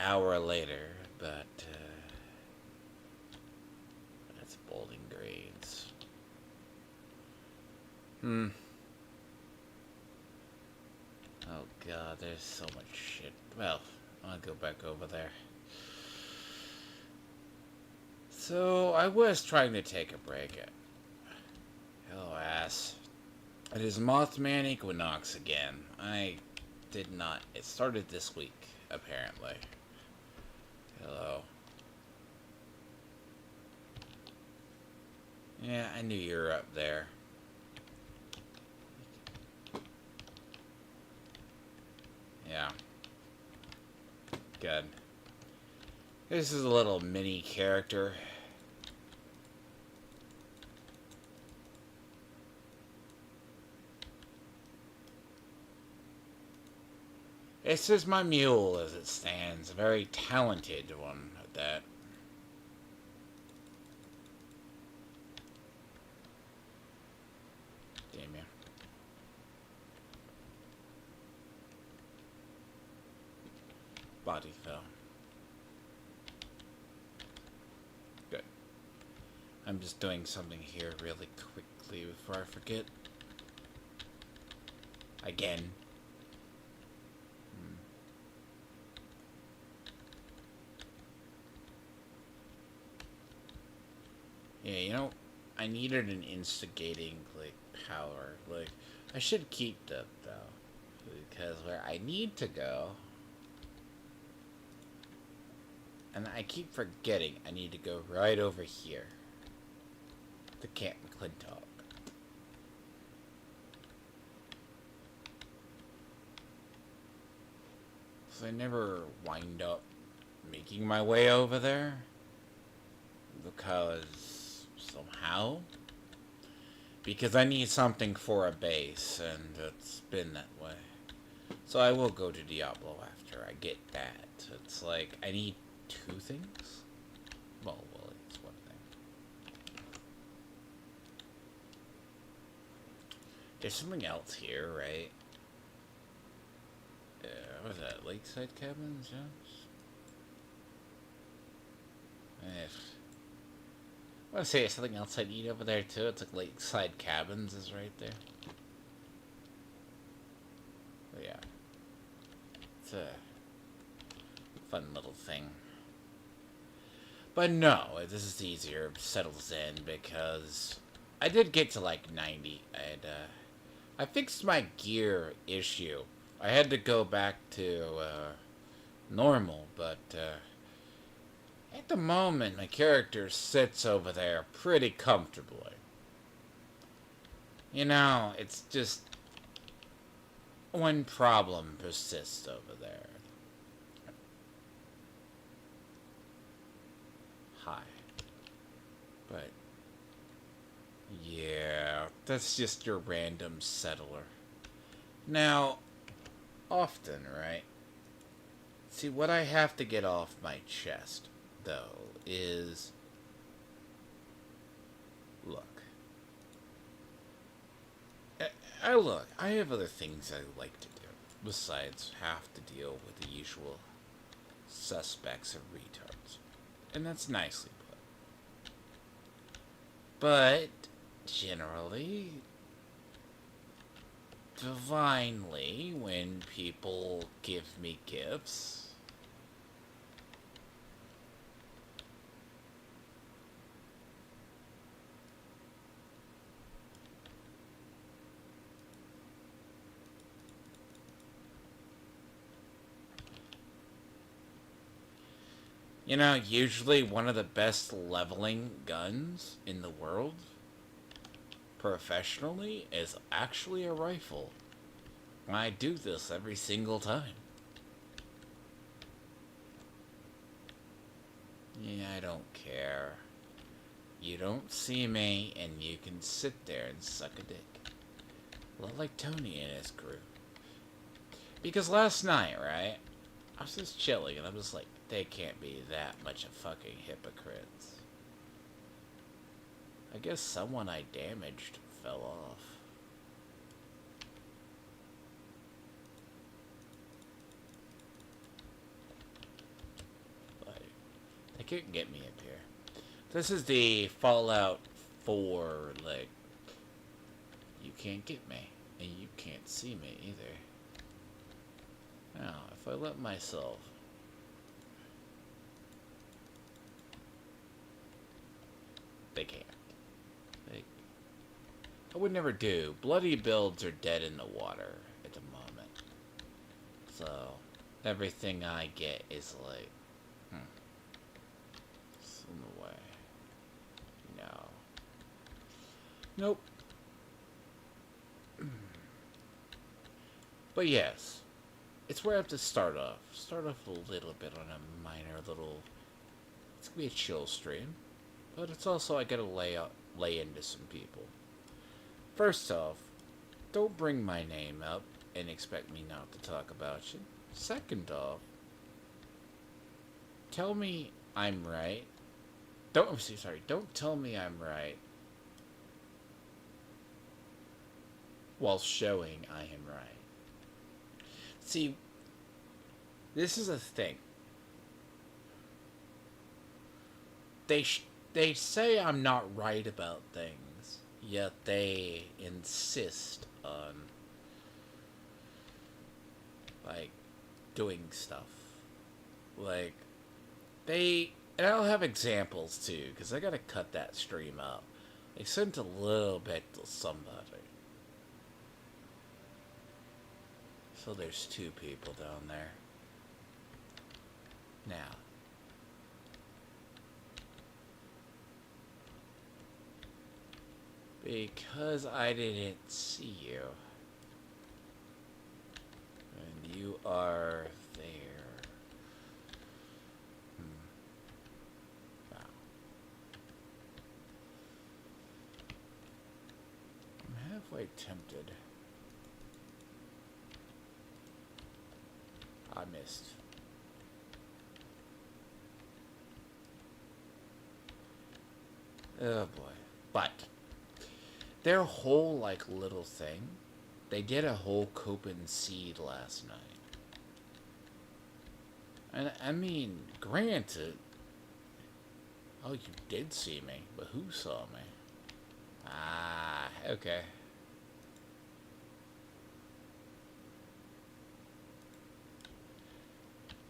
hour later, but that's Bowling Greens. Oh god, there's so much shit. Well, I'll go back over there. So, I was trying to take a break. Hello, ass. It is Mothman Equinox again. I did not... It started this week, apparently. Hello. Yeah, I knew you were up there. Yeah. Good. This is a little mini character. This is my mule as it stands. A very talented one at that. Damn you. Body fell. Good. I'm just doing something here really quickly before I forget. Again. Yeah, you know, I needed an instigating, like, power. Like, I should keep that, though. Because where I need to go... And I keep forgetting I need to go right over here. To Camp McClintock. So I never wind up making my way over there. Because... somehow... Because I need something for a base, and it's been that way. So I will go to Diablo after I get that. It's like, I need 2 things? Well, it's 1 thing. There's something else here, right? What was that? Lakeside Cabins? Yes. I want to say there's something else I need over there too. It's like Lakeside Cabins is right there. But yeah. It's a fun little thing. But no, this is easier. It settles in because I did get to like 90 and I fixed my gear issue. I had to go back to normal, but at the moment, my character sits over there pretty comfortably. You know, it's just... one problem persists over there. Hi. But... yeah, that's just your random settler. Now, often, right? See, what I have to get off my chest... though, is... look. I have other things I like to do, besides have to deal with the usual suspects of retards. And that's nicely put. But, generally, divinely, when people give me gifts... you know, usually one of the best leveling guns in the world, professionally, is actually a rifle. I do this every single time. Yeah, I don't care. You don't see me, and you can sit there and suck a dick. A lot like Tony and his crew. Because last night, right, I was just chilling, and I'm just like, they can't be that much of fucking hypocrites. I guess someone I damaged fell off. can't get me up here. This is the Fallout 4, like, you can't get me, and you can't see me either. Now, if I let myself... They can't. Like, I would never do. Bloody builds are dead in the water at the moment. So, everything I get is like, it's in the way. No. Nope. But yes, it's where I have to start off. Start off a little bit on a minor little... It's gonna be a chill stream. But it's also, I gotta lay into some people. First off, don't bring my name up and expect me not to talk about you. Second off, tell me I'm right. Don't tell me I'm right while showing I am right. See, this is a thing. They say I'm not right about things, yet they insist on, like, doing stuff. Like, and I'll have examples too, because I gotta cut that stream up. They sent a little bit to somebody. So there's 2 people down there. Now. Because I didn't see you. And you are there. Wow. I'm halfway tempted. I missed. Oh boy. But their whole, like, little thing, they did a whole Copen seed last night. And, I mean, granted, oh, you did see me, but who saw me? Ah, okay.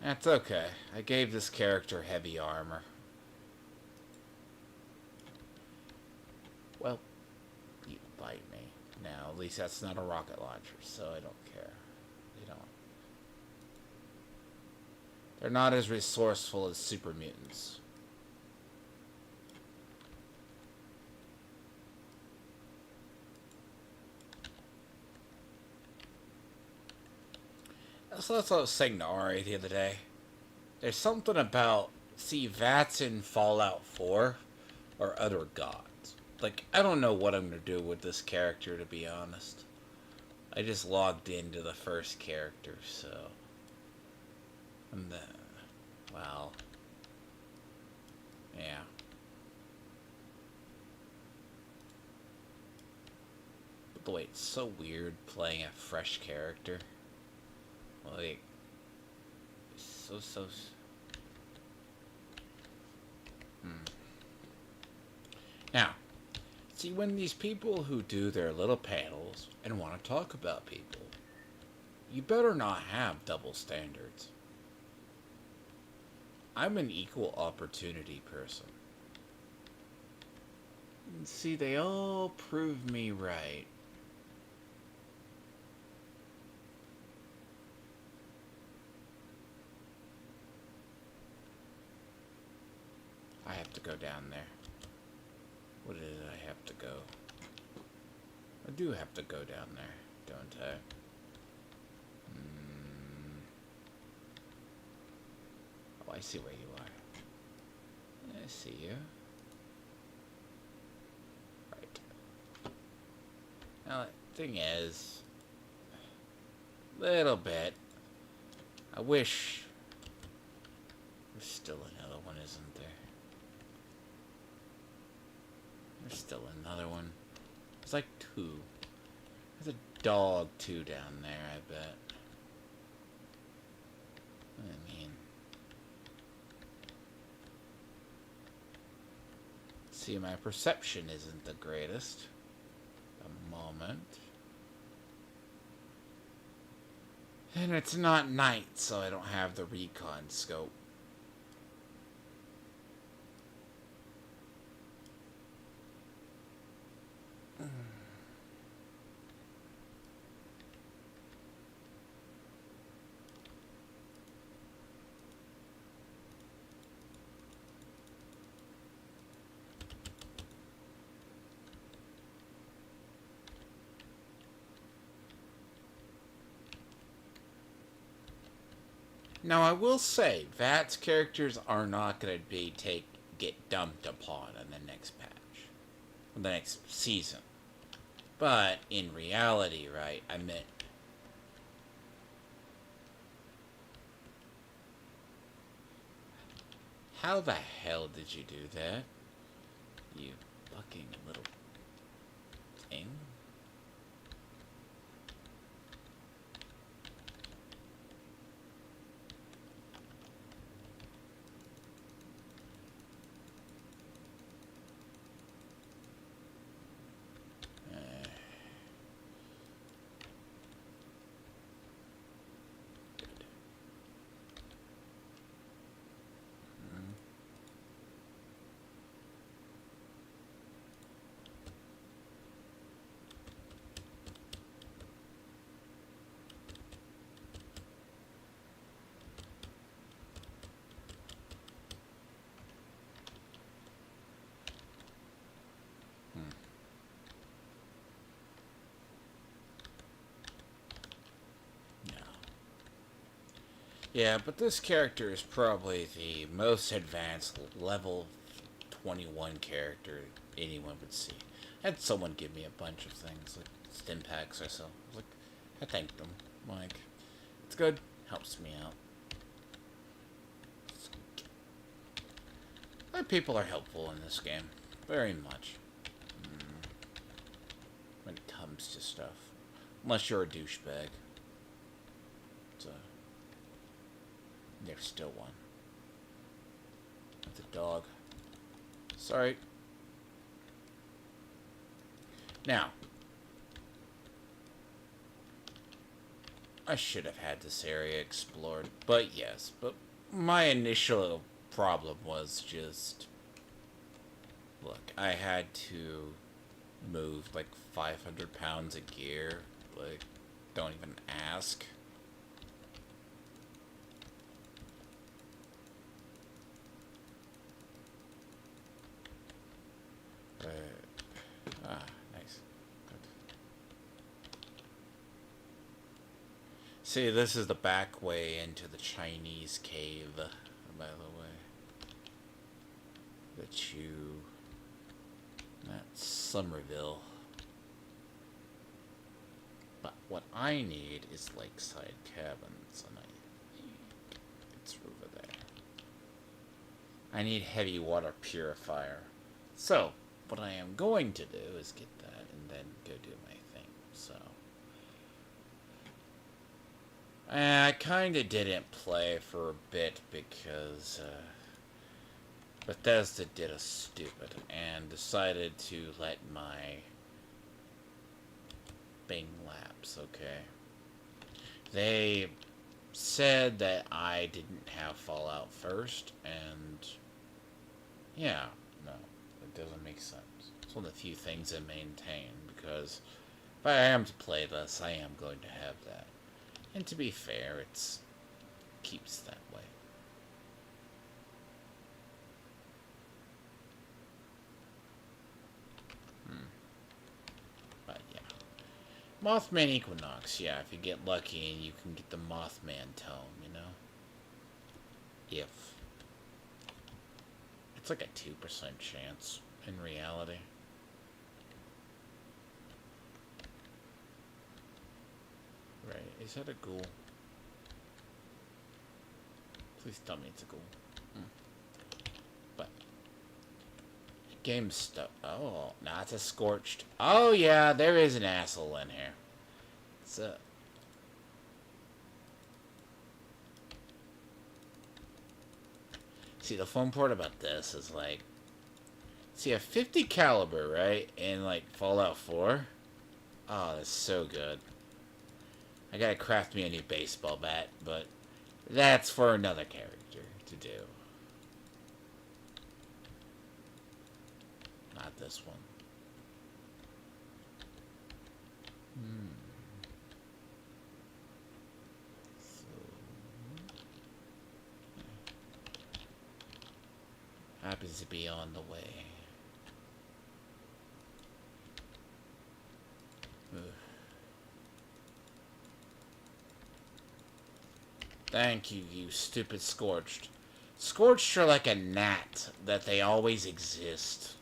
That's okay. I gave this character heavy armor. Well, you bite me. Now, at least that's not a rocket launcher, so I don't care. They don't. They're not as resourceful as super mutants. So that's what I was saying to Ari the other day. There's something about, see, Vats in Fallout 4 or other gods. Like, I don't know what I'm going to do with this character, to be honest. I just logged into the first character, so... And then... Well... Yeah. But the way it's so weird playing a fresh character. Like... So... Now... See, when these people who do their little panels and want to talk about people, you better not have double standards. I'm an equal opportunity person. And see, they all prove me right. I have to go down there. What did I have to go? I do have to go down there, don't I? Oh, I see where you are. I see you. Right. Now, the thing is... Little bit. I wish... There's still another one, isn't there? There's still another one. There's like 2. There's a dog too down there, I bet. I mean... See, my perception isn't the greatest. A moment. And it's not night, so I don't have the recon scope. Now, I will say, VAT's characters are not going to get dumped upon in the next patch. Or the next season. But, in reality, right, I meant... How the hell did you do that? You fucking little thing. Yeah, but this character is probably the most advanced level 21 character anyone would see. I had someone give me a bunch of things, like stim packs or so. Like, I thanked them. Like, it's good. Helps me out. People are helpful in this game. Very much. When it comes to stuff. Unless you're a douchebag. So... There's still one. It's a dog. Sorry. Now. I should have had this area explored. But yes. But my initial problem was just... Look, I had to move like 500 pounds of gear. Like, don't even ask. Nice. Good. See, this is the back way into the Chinese cave, by the way. The Chew. That's Somerville. But what I need is lakeside cabins, and I think it's over there. I need heavy water purifier. So, what I am going to do is get that and then go do my thing. So, I kind of didn't play for a bit because Bethesda did us stupid and decided to let my Bing lapse, okay? They said that I didn't have Fallout first, and yeah, no. Doesn't make sense. It's one of the few things I maintain, because if I am to play this, I am going to have that. And to be fair, it keeps that way. But yeah. Mothman Equinox, yeah, if you get lucky and you can get the Mothman tome, you know? If. It's like a 2% chance in reality. Right, is that a ghoul? Please tell me it's a ghoul. But game stuff. Oh, nah, it's a scorched. Oh yeah, there is an asshole in here. So see, the fun part about this is like, See, a 50 caliber, right? In, like, Fallout 4. Oh, that's so good. I gotta craft me a new baseball bat, but that's for another character to do. Not this one. Happens to be on the way. Ugh. Thank you, you stupid Scorched. Scorched are like a gnat, that they always exist.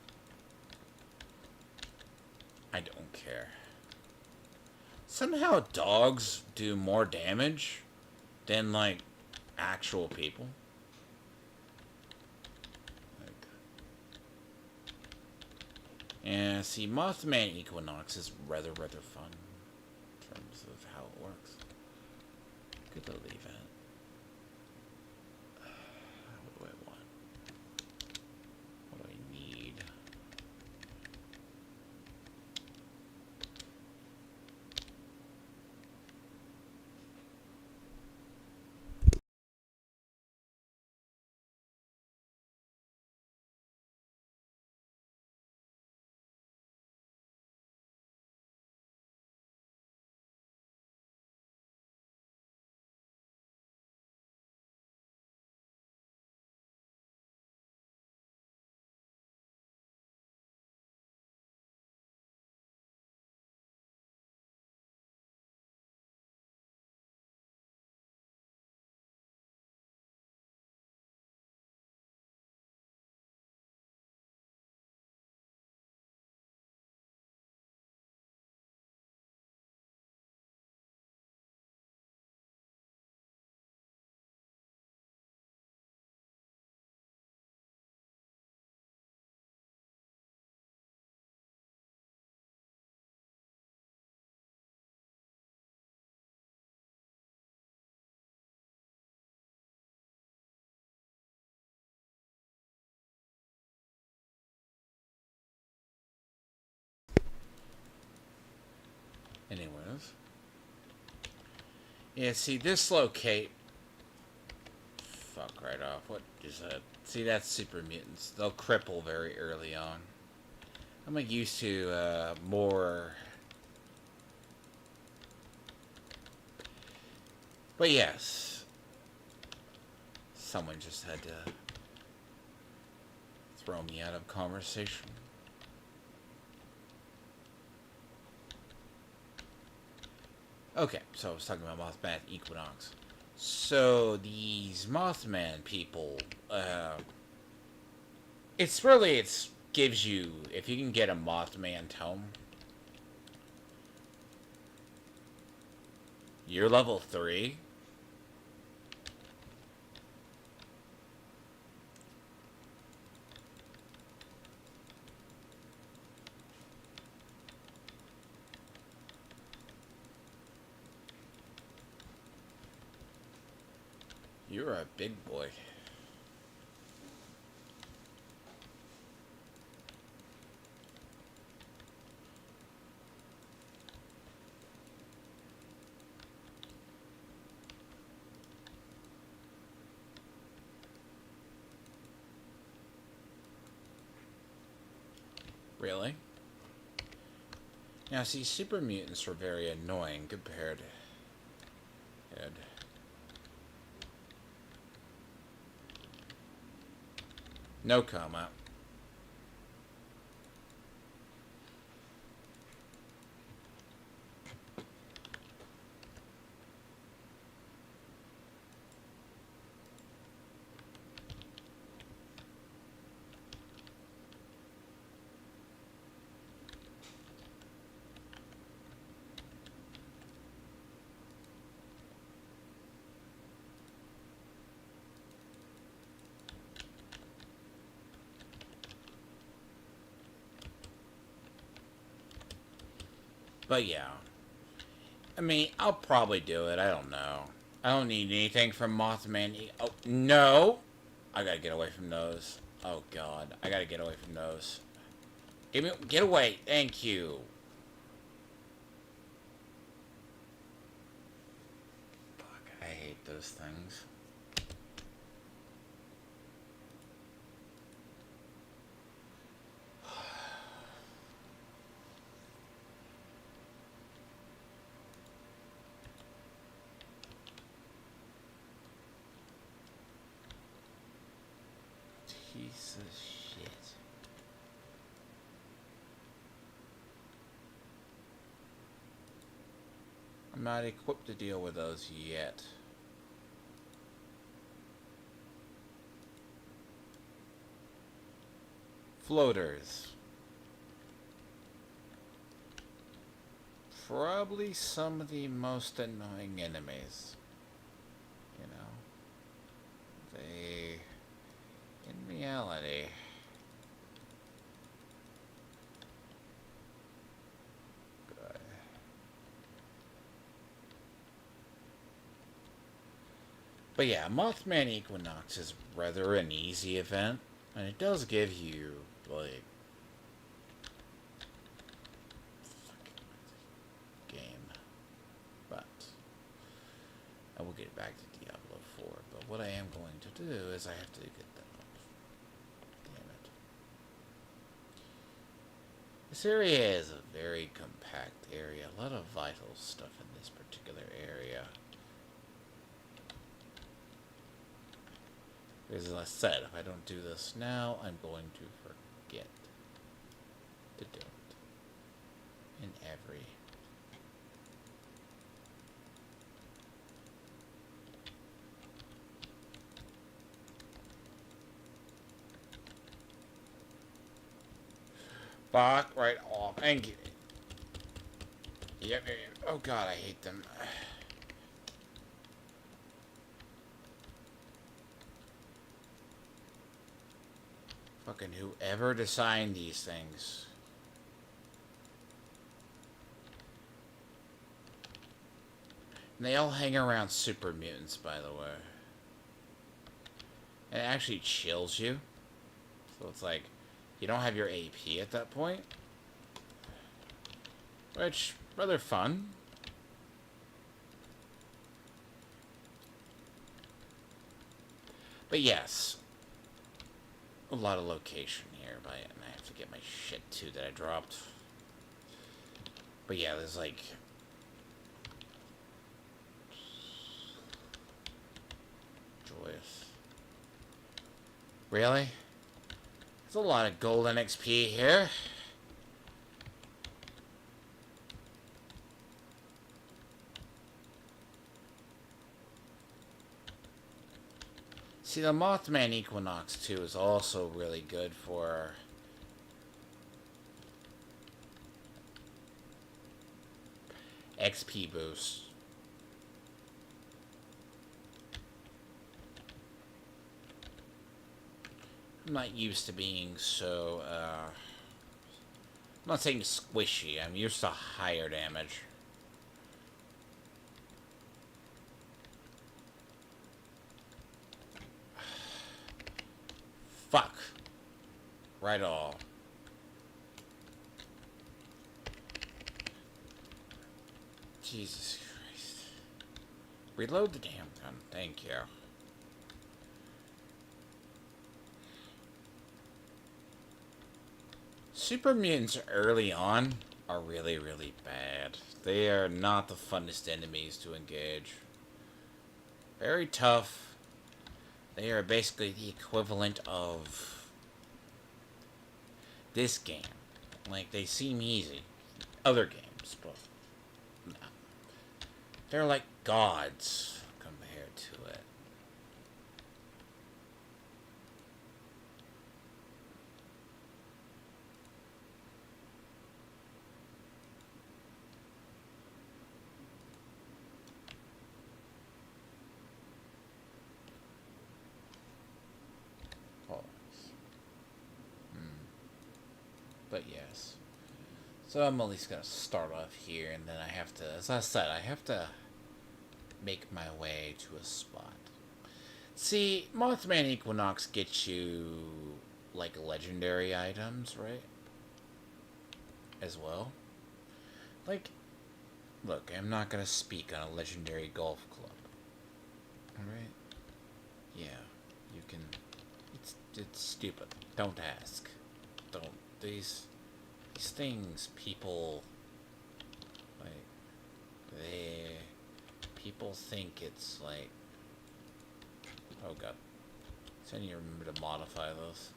I don't care. Somehow dogs do more damage than, like, actual people. Like, yeah, see, Mothman Equinox is rather fun in terms of how it works. Good to leave it. What do I want? What do I need? Anyways. Yeah, see, this locate... Fuck right off. What is that? See, that's super mutants. They'll cripple very early on. I'm like used to more... But yes. Someone just had to throw me out of conversation. Okay, so I was talking about Mothman Equinox. So these Mothman people, it's gives you, if you can get a Mothman tome, you're level 3. You're a big boy. Really? Now, see, super mutants are very annoying compared to... No comment. But yeah. I mean, I'll probably do it. I don't know. I don't need anything from Mothman. Oh, no! I gotta get away from those. Oh, God. I gotta get away from those. Get away. Thank you. Fuck, I hate those things. Piece of shit. I'm not equipped to deal with those yet. Floaters. Probably some of the most annoying enemies. You know? They... In reality... But yeah, Mothman Equinox is rather an easy event, and it does give you, like, game. But I will get back to Diablo 4. But what I am going to do is I have to get that up. Damn it. This area is a very compact area. A lot of vital stuff in this particular area. Because as I said, if I don't do this now, I'm going to forget to do it. In every... Fuck right off. Thank you. Yep. Oh god, I hate them. Fucking whoever designed these things. And they all hang around super mutants, by the way. And it actually chills you. So it's like, you don't have your AP at that point. Which, rather fun. But yes. A lot of location here, and I have to get my shit too that I dropped. But yeah, there's like... Joyous. Really? There's a lot of golden XP here. See, the Mothman Equinox 2 is also really good for... XP boost. I'm not used to being so, I'm not saying squishy, I'm used to higher damage. Fuck. Right all. Jesus Christ. Reload the damn gun. Thank you. Super mutants early on are really, really bad. They are not the funnest enemies to engage. Very tough. They are basically the equivalent of this game. Like, they seem easy. Other games, but no. They're like gods compared to it. But yes. So I'm at least going to start off here, and then I have to, as I said, I have to make my way to a spot. See, Mothman Equinox gets you, like, legendary items, right? as well. Like, look, I'm not gonna speak on a legendary golf club. Alright? Yeah, you can. It's stupid. Don't ask. Don't. These things, people. Like, they. People think it's like. Oh god. So I need to remember to modify those.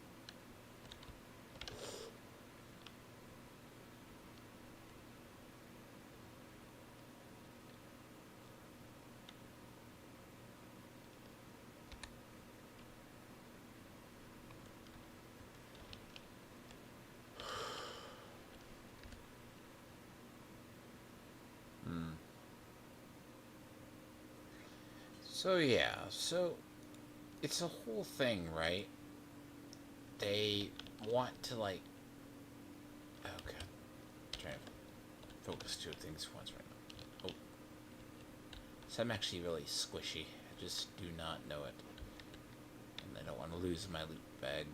So yeah, so it's a whole thing, right? They want to like. Oh god, I'm trying to focus two things at once right now. Oh, so I'm actually really squishy. I just do not know it, and I don't want to lose my loot bag.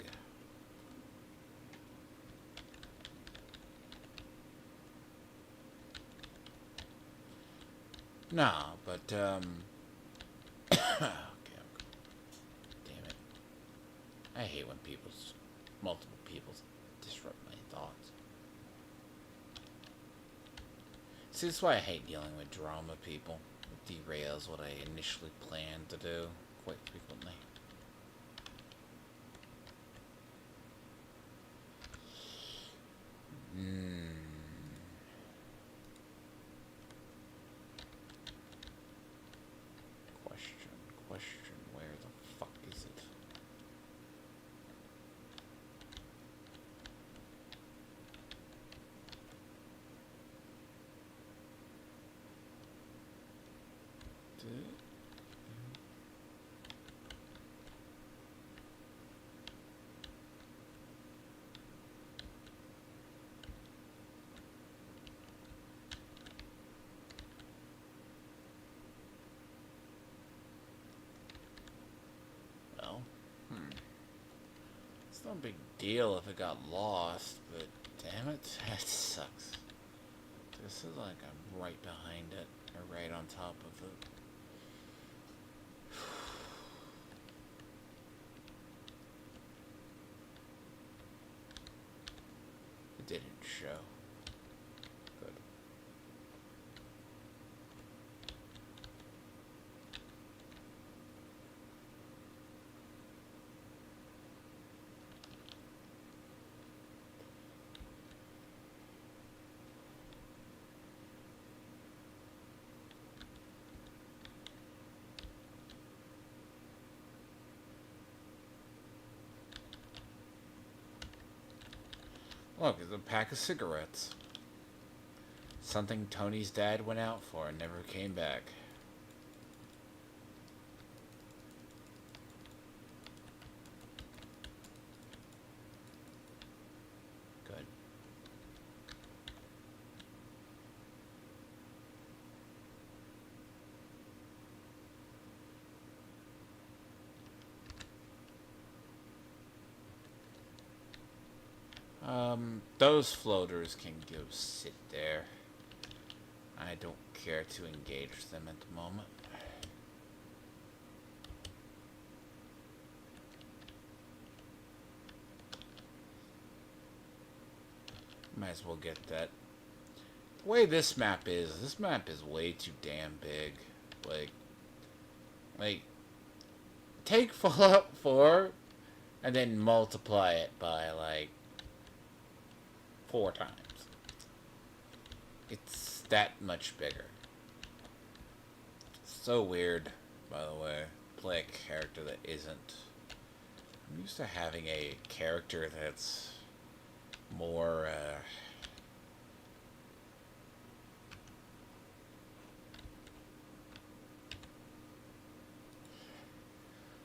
Nah, but okay, damn it. I hate when multiple people disrupt my thoughts. See, that's why I hate dealing with drama people. It derails what I initially planned to do quite frequently. Question, where the fuck is it? Well, it's no big deal if it got lost, but damn it, that sucks. This is like I'm right behind it, or right on top of it. It didn't show. Good. Look, it's a pack of cigarettes. Something Tony's dad went out for and never came back. Good. Those floaters can go sit there. I don't care to engage them at the moment. Might as well get that. The way this map is way too damn big. Like, take Fallout 4 and then multiply it by, like, 4 times. It's that much bigger. So weird, by the way. Play a character that isn't. I'm used to having a character that's more,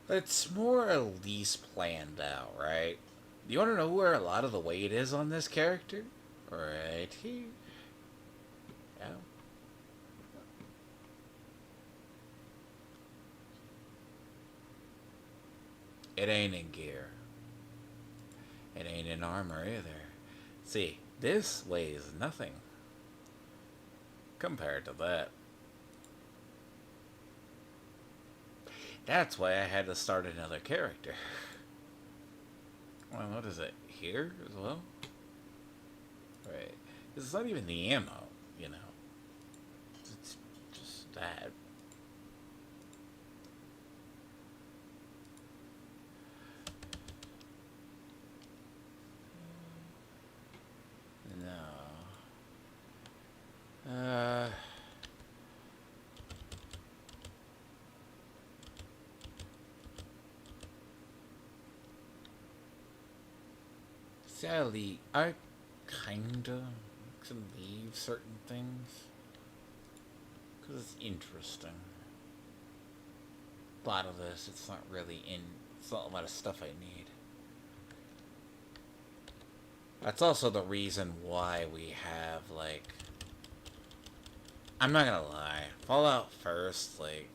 it's more at least planned out, right? You want to know where a lot of the weight is on this character? Right here. Yeah. It ain't in gear. It ain't in armor either. See, This weighs nothing compared to that. That's why I had to start another character. Well, what is it? Here as well? Right. It's not even the ammo, you know. It's just that. No. Sadly, I kinda can leave certain things because it's interesting. A lot of this, it's not really in. It's not a lot of stuff I need. That's also the reason why we have, like... I'm not gonna lie. Fallout first, like...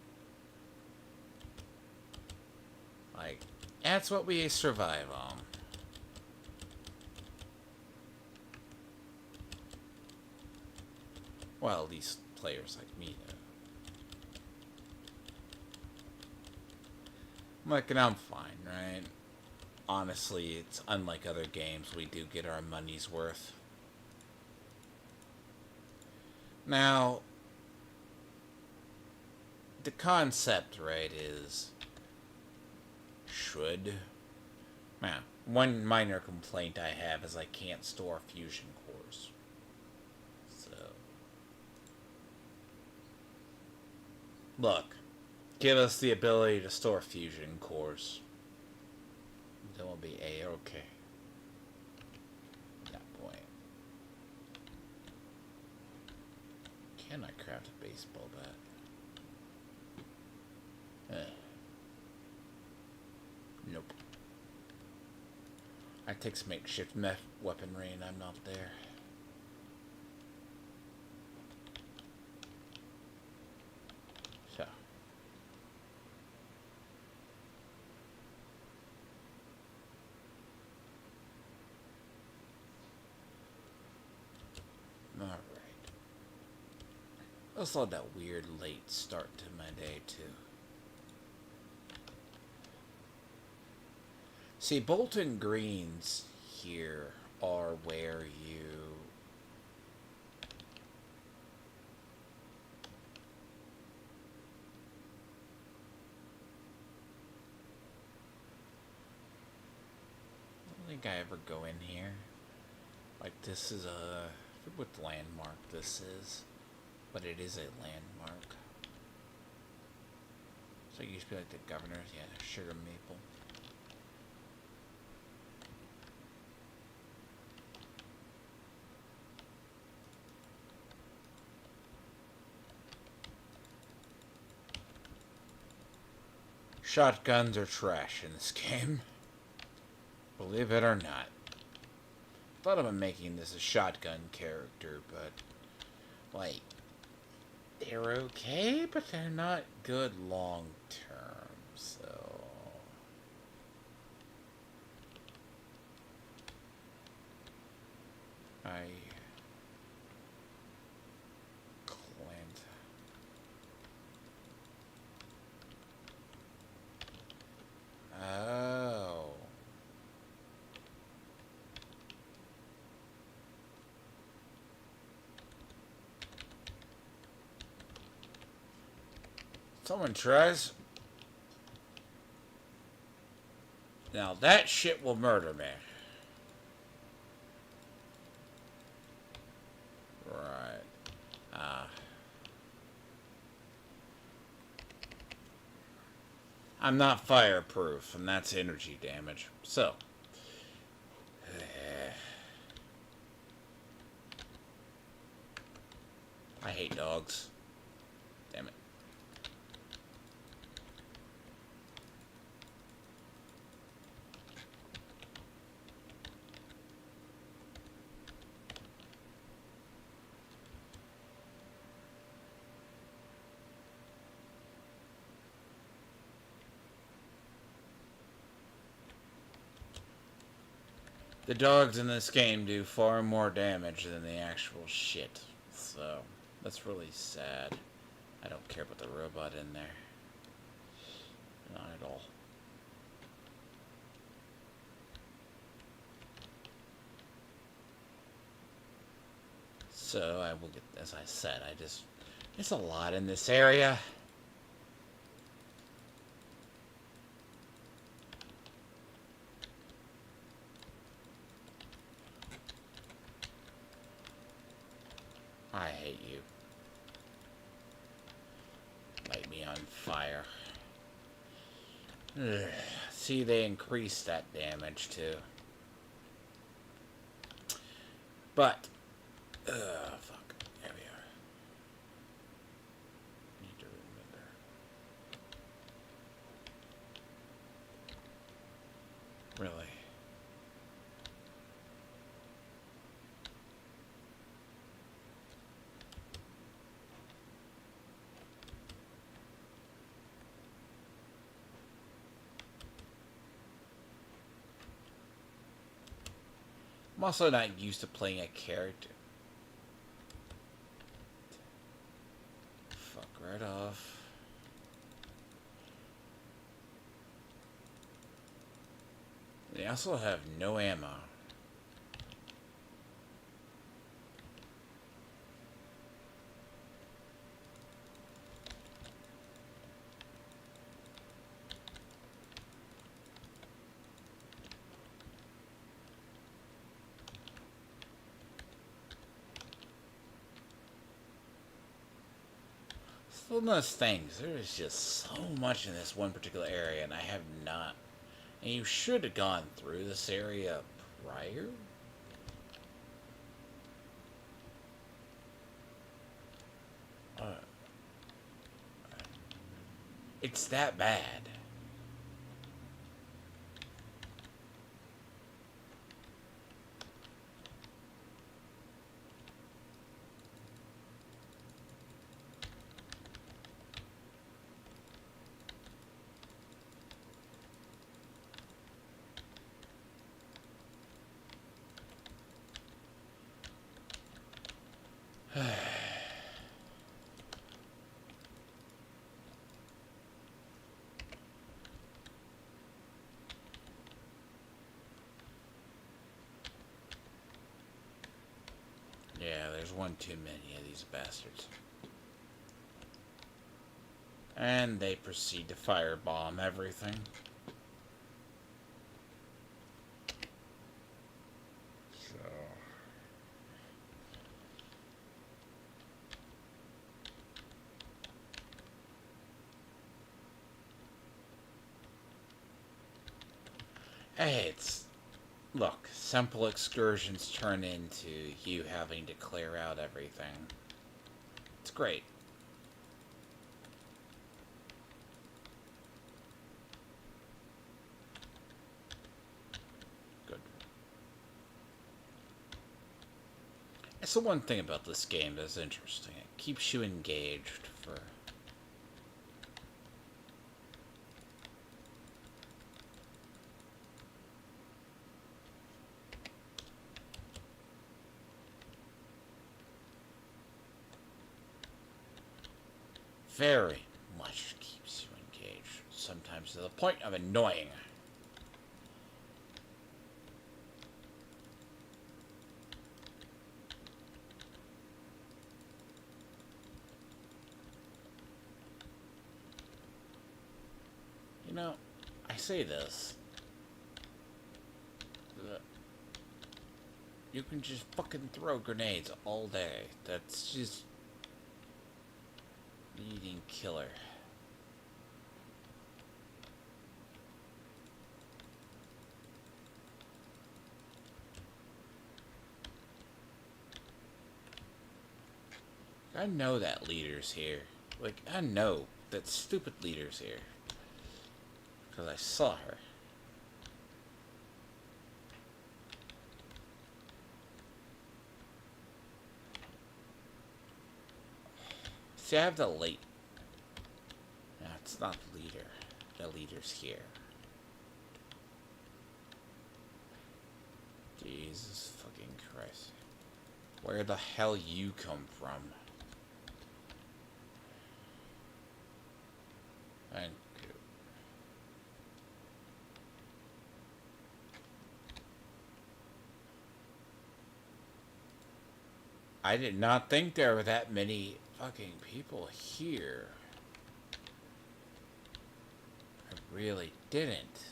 That's what we survive on. Well, at least players like me do. And I'm fine, right? Honestly, it's unlike other games. We do get our money's worth. Now, the concept, right, is... Should... Now, one minor complaint I have is I can't store fusion cores. So... Look. Give us the ability to store fusion cores. Then we'll be A-okay. At that point. Can I craft a baseball bat? Nope. I take some makeshift weaponry and I'm not there. So. Alright. Let's let that weird late start to my day, too. See, Bolton Greens here are where you... I don't think I ever go in here. Like, this is a... I forget what landmark this is. But it is a landmark. So it used to be like the governor's, yeah, Sugar Maple. Shotguns are trash in this game. Believe it or not. Thought about making this a shotgun character, but... like... they're okay, but they're not good long term, so... Clint. Oh. Someone tries. Now that shit will murder me. Right. I'm not fireproof, and that's energy damage. So. I hate dogs. Damn it. The dogs in this game do far more damage than the actual shit. So, that's really sad. I don't care about the robot in there. Not at all. So, I will get, as I said, there's a lot in this area. I hate you. Light me on fire. Ugh. See, they increased that damage too. But, fuck. There we are. Need to remember. Really? I'm also not used to playing a character. Fuck right off. They also have no ammo. Still those things. There is just so much in this one particular area, and I have not. And you should have gone through this area prior. It's that bad. Yeah, there's one too many of these bastards. And they proceed to firebomb everything. So... Hey, it's... Look, simple excursions turn into you having to clear out everything. It's great. Good. That's the one thing about this game that's interesting. It keeps you engaged for... Very much keeps you engaged. Sometimes to the point of annoying. You know, I say this. You can just fucking throw grenades all day. That's just... leading killer. I know that leader's here. Like, I know that stupid leader's here. Because I saw her. See, I have the late... No, it's not the leader. The leader's here. Jesus fucking Christ. Where the hell you come from? Thank you. I did not think there were that many fucking people here. I really didn't.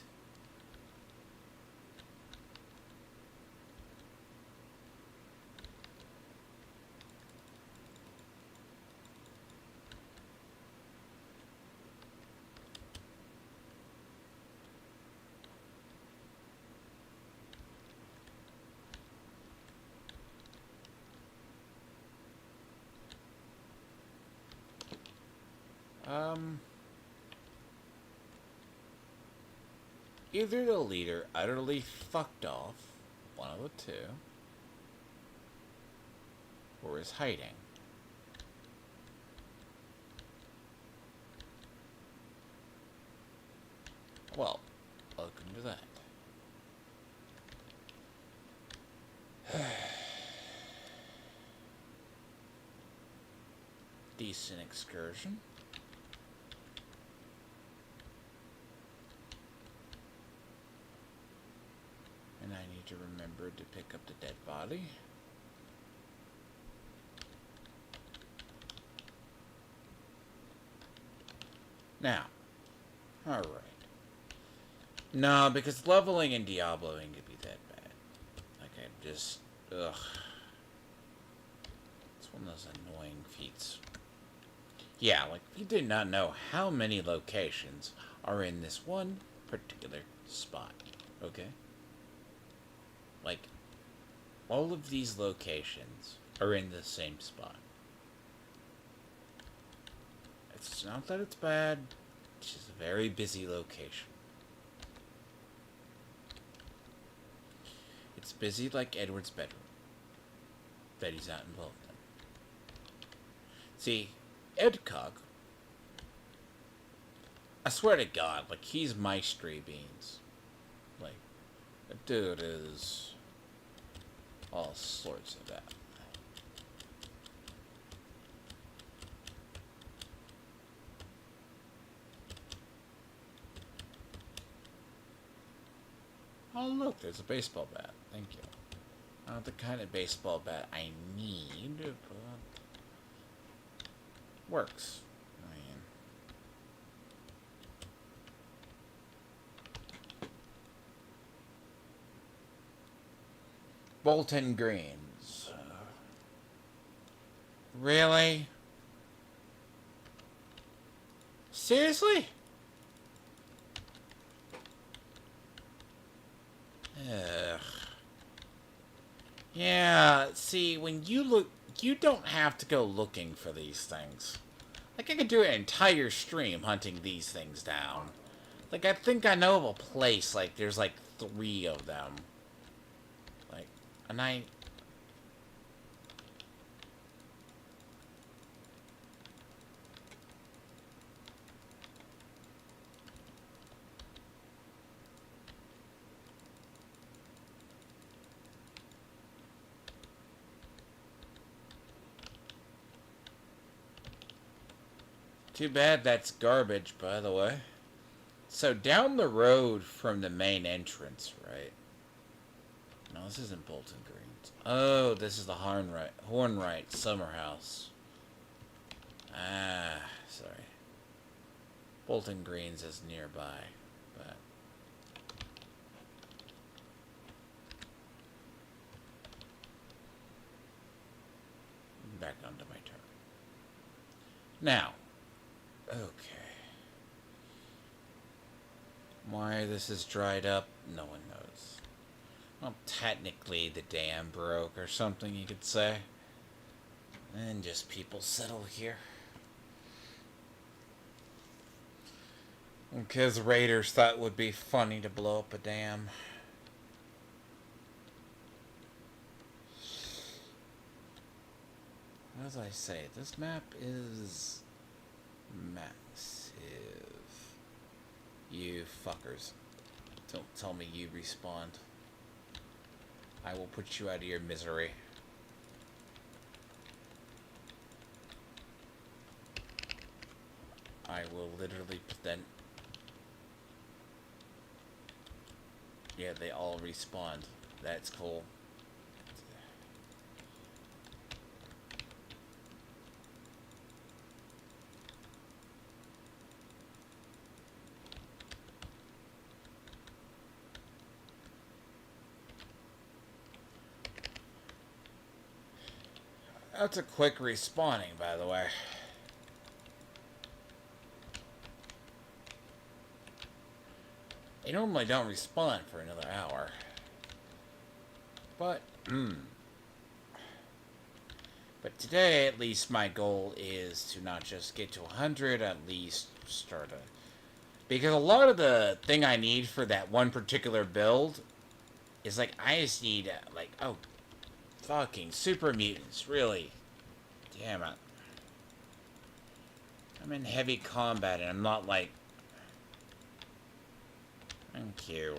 Either the leader utterly fucked off, one of the two, or is hiding. Well, welcome to that. Decent excursion. And I need to remember to pick up the dead body. Now, alright. No, because leveling in Diablo ain't gonna be that bad. Like, I just, ugh. It's one of those annoying feats. Yeah, like, you did not know how many locations are in this one particular spot, okay? Like, all of these locations are in the same spot. It's not that it's bad, it's just a very busy location. It's busy like Edward's bedroom that he's not involved in. See, Edcock, I swear to God, like, he's my stray beans. Like, that dude is all sorts of that. Oh, look, there's a baseball bat. Thank you. Not the kind of baseball bat I need, but works. I mean, Bolton Greens. Really? Seriously? Ugh. Yeah, see, when you look, you don't have to go looking for these things. Like, I could do an entire stream hunting these things down. Like, I think I know of a place, like, there's like 3 of them. Like, and I... Too bad that's garbage, by the way. So, down the road from the main entrance, right? No, this isn't Bolton Greens. Oh, this is the Hornwright Summer House. Ah, sorry. Bolton Greens is nearby, but... Back onto my turn. Now, okay. Why this is dried up, no one knows. Well, technically the dam broke or something, you could say. And just people settle here. Because raiders thought it would be funny to blow up a dam. As I say, this map is massive. You fuckers. Don't tell me you respawned. I will put you out of your misery. I will literally then... Yeah, they all respawned. That's cool. That's a quick respawning, by the way. They normally don't respawn for another hour. But, But today, at least, my goal is to not just get to 100, at least start a... Because a lot of the thing I need for that one particular build is, like, I just need, like, oh, fucking super mutants, really. Damn it. I'm in heavy combat and I'm not, like... Thank you.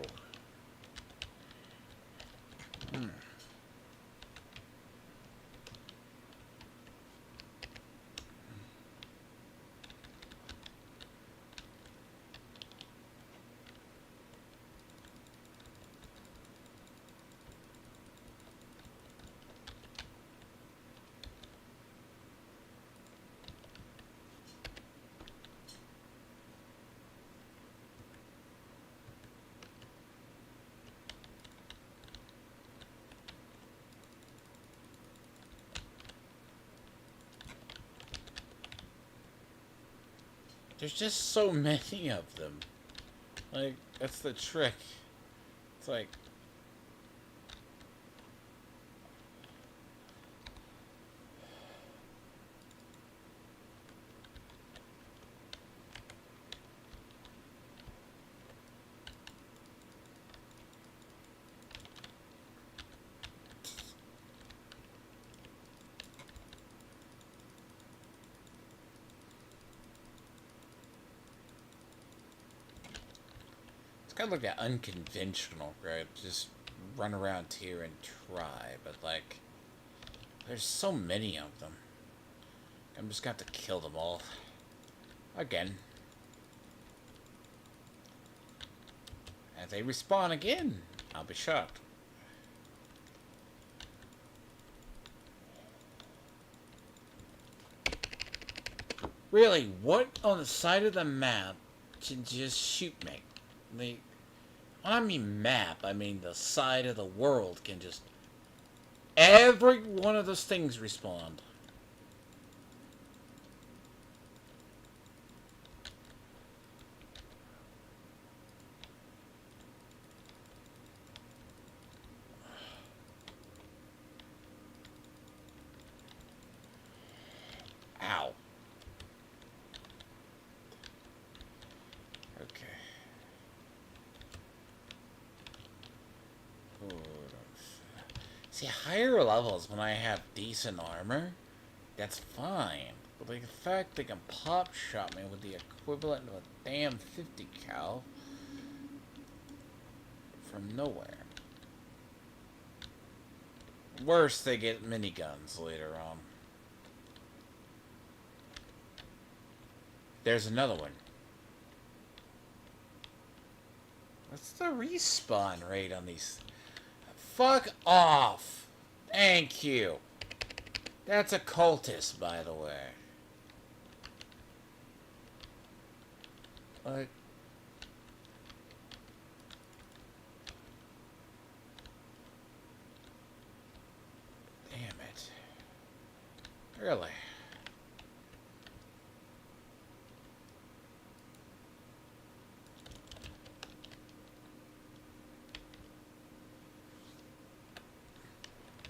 There's just so many of them. Like, that's the trick. It's like... It's kind of like that unconventional, right? Just run around here and try, but like... There's so many of them. I'm just gonna have to kill them all. Again. And they respawn again. I'll be shocked. Really, what on the side of the map can just shoot me? When I mean map, I mean the side of the world can just... Every one of those things respawn. Ow. Okay. See, higher levels when I have decent armor, that's fine. But like the fact they can pop shot me with the equivalent of a damn 50 cal from nowhere. Worse, they get miniguns later on. There's another one. What's the respawn rate on these? Fuck off! Thank you. That's a cultist, by the way. Like... Damn it. Really?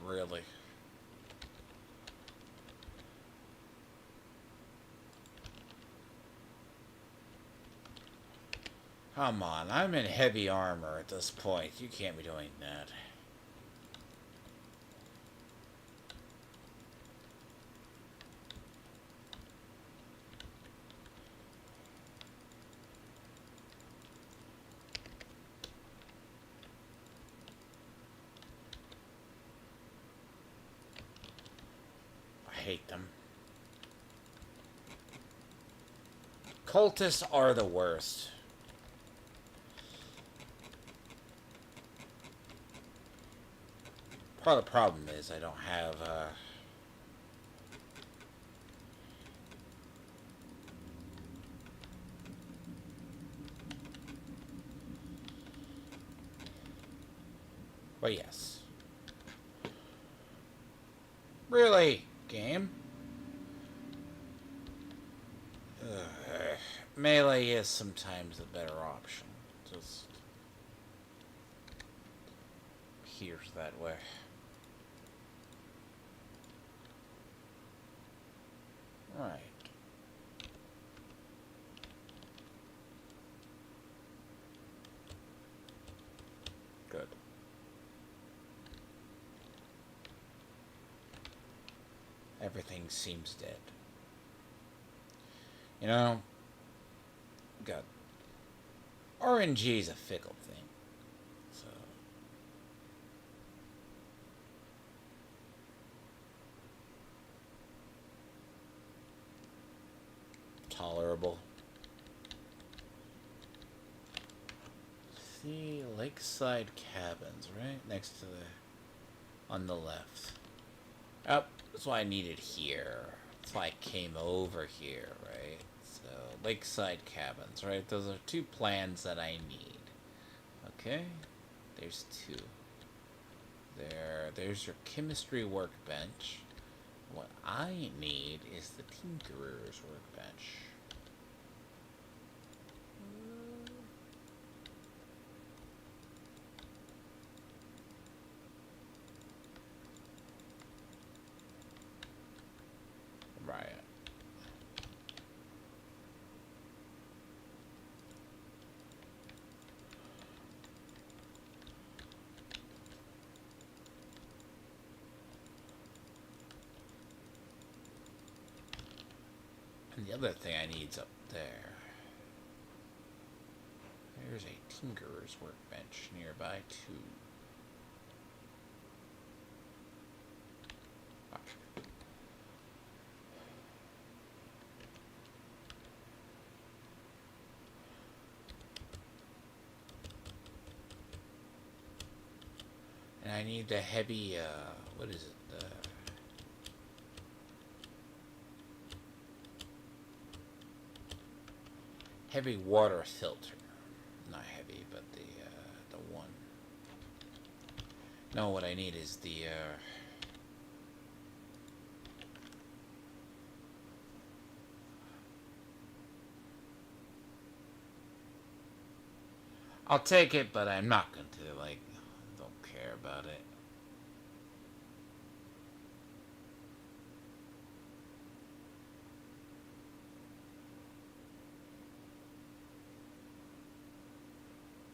Really? Come on, I'm in heavy armor at this point. You can't be doing that. hate them. Cultists are the worst. Part of the problem is I don't have, well, yes. Really, game? Melee is sometimes a better option. Just appears that way. Alright. Good. Everything seems dead. You know, God, RNG is a fickle thing. So, tolerable. See, lakeside cabins, right next to the, on the left. Oh, that's why I needed here. That's why I came over here, right? So, lakeside cabins, right? Those are two plans that I need. Okay, there's two. There's your chemistry workbench. What I need is the tinkerer's workbench. Right. And the other thing I need's up there. There's a tinkerer's workbench nearby too. And I need the heavy, what is it? Heavy water filter. Not heavy, but the one. No, what I need is the, I'll take it, but I'm not going to, like, don't care about it.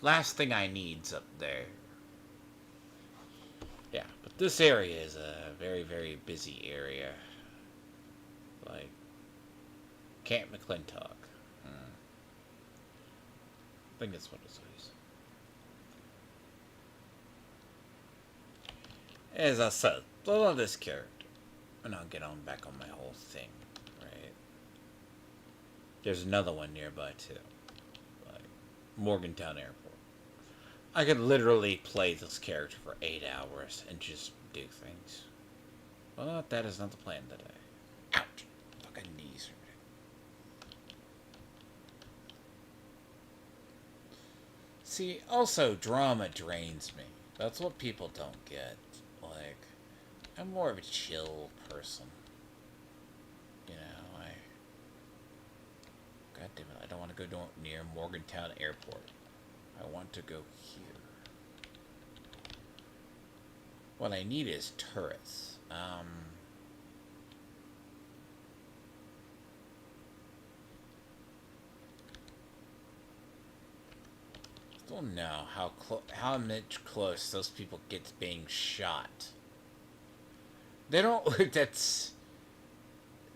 Last thing I need's up there. Yeah, but this area is a very, very busy area. Like, Camp McClintock. I think that's what it is. As I said, I love this character. And I'll get on back on my whole thing, right? There's another one nearby, too. Like, Morgantown Airport. I could literally play this character for 8 hours and just do things. But that is not the plan today. Ouch! Fucking knees hurt. See, also, drama drains me. That's what people don't get. Like, I'm more of a chill person. You know, God damn it, I don't want to go near Morgantown Airport. I want to go here. What I need is turrets. Don't know how much close those people get to being shot. They don't. That's.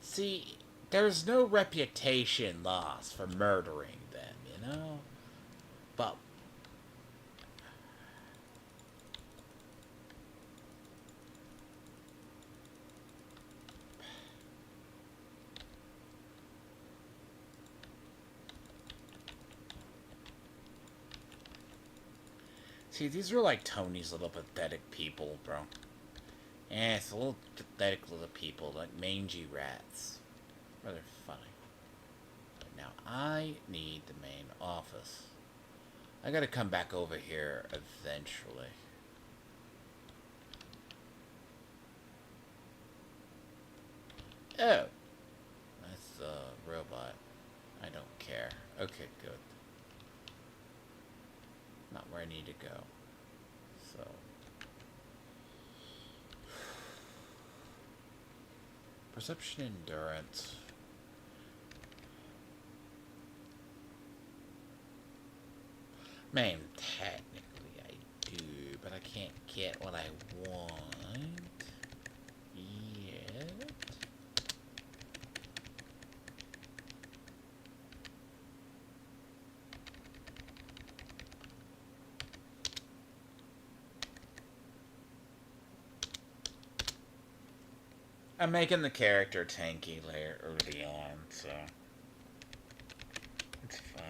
See, there's no reputation loss for murdering them, you know? But See, these are like Tony's little pathetic people, bro. Yeah, it's a little pathetic little people, like mangy rats. Rather funny. But now I need the main office. I gotta come back over here eventually. Oh, that's a robot. I don't care. Okay, good. Not where I need to go. So. Perception endurance. Man, technically I do, but I can't get what I want yet. I'm making the character tanky later early on, so it's fine.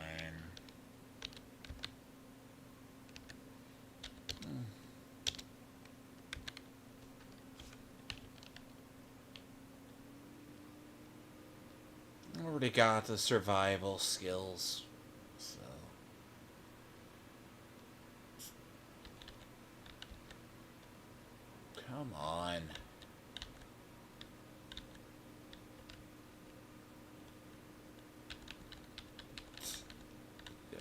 Already got the survival skills, so. Come on. Yeah.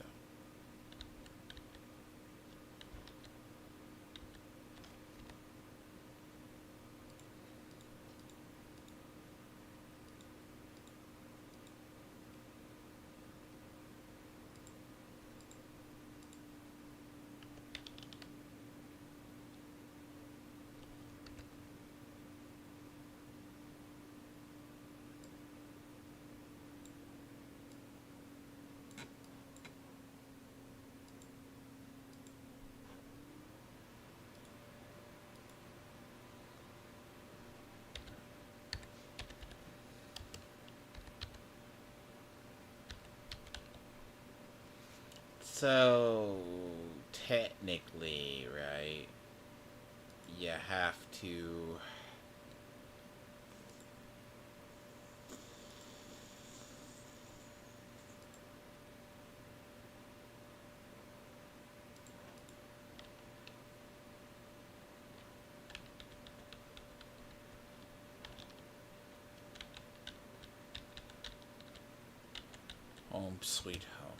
So, technically, right, you have to... Home sweet home.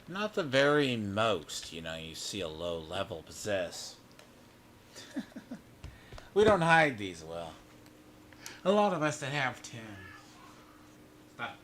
Not the very most, you know, you see a low level possess. We don't hide these well. A lot of us that have 10. Stop.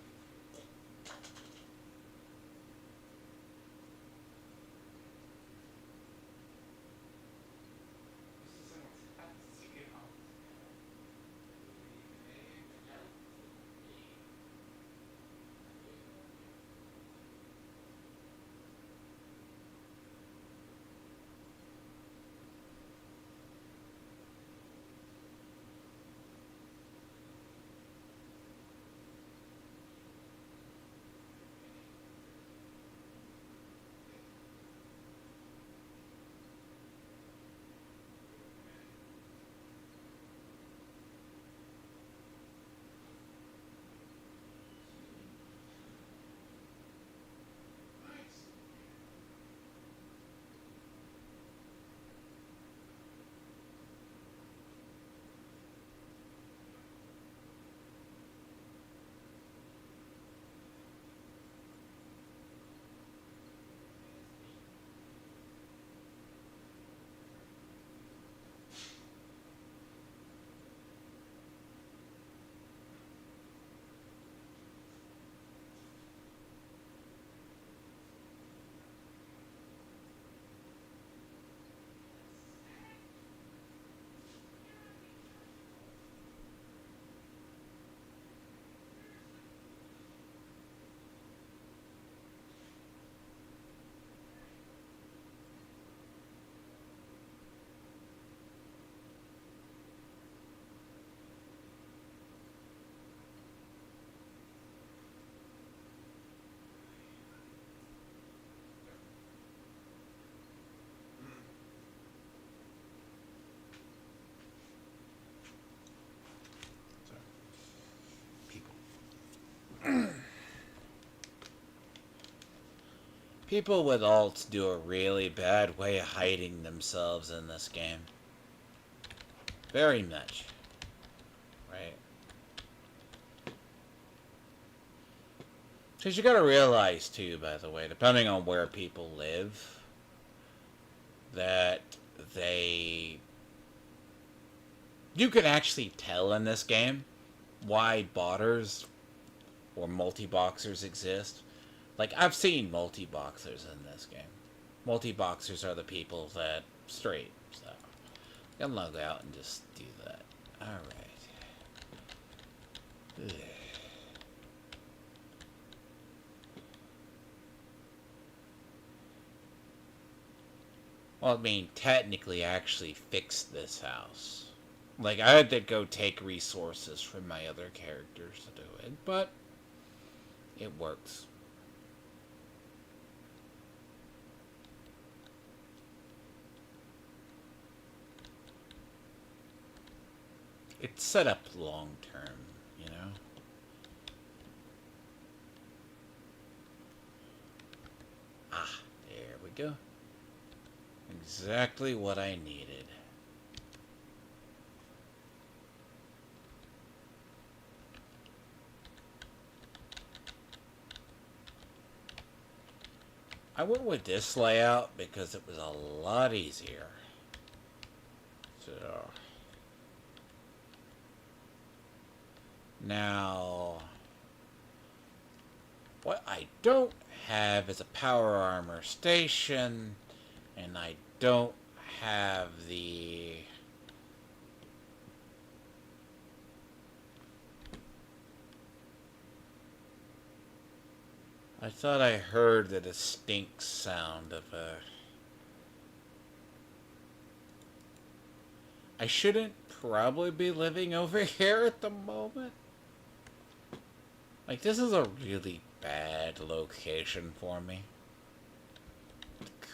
People with alts do a really bad way of hiding themselves in this game. Very much. Right? Because you gotta realize, too, by the way, depending on where people live, that they... You can actually tell in this game why botters or multi-boxers exist. Like, I've seen multi-boxers in this game. Multi-boxers are the people that straight, so... I can log out and just do that. Alright. Well, I mean, technically, I actually fixed this house. Like, I had to go take resources from my other characters to do it, but it works. It's set up long term, you know? Ah, there we go. Exactly what I needed. I went with this layout because it was a lot easier. So... Now... What I don't have is a power armor station, and I don't have the... I thought I heard the distinct sound of a... I shouldn't probably be living over here at the moment. Like, this is a really bad location for me.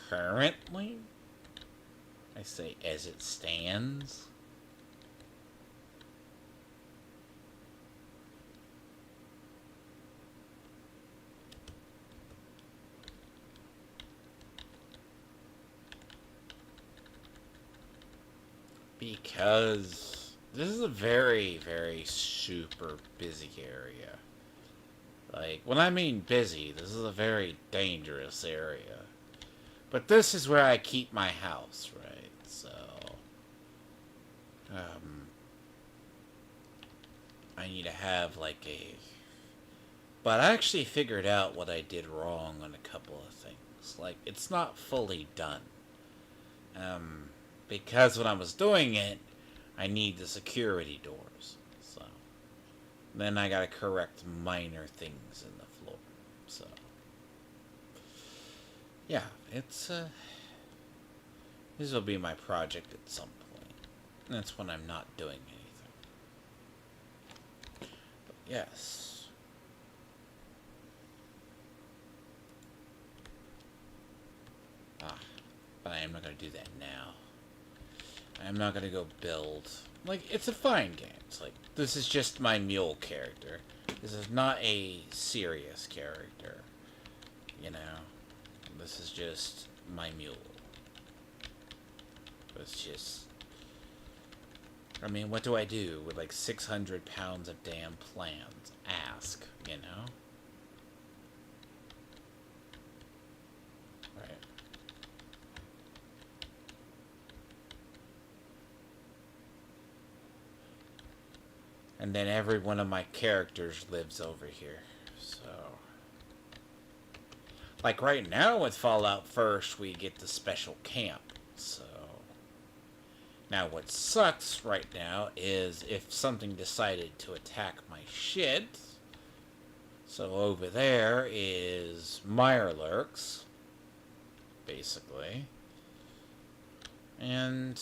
Currently? I say as it stands. Because this is a very, very super busy area. Like, when I mean busy, this is a very dangerous area. But this is where I keep my house, right? So, I need to have, like, a... But I actually figured out what I did wrong on a couple of things. Like, it's not fully done. Because when I was doing it, I need the security doors. So, then I gotta correct minor things in the floor. So, yeah, it's, this will be my project at some point. That's when I'm not doing anything. But yes. But I am not going to do that now. I'm not going to go build... Like, it's a fine game. It's like, this is just my mule character. This is not a serious character. You know? This is just my mule. It's just... I mean, what do I do with, like, 600 pounds of damn plants? Ask, you know? Right. And then every one of my characters lives over here. So... Like right now with Fallout First, we get the special camp. So... Now what sucks right now is if something decided to attack my shit. So over there is Mirelurks. Basically. And...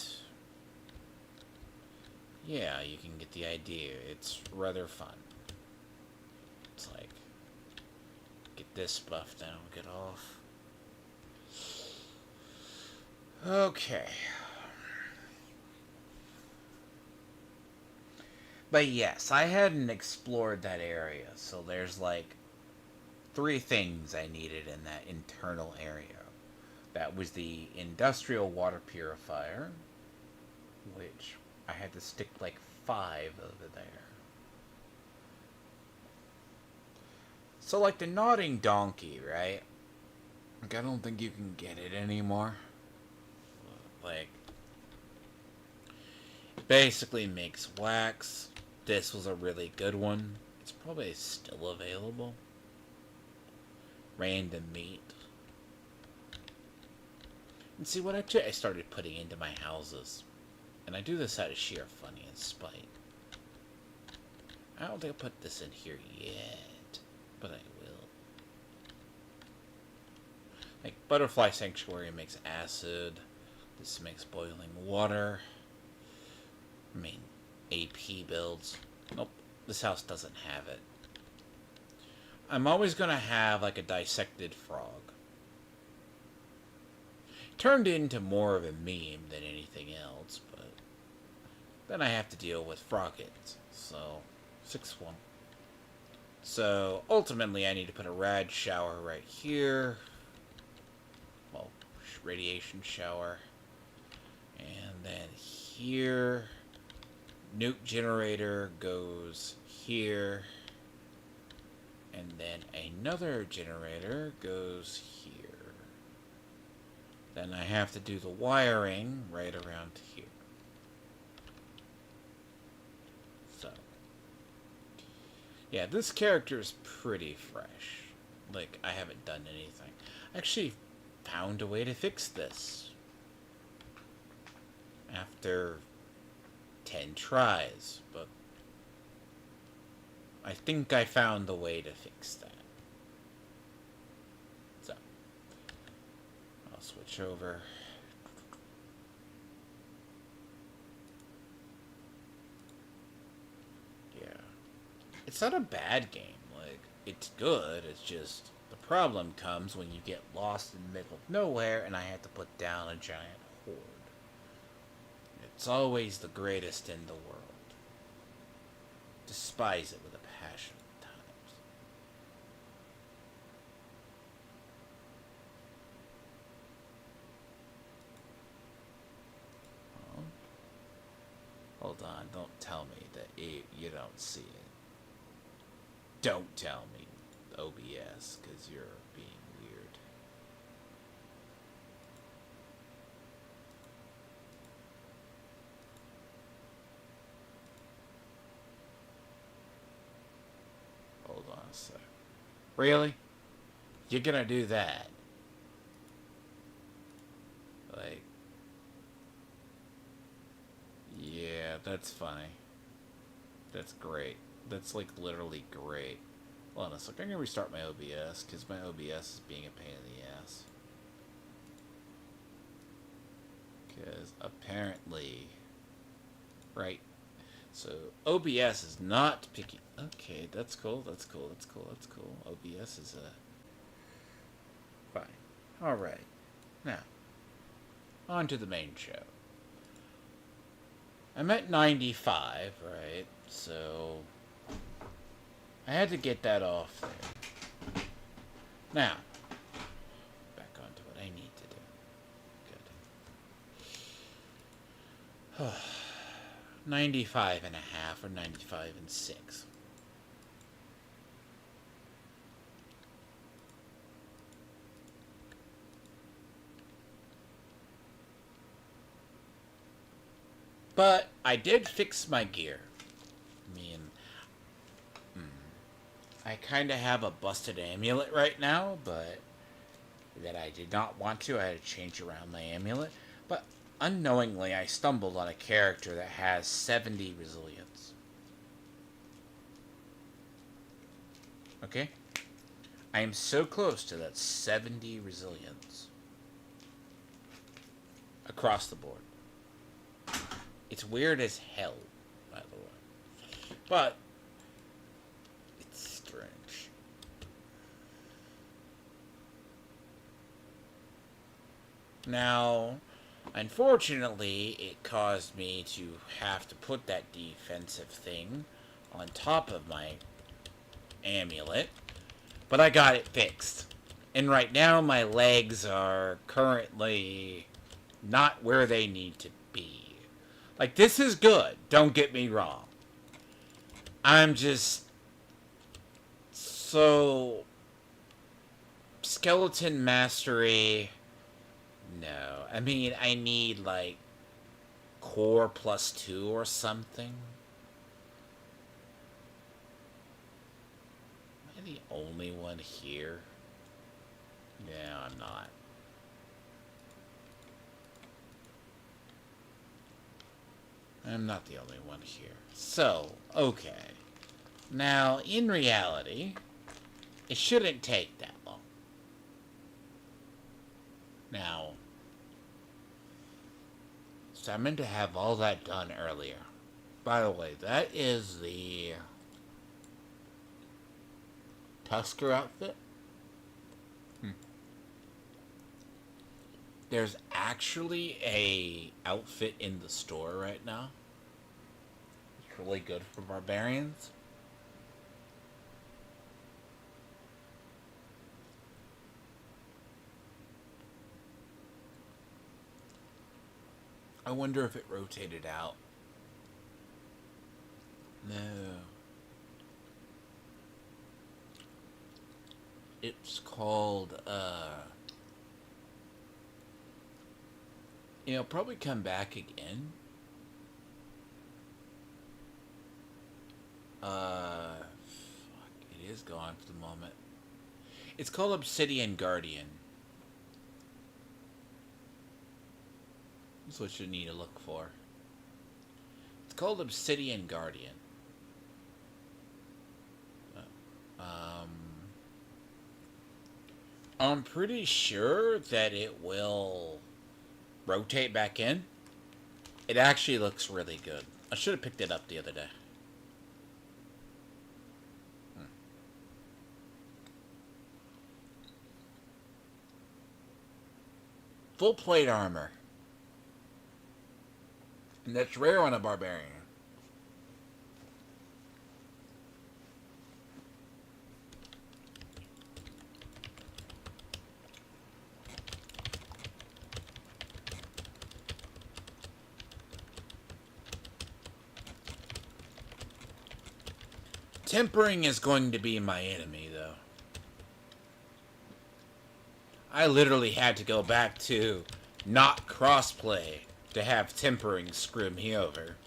yeah, you can get the idea. It's rather fun. It's like, get this buff down, get off. Okay. But yes, I hadn't explored that area, so there's like three things I needed in that internal area. That was the industrial water purifier, which I had to stick like 5 over there. So like the nodding donkey, right? Like I don't think you can get it anymore. Like, basically makes wax. This was a really good one. It's probably still available. Random meat. And see what I started putting into my houses. And I do this out of sheer funny and spite. I don't think I put this in here yet, but I will. Like, Butterfly Sanctuary makes acid. This makes boiling water. I mean, AP builds. Nope, this house doesn't have it. I'm always going to have, like, a dissected frog. Turned into more of a meme than anything else, but then I have to deal with froggins. So, 6-1. So, ultimately, I need to put a rad shower right here. Well, radiation shower. And then here, nuke generator goes here. And then another generator goes here. Then I have to do the wiring right around here. So, yeah, this character is pretty fresh. Like, I haven't done anything. I actually found a way to fix this. After 10 tries, but I think I found a way to fix that. So, I'll switch over. Yeah. It's not a bad game. Like, it's good. It's just, the problem comes when you get lost in the middle of nowhere and I have to put down a giant horde. It's always the greatest in the world. Despise it with a passion at times. Oh. Hold on, don't tell me that you don't see it. Don't tell me OBS, because you're being weird. Hold on a sec. Really? You're gonna do that? Like, yeah, that's funny. That's great. That's like literally great. Hold on a sec. I'm gonna restart my OBS because my OBS is being a pain in the ass. Because apparently, right? So OBS is not picking. Okay, that's cool. That's cool. That's cool. That's cool. OBS is fine. All right. Now, on to the main show. I'm at 95, right? So I had to get that off there. Now, back onto what I need to do. Good. 95 and a half or 95 and 6. But I did fix my gear. I mean, I kind of have a busted amulet right now, but that I did not want to. I had to change around my amulet. But unknowingly, I stumbled on a character that has 70 resilience. Okay? I am so close to that 70 resilience. Across the board. It's weird as hell, by the way. But it's strange. Now, unfortunately, it caused me to have to put that defensive thing on top of my amulet, but I got it fixed. And right now, my legs are currently not where they need to be. Like, this is good, don't get me wrong. I'm just so... Skeleton mastery... No. I mean, I need, like, core +2 or something. Am I the only one here? Yeah, I'm not. I'm not the only one here. So, okay. Now, in reality, it shouldn't take that long. Now, so I meant to have all that done earlier. By the way, that is the Tusker outfit. There's actually a outfit in the store right now. It's really good for barbarians. I wonder if it rotated out. No. It's called, it'll probably come back again. Fuck, it is gone for the moment. It's called Obsidian Guardian. That's what you need to look for. It's called Obsidian Guardian. I'm pretty sure that it will rotate back in. It actually looks really good. I should have picked it up the other day. Full plate armor. And that's rare on a barbarian. Tempering is going to be my enemy, though. I literally had to go back to not crossplay to have tempering screw me over.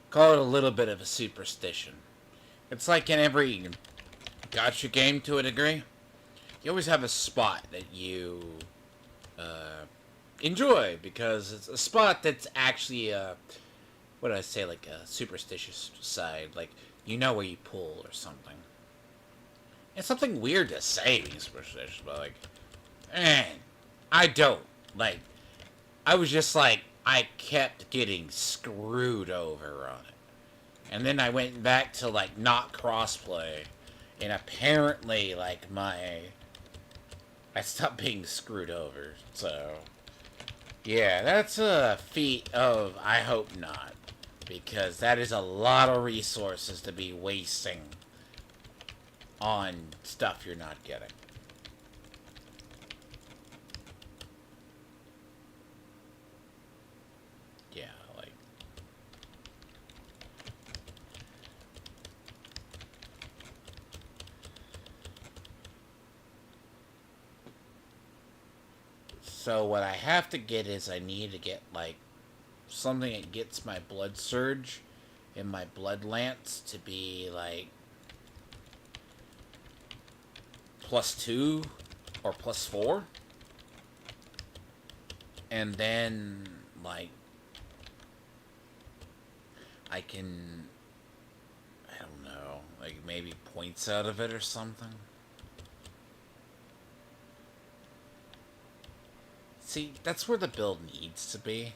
Call it a little bit of a superstition. It's like in every gacha game to a degree. You always have a spot that you enjoy because it's a spot that's actually what do I say, like a superstitious side, like you know where you pull or something. It's something weird to say being superstitious, but like, I don't. Like, I was just like, I kept getting screwed over on it. And then I went back to like not crossplay, and apparently like I stopped being screwed over. So yeah, that's a feat of I hope not, because that is a lot of resources to be wasting on stuff you're not getting. Yeah, like so what I have to get is I need to get like something that gets my blood surge and my blood lance to be like +2 or +4, and then like I can, I don't know, like maybe points out of it or something. See, that's where the build needs to be.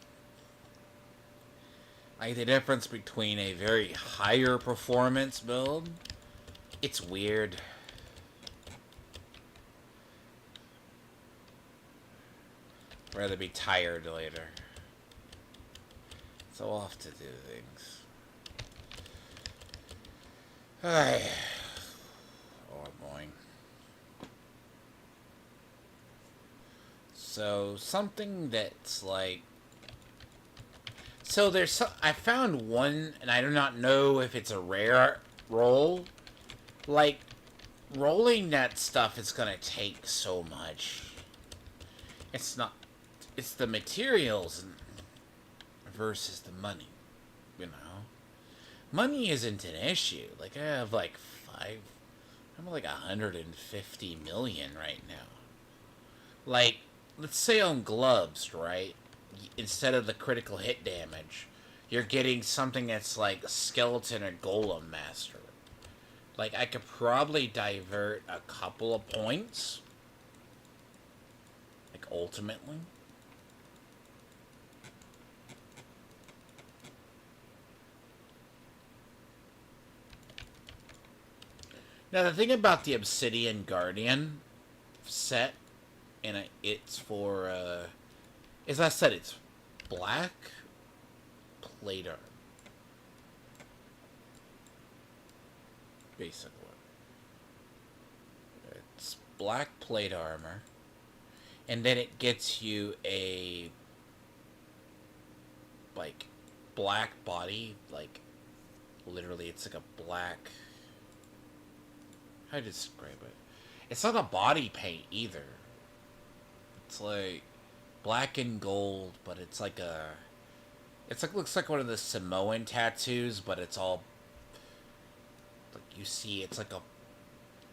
Like the difference between a very higher performance build, it's weird. I'd rather be tired later. So I'll have to do things. Ay. Oh, boing. So, something that's like... So, I found one, and I do not know if it's a rare roll. Like, rolling that stuff is gonna take so much. It's not... It's the materials versus the money, you know? Money isn't an issue. Like, I have like I'm like 150 million right now. Like, let's say on gloves, right? Instead of the critical hit damage, you're getting something that's like skeleton or golem master. Like, I could probably divert a couple of points. Like, ultimately. Now, the thing about the Obsidian Guardian set, and it's for, as I said, it's black plate armor. Basically. It's black plate armor. And then it gets you a, like, black body. Like, literally, it's like a black... How to describe it? It's not a body paint either. It's like black and gold, but it's like a... It's like, looks like one of the Samoan tattoos, but it's all... Like, you see, it's like a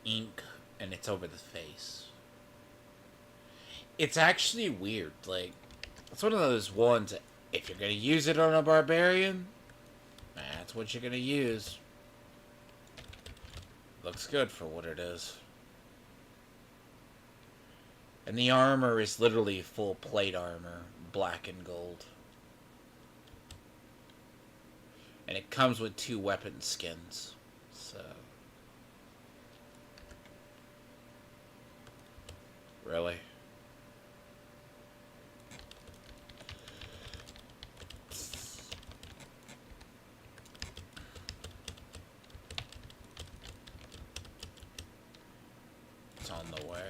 ink, and it's over the face. It's actually weird. Like, it's one of those ones that if you're gonna use it on a barbarian, that's what you're gonna use. Looks good for what it is. And the armor is literally full plate armor, black and gold. And it comes with 2 weapon skins. So... Really? It's on the way.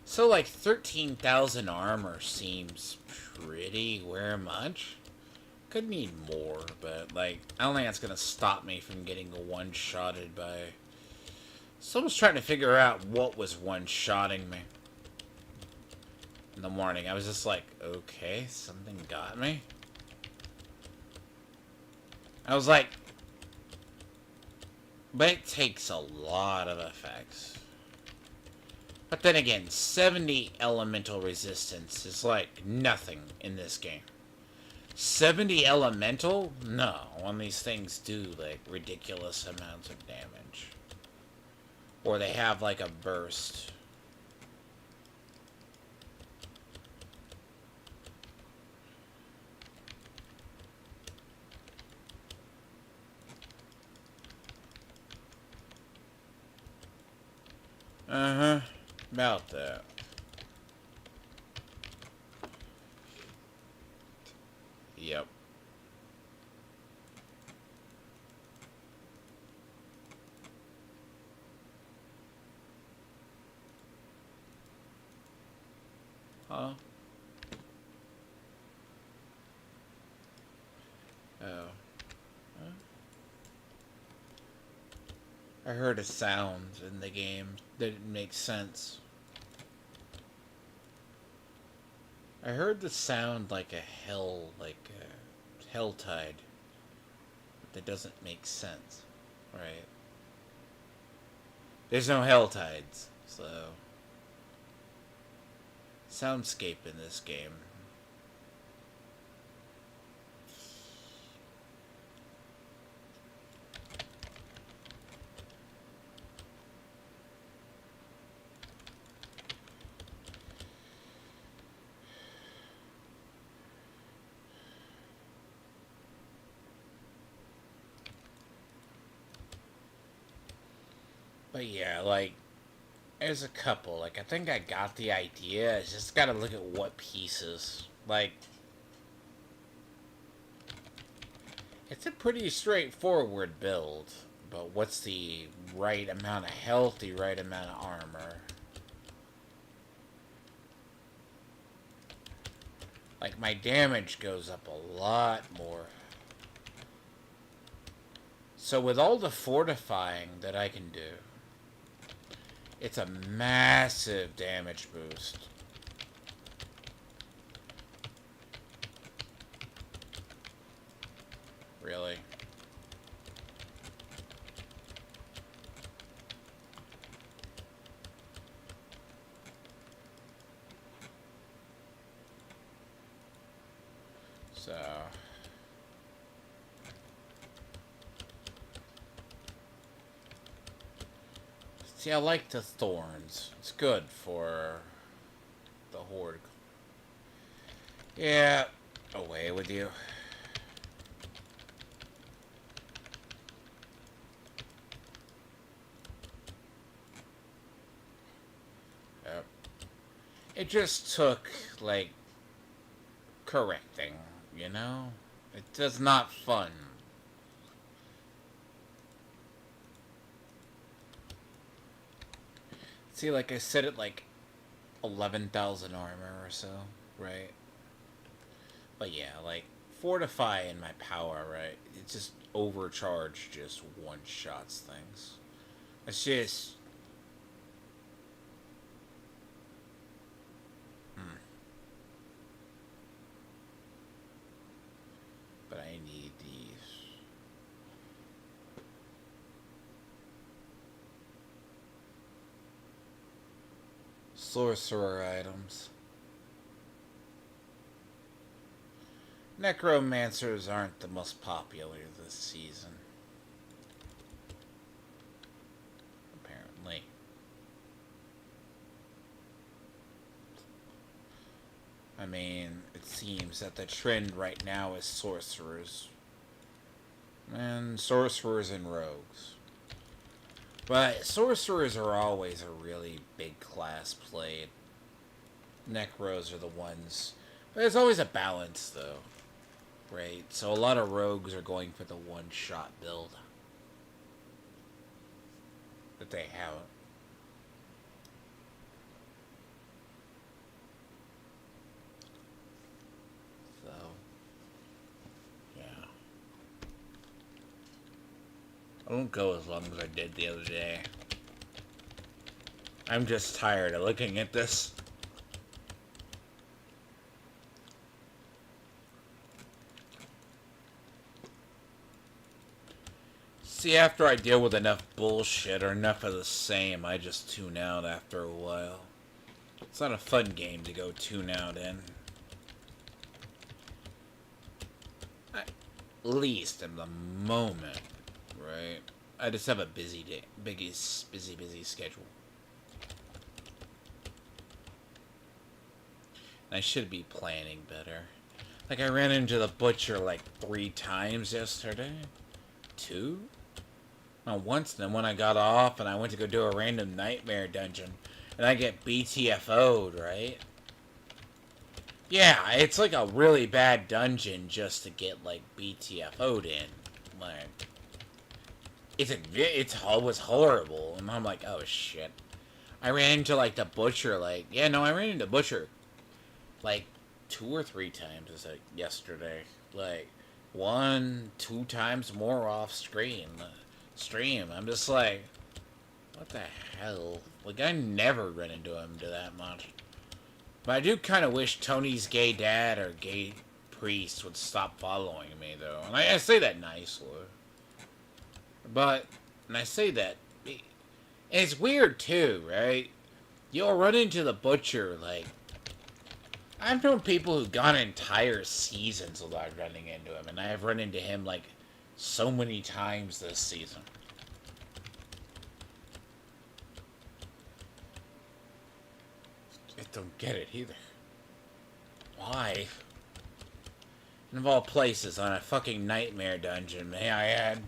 So, like, 13,000 armor seems pretty much. Could need more, but, like, I don't think that's gonna stop me from getting one-shotted by... Someone's trying to figure out what was one-shotting me. In the morning, I was just like, okay, something got me. I was like... But it takes a lot of effects. But then again, 70 elemental resistance is like nothing in this game. 70 elemental? No, when these things do like ridiculous amounts of damage. Or they have like a burst. Uh-huh. About that. Yep. Huh? Oh. Huh? I heard a sound in the game that didn't make sense. I heard the sound like a hell tide. But that doesn't make sense, right? There's no hell tides, so... Soundscape in this game. But yeah, like, there's a couple. Like, I think I got the idea. I just gotta look at what pieces. Like, It's a pretty straightforward build, but what's the right amount of health, the right amount of armor? Like, my damage goes up a lot more. So with all the fortifying that I can do, it's a massive damage boost. Really? So... See, I like the thorns. It's good for the horde. Yeah, away with you. Yep. It just took, like, correcting, you know? It's just not fun. See, like I said, it like 11,000 armor or so, right? But yeah, like, fortify in my power, right? It just overcharged, just one-shots things. It's just... But I need these. Sorcerer items. Necromancers aren't the most popular this season. Apparently. I mean, it seems that the trend right now is sorcerers. And sorcerers and rogues. But sorcerers are always a really big class played. Necros are the ones. But there's always a balance, though. Right? So a lot of rogues are going for the one-shot build. But they haven't. So, yeah. I won't go as long as I did the other day. I'm just tired of looking at this. See, after I deal with enough bullshit or enough of the same, I just tune out after a while. It's not a fun game to go tune out in. At least in the moment, right? I just have a busy day, busy schedule. And I should be planning better. Like, I ran into the butcher like 3 times yesterday. 2? No, once, then when I got off and I went to go do a random nightmare dungeon, and I get BTFO'd, right? Yeah, it's like a really bad dungeon just to get, like, BTFO'd in. Like, it was horrible, and I'm like, oh shit. I ran into, like, the butcher, like, yeah, no, I ran into butcher, like, 2 or 3 times yesterday. Like, 1, 2 times more off screen. Stream. I'm just like, what the hell? Like, I never run into him to that much. But I do kind of wish Tony's gay dad or gay priest would stop following me, though. And I say that nicely. But, and I say that, and it's weird, too, right? You'll run into the butcher, like, I've known people who've gone entire seasons without running into him, and I have run into him, like, so many times this season. I don't get it either. Why? And of all places, on a fucking nightmare dungeon, may I add?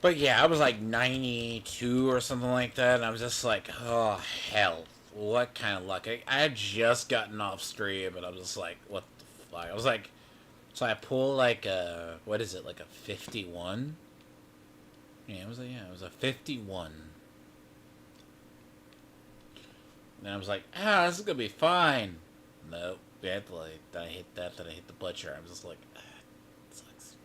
But yeah, I was like 92 or something like that, and I was just like, oh, hell. What kind of luck? I had just gotten off stream, and I was just like, what the fuck? I was like, so I pull like a, what is it, like a 51? Yeah, it was a 51. And I was like, this is gonna be fine. Nope. Yeah, like, then I hit that, then I hit the butcher. I was just like, it sucks.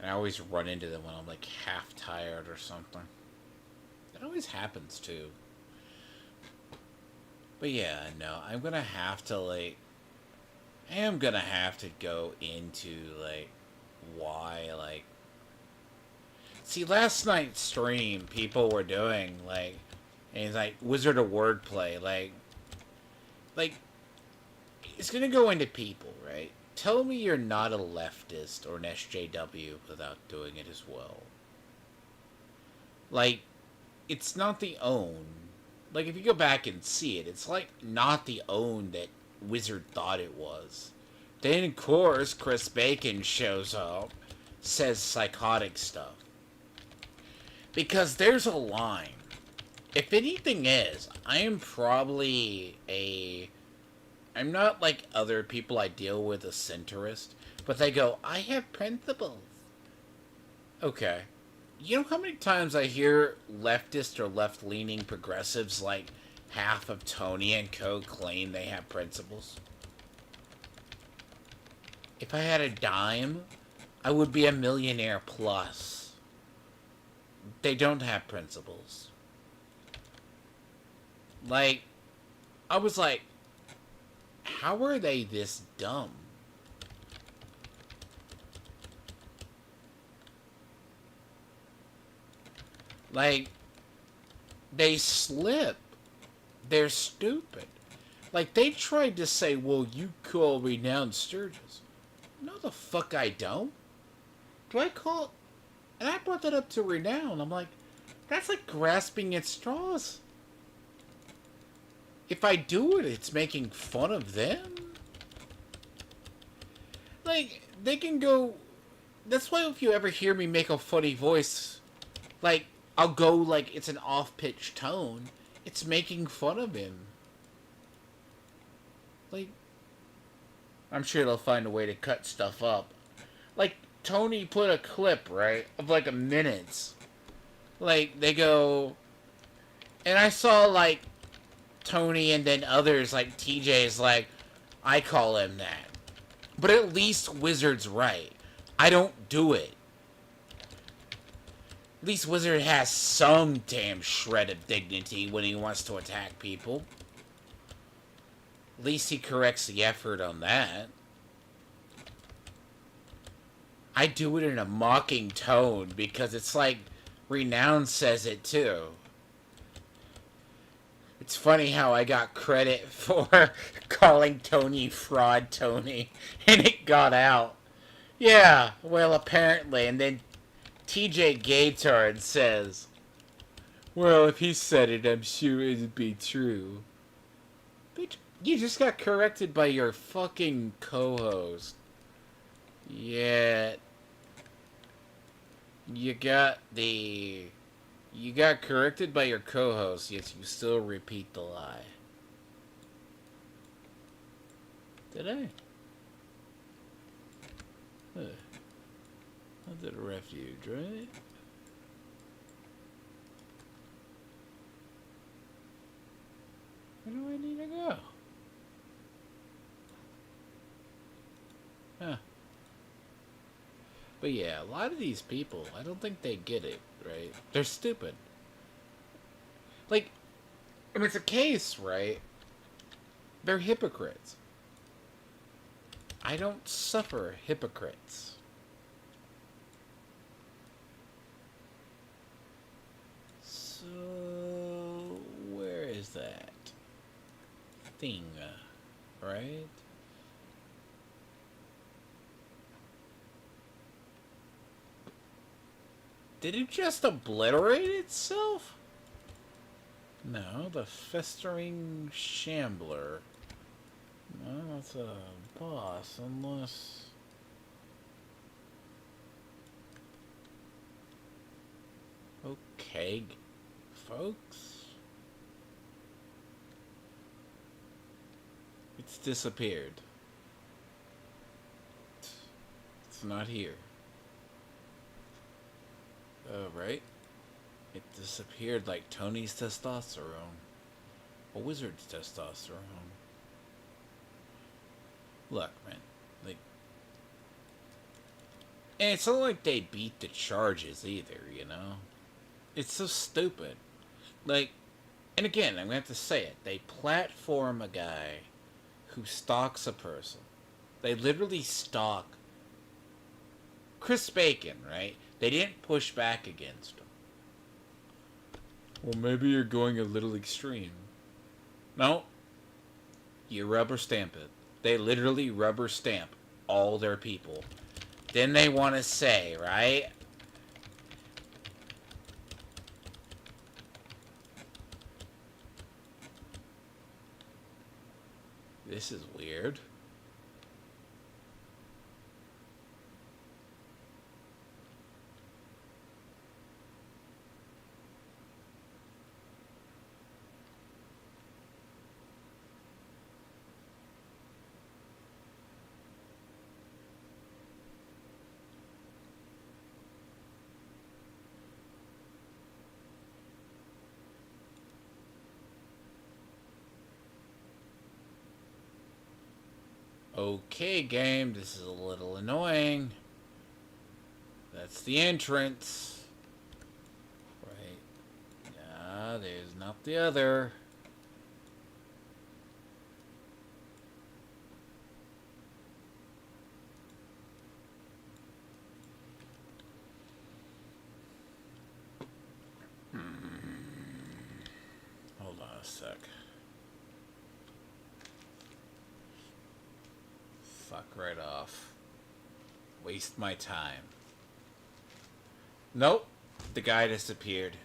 And I always run into them when I'm like half tired or something. It always happens too. But yeah, no, I'm gonna have to like, I am gonna have to go into like why like. See, last night's stream, people were doing like, and it's like Wizard of Wordplay, like it's gonna go into people, right? Tell me you're not a leftist or an SJW without doing it as well. Like, it's not the own. Like, if you go back and see it, it's like not the own that Wizard thought it was. Then, of course, Chris Bacon shows up, says psychotic stuff. Because there's a line. If anything is, I am probably a... I'm not like other people I deal with, a centrist, but they go, I have principles. Okay. You know how many times I hear leftist or left-leaning progressives like half of Tony and co claim they have principles? If I had a dime, I would be a millionaire plus. They don't have principles. Like, I was like, how are they this dumb? Like, they slip. They're stupid. Like, they tried to say, well, you call renowned Sturgis. No, the fuck I don't. Do I call... And I brought that up to Renown. I'm like, that's like grasping at straws. If I do it, it's making fun of them. Like, they can go... That's why if you ever hear me make a funny voice, like, I'll go like it's an off-pitch tone. It's making fun of him. Like, I'm sure they'll find a way to cut stuff up. Like, Tony put a clip, right, of like a minute. Like, they go... And I saw, like, Tony and then others, like TJ's, like, I call him that. But at least Wizard's right. I don't do it. At least Wizard has some damn shred of dignity when he wants to attack people. At least he corrects the effort on that. I do it in a mocking tone because it's like Renown says it too. It's funny how I got credit for calling Tony Fraud Tony and it got out. Yeah, well, apparently. And then TJ Gaytard says, well, if he said it, I'm sure it'd be true. Bitch, you just got corrected by your fucking co-host. Yeah. You got corrected by your co-host, yet you still repeat the lie. Did I? I did a refuge, right? Where do I need to go? Huh. But yeah, a lot of these people, I don't think they get it, right? They're stupid. Like, if it's a case, right? They're hypocrites. I don't suffer hypocrites. So, where is that thing, right? Did it just obliterate itself? No, the festering shambler. No, that's a boss, unless... Okay, folks. It's disappeared. It's not here. Oh, right? It disappeared like Tony's testosterone. A wizard's testosterone. Look, man. Like, and it's not like they beat the charges either, you know? It's so stupid. Like, and again, I'm going to have to say it. They platform a guy who stalks a person. They literally stalk Chris Bacon, right? They didn't push back against him. Well, maybe you're going a little extreme. No. You rubber stamp it. They literally rubber stamp all their people. Then they want to say, right? This is weird. Okay, game, this is a little annoying. That's the entrance. Right. Nah, there's not the other. Hold on a sec. Fuck right off. Waste my time. Nope. The guy disappeared.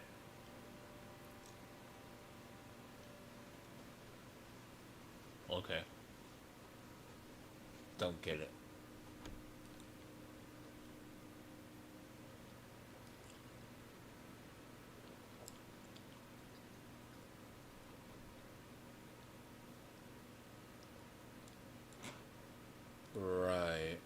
Okay. Don't get it. Right.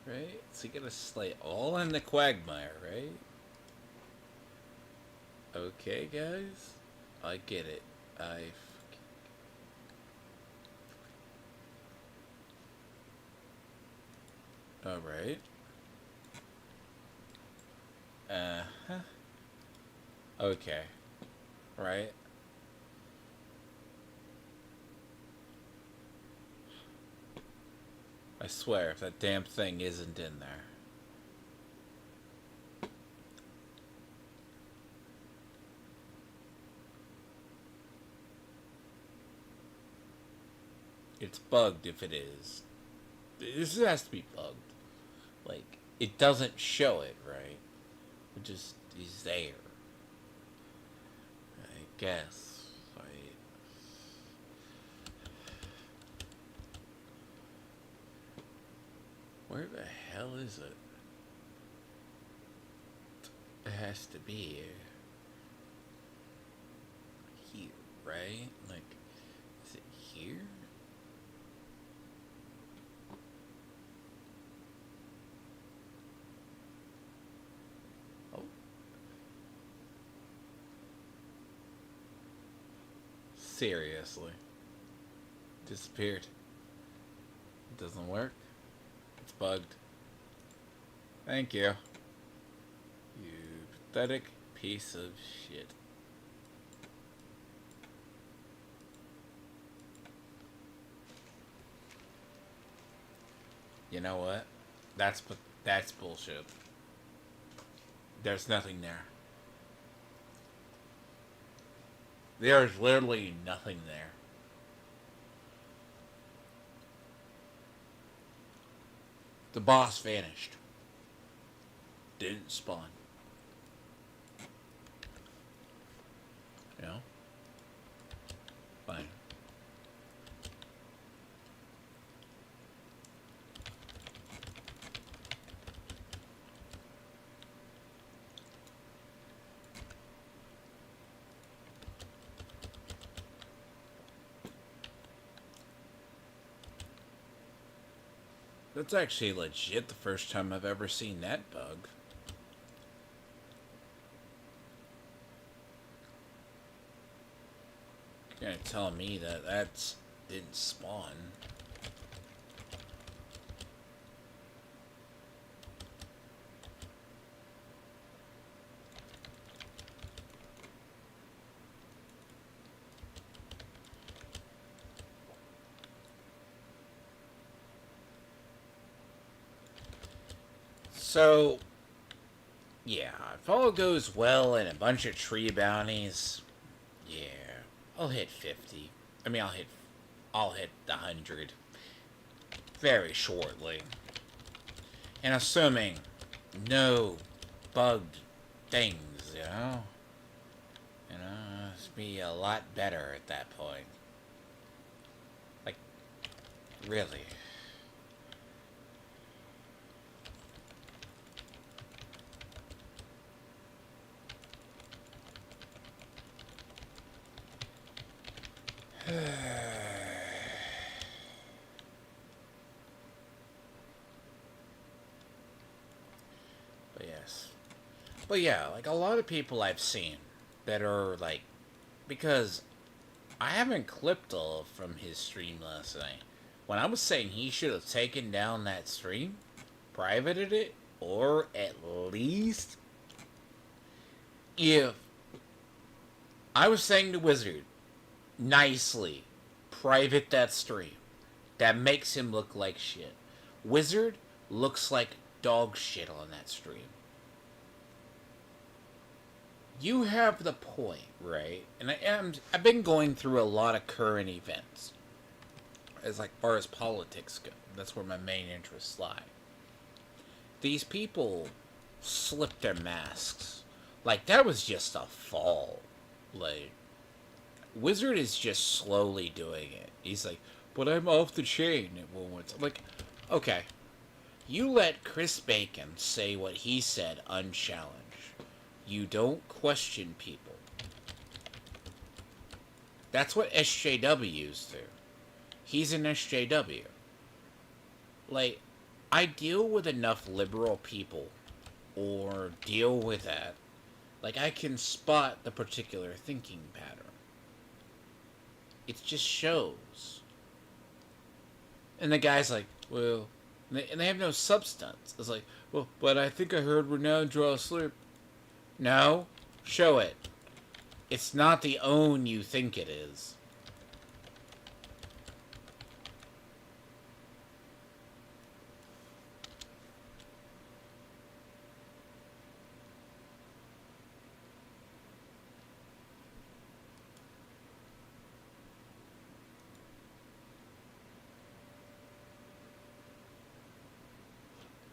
Right? So you gotta slay all in the quagmire, right? Okay, guys. I get it. Alright. Uh-huh. Okay. Right. I swear, if that damn thing isn't in there. It's bugged if it is. This has to be bugged. Like, it doesn't show it, right? It just is there. I guess. Right. Where the hell is it? It has to be here, right? Like, is it here? Oh. Seriously. Disappeared. It doesn't work. It's bugged. Thank you. You pathetic piece of shit. You know what? That's bullshit. There's nothing there. There's literally nothing there. The boss vanished. Didn't spawn. You know? Fine. That's actually legit the first time I've ever seen that bug. You're gonna tell me that that's didn't spawn. So, yeah, if all goes well and a bunch of tree bounties, yeah, I'll hit 50. I mean, I'll hit the 100 very shortly. And assuming no bugged things, you know? It's be a lot better at that point. Like, really. But yes. But yeah, like a lot of people I've seen that are like, because I haven't clipped all from his stream last night. When I was saying he should have taken down that stream, privated it, or at least if I was saying to Wizard, nicely, private that stream. That makes him look like shit. Wizard looks like dog shit on that stream. You have the point, right? And I've been going through a lot of current events as like far as politics go. That's where my main interests lie. These people slipped their masks. Like that was just a fall. Like Wizard is just slowly doing it. He's like, but I'm off the chain at moments. I'm like, okay. You let Chris Bacon say what he said unchallenged. You don't question people. That's what SJWs do. He's an SJW. Like, I deal with enough liberal people, or deal with that. Like, I can spot the particular thinking pattern. It just shows. And the guy's like, well, and they have no substance. It's like, well, but I think I heard Renown draw a slurp. No, show it. It's not the own you think it is.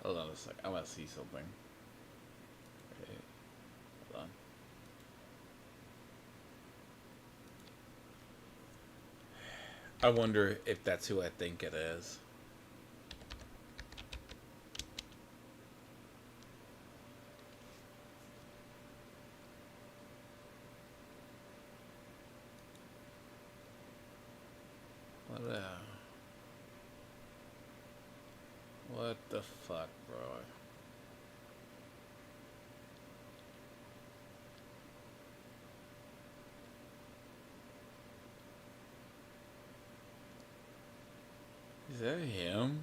Hold on a sec. I want to see something. Okay. Hold on. I wonder if that's who I think it is. What the fuck, bro? Is that him?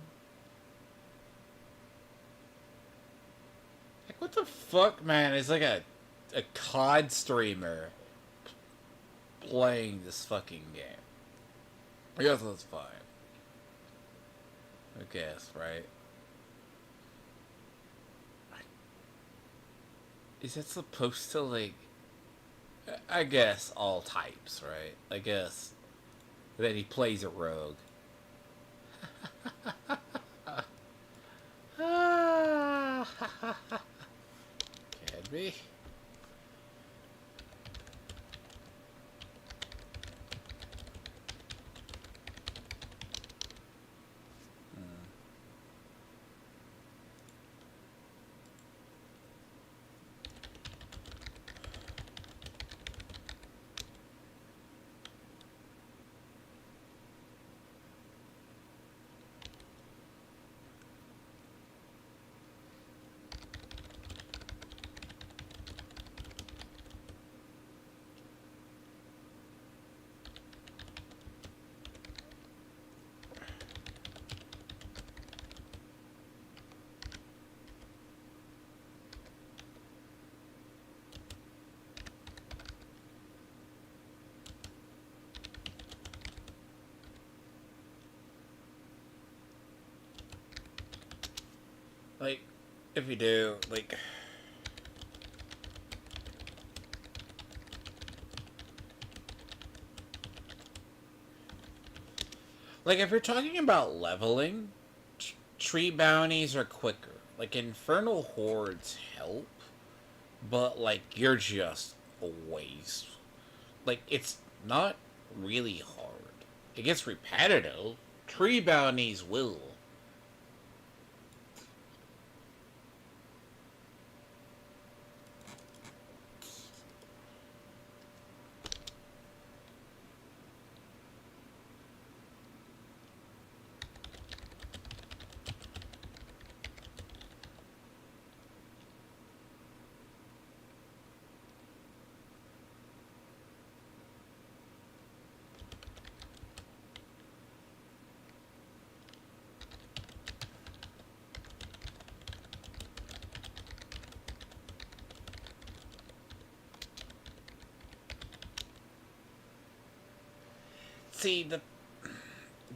Like, what the fuck, man? It's like a COD streamer playing this fucking game. I guess that's fine. I guess, right? Is that supposed to, like... I guess all types, right? I guess that he plays a rogue. Could be. Like, if you do, like if you're talking about leveling, tree bounties are quicker. Like, infernal hordes help, but like you're just a waste. Like, it's not really hard. It gets repetitive. Tree bounties will. See,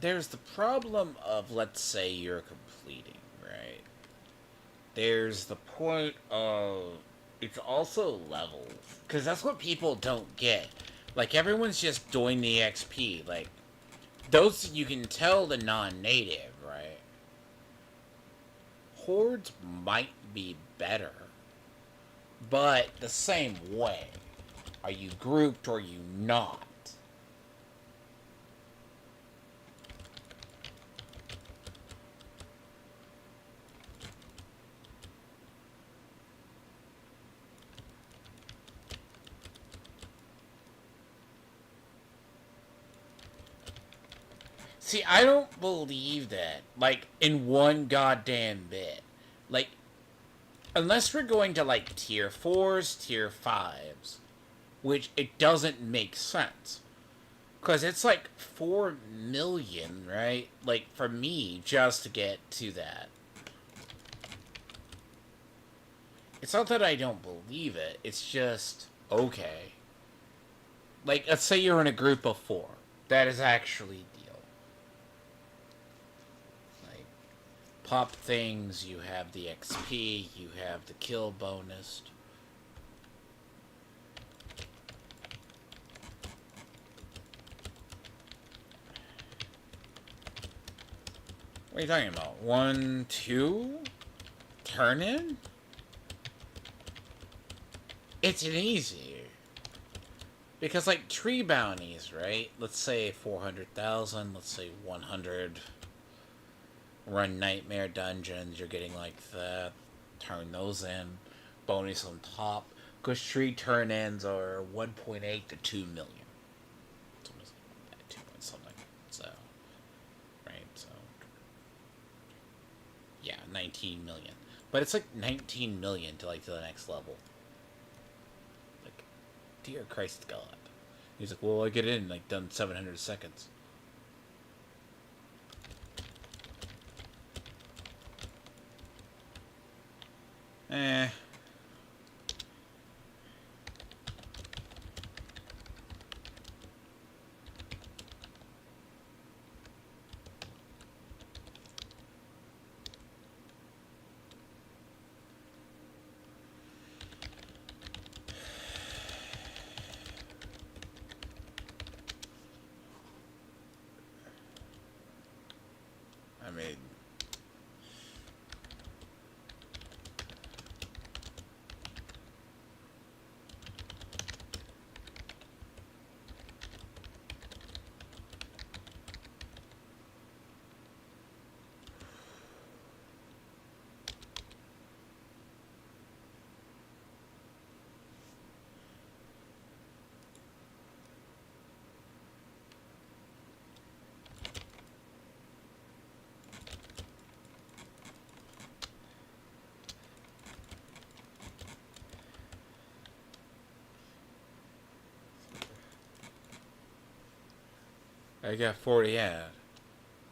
there's the problem of, let's say you're completing, right? There's the point of it's also levels, because that's what people don't get. Like, everyone's just doing the XP. Like, those you can tell the non-native, right? Hordes might be better, but the same way. Are you grouped or are you not? See, I don't believe that. Like, in one goddamn bit. Like, unless we're going to, like, tier 4s, tier 5s, which it doesn't make sense. Because it's like 4 million, right? Like, for me, just to get to that. It's not that I don't believe it, it's just, okay. Like, let's say you're in a group of 4. That is actually deal. Like, pop things, you have the XP, you have the kill bonus. What are you talking about? 1, 2? Turn in? It's an easy. Because, like, tree bounties, right? Let's say 400,000, let's say 100. Run nightmare dungeons, you're getting like that. Turn those in. Bonus on top. Because tree turn ins are 1.8 to 2 million. It's almost like 2 point something. So, right? So, yeah, 19 million. But it's like 19 million to like to the next level. Like, dear Christ God. He's like, well, I get in like done 700 seconds. Eh. I mean, I got 40, yeah.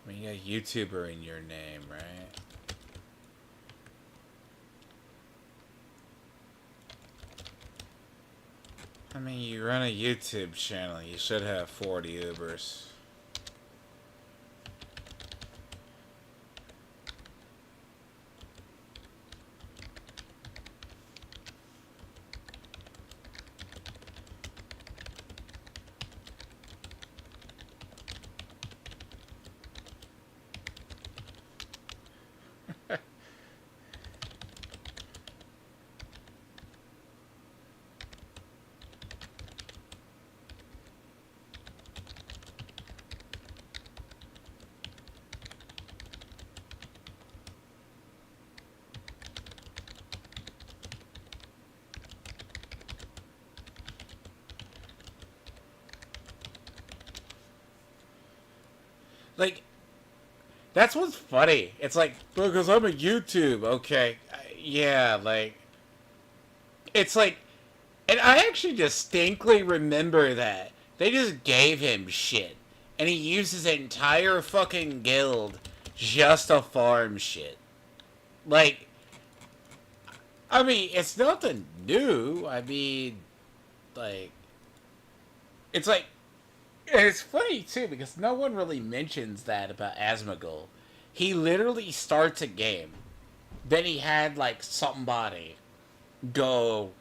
I mean, you got YouTuber in your name, right? I mean, you run a YouTube channel. You should have 40 Ubers. Like, that's what's funny. It's like, because I'm a YouTube, okay. Yeah, like, it's like, and I actually distinctly remember that. They just gave him shit. And he used his entire fucking guild just to farm shit. Like, I mean, it's nothing new. I mean, like, it's like, and it's funny too because no one really mentions that about Asmongold. He literally starts a game, then he had like somebody go,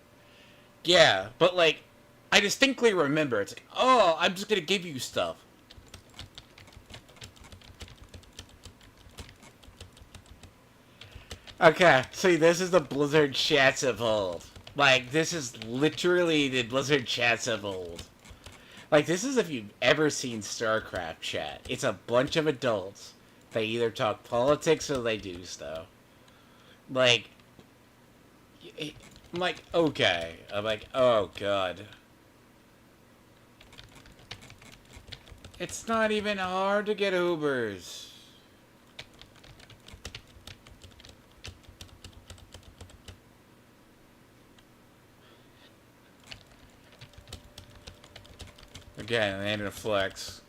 yeah, but like, I distinctly remember it's like, oh, I'm just gonna give you stuff. Okay, see, this is the Blizzard chats of old. Like, this is literally the Blizzard chats of old. Like, this is if you've ever seen StarCraft chat. It's a bunch of adults. They either talk politics or they do stuff. Like, I'm like, okay. I'm like, oh, God. It's not even hard to get Ubers. Again, they ain't a flex.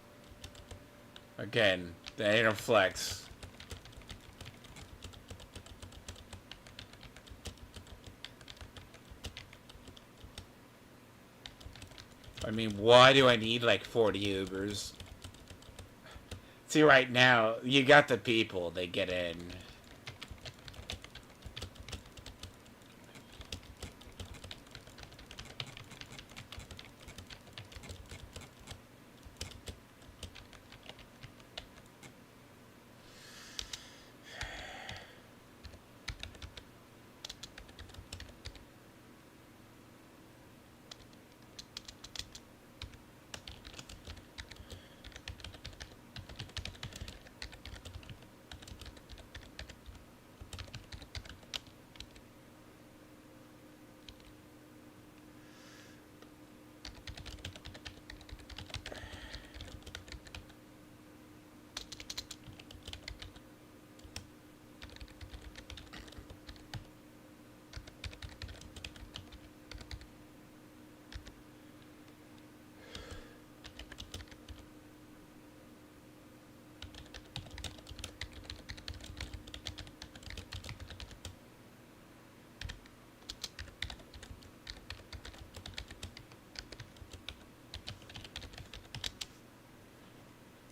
Again, they ain't a flex. I mean, why do I need like 40 Ubers? See, right now, you got the people, they get in.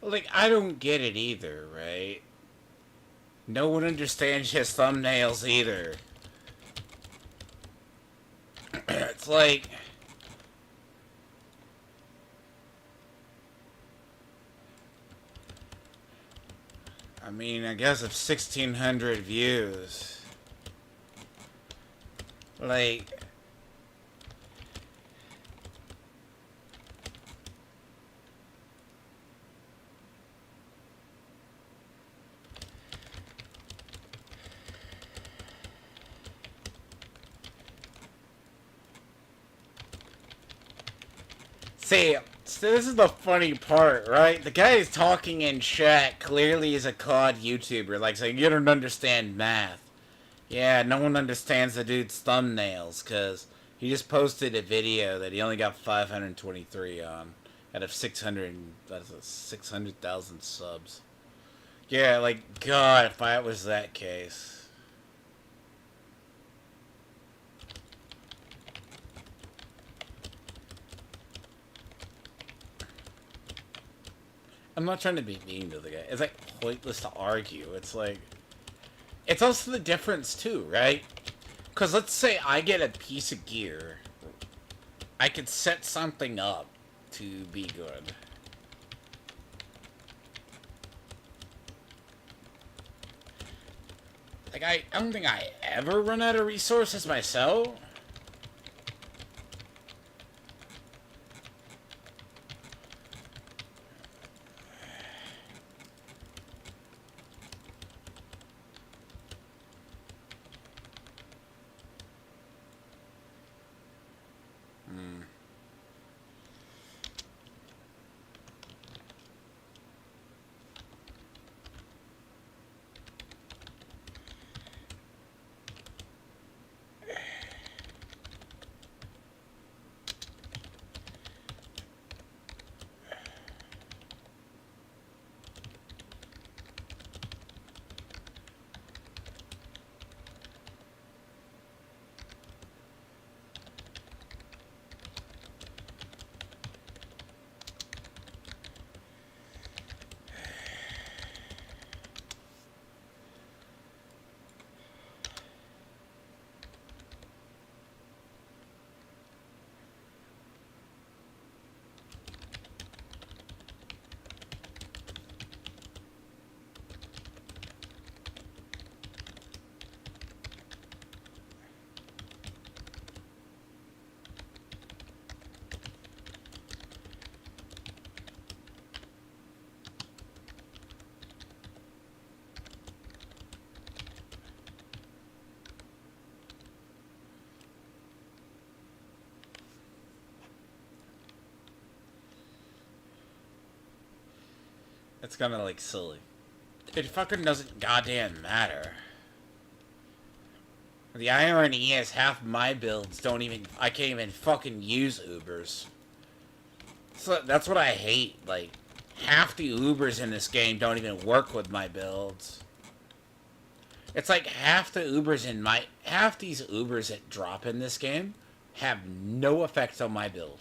Like, I don't get it either, right? No one understands his thumbnails either. It's like, I mean, I guess if 1,600 views. Like, see, so this is the funny part, right? The guy is talking in chat clearly is a COD YouTuber, like saying, you don't understand math. Yeah, no one understands the dude's thumbnails, because he just posted a video that he only got 523 on. out of 600, that's 600,000 subs. Yeah, like, God, if I was that case. I'm not trying to be mean to the guy. It's like pointless to argue. It's like, it's also the difference too, right? Because let's say I get a piece of gear. I could set something up to be good. Like, I don't think I ever run out of resources myself. It's kind of like silly. It fucking doesn't goddamn matter. The irony is half my builds don't even... I can't even fucking use Ubers. So that's what I hate. Like, half the Ubers in this game don't even work with my builds. It's like half the Ubers in my... Half these Ubers that drop in this game have no effect on my build.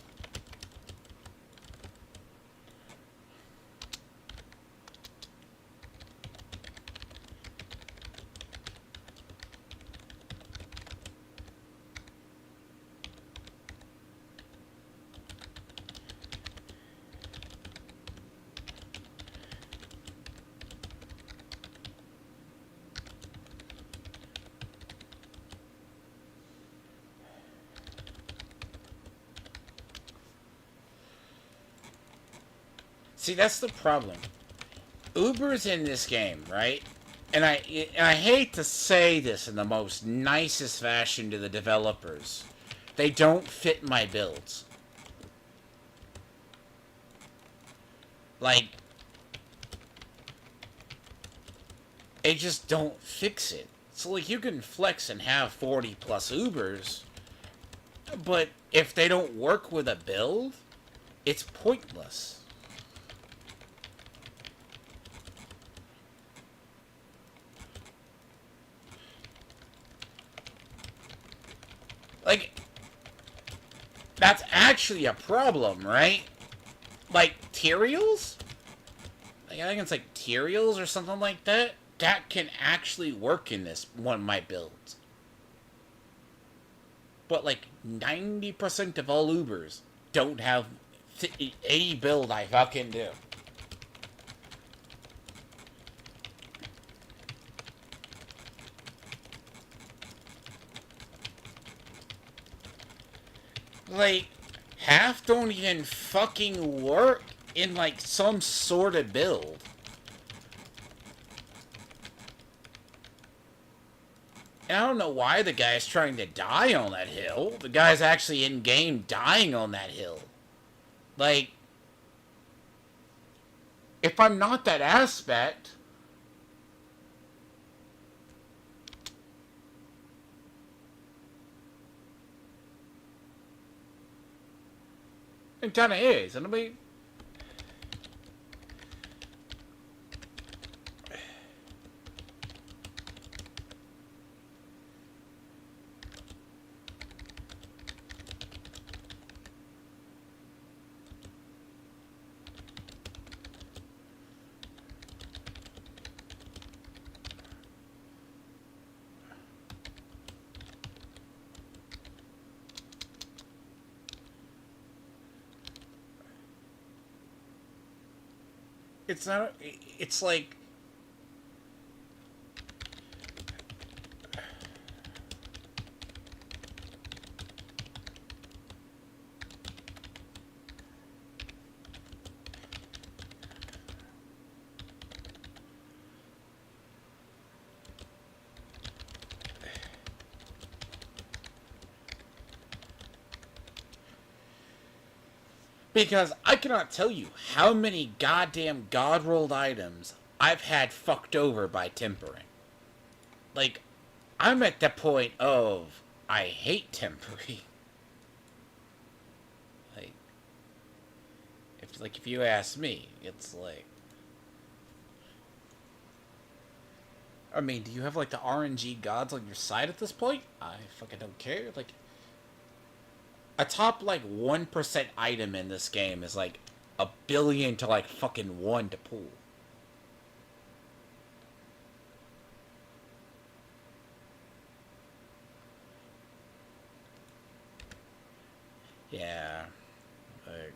See, that's the problem. Uber's in this game, right? And I hate to say this in the most nicest fashion to the developers. They don't fit my builds. Like, they just don't fix it. So, like, you can flex and have 40 plus Ubers, but if they don't work with a build, it's pointless. Like, that's actually a problem, right? Like, Tyraels? Like, I think it's like Tyraels or something like that. That can actually work in this one of my builds. But like 90% of all Ubers don't have any build I fucking do. Like, half don't even fucking work in like some sort of build. And I don't know why the guy's trying to die on that hill. The guy's actually in game dying on that hill. Like, if I'm not that aspect, it kind of is. And I mean, It's not. It's like because I cannot tell you how many goddamn god rolled items I've had fucked over by tempering. Like, I'm at the point of I hate tempering. Like, if you ask me, it's like, I mean, do you have like the RNG gods on your side at this point? I fucking don't care. Like, a top like 1% item in this game is like a billion to like fucking one to pull. Yeah. Like,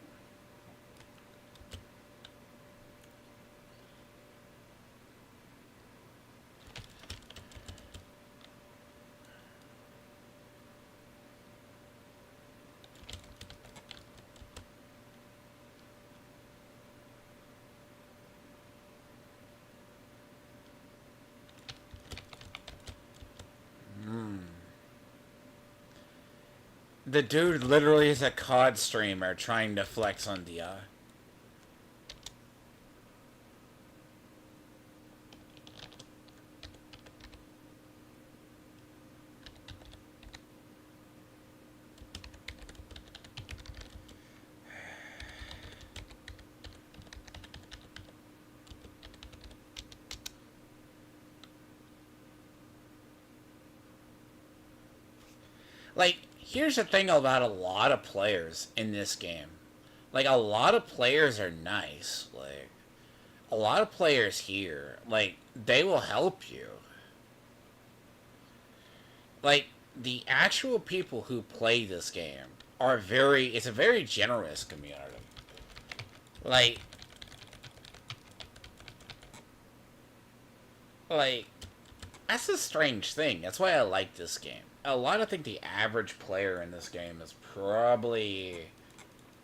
the dude literally is a COD streamer trying to flex on DI. Like, here's the thing about a lot of players in this game. Like, a lot of players are nice. Like, a lot of players here, like, they will help you. Like, the actual people who play this game are it's a very generous community. Like, like, that's a strange thing. That's why I like this game. A lot of think the average player in this game is probably,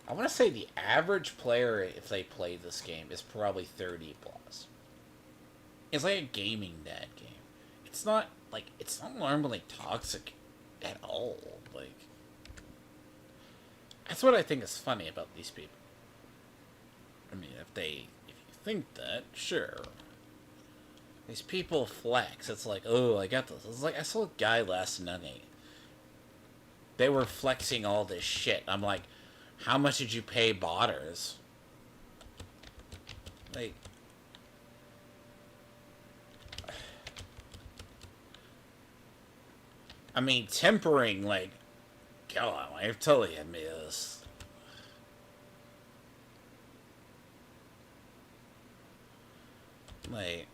I want to say the average player, if they play this game, is probably 30 plus. It's like a gaming dad game. It's not normally toxic at all. Like, that's what I think is funny about these people. I mean, if you think that, sure. These people flex. It's like, oh, I got this. It's like, I saw a guy last night. They were flexing all this shit. I'm like, how much did you pay botters? Like, I mean, tempering, like, God, I've totally had me this. Like,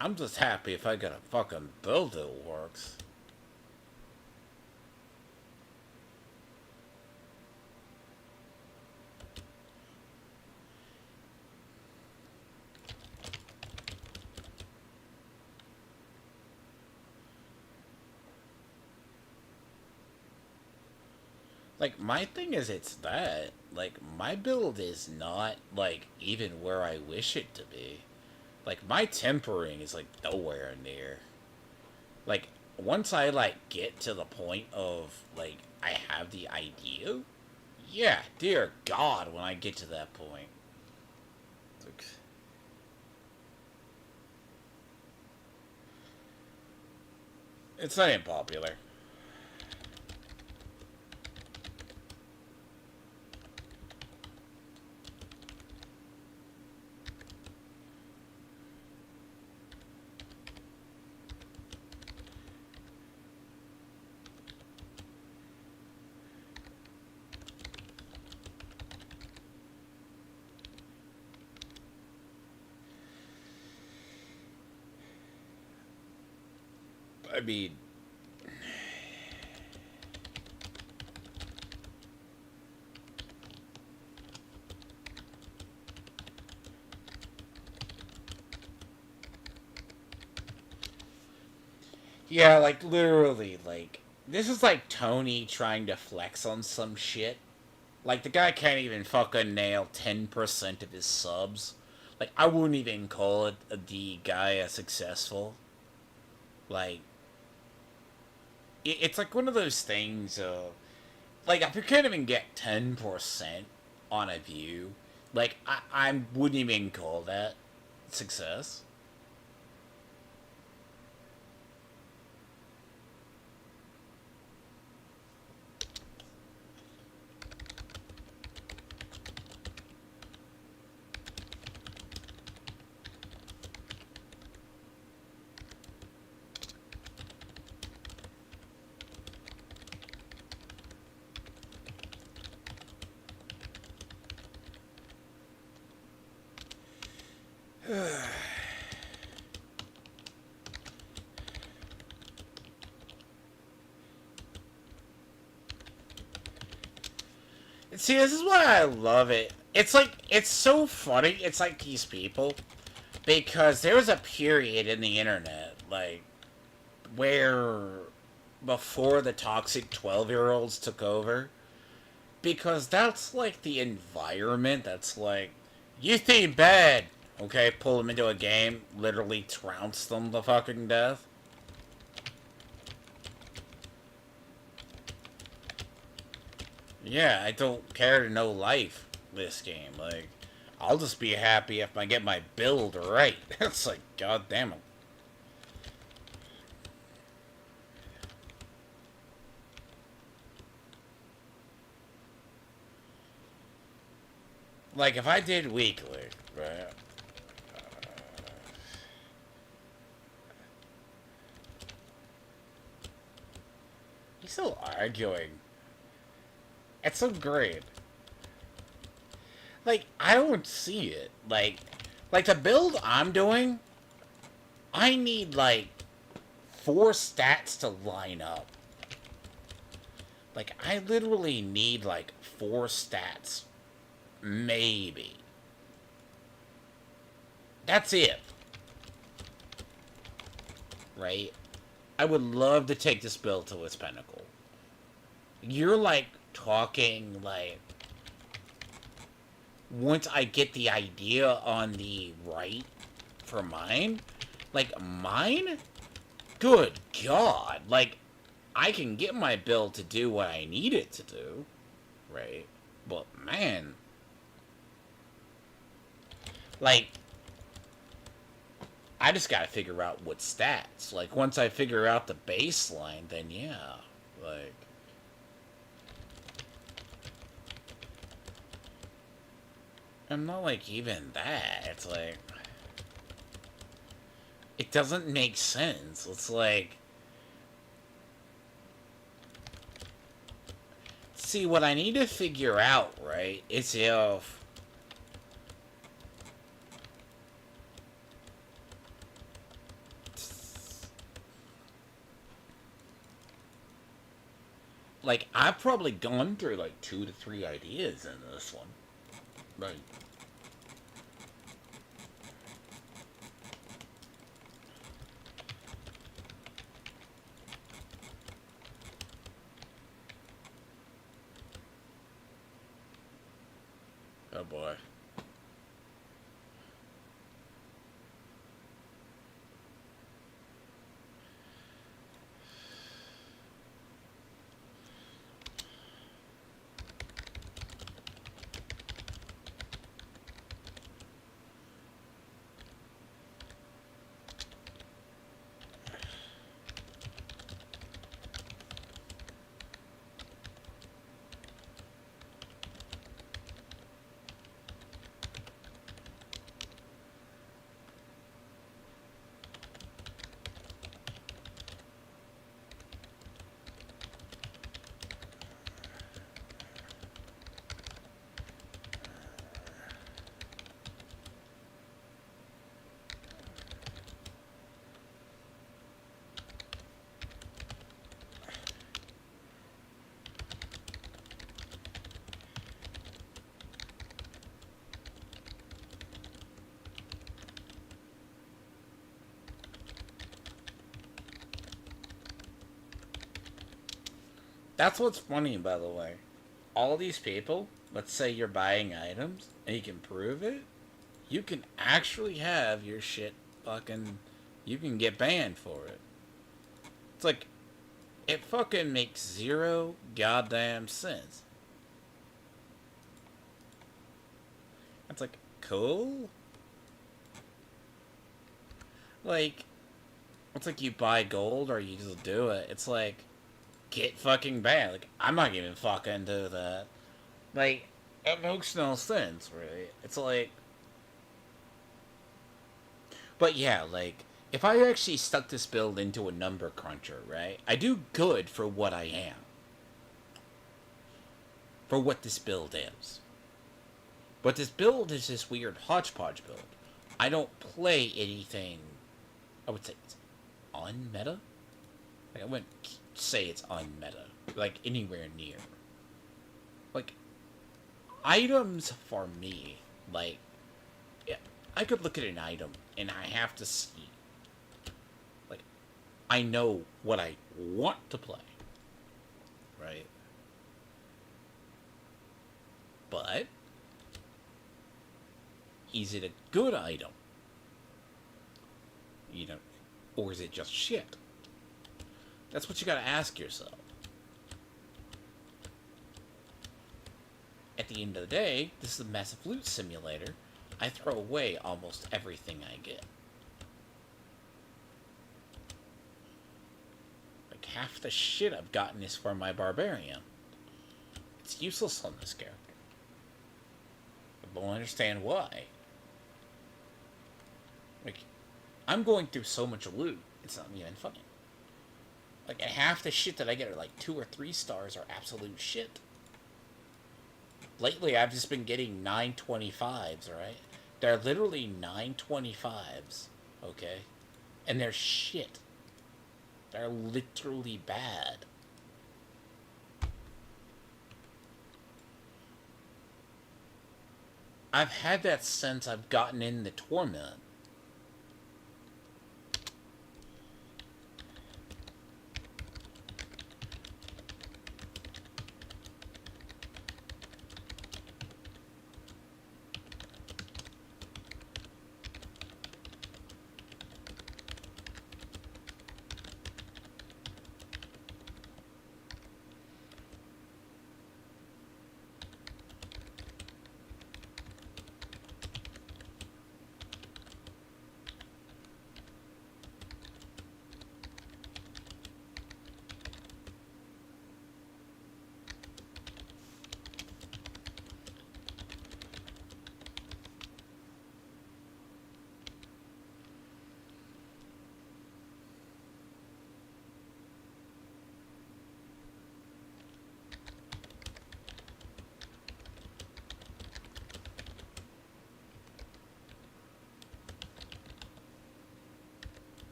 I'm just happy if I got a fucking build that works. Like, my thing is, it's that. Like, my build is not, like, even where I wish it to be. Like, my tempering is, like, nowhere near. Like, once I, like, get to the point of, like, I have the idea, yeah, dear God, when I get to that point. Like, it's not unpopular. I mean, Yeah, like literally, like this is like Tony trying to flex on some shit. Like the guy can't even fucking nail 10% of his subs. Like I wouldn't even call it the guy as successful. Like it's like one of those things. Like if you can't even get 10% on a view, like I wouldn't even call that success. See, this is why I love it. It's like it's so funny. It's like these people because there was a period in the internet like where before the toxic 12-year-olds took over because that's like the environment that's like you think bad, okay, pull them into a game, literally trounce them to fucking death. Yeah, I don't care to know life this game. Like, I'll just be happy if I get my build right. It's like, god damn it. Like, if I did weekly, right? He's still arguing. It's so great. Like, I don't see it. Like the build I'm doing, I need like 4 stats to line up. Like, I literally need like 4 stats. Maybe. That's it. Right? I would love to take this build to its pinnacle. You're like talking like once I get the idea on the right for mine, like mine, good god, like I can get my build to do what I need it to do, right? But man, like I just gotta figure out what stats. Like once I figure out the baseline, then yeah, like I'm not like even that. It's like it doesn't make sense. It's like see what I need to figure out, right? Is if like I've probably gone through like 2 to 3 ideas in this one. Right. Oh boy. That's what's funny, by the way. All these people, let's say you're buying items and you can prove it, you can actually have your shit fucking. You can get banned for it. It's like, it fucking makes zero goddamn sense. It's like, cool? Like, it's like you buy gold or you just do it. It's like, get fucking banned. Like, I'm not even fucking do that. Like, it makes no sense, really. It's like, but yeah, like, if I actually stuck this build into a number cruncher, right? I do good for what I am. For what this build is. But this build is this weird hodgepodge build. I don't play anything, I would say it's unmeta? Like, I wouldn't say it's unmeta. Like, anywhere near. Like, items for me, like, yeah, I could look at an item and I have to see, like, I know what I want to play, right? But is it a good item? You know, or is it just shit? That's what you gotta ask yourself. At the end of the day, this is a massive loot simulator. I throw away almost everything I get. Like, half the shit I've gotten is for my barbarian. It's useless on this character. I don't understand why. Like, I'm going through so much loot, it's not even funny. Like, half the shit that I get are like 2 or 3 stars are absolute shit. Lately, I've just been getting 925s, right? They're literally 925s, okay? And they're shit. They're literally bad. I've had that since I've gotten in the Torment.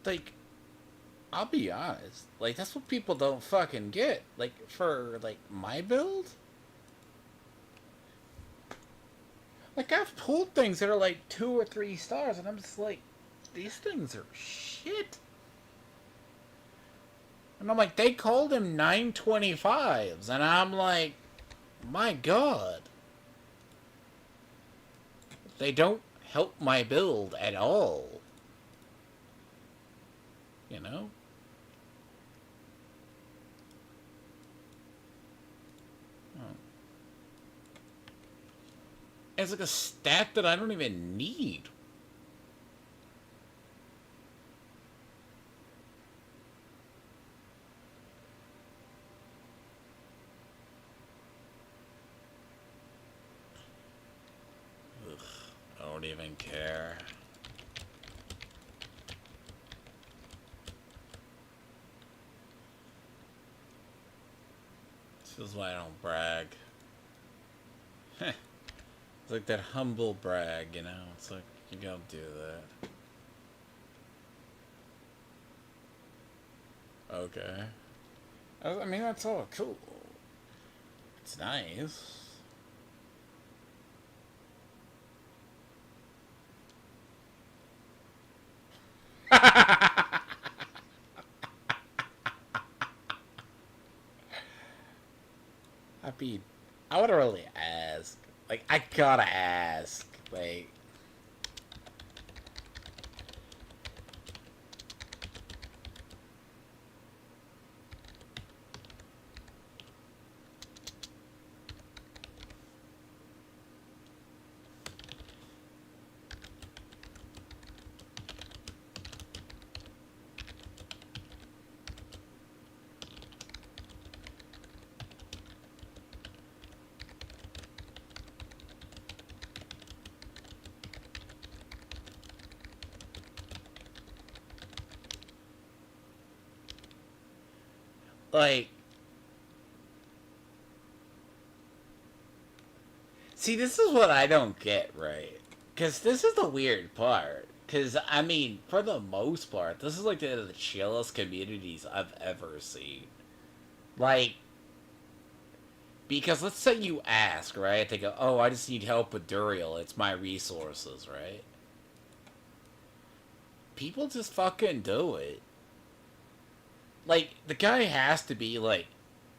Like, I'll be honest. Like, that's what people don't fucking get. Like, for, like, my build? Like, I've pulled things that are like 2 or 3 stars, and I'm just like, these things are shit. And I'm like, they called him 925s, and I'm like, my god. They don't help my build at all. You know? It's like a stat that I don't even need. Ugh, I don't even care. This is why I don't brag. It's like that humble brag, you know? It's like, you don't do that. Okay. I mean, that's all cool. It's nice. I mean, I want to really ask. Like, I gotta ask. Like, see, this is what I don't get, right? Because this is the weird part. Because, I mean, for the most part, this is like the chillest communities I've ever seen. Like, because let's say you ask, right? They go, oh, I just need help with Duriel. It's my resources, right? People just fucking do it. Like, the guy has to be, like,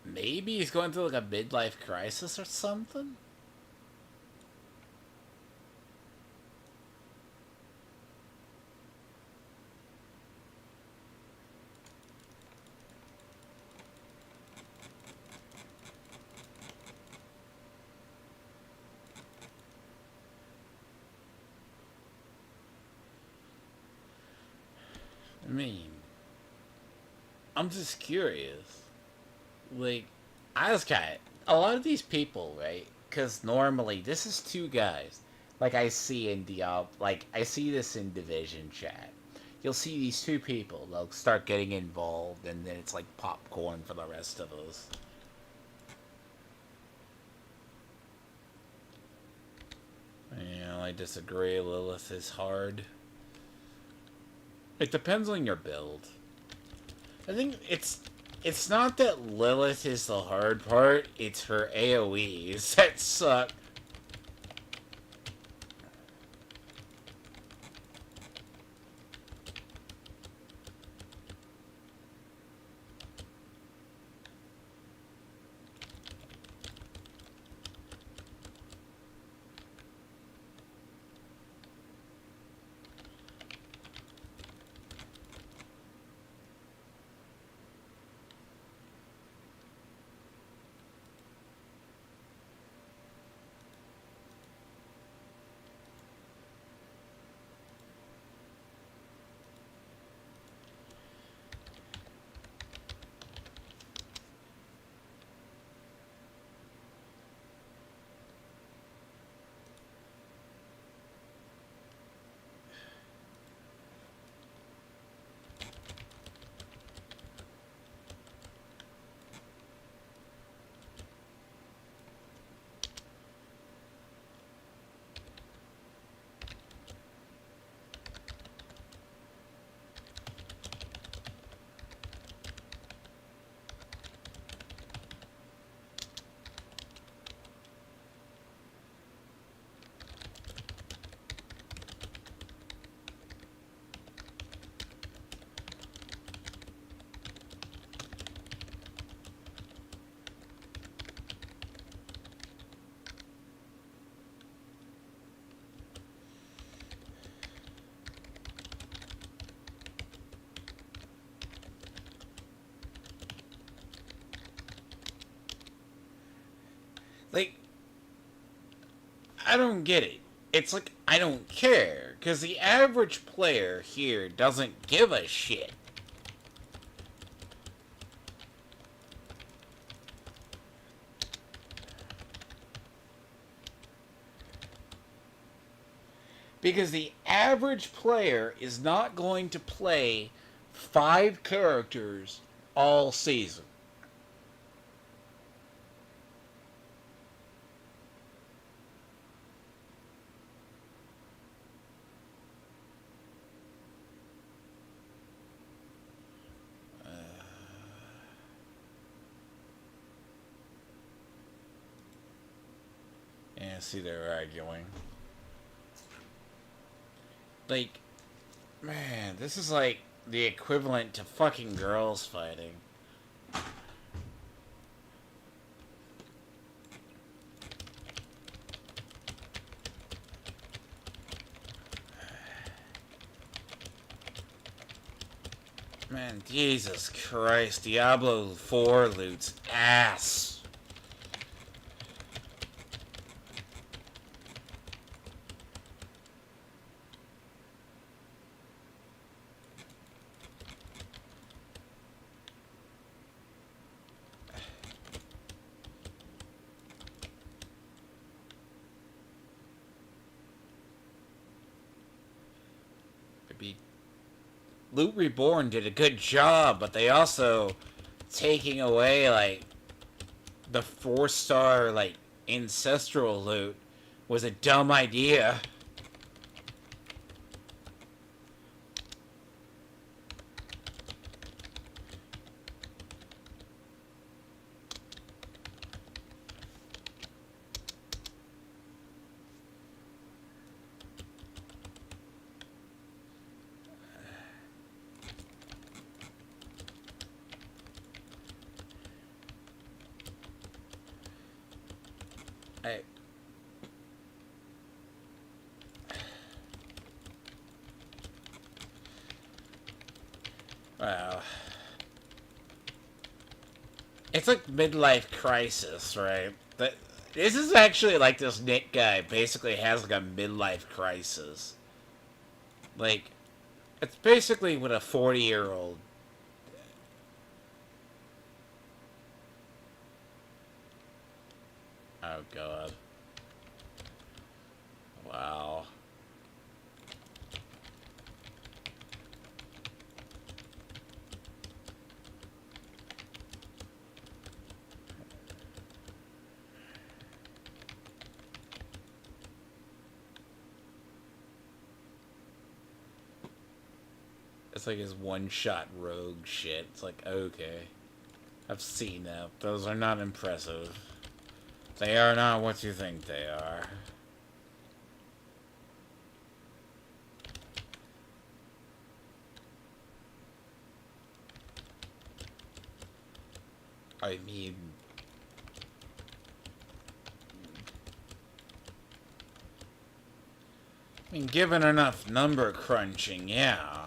maybe he's going through, like, a midlife crisis or something? I mean, I'm just curious. Like, I was kind of. A lot of these people, right? Because normally, this is two guys. Like, I see in Diablo. Like, I see this in Division chat. You'll see these two people. They'll start getting involved, and then it's like popcorn for the rest of us. I disagree. Lilith is hard. It depends on your build. I think it's not that Lilith is the hard part, it's her AoEs that suck. Like, I don't get it. It's like, I don't care. Because the average player here doesn't give a shit. Because the average player is not going to play 5 characters all season. Yeah, see, they're arguing. Like, Man, this is like the equivalent to fucking girls fighting. Man, Jesus Christ, Diablo 4 loot's ass. Maybe Loot Reborn did a good job, but they also taking away like the 4-star like ancestral loot was a dumb idea. I Well, it's like midlife crisis, right? This is actually like this Nick guy basically has like a midlife crisis. Like, it's basically what a 40-year-old. Oh god. Wow. It's like his one-shot rogue shit. It's like, okay. I've seen that. Those are not impressive. They are not what you think they are. I mean, given enough number crunching, yeah.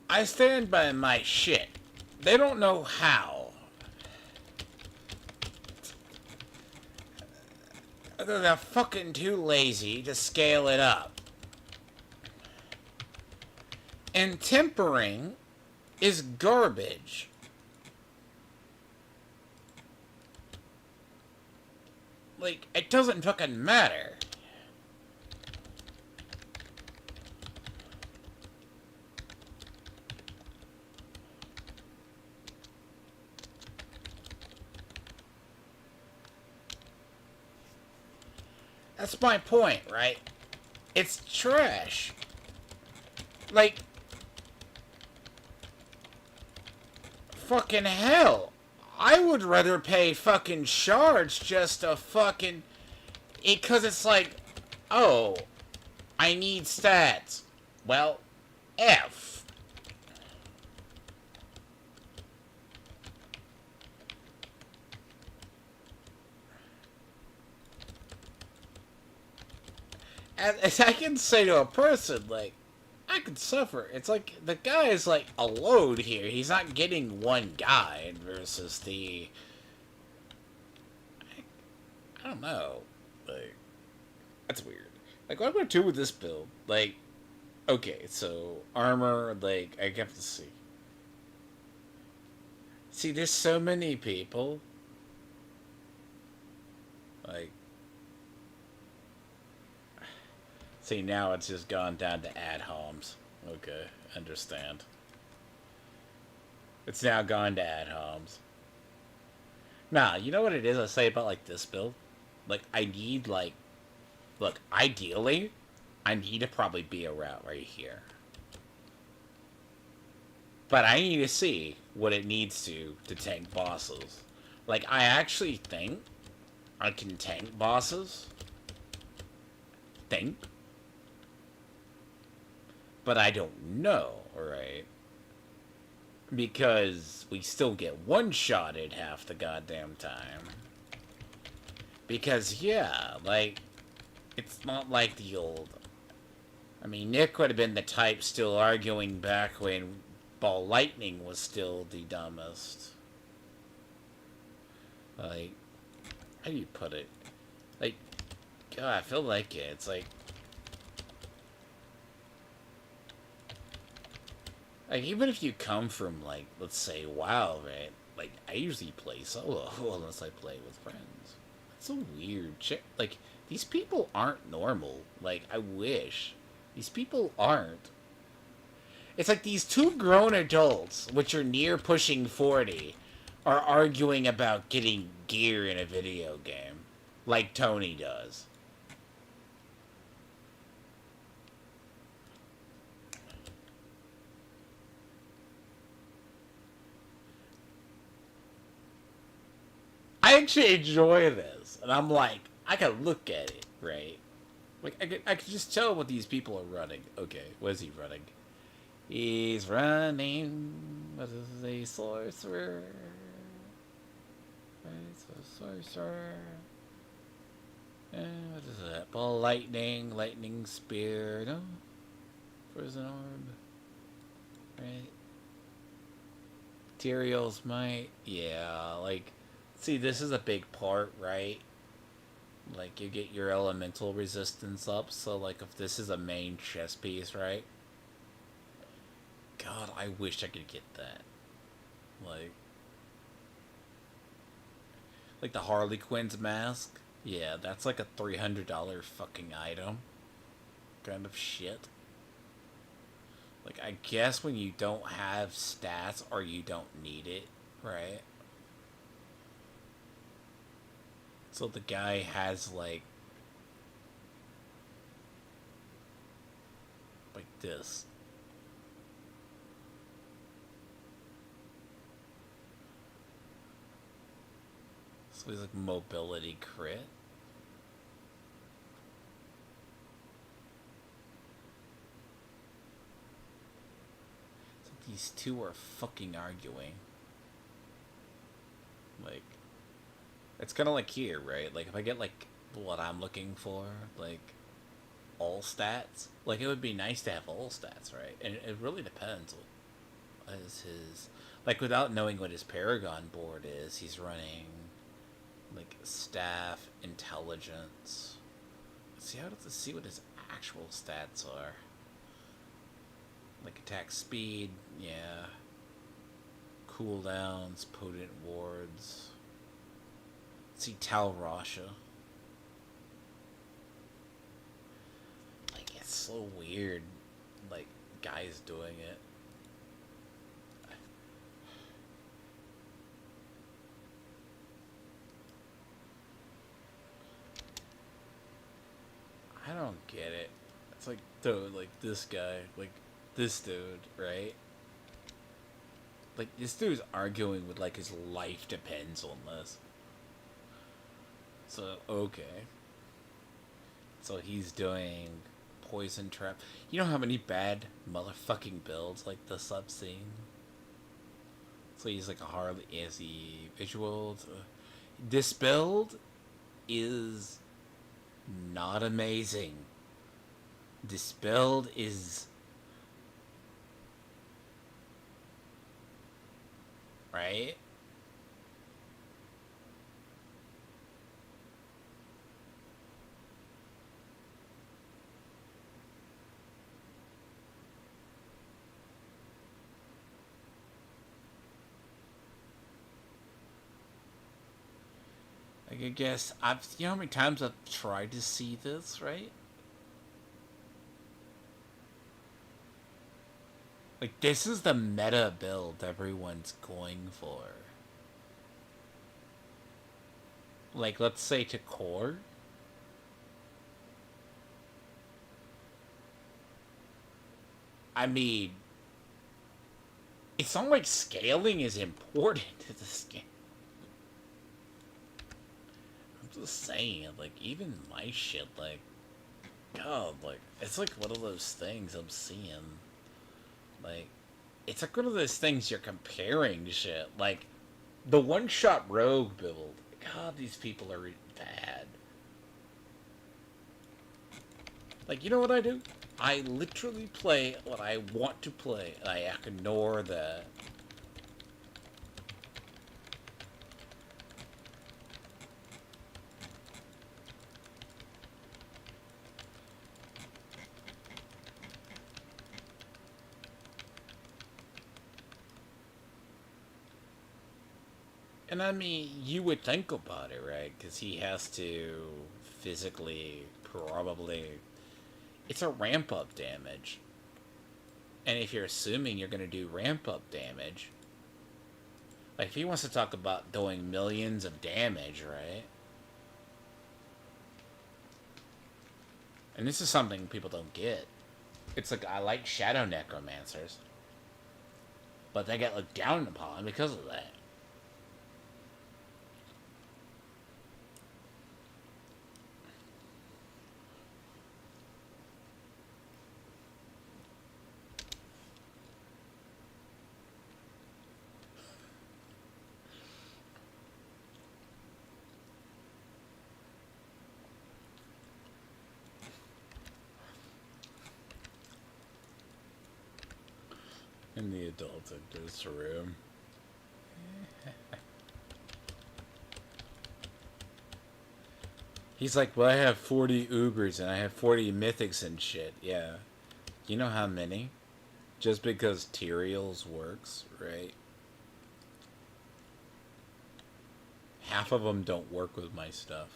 I stand by my shit. They don't know how. They're fucking too lazy to scale it up. And tempering is garbage. Like, it doesn't fucking matter. That's my point, right? It's trash. Like, fucking hell. I would rather pay fucking shards just to fucking... Because it's like, oh, I need stats. Well, F. As I can say to a person, like, I could suffer. It's like, the guy is, like, alone here. He's not getting one guide versus the... I don't know. Like, that's weird. Like, what am I going to do with this build? Like, okay, so, armor, like, I have to see. See, there's so many people. Like, see, now it's just gone down to ad homs. Okay, understand. It's now gone to ad homs. Nah, you know what it is I say about, like, this build? Like, I need, like... Look, ideally, I need to probably be a route right here. But I need to see what it needs to tank bosses. Like, I actually think I can tank bosses. Think. But I don't know, right? Because we still get one-shotted half the goddamn time. Because, yeah, like, it's not like the old... I mean, Nick would have been the type still arguing back when Ball Lightning was still the dumbest. Like, how do you put it? Like, God, I feel like it. It's like... Like, even if you come from, like, let's say, WoW, right? Like, I usually play solo unless I play with friends. It's a weird shit. Like, these people aren't normal. Like, I wish. These people aren't. It's like these two grown adults, which are near pushing 40, are arguing about getting gear in a video game. Like Tony does. I actually enjoy this. And I'm like, I can look at it, right? Like, I could just tell what these people are running. Okay, what is he running? He's running. What is a sorcerer? Right, so sorcerer. And what is that? Ball lightning, lightning spear. No, frozen orb. Right. Materials might. Yeah, like, see, this is a big part, right? Like, you get your elemental resistance up, so, like, if this is a main chess piece, right? God, I wish I could get that. Like the Harley Quinn's mask. Yeah, that's like a $300 fucking item. Kind of shit. Like, I guess when you don't have stats or you don't need it, right? So the guy has, like this. So he's like mobility crit. So these two are fucking arguing. Like, it's kind of like here, right? Like, if I get, like, what I'm looking for, like, all stats, like, it would be nice to have all stats, right? And it really depends. as his, like, without knowing what his Paragon board is, he's running like staff intelligence. See, how to see what his actual stats are. Like attack speed, yeah. Cooldowns, potent wards. Let's see Tal Rasha. Like, it's so weird, like, guys doing it. I don't get it. It's like, dude, like this guy, like this dude, right? Like, this dude's arguing with, like, his life depends on this. So, okay. So he's doing poison trap. You know how many bad motherfucking builds like this I've seen? So he's like a hardly easy visual. This build is not amazing. This build is right. Like, I guess you know how many times I've tried to see this, right? Like, this is the meta build everyone's going for. Like, let's say to core. I mean, it's not like scaling is important to this game. I'm just saying, like, even my shit, like, God, like, it's like one of those things I'm seeing. Like, it's like one of those things you're comparing to shit. Like, the one-shot rogue build. God, these people are bad. Like, you know what I do? I literally play what I want to play, and I ignore the... And I mean, you would think about it, right? Because he has to physically, probably... It's a ramp-up damage. And if you're assuming you're going to do ramp-up damage... Like, if he wants to talk about doing millions of damage, right? And this is something people don't get. It's like, I like Shadow Necromancers. But they get looked down upon because of that. In the adult enters room. He's like, well, I have 40 Ubers and I have 40 Mythics and shit. Yeah. You know how many? Just because Tyrael's works, right? Half of them don't work with my stuff.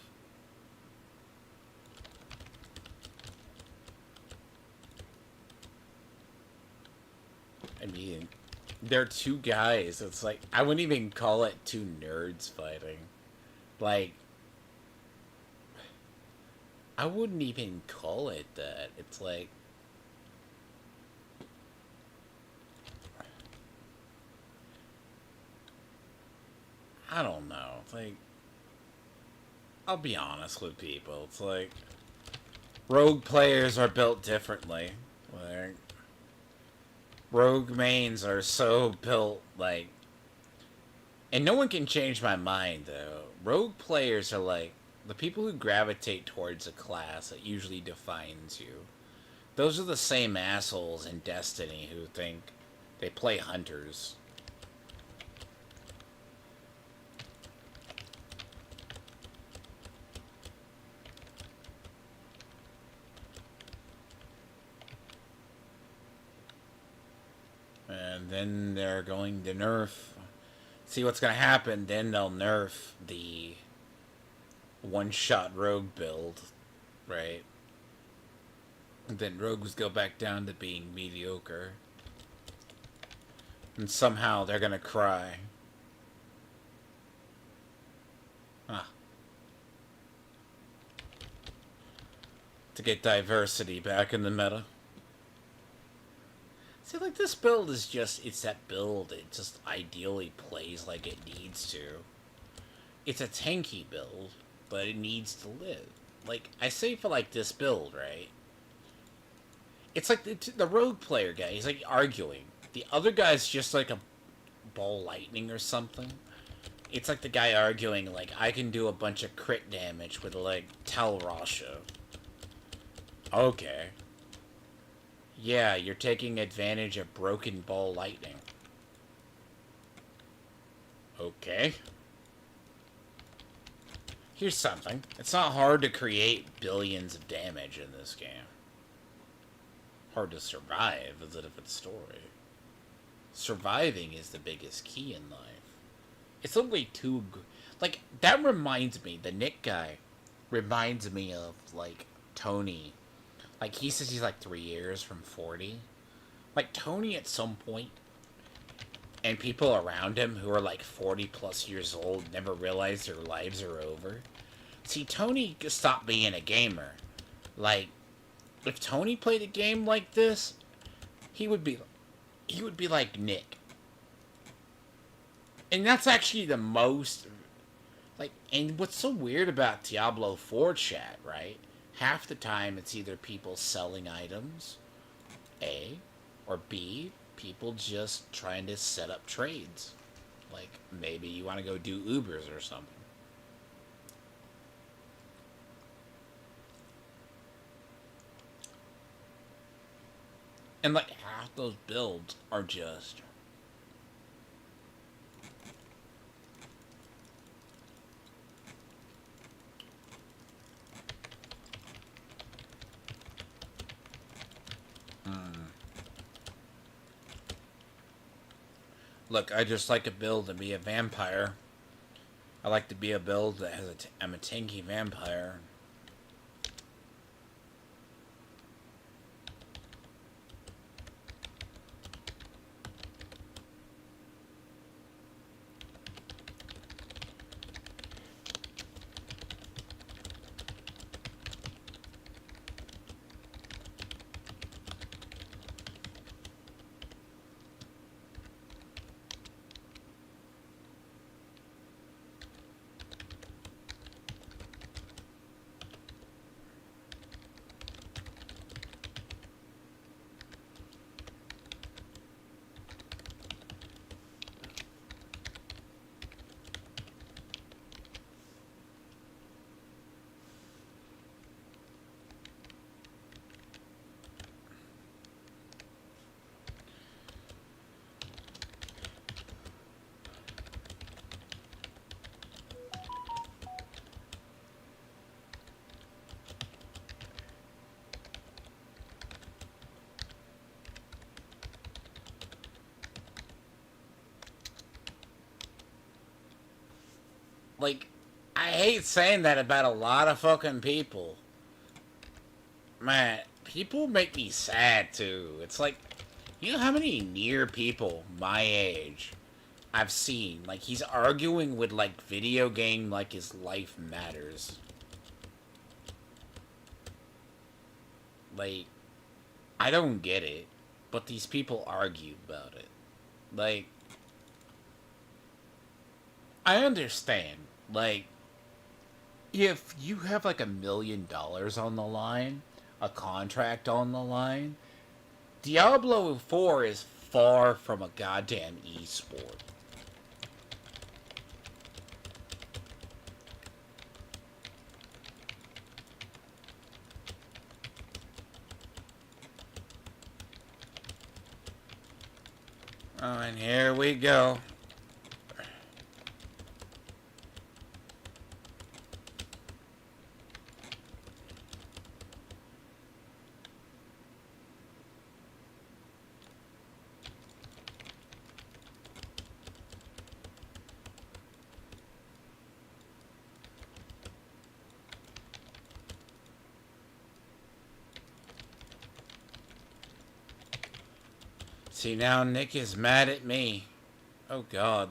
I mean, they're two guys. It's like, I wouldn't even call it two nerds fighting. Like, I wouldn't even call it that. It's like, I don't know. It's like, I'll be honest with people. It's like, rogue players are built differently. Like, rogue mains are so built, like, and no one can change my mind, though. Rogue players are like the people who gravitate towards a class that usually defines you. Those are the same assholes in Destiny who think They play hunters. And then they're going to nerf. See what's going to happen. Then they'll nerf the one-shot rogue build, right? And then rogues go back down to being mediocre. And somehow they're going to cry. Ah. To get diversity back in the meta. See, like, this build is just, it's that build. It just ideally plays like it needs to. It's a tanky build, but it needs to live. Like, I say for, like, this build, right? It's like the rogue player guy, he's, like, arguing. The other guy's just, like, a ball lightning or something. It's like the guy arguing, like, I can do a bunch of crit damage with, like, Tal Rasha. Okay. Yeah, you're taking advantage of broken ball lightning. Okay. Here's something. It's not hard to create billions of damage in this game. Hard to survive is a different story. Surviving is the biggest key in life. It's only too good. Like, that reminds me, the Nick guy reminds me of, like, Tony. Like, he says he's, like, 3 years from 40. Like, Tony at some point, and people around him who are, like, 40 plus years old never realize their lives are over. See, Tony stopped being a gamer. Like, if Tony played a game like this, he would be like Nick. And that's actually the most, like, and what's so weird about Diablo 4 chat, right? Half the time it's either people selling items, A, or B, people just trying to set up trades. Like, maybe you want to go do Ubers or something. And, like, half those builds are just... Look, I just like a build to be a vampire. I like to be a build that has I'm a tanky vampire. Like, I hate saying that about a lot of fucking people. Man, people make me sad too. It's like, you know how many near people my age I've seen? Like, he's arguing with, like, video game like his life matters. Like, I don't get it, but these people argue about it. Like, I understand. Like, if you have like $1 million on the line, a contract on the line, Diablo 4 is far from a goddamn esport. Oh, and here we go. See, now Nick is mad at me. Oh, God.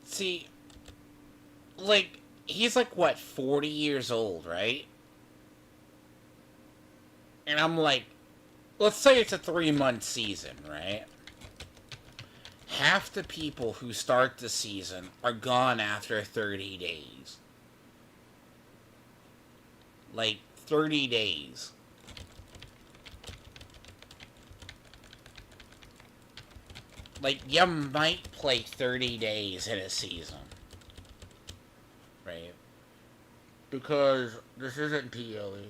See, like, he's like, what, 40 years old, right? And I'm like, let's say it's a 3-month season, right? Half the people who start the season are gone after 30 days. Like, 30 days. Like, you might play 30 days in a season. Right? Because this isn't PLE.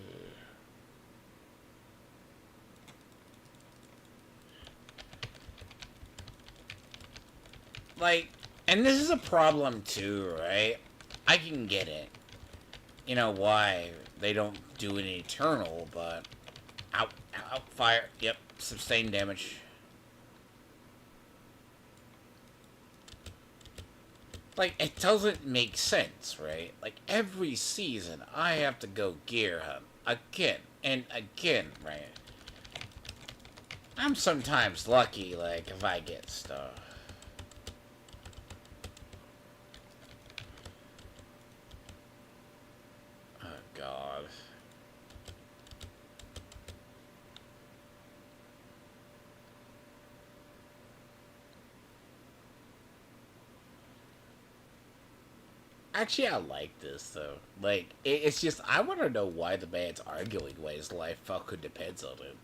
Like, and this is a problem too, right? I can get it. You know why they don't do an eternal, but out, fire. Yep, sustained damage. Like, it doesn't make sense, right? Like, every season, I have to go gear hunt again and again, right? I'm sometimes lucky, like, if I get stuff. Oh, God. Actually, I like this, though. Like, it's just, I want to know why the man's arguing why his life fucking depends on it.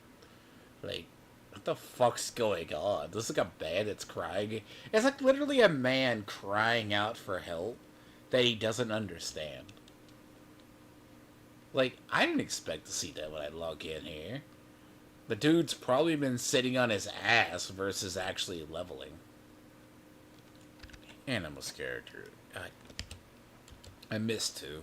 Like, what the fuck's going on? This is like a man that's crying. It's like literally a man crying out for help that he doesn't understand. Like, I didn't expect to see that when I log in here. The dude's probably been sitting on his ass versus actually leveling. Animals character. I missed two.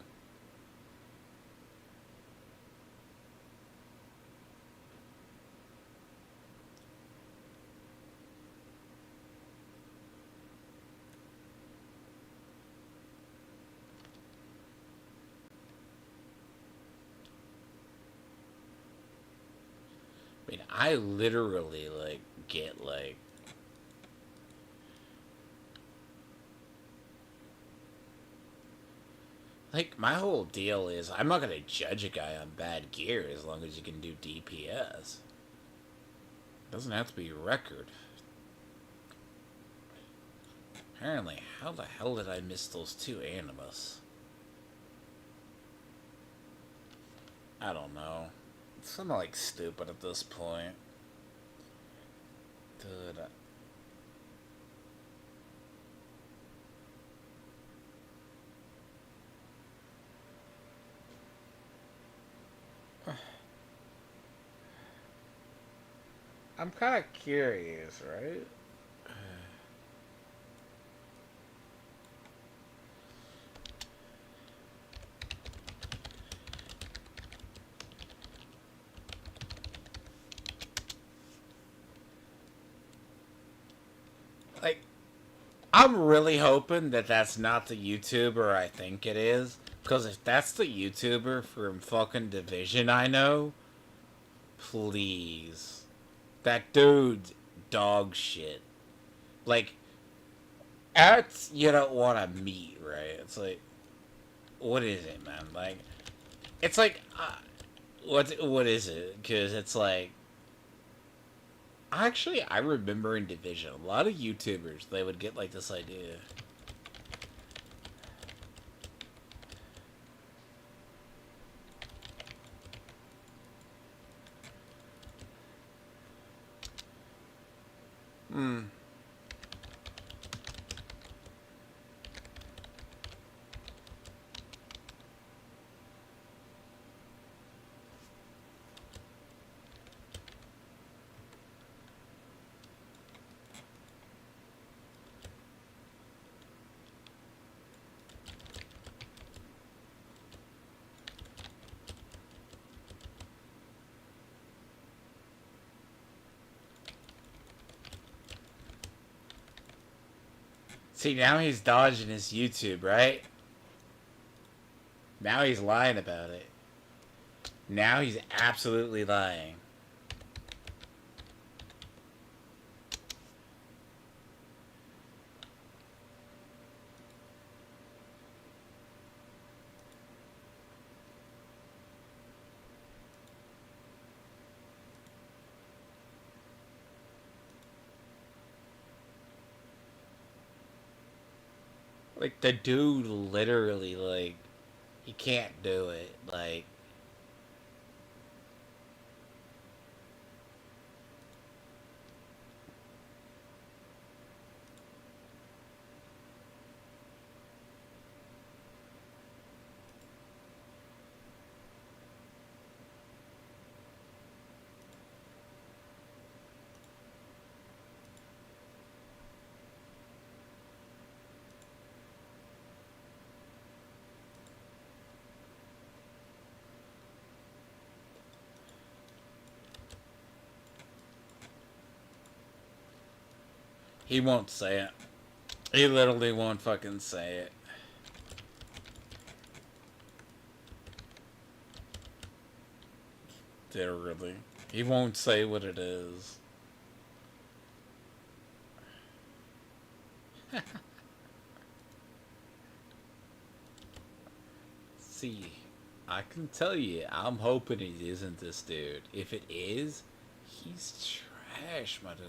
I mean, I literally, like, get, like, my whole deal is I'm not gonna judge a guy on bad gear as long as you can do DPS. It doesn't have to be record. Apparently, how the hell did I miss those two animus? I don't know. It's something like stupid at this point. Dude. I'm kind of curious, right? Like, I'm really hoping that that's not the YouTuber I think it is. Because if that's the YouTuber from fucking Division I know, please. That dude's dog shit. Like, acts you don't want to meet, right? It's like, what is it, man? Like, it's like, what is it? Because it's like, actually, I remember in Division, a lot of YouTubers, they would get like this idea. Hmm. See, now he's dodging his YouTube, right? Now he's lying about it. Now he's absolutely lying. Like, the dude literally, like, he can't do it. He won't say it. He literally won't fucking say it. Literally. He won't say what it is. See, I can tell you, I'm hoping it isn't this dude. If it is, he's trash, my dude.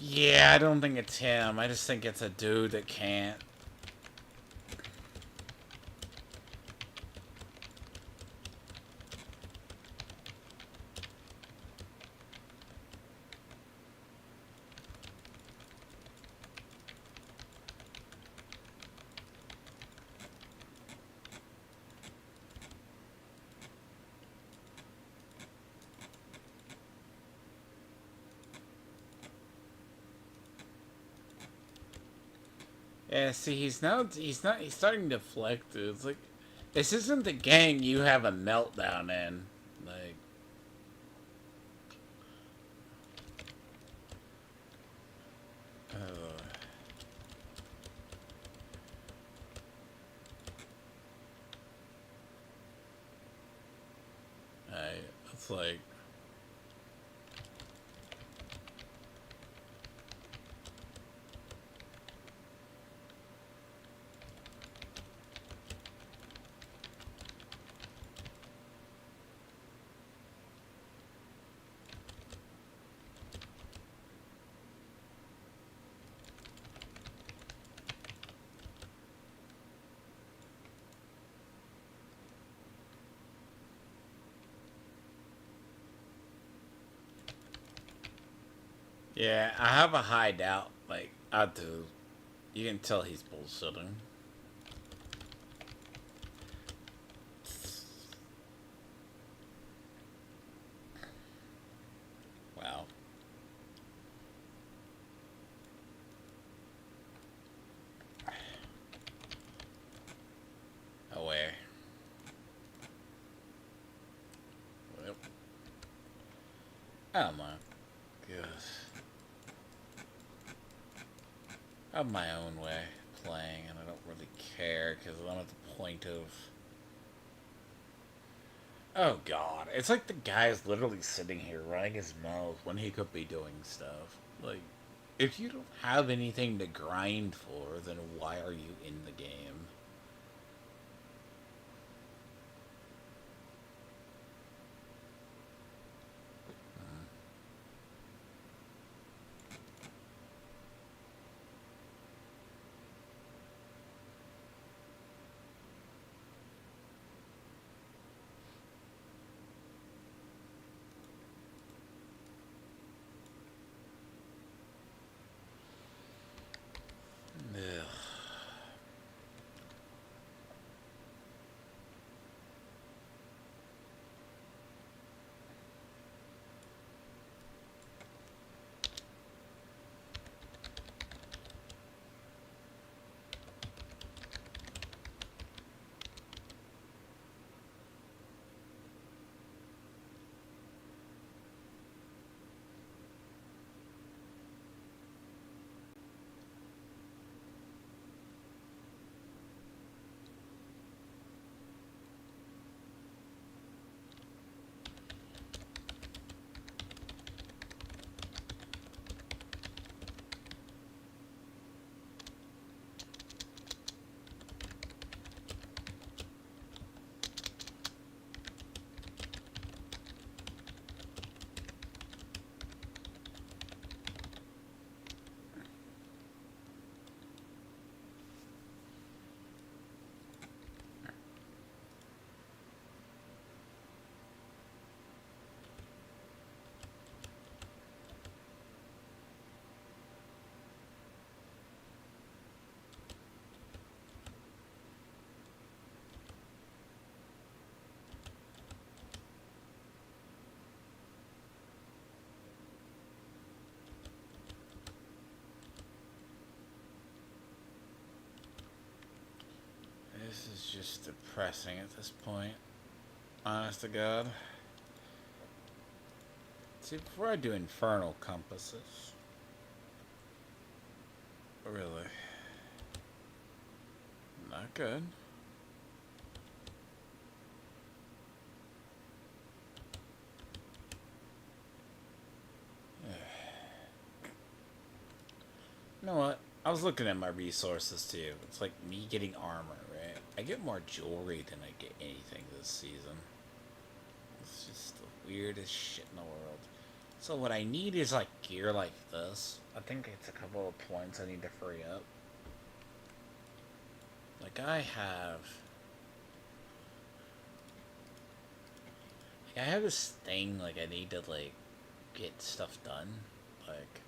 Yeah, I don't think it's him. I just think it's a dude that can't. Yeah, see, he's starting to deflect. It's like, this isn't the gang you have a meltdown in. Like, uh, it's like, Yeah, I have a high doubt. Like, I do. You can tell he's bullshitting. Wow. Away. Yep. Oh my gosh. I have my own way playing, and I don't really care because I'm at the point of. Oh god, it's like the guy's literally sitting here running his mouth when he could be doing stuff. Like, if you don't have anything to grind for, then why are you in the game? Ugh. This is just depressing at this point. Honest to God. See, before I do infernal compasses. Really. Not good. You know what? I was looking at my resources too. It's like me getting armor, right? I get more jewelry than I get anything this season. It's just the weirdest shit in the world. So what I need is like gear like this. I think it's a couple of points I need to free up. Like I have this thing like I need to like get stuff done. Like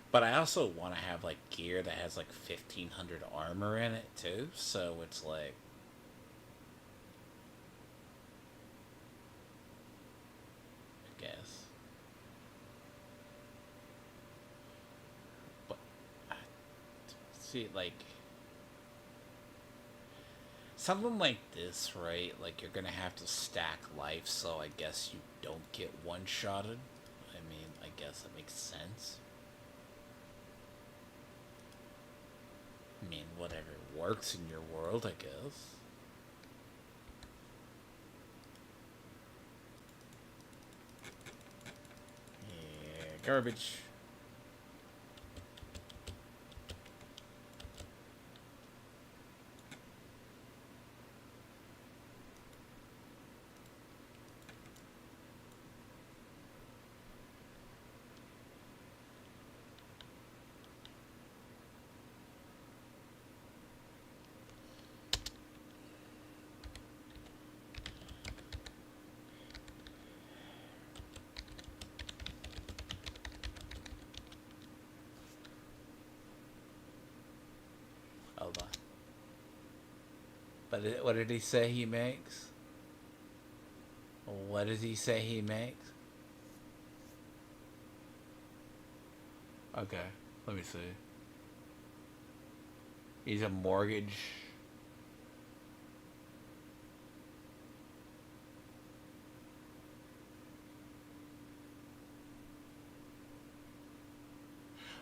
but I also want to have like gear that has like 1500 armor in it too. So it's like I guess. But see like something like this, right? Like you're gonna have to stack life, so I guess you don't get one-shotted. I mean, I guess that makes sense. I mean, whatever works in your world, I guess. Yeah, garbage. But what did he say he makes? What does he say he makes? Okay, let me see. He's a mortgage.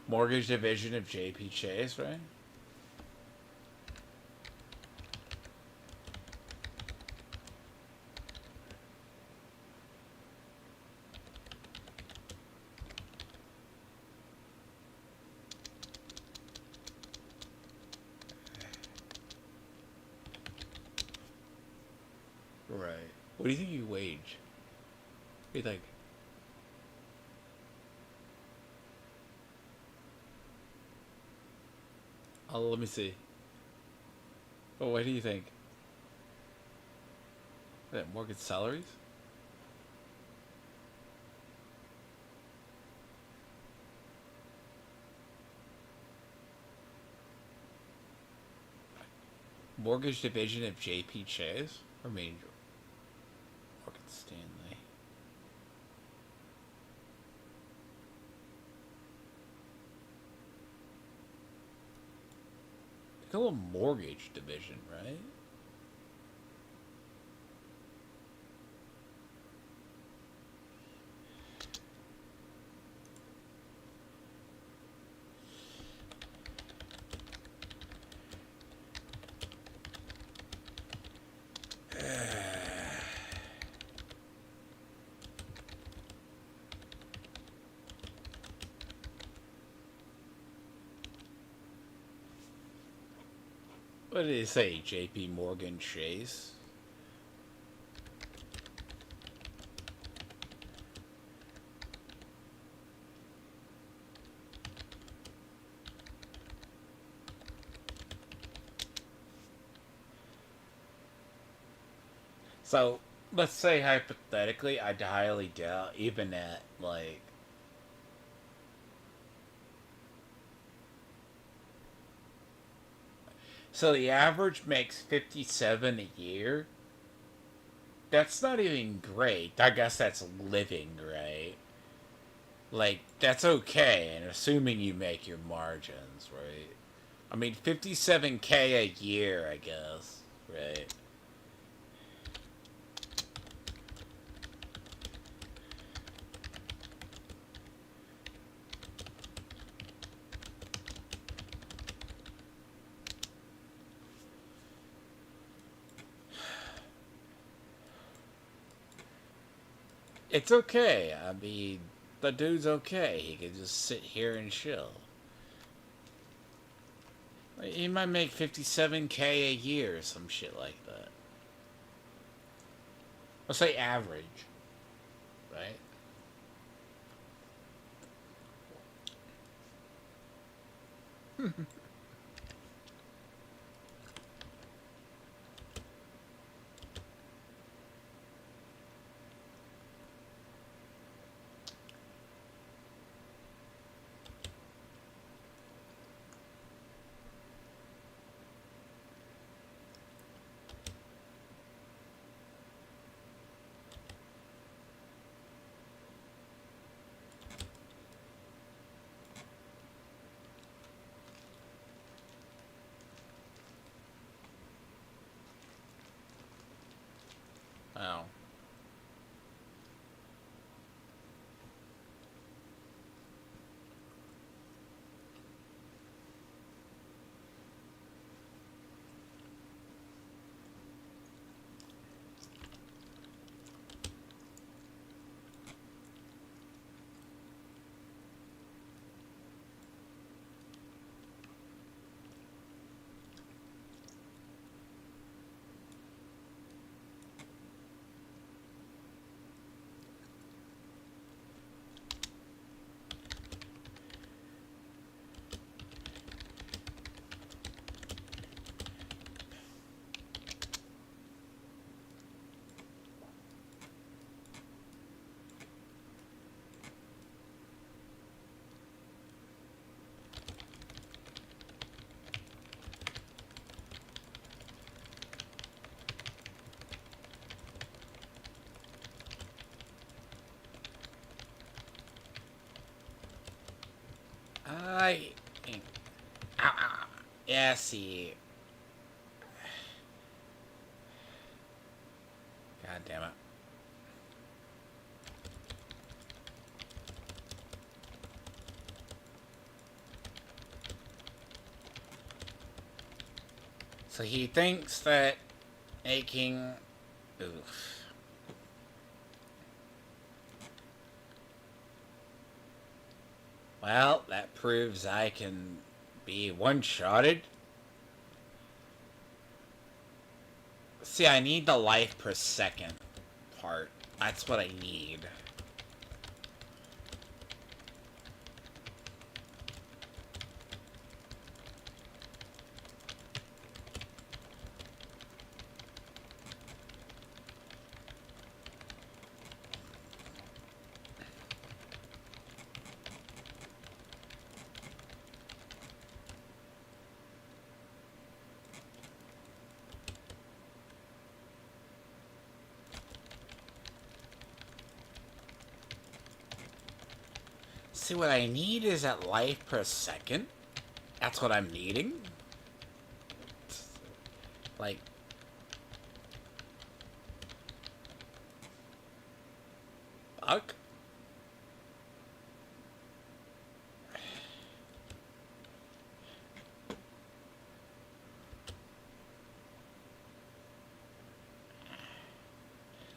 Mortgage division of JP Chase, right? Right. What do you think you wage? What do you think? Oh, let me see. Oh, what do you think? That mortgage salaries? Mortgage division of JP Chase? Or Morgan Stanley. They call them mortgage division, right? What did it say? JP Morgan Chase? So, let's say hypothetically, I highly doubt, even at, like, so the average makes 57 a year. That's not even great. I guess that's living, right? Like, that's okay, and assuming you make your margins, right? I mean, 57K a year, I guess, right? It's okay. I mean, the dude's okay. He can just sit here and chill. He might make 57K a year or some shit like that. Let's say average, right? Oh. Yeah, see. God damn it. So he thinks that making... Oof. Well, that proves I can be one-shotted. See, I need the life per second part. That's what I need. See, what I need is that life per second. That's what I'm needing. Like... Fuck.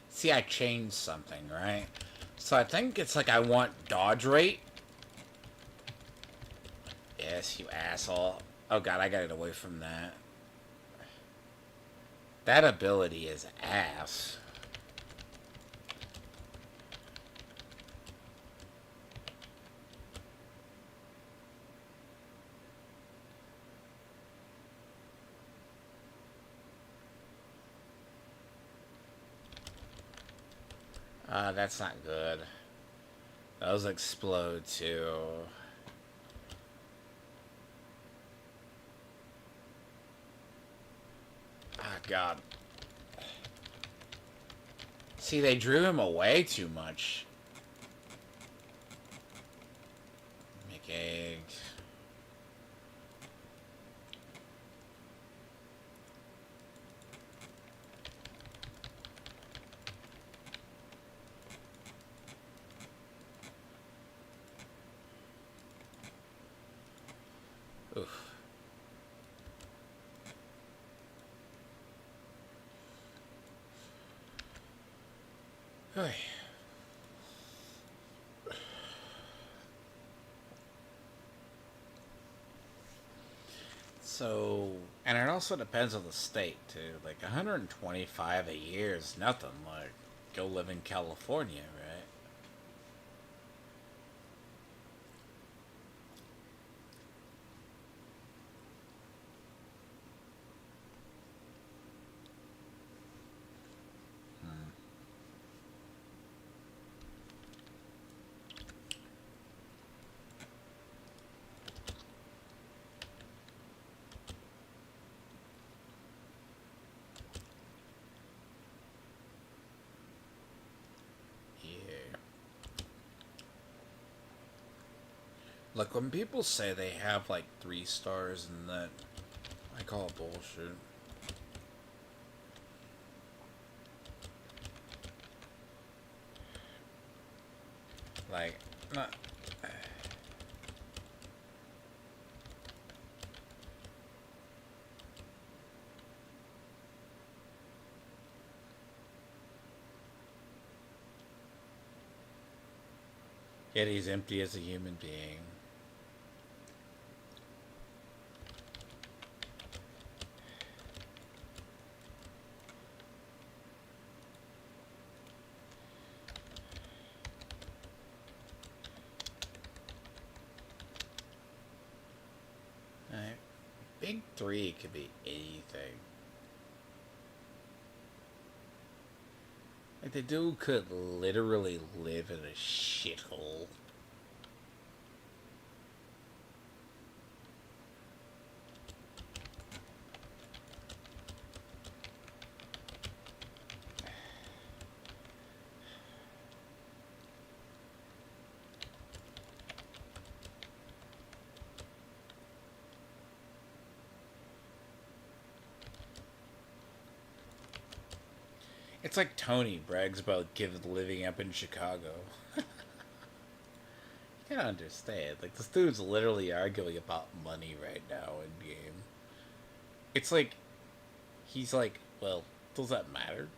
See, I changed something, right? So I think it's like I want dodge rate. Yes, you asshole. Oh god, I gotta get away from that. That ability is ass. That's not good. Those explode too. Ah, god. See, they drew him away too much. Make eggs. Oof. Oy. So, and it also depends on the state too. Like 125 a year is nothing. Like, go live in California, right? Yeah. Like when people say they have like 3 stars and that, I call it bullshit. Like, not. Yet he's empty as a human being. Alright. Big 3 could be anything. Like, the dude could literally live in a shithole. It's like Tony brags about living up in Chicago. You gotta understand, like this dude's literally arguing about money right now in game. It's like he's like, well, does that matter?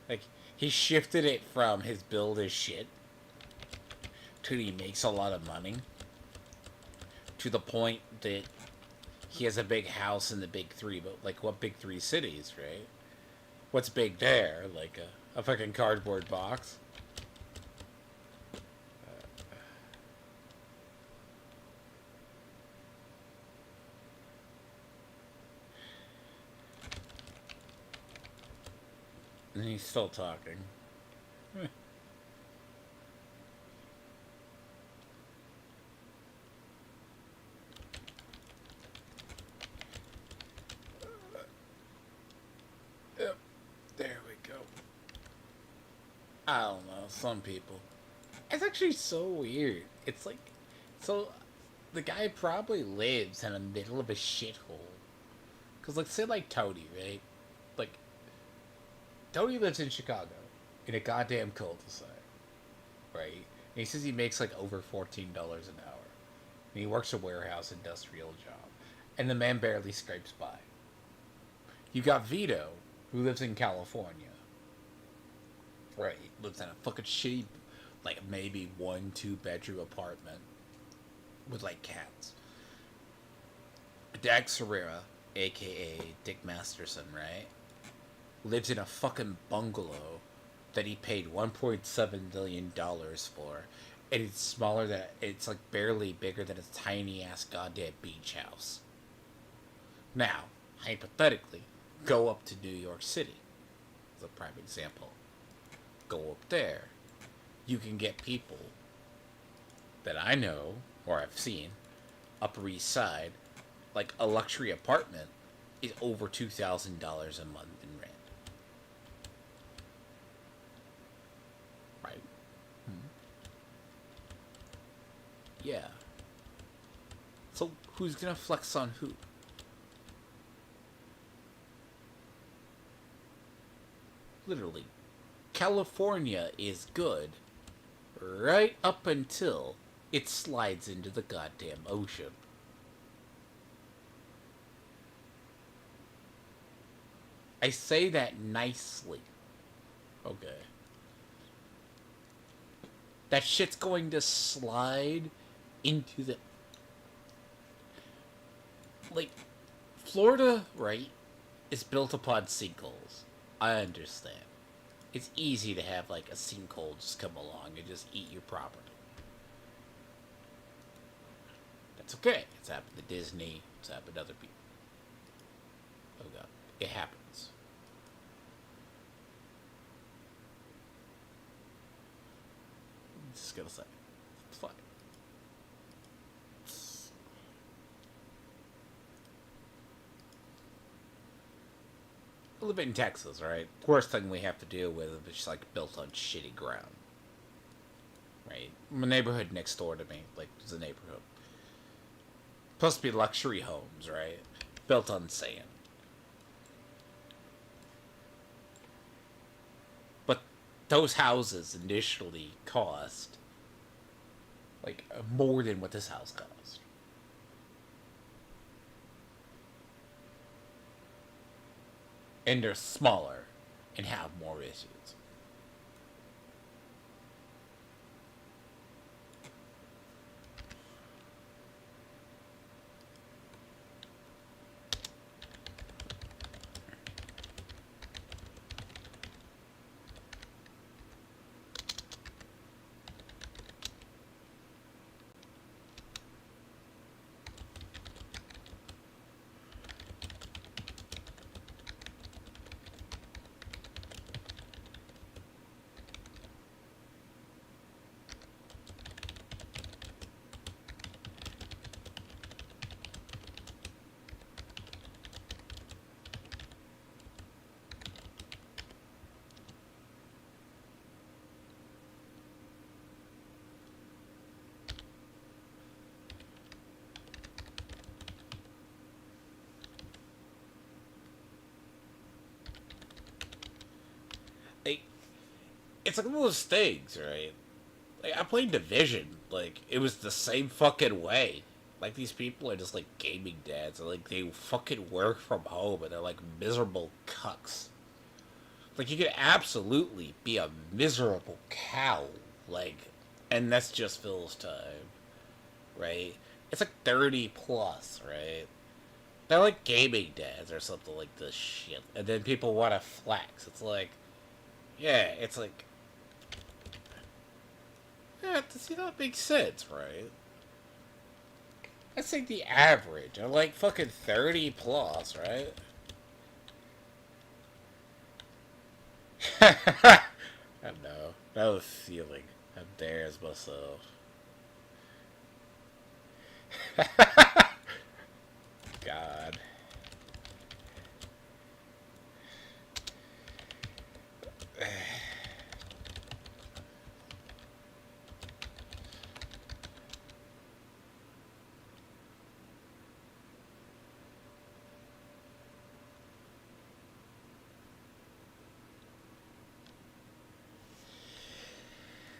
Like he shifted it from his build is shit to he makes a lot of money to the point that he has a big house in the big three, but like what big three cities, right? What's big there? Like a fucking cardboard box. And he's still talking. Yep, there we go. I don't know, some people. It's actually so weird. It's like, so the guy probably lives in the middle of a shithole. Cause like, say like Tony, right? Like, Tony lives in Chicago, in a goddamn cul-de-sac, right? And he says he makes like over $14 an hour. And he works a warehouse industrial job. And the man barely scrapes by. You got Vito, who lives in California. Right. Lives in a fucking shitty, like maybe 1-2 bedroom apartment with like cats. Dag Herrera, aka Dick Masterson, right? Lives in a fucking bungalow that he paid $1.7 million for. And it's smaller than, it's like barely bigger than a tiny ass goddamn beach house. Now, hypothetically, go up to New York City as a prime example. Go up there. You can get people that I know or I've seen, Upper East Side, like a luxury apartment is over $2,000 a month in rent. Right? Yeah. So who's gonna flex on who? Literally, California is good right up until it slides into the goddamn ocean. I say that nicely. Okay. That shit's going to slide into the. Like, Florida, right, is built upon sinkholes. I understand. It's easy to have, like, a sinkhole just come along and just eat your property. That's okay. It's happened to Disney. It's happened to other people. Oh, God. It happens. I'm just gonna say. It's fine. I live in Texas, right? Worst thing we have to deal with is just like built on shitty ground. Right? My neighborhood next door to me, like, is a neighborhood. Supposed to be luxury homes, right? Built on sand. But those houses initially cost like more than what this house cost. And they're smaller and have more issues. it's like one of those things, right? Like, I played Division. Like, it was the same fucking way. Like, these people are just, like, gaming dads. And, like, they fucking work from home, and they're, like, miserable cucks. Like, you could absolutely be a miserable cow. Like, and that's just Phil's time, right? It's like 30 plus, right? They're like gaming dads or something like this shit. And then people want to flex. It's like, yeah, it's like, yeah, see, that makes sense, right? That's like the average. They're like fucking 30 plus, right? I know. That was feeling. I embarrassed myself. God.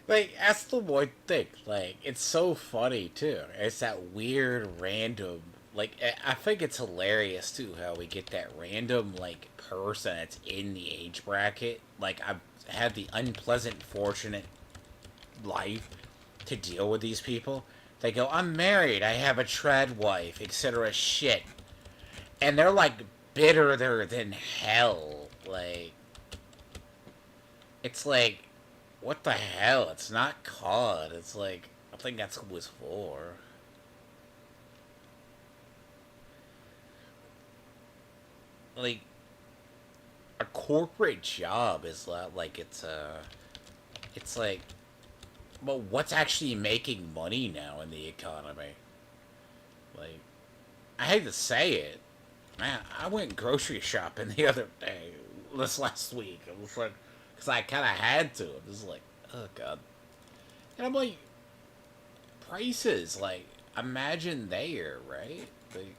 Like, that's the one thing. Like, it's so funny, too. It's that weird, random. Like, I think it's hilarious, too, how we get that random, like, person that's in the age bracket. Like, I've had the unpleasant, fortunate life to deal with these people. They go, I'm married, I have a trad wife, etc. shit. And they're, like, bitter than hell. Like, it's like, what the hell? It's not COD. It's like, I think that's what it was for. Like, a corporate job is not like it's like, well, what's actually making money now in the economy? Like, I hate to say it, man. I went grocery shopping the other day, this last week. It was like, because I kind of had to. It was like, oh god. And I'm like, prices, like, imagine there, right? Like,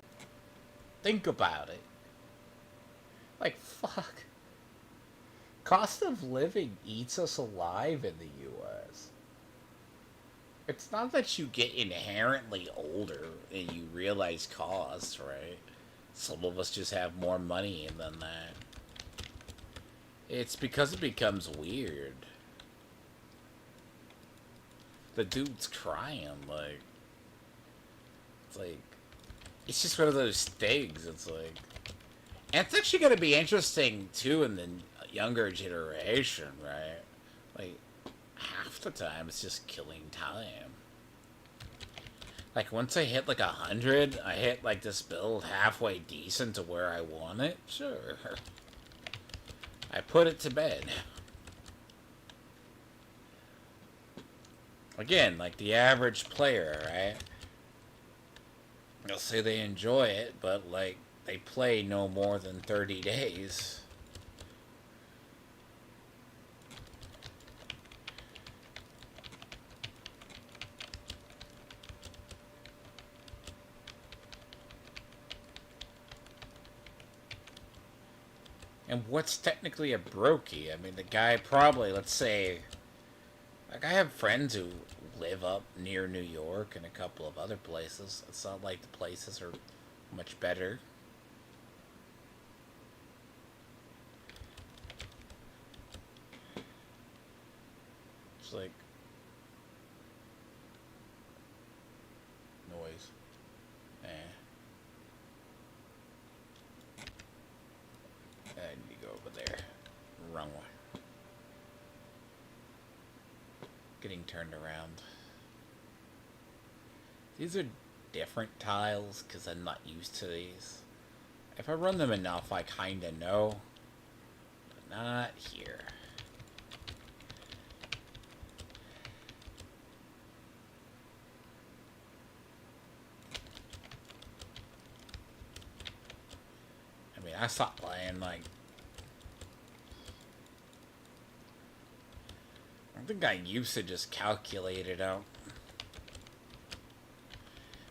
think about it. Like, fuck. Cost of living eats us alive in the US. It's not that you get inherently older and you realize costs, right? Some of us just have more money than that. It's because it becomes weird. The dude's crying, like, it's like, it's just one of those things. It's like, and it's actually going to be interesting too in the younger generation, right? Like, half the time it's just killing time. Like, once I hit like 100, I hit like this build halfway decent to where I want it. Sure, I put it to bed. Again, like the average player, right? They'll say they enjoy it, but like they play no more than 30 days. And what's technically a brokey? I mean, the guy probably, let's say, like, I have friends who live up near New York and a couple of other places. It's not like the places are much better. It's like noise. Eh. I need to go over there. Wrong way. Getting turned around. These are different tiles because I'm not used to these. If I run them enough, I kinda know. But not here. I mean, I stopped playing, like, I think I used to just calculate it out.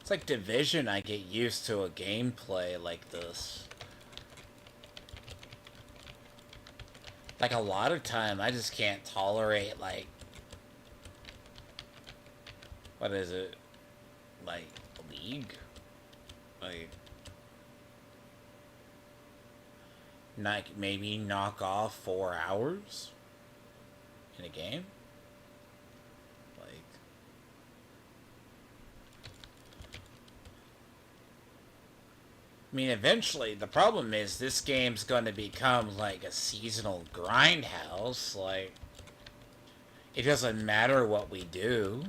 It's like Division, I get used to a gameplay like this. Like a lot of time, I just can't tolerate like what is it? Like League? Like maybe knock off 4 hours in a game? Like I mean eventually the problem is this game's gonna become like a seasonal grindhouse, like it doesn't matter what we do.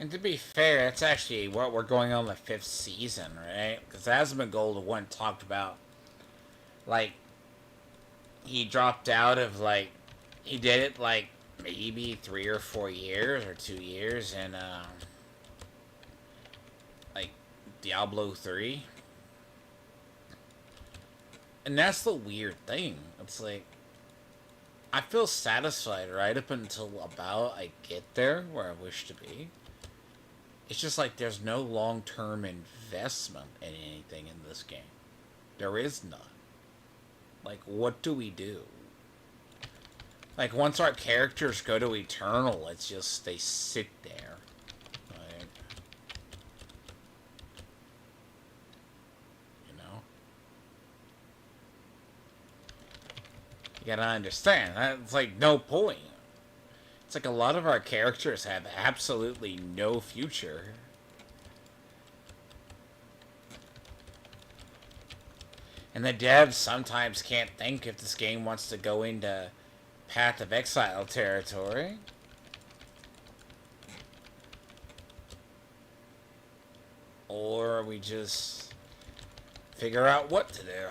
And to be fair, it's actually what we're going on the 5th season, right? Because Asmongold one talked about, like, he dropped out of, like, he did it, like, maybe 3 or 4 years or 2 years in, like, Diablo 3. And that's the weird thing. It's like, I feel satisfied right up until about I get there where I wish to be. It's just like there's no long-term investment in anything in this game. There is none. Like, what do we do? Like, once our characters go to Eternal, it's just, they sit there. Like, you know? You gotta understand, it's like no point. It's like a lot of our characters have absolutely no future. And the devs sometimes can't think if this game wants to go into Path of Exile territory. Or we just figure out what to do.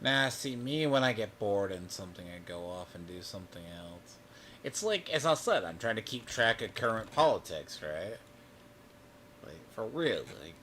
Nah, see, me, when I get bored in something, I go off and do something else. It's like, as I said, I'm trying to keep track of current politics, right? Like, for real, like...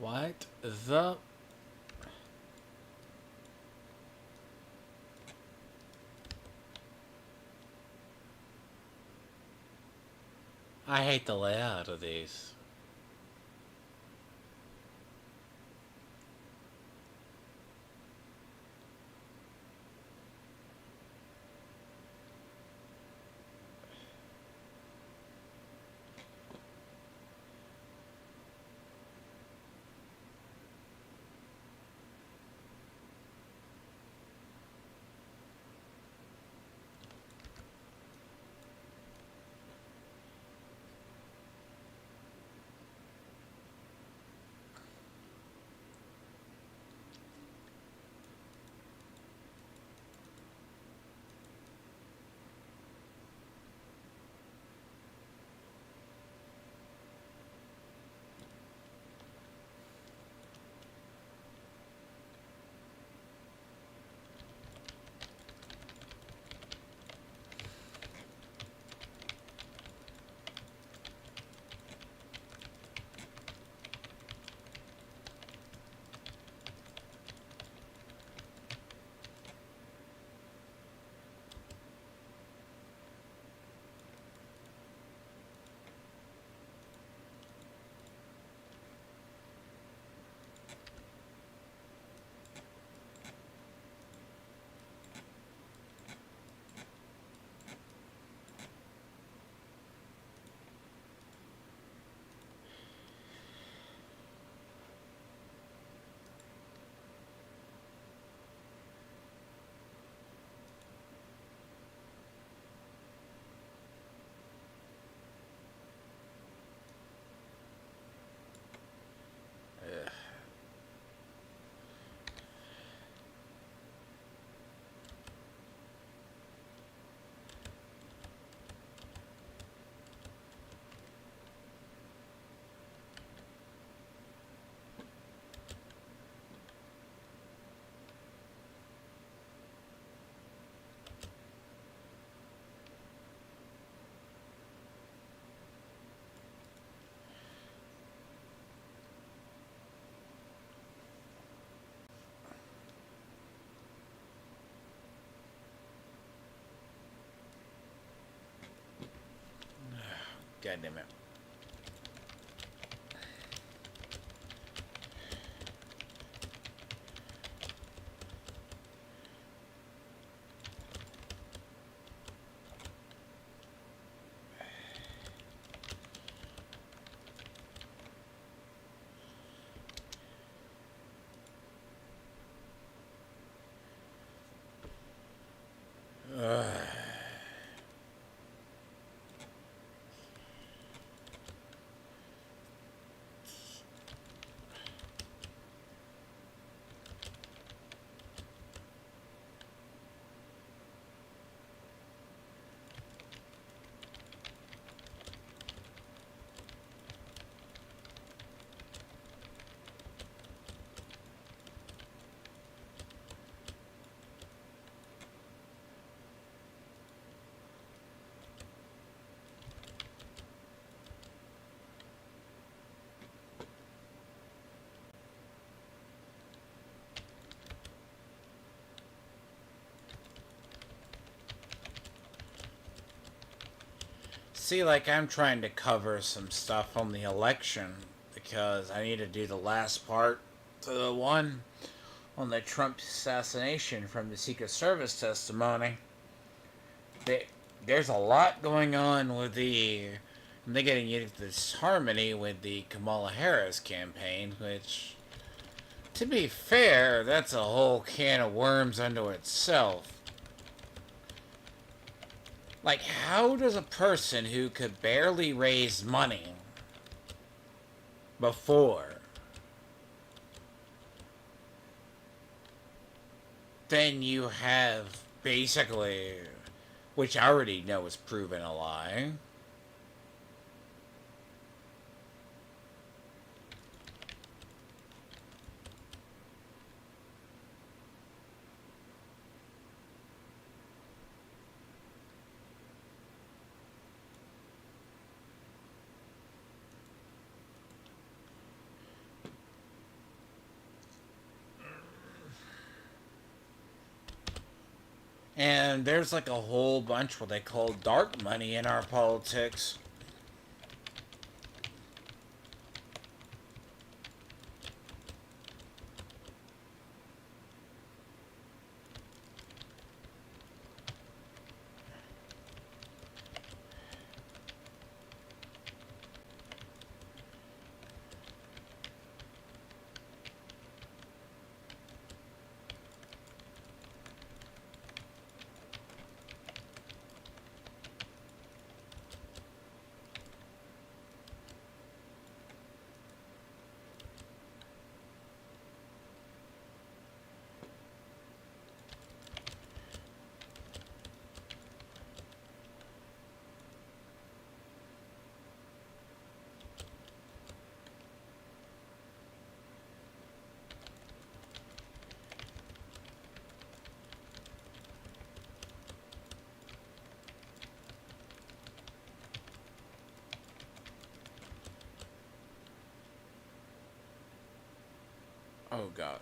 What the? I hate the layout of these. God damn it. See, like, I'm trying to cover some stuff on the election because I need to do the last part to the one on the Trump assassination from the Secret Service testimony. There's a lot going on with they're getting into this harmony with the Kamala Harris campaign, which, to be fair, that's a whole can of worms unto itself. Like, how does a person who could barely raise money before, then you have basically, which I already know is proven a lie. And there's like a whole bunch what they call dark money in our politics. Oh god.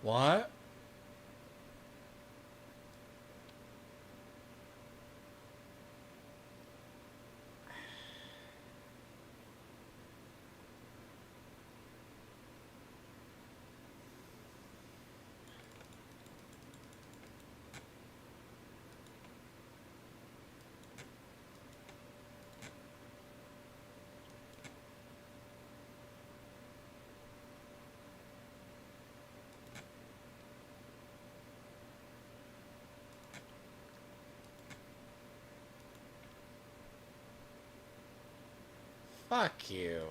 What? Fuck you.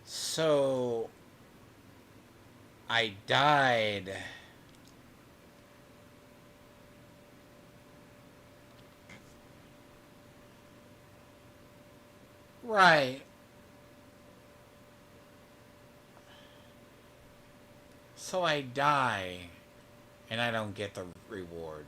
So I died. Right. So I die and I don't get the reward.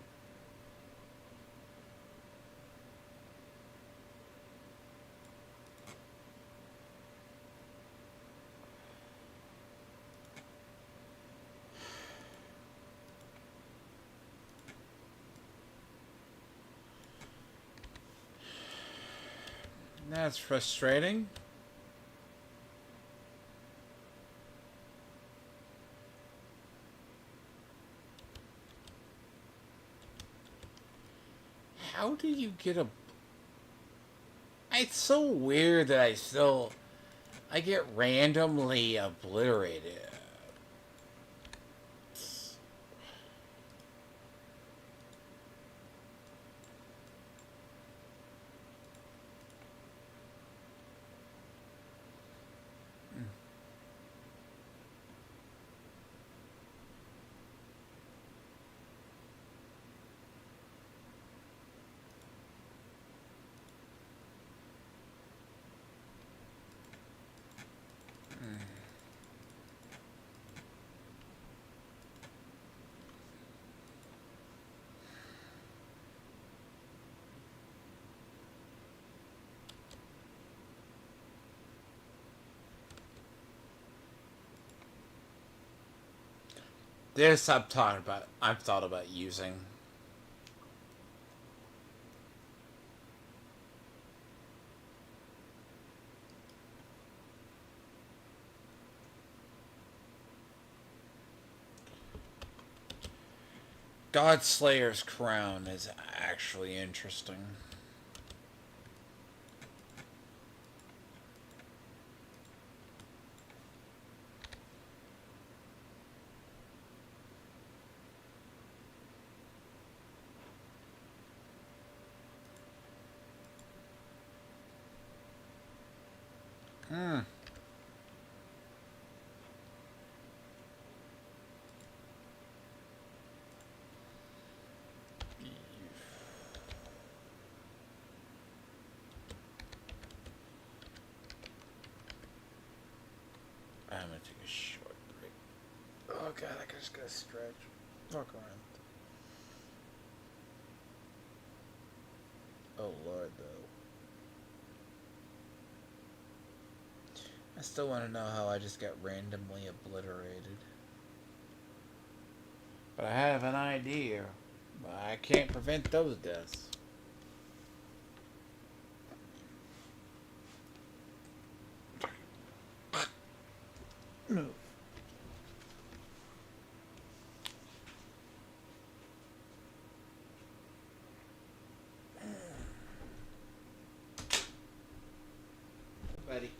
That's frustrating. How do you get a... It's so weird that I get randomly obliterated. This I've talked about. I've thought about using. Godslayer's crown is actually interesting. Hmm. I'm gonna take a short break. Oh god, I just gotta stretch. Fuck around. Oh lord, though. I still want to know how I just got randomly obliterated. But I have an idea. But I can't prevent those deaths. Move. Buddy.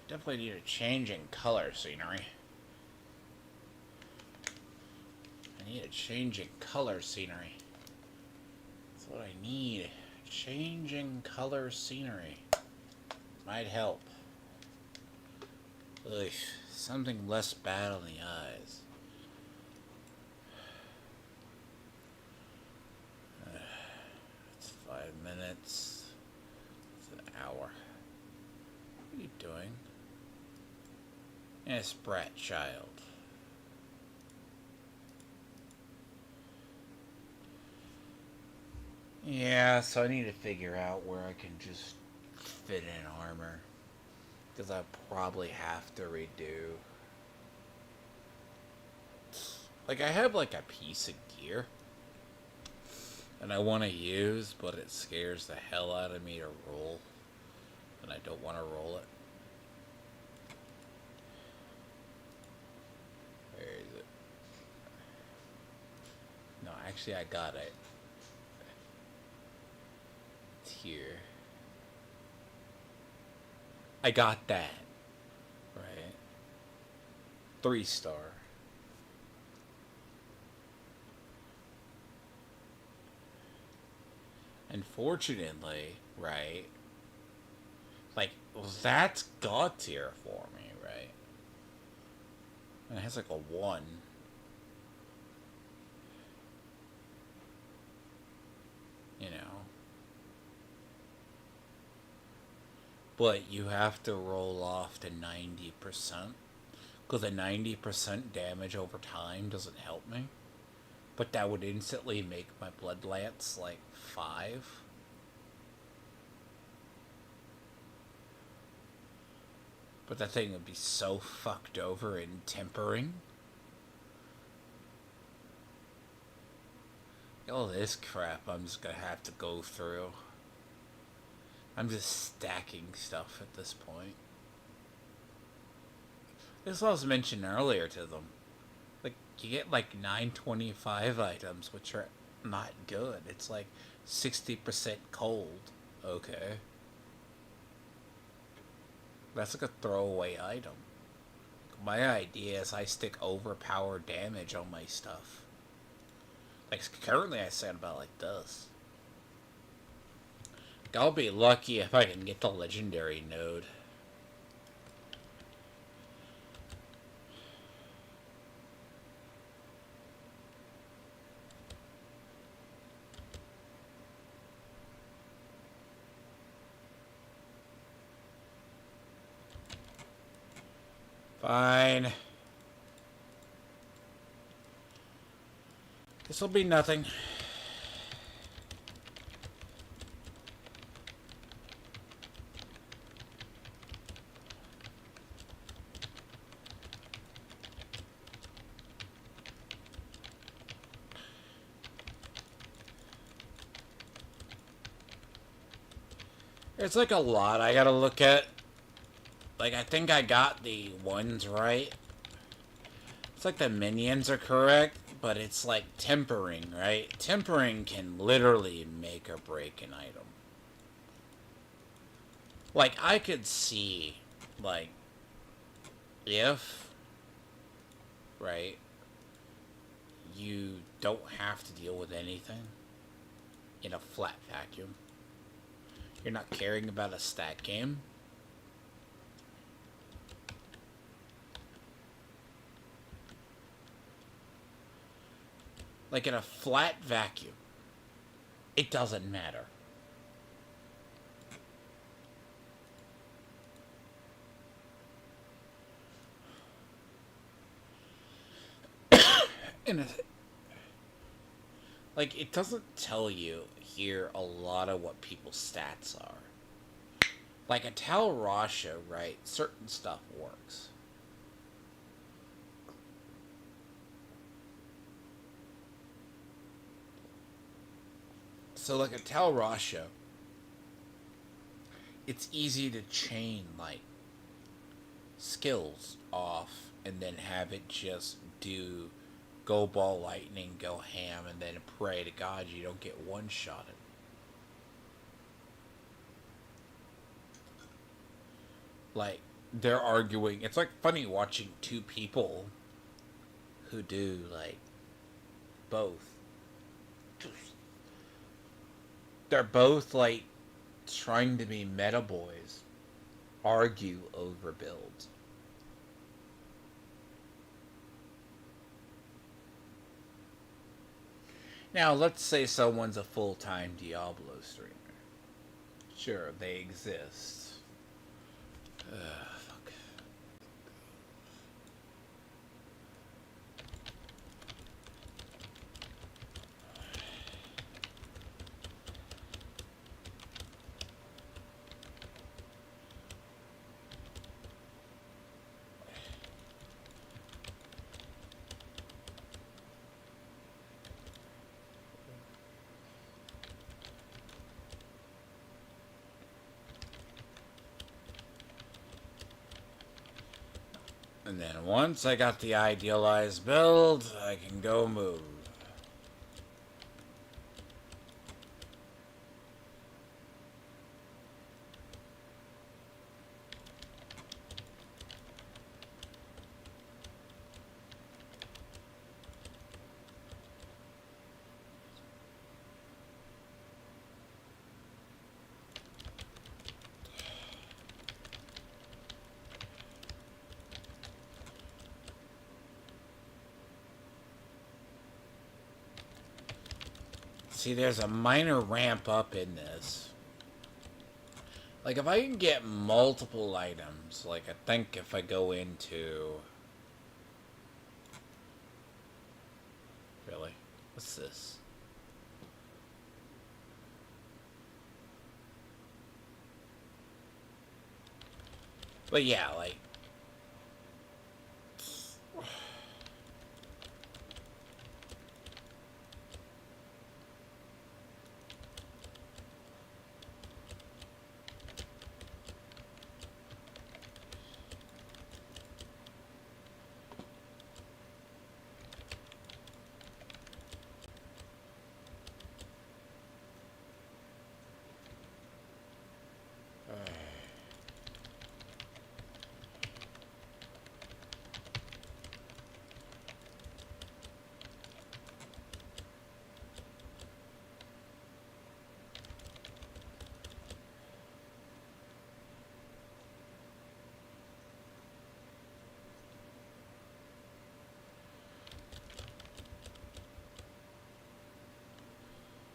Definitely need a change in color scenery. I need a change in color scenery. That's what I need. Change in color scenery. Might help. Ugh, something less bad on the eyes. It's 5 minutes. It's an hour. What are you doing? Yes, brat child. Yeah, so I need to figure out where I can just fit in armor. Because I probably have to redo. Like, I have like a piece of gear. And I want to use, but it scares the hell out of me to roll. And I don't want to roll it. Where is it? No, actually I got it. It's here. I got that. Right. 3-star. Unfortunately, right? Like, well, that's God tier for me, right? And it has like a 1. You know. But you have to roll off to 90%. Because a 90% damage over time doesn't help me. But that would instantly make my blood lance like 5. But that thing would be so fucked over in tempering. All this crap I'm just gonna have to go through. I'm just stacking stuff at this point. This was mentioned earlier to them. Like, you get like 925 items, which are not good. It's like 60% cold. Okay. That's like a throwaway item. My idea is I stick overpowered damage on my stuff. Like, currently I set about like this. I'll be lucky if I can get the legendary node. Fine. This'll be nothing. There's like a lot I gotta look at. Like, I think I got the ones right. It's like the minions are correct, but it's like tempering, right? Tempering can literally make or break an item. Like, I could see, like, if, right, you don't have to deal with anything in a flat vacuum. You're not caring about a stat game. Like, in a flat vacuum, it doesn't matter. In a, like, it doesn't tell you here a lot of what people's stats are. Like a Tal Rasha, right? Certain stuff works. So like a Tal Rasha, it's easy to chain like skills off and then have it just do go ball lightning, go ham, and then pray to God you don't get one-shotted. Like, they're arguing. It's like funny watching two people who do like both. They're both like trying to be meta boys, argue over builds. Now, let's say someone's a full time Diablo streamer. Sure, they exist. Fuck. And then once I got the idealized build, I can go move. See, there's a minor ramp up in this. Like, if I can get multiple items, like, I think if I go into... Really? What's this? But yeah, like...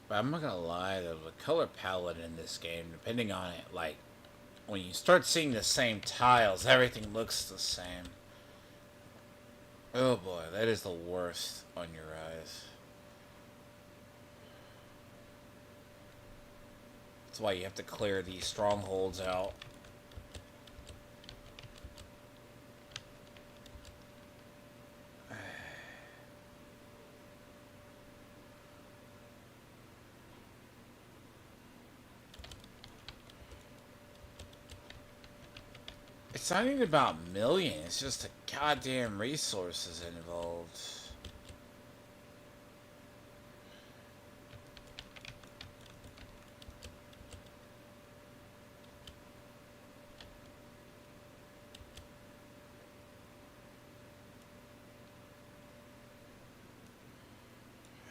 But I'm not gonna lie, the color palette in this game, depending on it, like, when you start seeing the same tiles, everything looks the same. Oh boy, that is the worst on your eyes. That's why you have to clear these strongholds out. It's not even about millions, it's just the goddamn resources involved.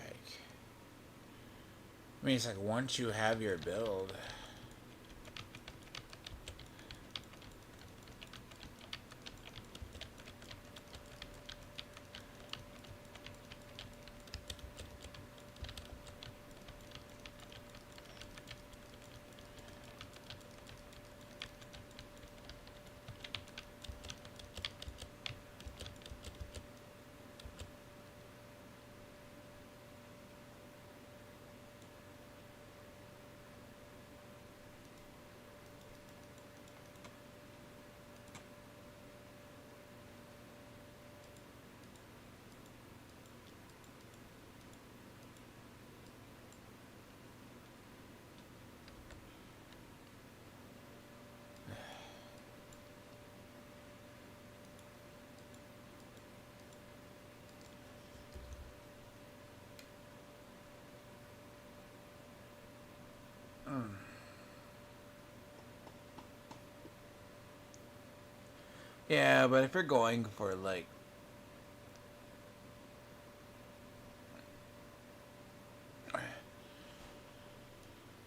Like, I mean, it's like once you have your build... Yeah, but if you're going for like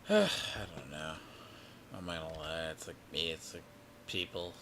I don't know. I'm not gonna lie, it's like me, it's like people.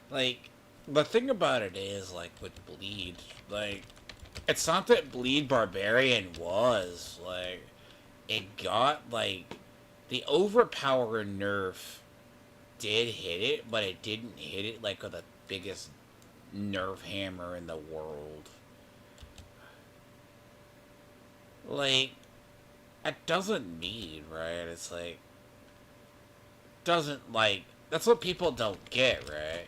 Like, the thing about it is, like, with Bleed, like, it's not that Bleed Barbarian was, like, it got, like, the overpower nerf did hit it, but it didn't hit it, like, with the biggest nerf hammer in the world. Like, it doesn't mean, right? It's like, doesn't, like, that's what people don't get, right?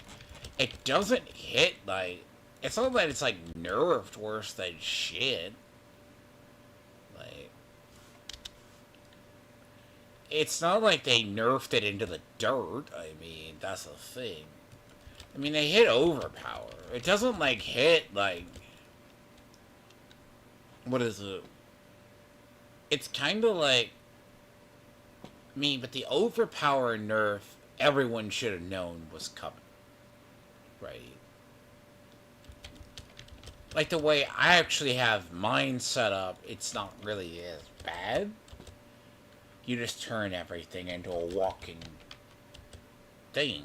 It doesn't hit, like, it's not that it's, like, nerfed worse than shit. Like, it's not like they nerfed it into the dirt. I mean, that's the thing. I mean, they hit overpower. It doesn't, like, hit, like, what is it? It's kind of like, I mean, but the overpower nerf, everyone should have known was coming. Right? Like, the way I actually have mine set up, it's not really as bad. You just turn everything into a walking thing.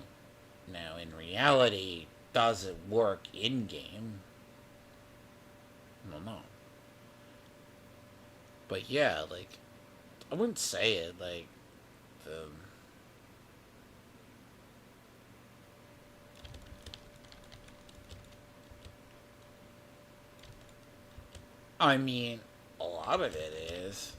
Now, in reality, does it work in-game? I don't know. But yeah, like, I wouldn't say it, like, the... I mean, a lot of it is.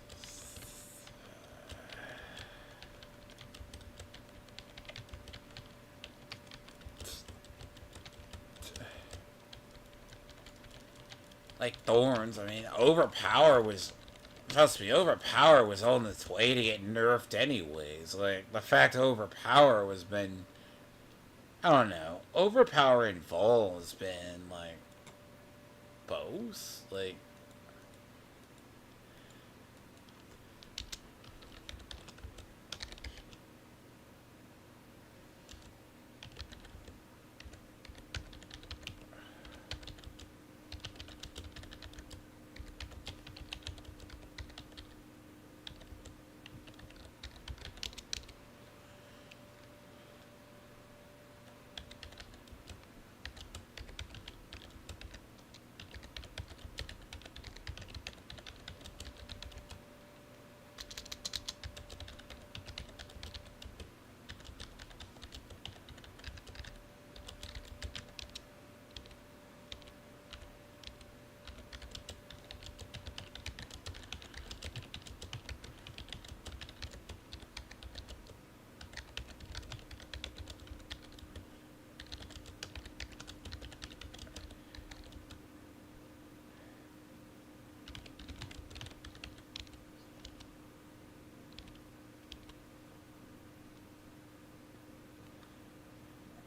Like Thorns, I mean, Overpower was... Trust me, Overpower was on its way to get nerfed anyways. Like, the fact Overpower was been... I don't know. Overpower and Vol has been, like... both? Like...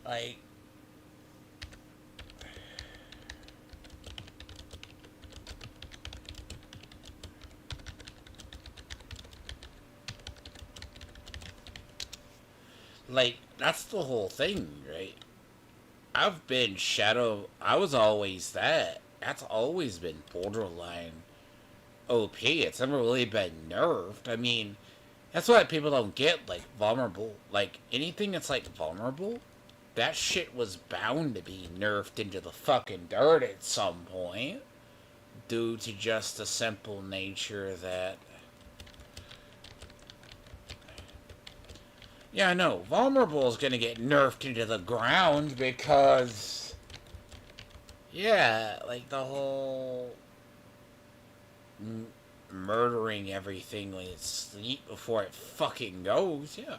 Like... Like, that's the whole thing, right? I've been Shadow... I was always that. That's always been borderline OP. It's never really been nerfed. I mean, that's why people don't get, like, vulnerable. Like, anything that's, like, vulnerable, that shit was bound to be nerfed into the fucking dirt at some point. Due to just the simple nature that... Yeah, no, vulnerable is gonna get nerfed into the ground because... Yeah, like the whole... murdering everything when it's asleep before it fucking goes, yeah.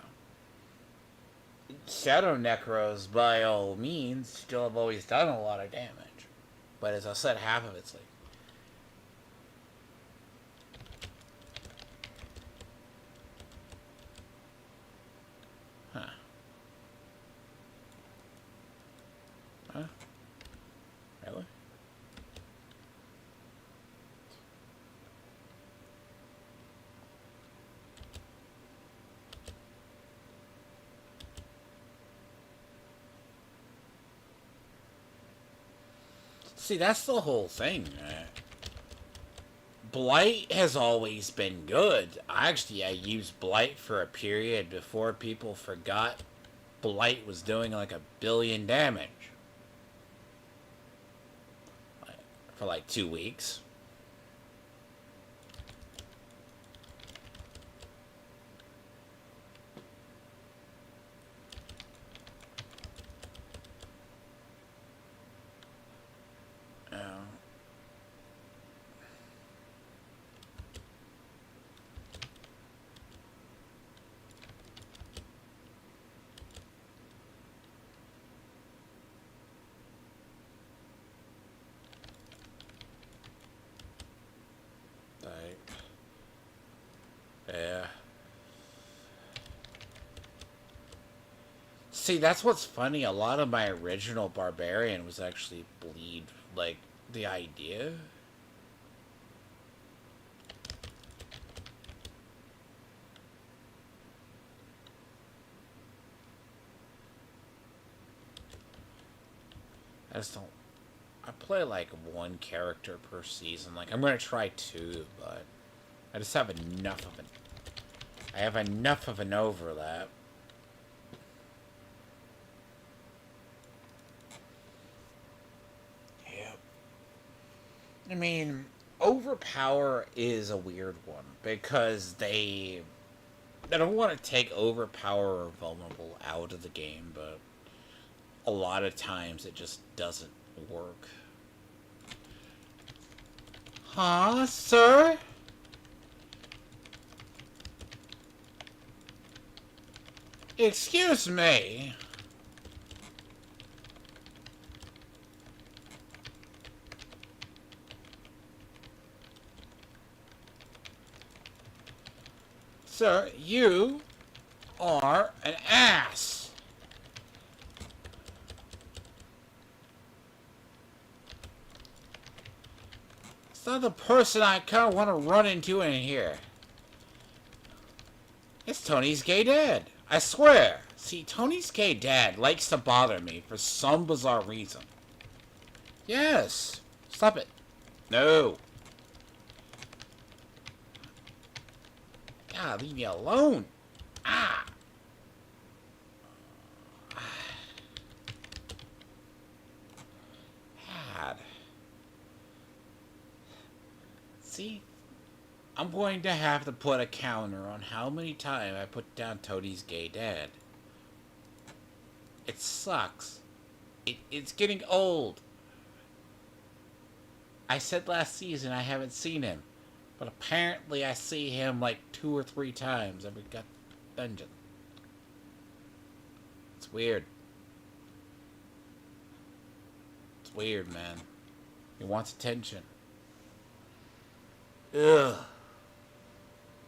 Shadow Necros, by all means, still have always done a lot of damage. But as I said, half of it's like... Huh. Huh? Really? See, that's the whole thing, right? Blight has always been good. Actually, I used Blight for a period before people forgot Blight was doing like 1,000,000,000 damage. For like 2 weeks. Yeah. See, that's what's funny. A lot of my original Barbarian was actually bleed. Like, the idea. I just don't... I play like 1 character per season. Like, I'm gonna try 2, but... I just have enough of it. I have enough of an overlap. Yep. I mean, overpower is a weird one because they don't want to take overpower or vulnerable out of the game, but a lot of times it just doesn't work. Huh, sir? Excuse me. Sir, you are an ass. It's not the person I kind of want to run into in here. It's Tony's gay dad. I swear. See, Tony's gay dad likes to bother me for some bizarre reason. Yes. Stop it. No. God, leave me alone. Ah. God. See? I'm going to have to put a counter on how many times I put down Tony's gay dad. It sucks. It's getting old. I said last season I haven't seen him, but apparently I see him like 2 or 3 times every dungeon. It's weird. It's weird, man. He wants attention. Ugh.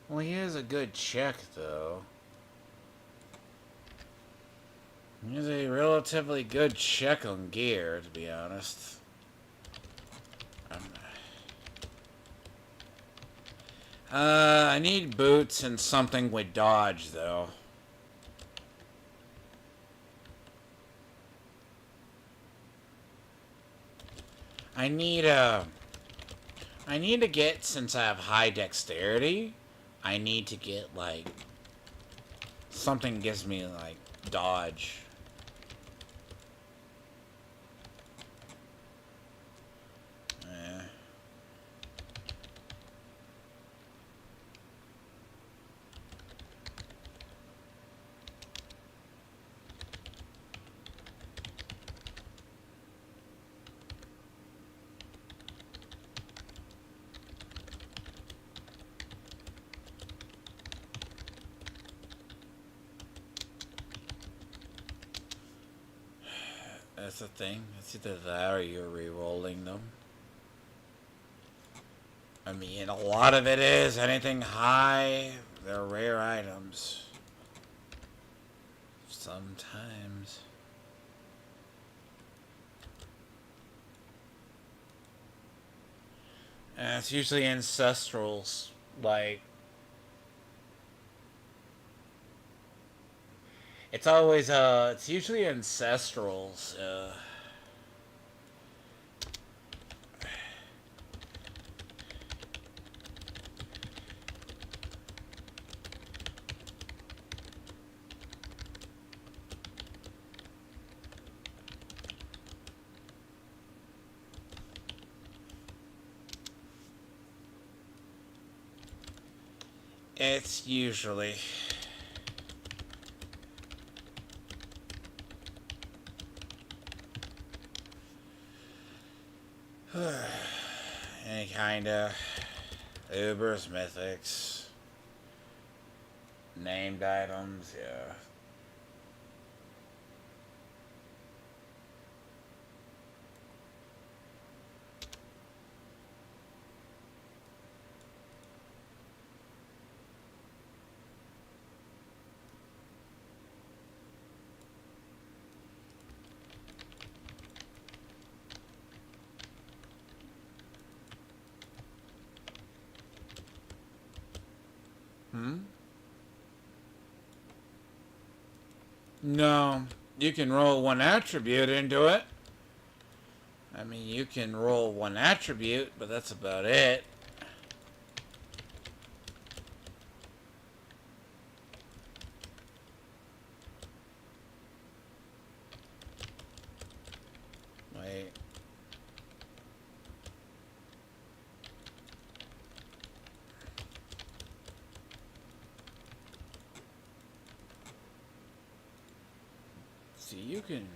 Well, he is a good check, though. He's a relatively good check on gear, to be honest. I need boots and something with dodge, though. I need to get, since I have high dexterity, I need to get, like, something that gives me, like, dodge. that's the thing. It's either that or you're re-rolling them. I mean, a lot of it is anything high. They're rare items. Sometimes. And it's usually ancestrals. Like, it's always, it's usually ancestrals. It's usually. Any kind of Ubers, mythics, named items, yeah. No, you can roll one attribute into it. I mean, you can roll one attribute, but that's about it. Wait. See, you can...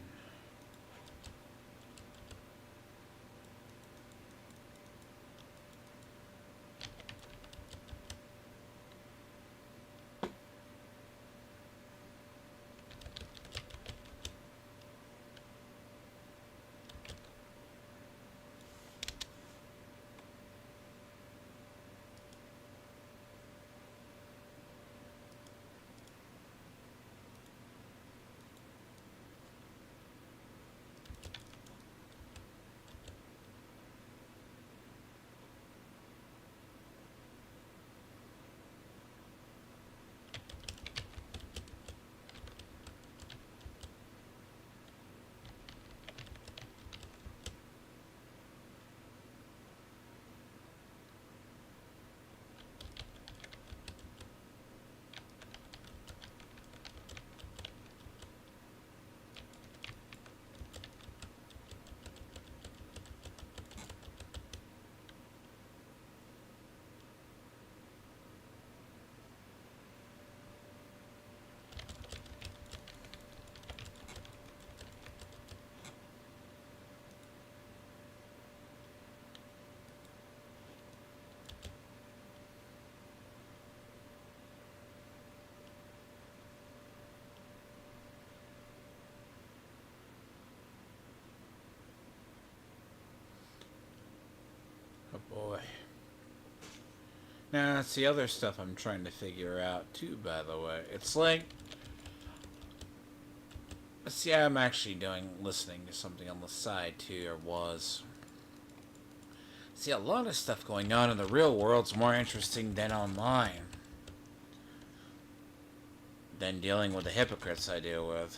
Oh boy. Now, that's the other stuff I'm trying to figure out, too, by the way. It's like... See, I'm actually listening to something on the side, too, or was. See, a lot of stuff going on in the real world's more interesting than online. Than dealing with the hypocrites I deal with.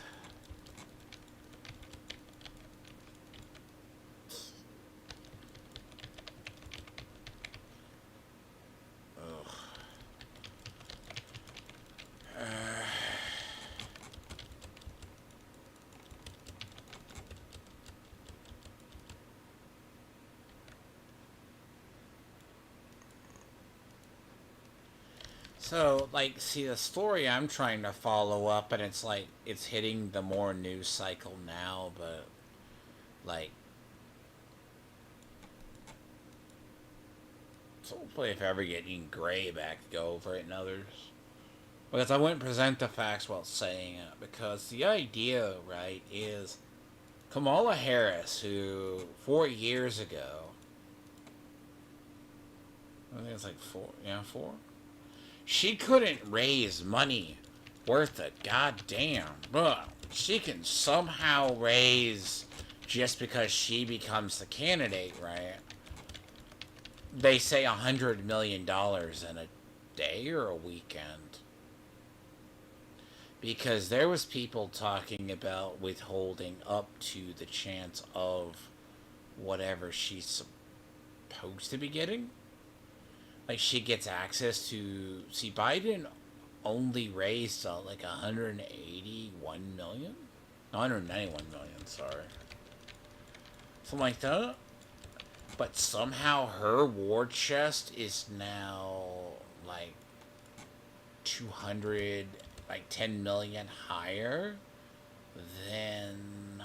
So, like, see, the story I'm trying to follow up, and it's like, it's hitting the more news cycle now, but, like, so hopefully if I ever get Ian Gray back to go over it and others. Because I wouldn't present the facts while saying it, because the idea, right, is Kamala Harris, who 4 years ago, I think it's like four, yeah, four. She couldn't raise money worth a goddamn, but she can somehow raise, just because she becomes the candidate, right? They say $100 million in a day or a weekend. Because there was people talking about withholding up to the chance of whatever she's supposed to be getting. Like, she gets access to, see, Biden only raised like 181 million, 191 million, sorry, something like that. But somehow her war chest is now like 200, like 10 million higher than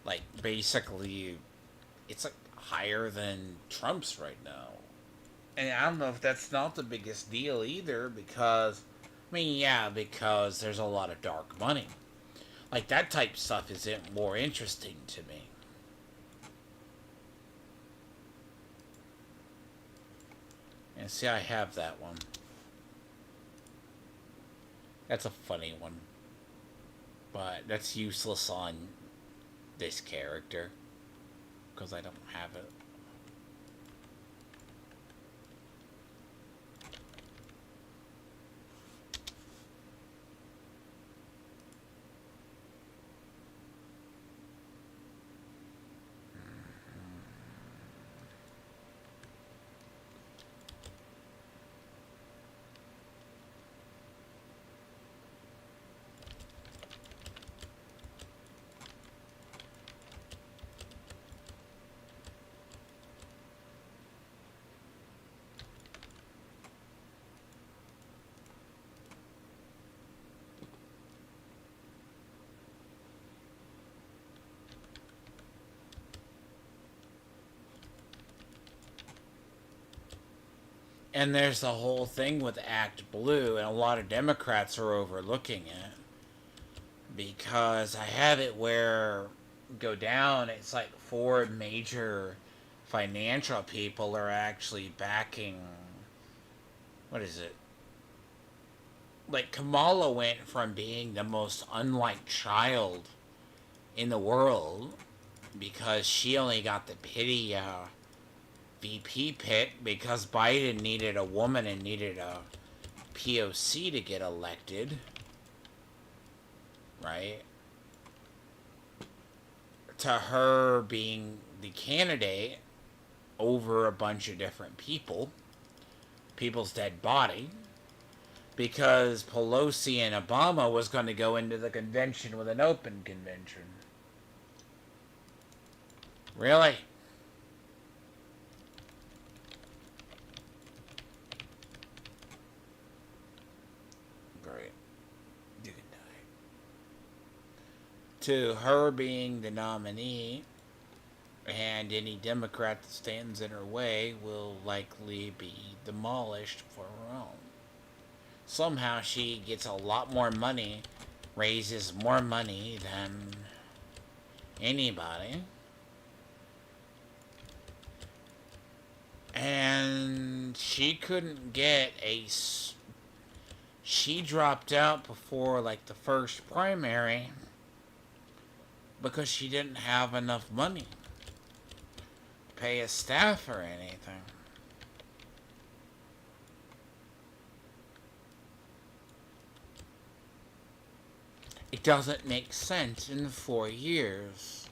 like basically it's like higher than Trump's right now. And I don't know if that's not the biggest deal either, because I mean, yeah, because there's a lot of dark money. Like, that type of stuff isn't more interesting to me. And see, I have that one. That's a funny one. But that's useless on this character, because I don't have it. And there's the whole thing with Act Blue, and a lot of Democrats are overlooking it. Because I have it where go down, it's like four major financial people are actually backing. What is it? Like, Kamala went from being the most unliked child in the world because she only got the pity VP pick because Biden needed a woman and needed a POC to get elected, right? To her being the candidate over a bunch of different people's dead body, because Pelosi and Obama was going to go into the convention with an open convention. Really? Great. You can die. To her being the nominee, and any Democrat that stands in her way will likely be demolished for her own. Somehow she gets a lot more money, raises more money than anybody. And she couldn't get a. She dropped out before like the first primary because she didn't have enough money to pay a staff or anything. It doesn't make sense in 4 years.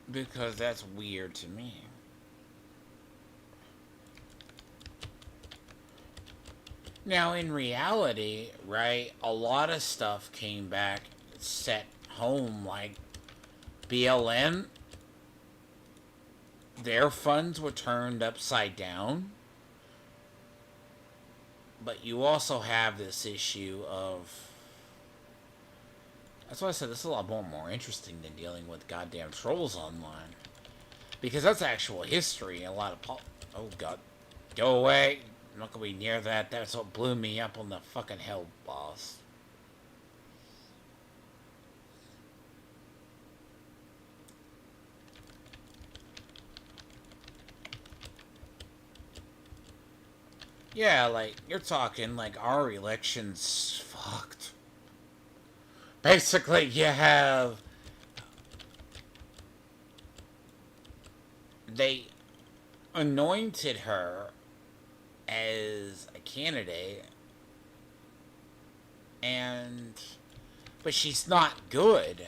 Because that's weird to me. Now, in reality, right, a lot of stuff came back set home, like BLM, their funds were turned upside down. But you also have this issue of That's why I said this is a lot more interesting than dealing with goddamn trolls online. Because that's actual history and a lot of oh god. Go away. I'm not gonna be near that. That's what blew me up on the fucking hell boss. Yeah, like, you're talking, like, our election's fucked. Basically, you have... They anointed her as a candidate, and... But she's not good.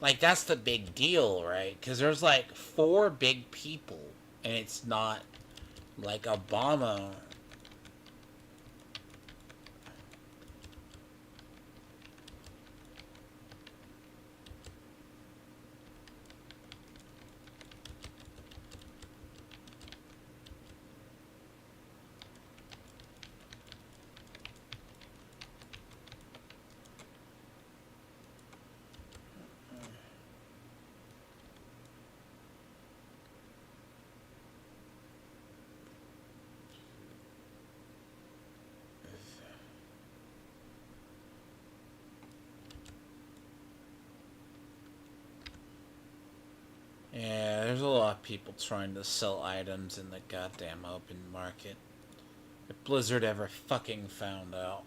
Like, that's the big deal, right? Because there's, like, 4 big people, and it's not, like, Obama... Yeah, there's a lot of people trying to sell items in the goddamn open market. If Blizzard ever fucking found out.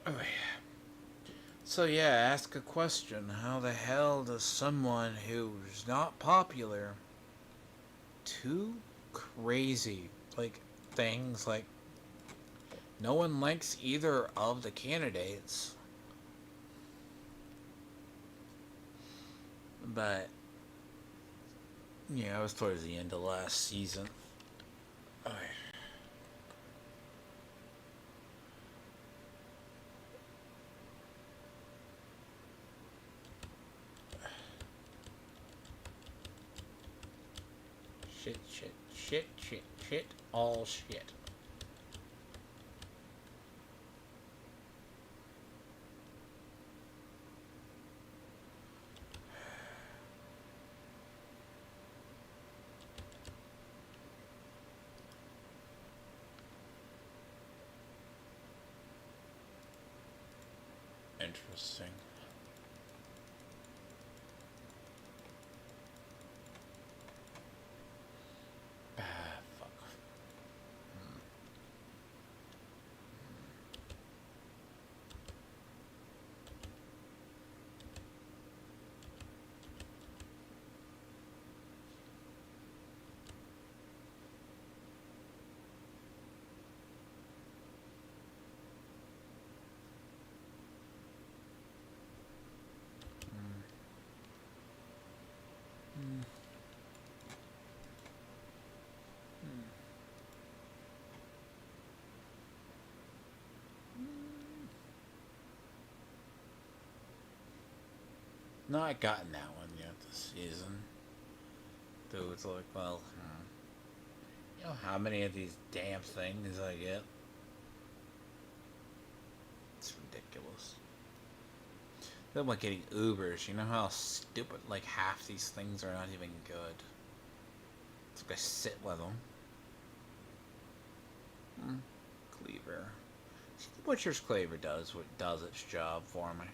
Oh, yeah. So yeah, ask a question. How the hell does someone who's not popular too crazy like things like no one likes either of the candidates, but yeah, it was towards the end of last season. Oh, yeah. Shit, all shit. Interesting. Ah, fuck. Not gotten that one yet this season. Dude, it's like, well, you know how many of these damn things I get? It's ridiculous. Then like getting Ubers, you know how stupid, like half these things are not even good. It's like I sit with them. Cleaver. Butcher's Cleaver does what does its job for me.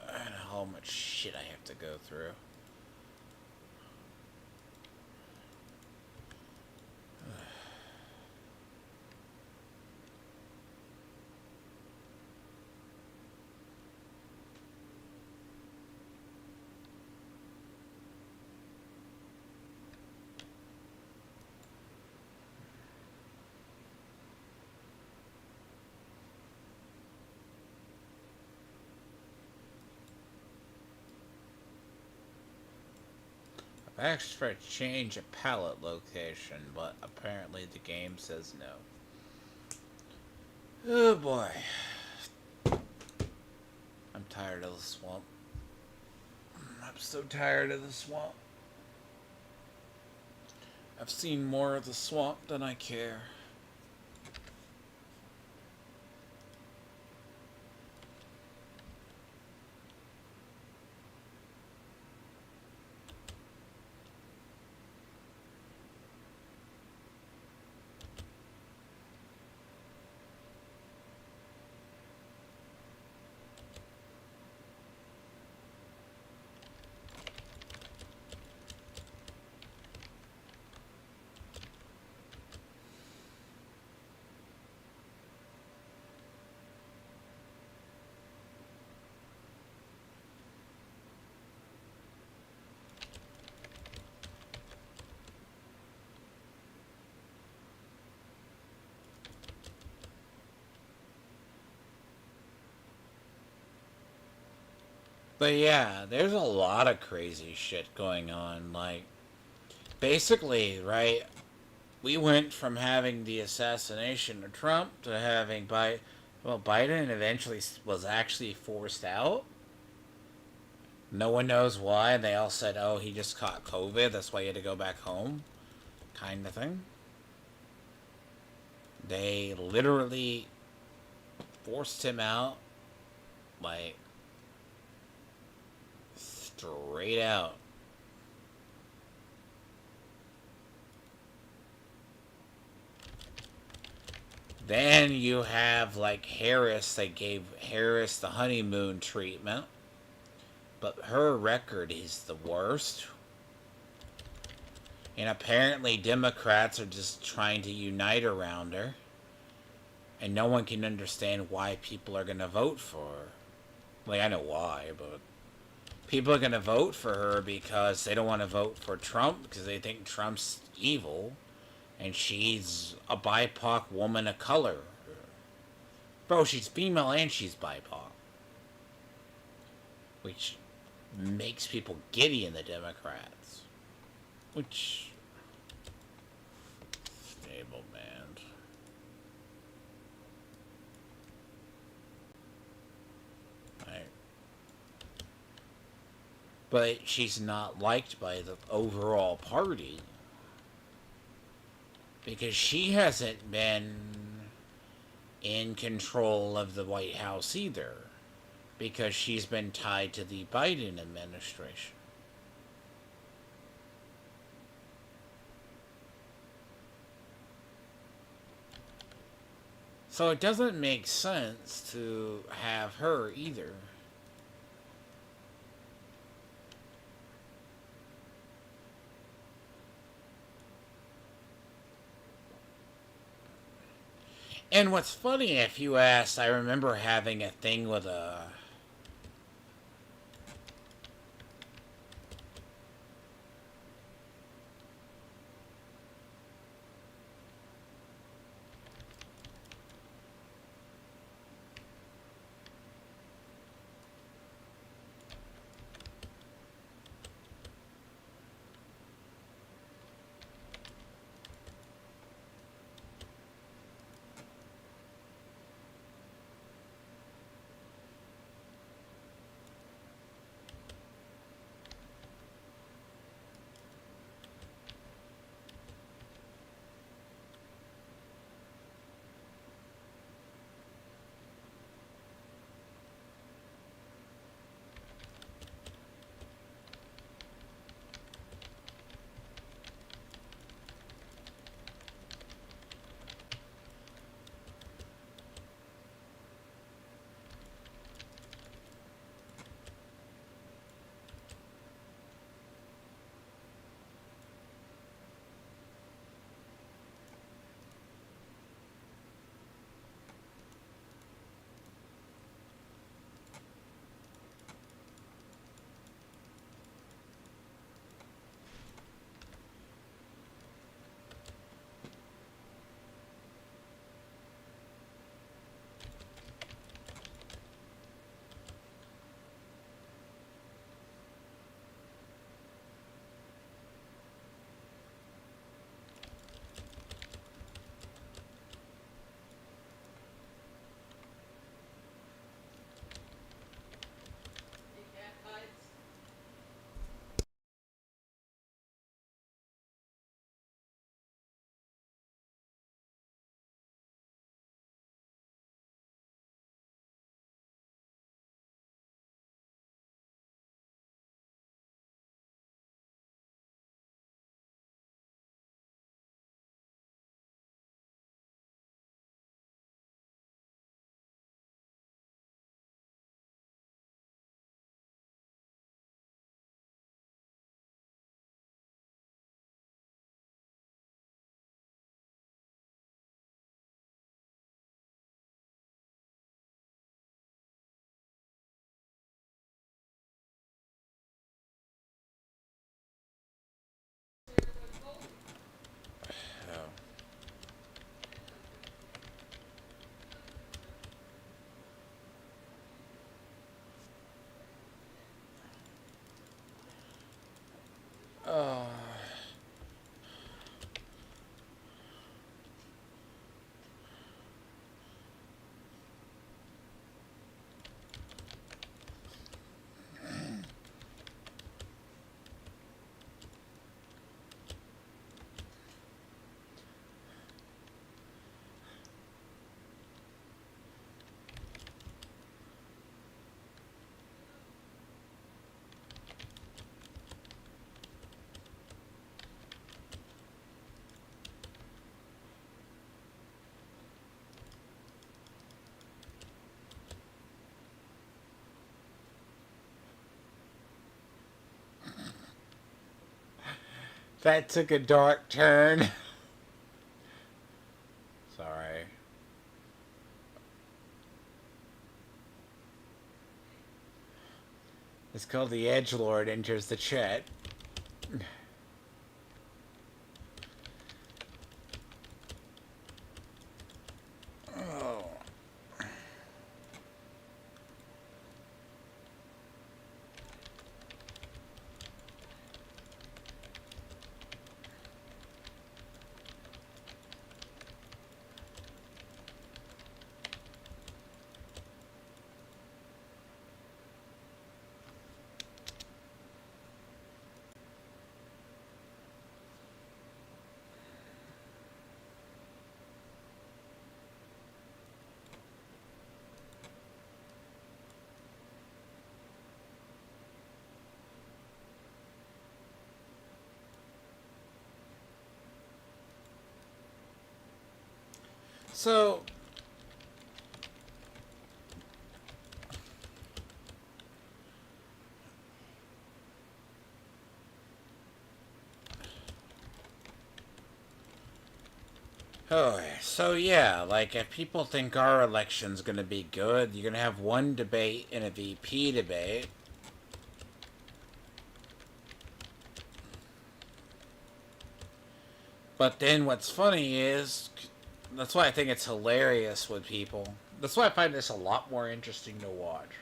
And how much shit I have to go through. I asked for a change of pallet location, but apparently the game says no. Oh boy. I'm tired of the swamp. I'm so tired of the swamp. I've seen more of the swamp than I care. But yeah, there's a lot of crazy shit going on. Like, basically, right? We went from having the assassination of Trump to having Biden. Well, Biden eventually was actually forced out. No one knows why. They all said, oh, he just caught COVID. That's why he had to go back home. Kind of thing. They literally forced him out. Like, straight out. Then you have like Harris. They gave Harris the honeymoon treatment. But her record is the worst. And apparently Democrats are just trying to unite around her. And no one can understand why people are going to vote for her. Like, I know why, but people are going to vote for her because they don't want to vote for Trump because they think Trump's evil. And she's a BIPOC woman of color. Bro, she's female and she's BIPOC. Which makes people giddy in the Democrats. Which... Stable band. Right. But she's not liked by the overall party. Because she hasn't been in control of the White House either. Because she's been tied to the Biden administration. So it doesn't make sense to have her either. And what's funny, if you asked, I remember having a thing with a... That took a dark turn. Sorry. It's called the Edgelord enters the chat. Oh. So, oh, so yeah, like if people think our election's gonna be good, you're gonna have one debate and a VP debate. But then what's funny is, that's why I think it's hilarious with people. That's why I find this a lot more interesting to watch,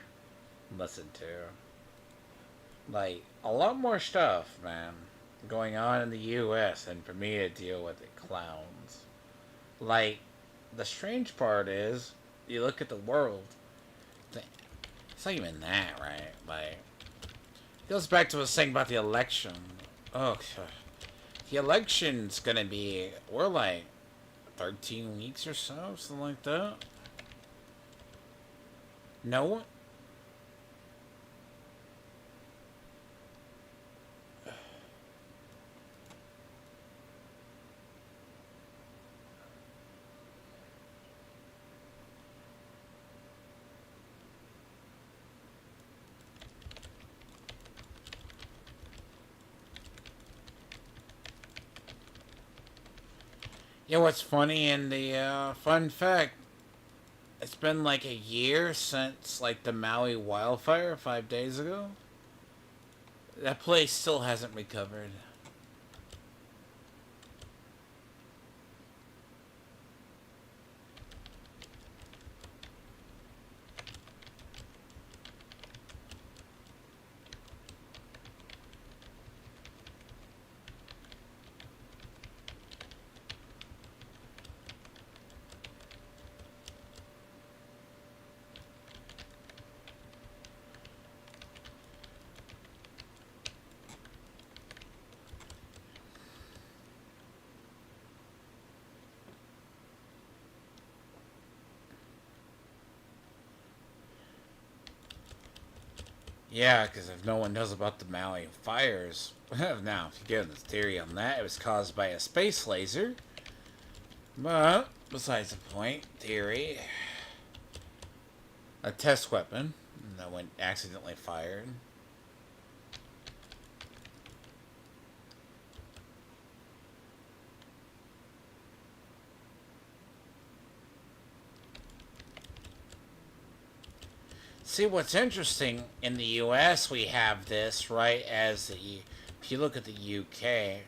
listen to. Like, a lot more stuff, man, going on in the US than for me to deal with the clowns. Like, the strange part is, you look at the world, it's not even that, right? Like, it goes back to what I was saying about the election. Oh, the election's gonna be, we're like 13 weeks or so, something like that. No. Yeah, what's funny in the fun fact, it's been like a year since like the Maui wildfire 5 days ago. That place still hasn't recovered. Yeah, because if no one knows about the Maui fires, now if you get the theory on that, it was caused by a space laser. But besides the point, theory, a test weapon that went accidentally fired. See, what's interesting, in the US, we have this, right, as the, if you look at the UK,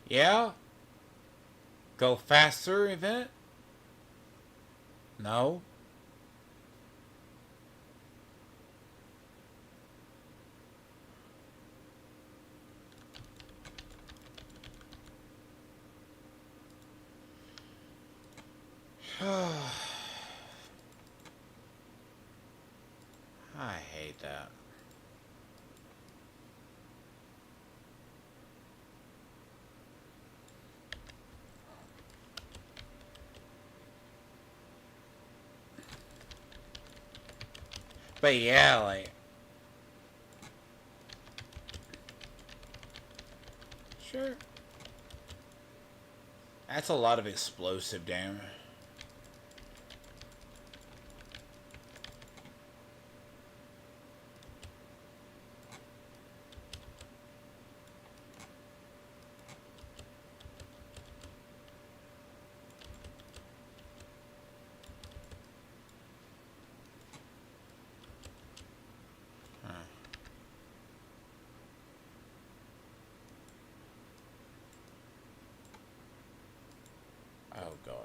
Yeah? Go faster event? No? I hate that. But yeah, like... Sure. That's a lot of explosive damage. Huh. Oh, God.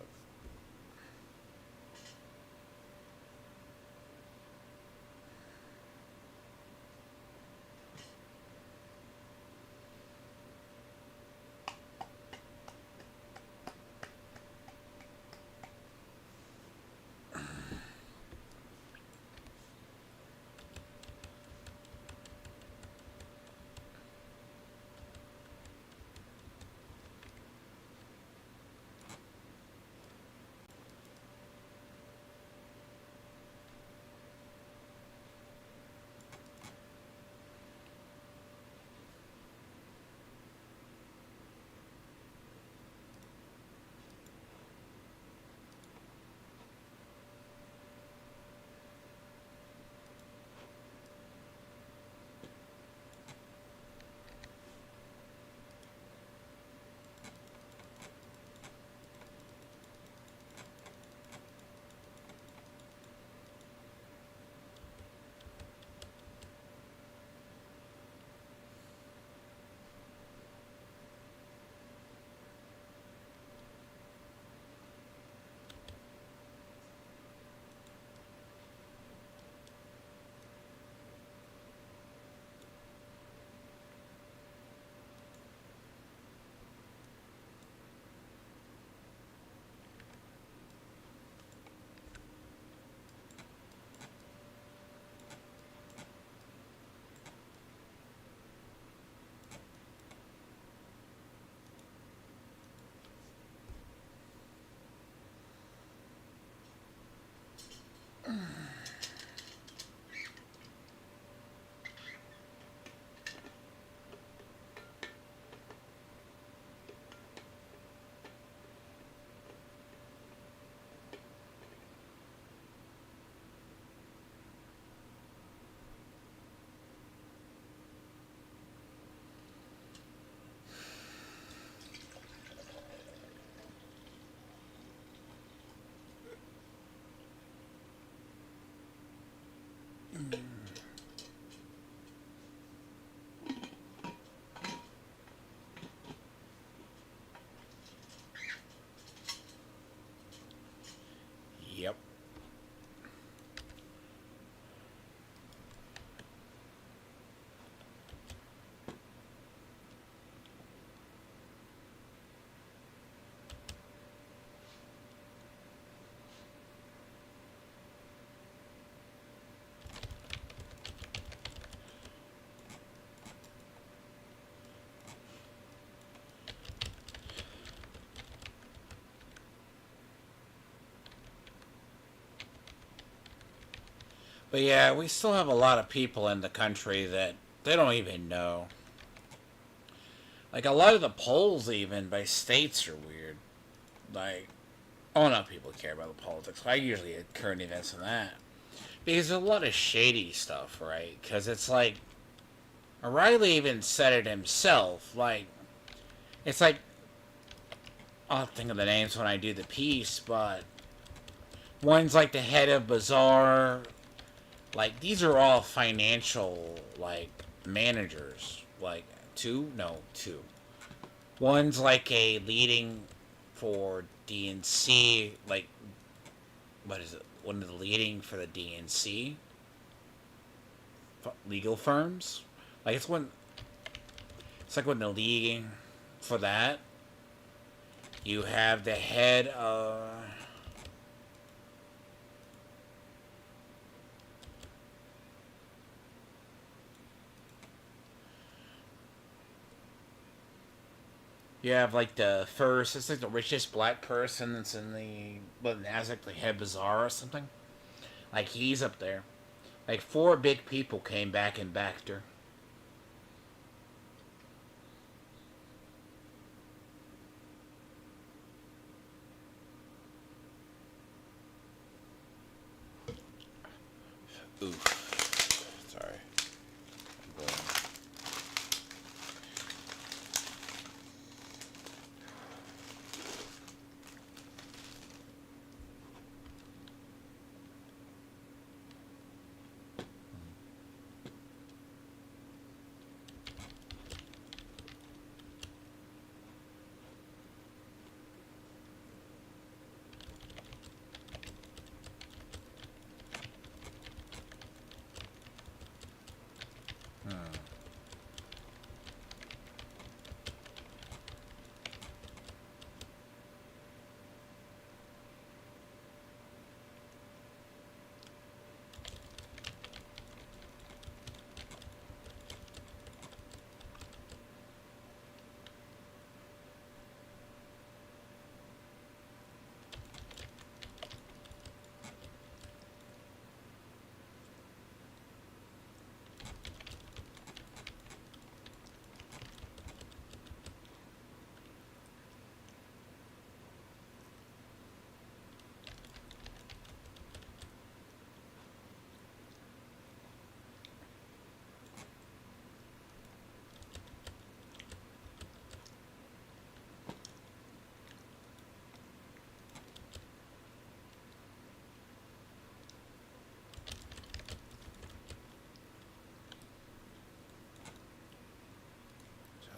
Yep. But yeah, we still have a lot of people in the country that they don't even know. Like, a lot of the polls, even by states, are weird. Like, oh, no, people care about the politics. I usually get current events and that. Because there's a lot of shady stuff, right? Because it's like, O'Reilly even said it himself. Like, it's like, I'll think of the names when I do the piece, but one's like the head of Bazaar. Like, these are all financial, like, managers. Like, two? No, two. One's like a leading for DNC, like, what is it? One of the leading for the DNC legal firms. Like it's like when the leading for that. You have the head of. You have like the first, it's like the richest black person that's in the, what, Nasdaq, the head bazaar or something. Like he's up there. Like four big people came back and backed her. Oof. Sorry.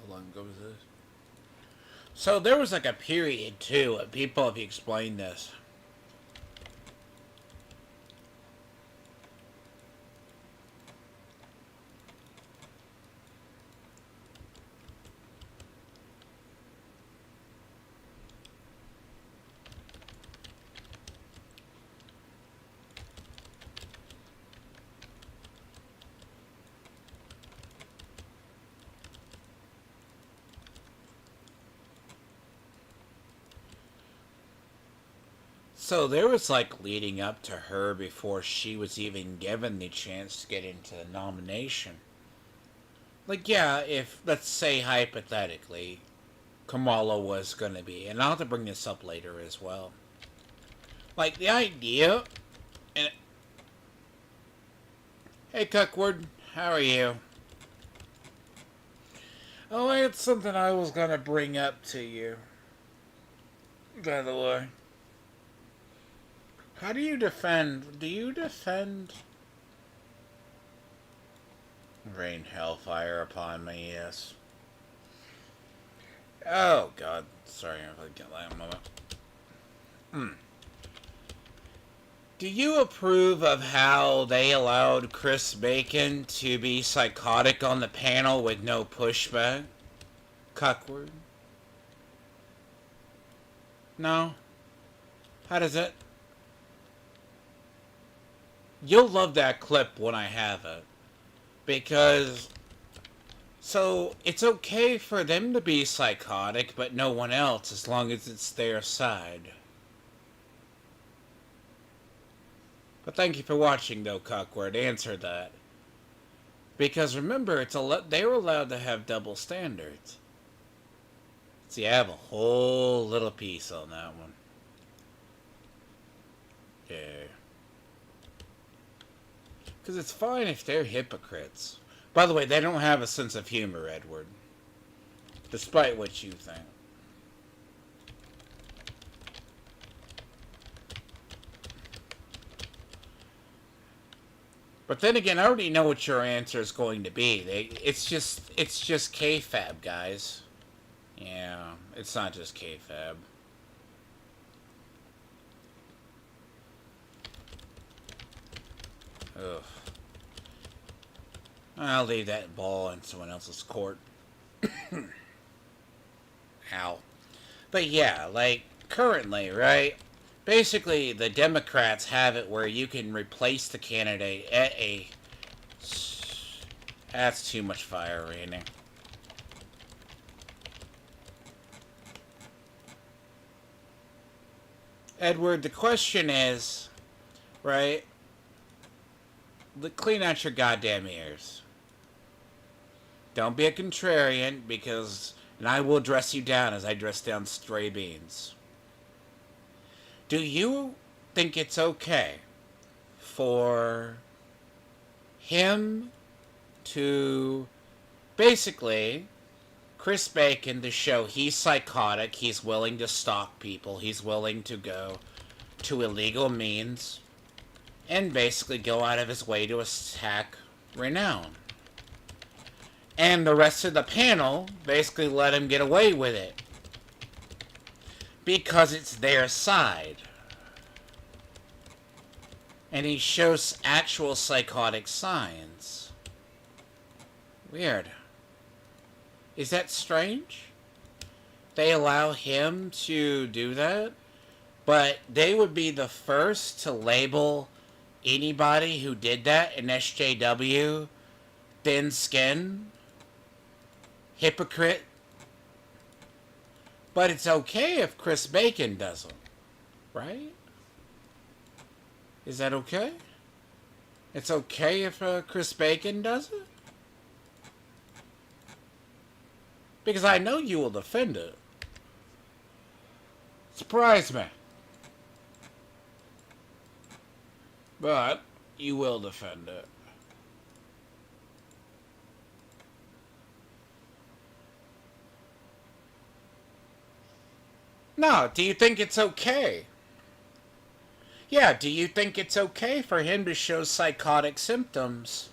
How long ago was this? So there was like a period too. People have explained this. So there was like leading up to her before she was even given the chance to get into the nomination. Like, yeah, if, let's say hypothetically, Kamala was gonna be, and I'll have to bring this up later as well. Like, the idea, and, hey Cuckwood, how are you? Oh, I had something I was gonna bring up to you, by the way. How do you defend rain hellfire upon me, yes. Oh god, sorry if I get that a moment. Do you approve of how they allowed Chris Bacon to be psychotic on the panel with no pushback? Cuckward? No? How does it? You'll love that clip when I have it. Because, so, it's okay for them to be psychotic, but no one else, as long as it's their side. But thank you for watching, though, Cuckward. Answer that. Because remember, they were allowed to have double standards. See, I have a whole little piece on that one. Yeah. Because it's fine if they're hypocrites. By the way, they don't have a sense of humor, Edward. Despite what you think. But then again, I already know what your answer is going to be. It's just kayfabe, guys. Yeah, it's not just kayfabe. Ugh. I'll leave that ball in someone else's court. Ow. But yeah, like, currently, right? Basically, the Democrats have it where you can replace the candidate at a... That's too much fire raining. Edward, the question is, right? Clean out your goddamn ears. Don't be a contrarian, because... And I will dress you down as I dress down stray beans. Do you think it's okay for him to basically Chris Bacon to show he's psychotic, he's willing to stalk people, he's willing to go to illegal means and basically go out of his way to attack Renown? And the rest of the panel basically let him get away with it because it's their side. And he shows actual psychotic signs. Weird. Is that strange? They allow him to do that, but they would be the first to label anybody who did that in SJW thin skin, hypocrite. But it's okay if Chris Bacon doesn't, right? Is that okay? It's okay if Chris Bacon does it? Because I know you will defend it. Surprise me. But you will defend it. No, do you think it's okay? Yeah, do you think it's okay for him to show psychotic symptoms?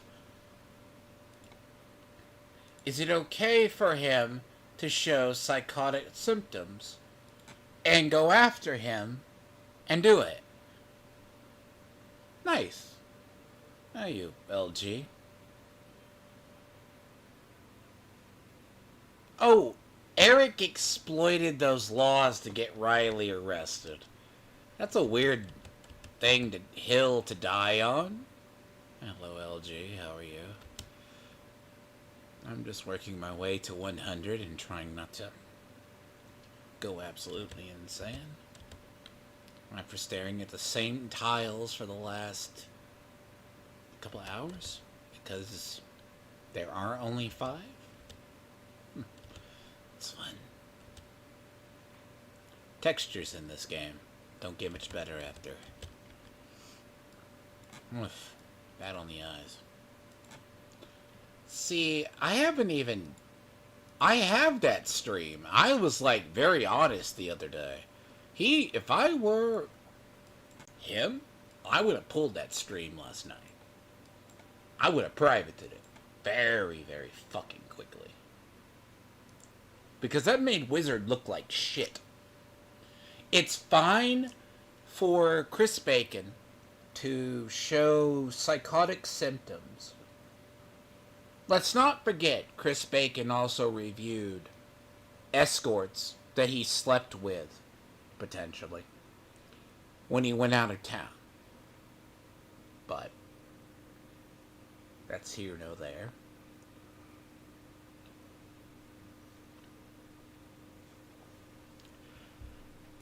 Is it okay for him to show psychotic symptoms and go after him and do it? Nice. Now you, LG. Oh, Eric exploited those laws to get Riley arrested. That's a weird hill to die on. Hello, LG. How are you? I'm just working my way to 100 and trying not to go absolutely insane. After staring at the same tiles for the last couple of hours, because there are only 5. It's fun. Textures in this game don't get much better after. Oof, bad on the eyes. See, I have that stream. I was like very honest the other day. If I were him, I would have pulled that stream last night. I would have privated it very, very fucking quickly. Because that made Wizard look like shit. It's fine for Chris Bacon to show psychotic symptoms. Let's not forget Chris Bacon also reviewed escorts that he slept with, potentially, when he went out of town. But that's here, no there.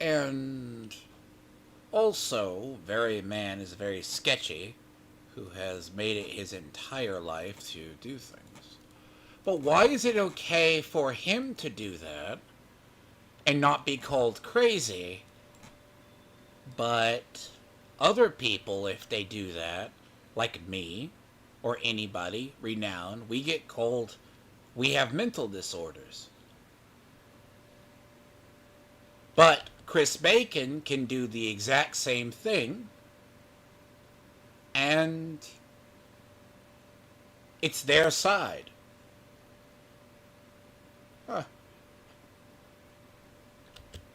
And also, man is very sketchy, who has made it his entire life to do things. But why is it okay for him to do that and not be called crazy, but other people, if they do that, like me or anybody renowned, we get called, we have mental disorders. But Chris Bacon can do the exact same thing, and it's their side. Huh.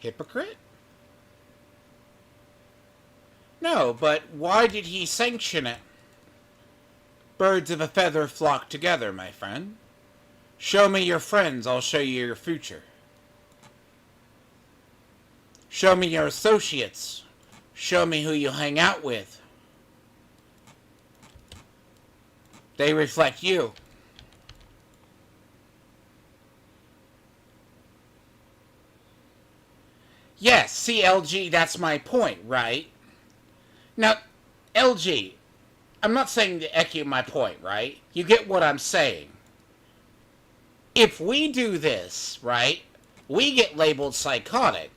Hypocrite? No, but why did he sanction it? Birds of a feather flock together, my friend. Show me your friends, I'll show you your future. Show me your associates. Show me who you hang out with. They reflect you. Yes, see, LG, that's my point, right? Now, LG, I'm not saying to echo my point, right? You get what I'm saying. If we do this, right, we get labeled psychotic.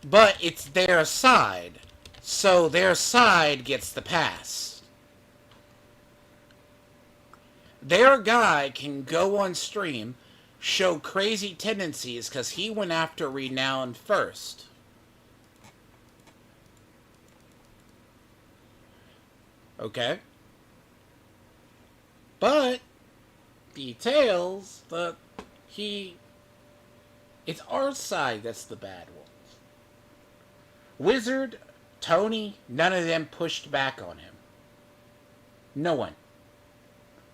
But it's their side. So their side gets the pass. Their guy can go on stream, show crazy tendencies because he went after Renown first. Okay? But details that it's our side that's the bad one. Wizard, Tony, none of them pushed back on him. No one.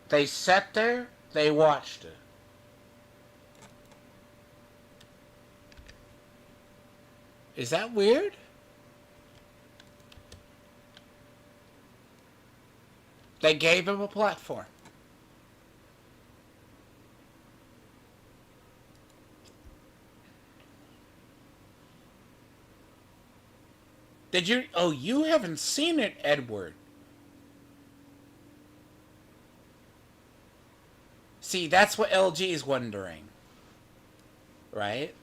They sat there, they watched it. Is that weird? They gave him a platform. Did you? Oh, you haven't seen it, Edward. See, that's what LG is wondering. Right?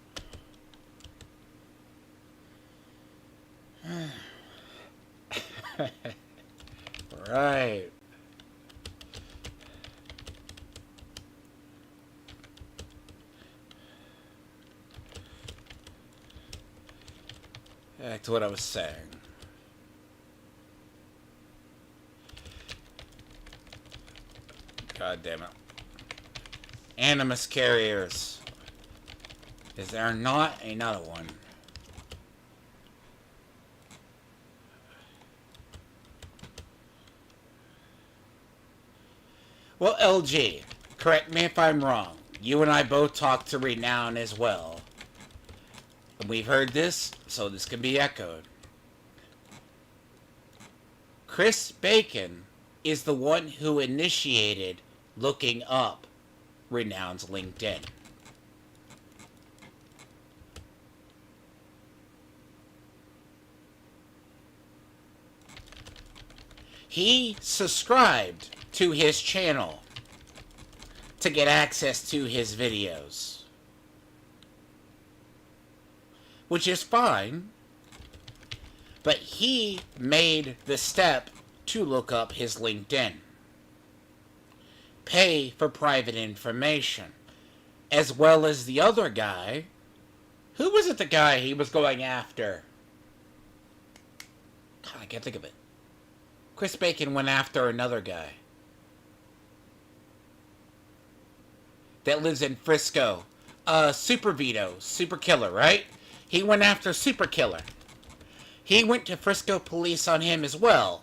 Right. Back to what I was saying. God damn it. Animus carriers. Is there not another one? Well, LG, correct me if I'm wrong. You and I both talked to Renown as well. And we've heard this, so this can be echoed. Chris Bacon is the one who initiated looking up Renown's LinkedIn. He subscribed to his channel to get access to his videos. Which is fine. But he made the step to look up his LinkedIn. Pay for private information. As well as the other guy. Who was it the guy he was going after? God, I can't think of it. Chris Bacon went after another guy. That lives in Frisco. Super Vito. Super Killer, right? He went after Super Killer. He went to Frisco police on him as well.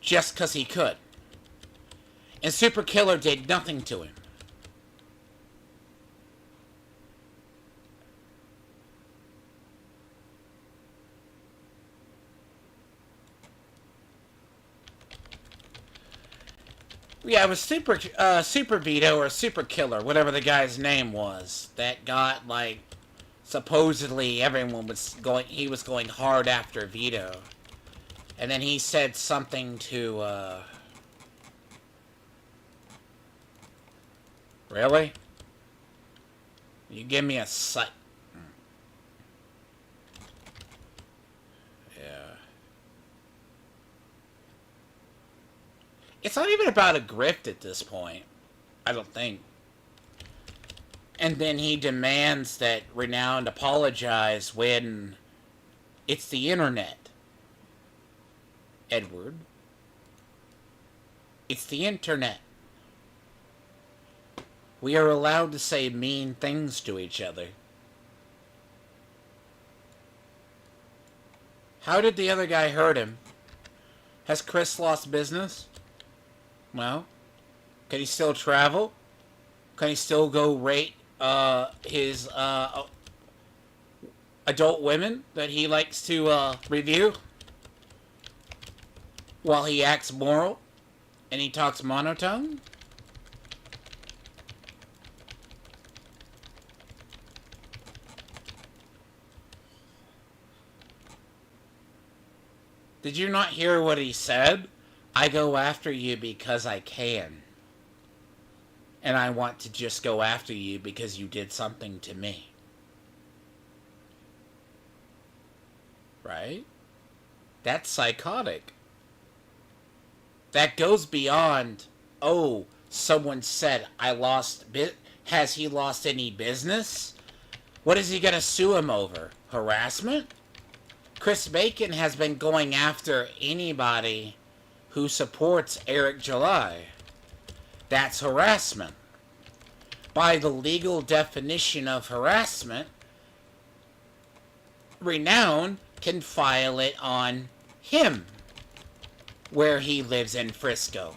Just because he could. And Super Killer did nothing to him. Yeah, it was Super Vito or Super Killer, whatever the guy's name was, that got, like, supposedly everyone was going, he was going hard after Vito. And then he said something to, Really? You give me a sight. Yeah. It's not even about a grift at this point. I don't think. And then he demands that Renowned apologize when it's the internet. Edward. It's the internet. We are allowed to say mean things to each other. How did the other guy hurt him? Has Chris lost business? Well, can he still travel? Can he still go rate his adult women that he likes to review? While he acts moral and he talks monotone? Did you not hear what he said? I go after you because I can. And I want to just go after you because you did something to me. Right? That's psychotic. That goes beyond, oh, someone said I lost has he lost any business? What is he going to sue him over? Harassment? Chris Bacon has been going after anybody who supports Eric July. That's harassment. By the legal definition of harassment, Renown can file it on him, where he lives in Frisco.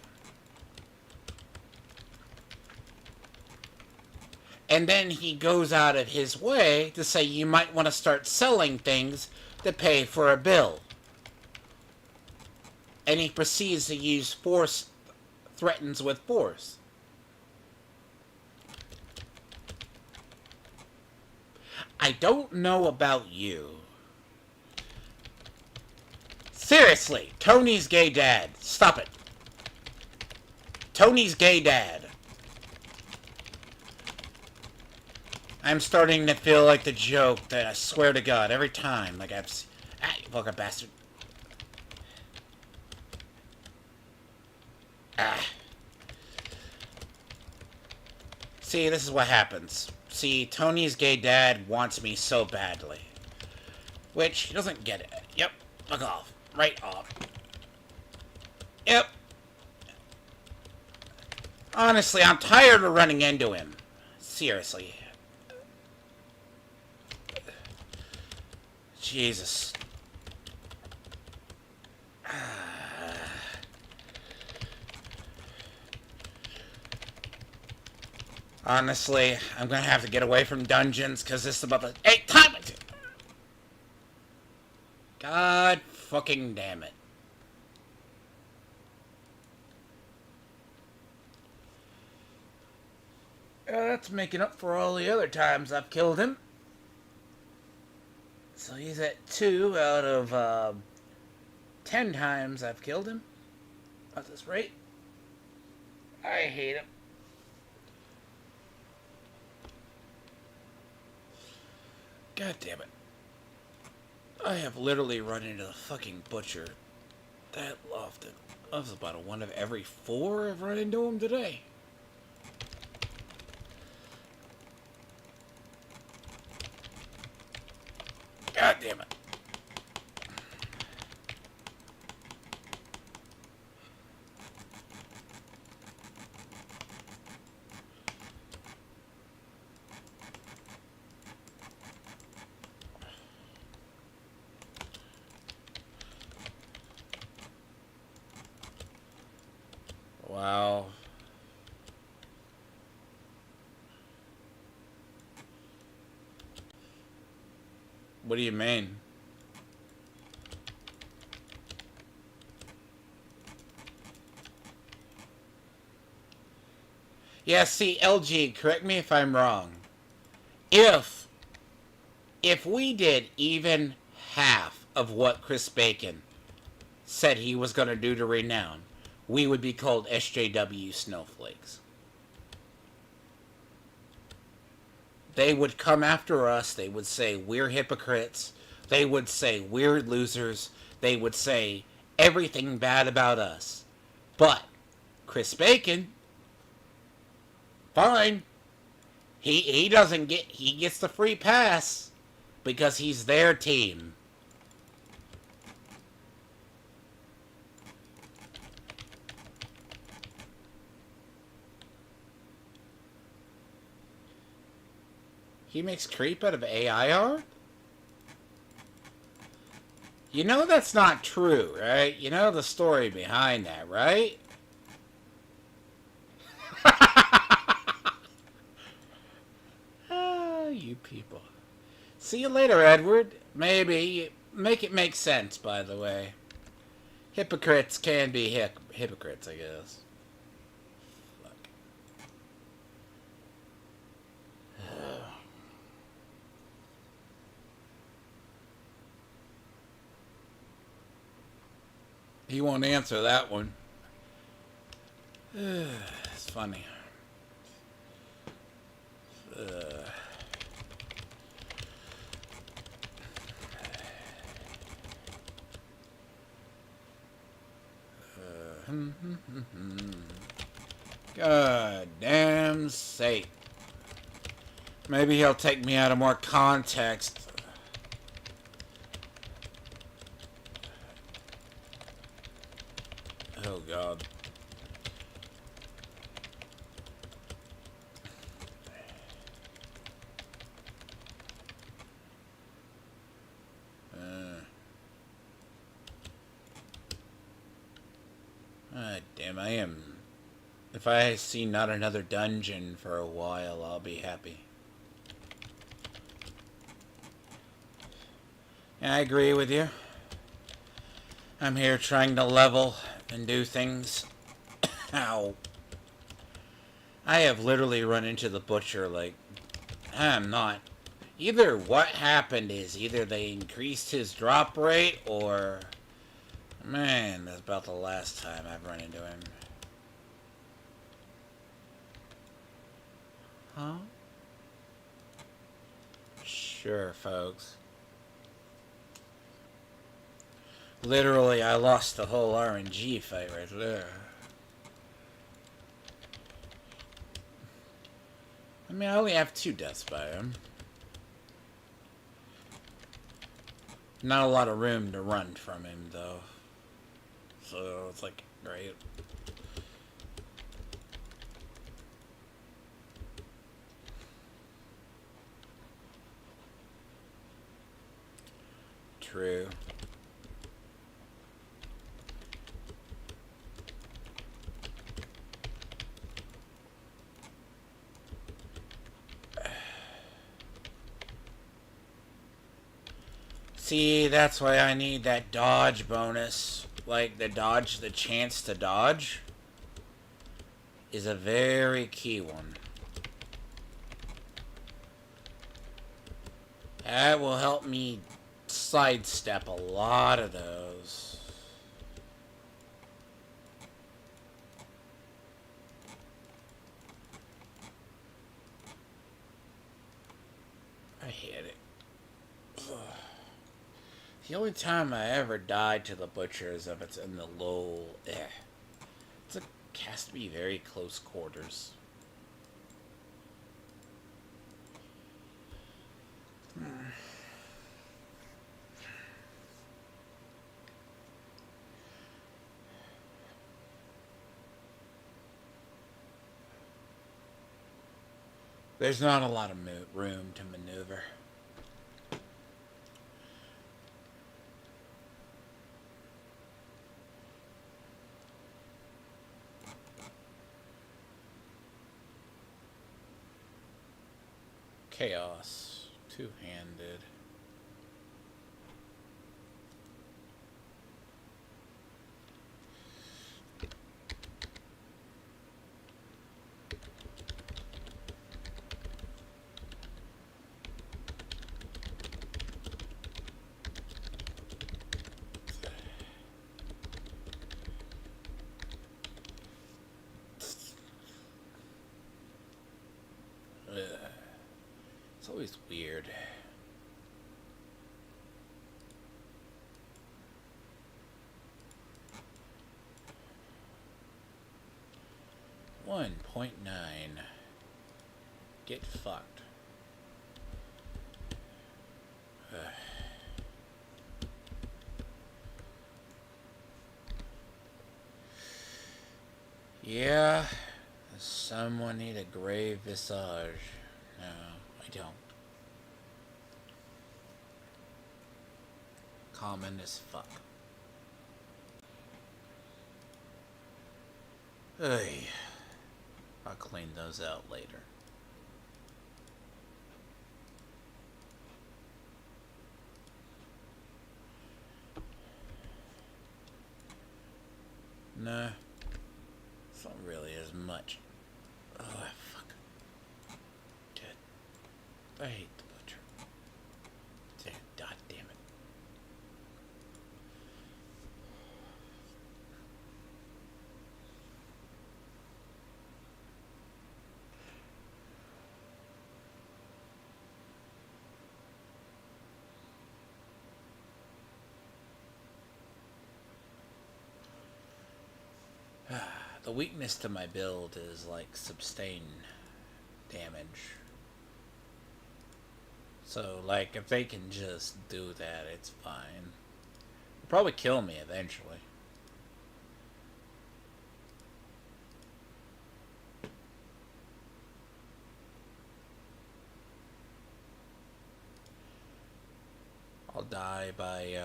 And then he goes out of his way to say you might want to start selling things to pay for a bill. And he proceeds to use force, threatens with force. I don't know about you. Seriously, Tony's gay dad. Stop it. Tony's gay dad. I'm starting to feel like the joke that I swear to God every time. Like I've... Ah, you fucking bastard. Ah. See, this is what happens. See, Tony's gay dad wants me so badly. Which, he doesn't get it. Yep, fuck off. Right off. Yep. Honestly, I'm tired of running into him. Seriously. Jesus. Honestly, I'm gonna have to get away from dungeons because this is about the... Hey, time it! God fucking damn it. That's making up for all the other times I've killed him. So he's at 2 out of 10 times I've killed him. At this rate. I hate him. God damn it. I have literally run into the fucking butcher that often. That was about a 1 of every 4 I've run into him today. God damn it. Wow. What do you mean? Yeah, see, LG, correct me if I'm wrong. If we did even half of what Chris Bacon said he was going to do to Renown, we would be called SJW snowflakes. They would come after us. They would say we're hypocrites. They would say we're losers. They would say everything bad about us. But Chris Bacon, fine. He doesn't get... He gets the free pass because he's their team. He makes creep out of AI art? You know that's not true, right? You know the story behind that, right? Ah, you people. See you later, Edward. Maybe. Make it make sense, by the way. Hypocrites can be hypocrites, I guess. Fuck. He won't answer that one. It's funny. God damn sake. Maybe he'll take me out of more context. Oh God. Damn, I am. If I see not another dungeon for a while, I'll be happy. I agree with you. I'm here trying to level and do things. Ow. I have literally run into the butcher like, I'm not. Either what happened is either they increased his drop rate or... Man, that's about the last time I've run into him. Huh? Sure, folks. Literally, I lost the whole RNG fight right there. I mean, I only have 2 deaths by him. Not a lot of room to run from him, though. So, it's like, great. True. See, that's why I need that dodge bonus. Like, the chance to dodge is a very key one. That will help me sidestep a lot of those. I hate it. Ugh. The only time I ever died to the butcher is if it's in the low... It has to be very close quarters. There's not a lot of room to maneuver. Chaos. Two-handed. It's always weird. .9. Get fucked. Yeah. Does someone need a grave visage? No, I don't. common as fuck. Hey, I'll clean those out later. Nah, it's not really as much. Oh, fuck. Dead. I hate the butcher. God damn it. The weakness to my build is like sustain damage. So like if they can just do that, it's fine. They'll probably kill me eventually. I'll die by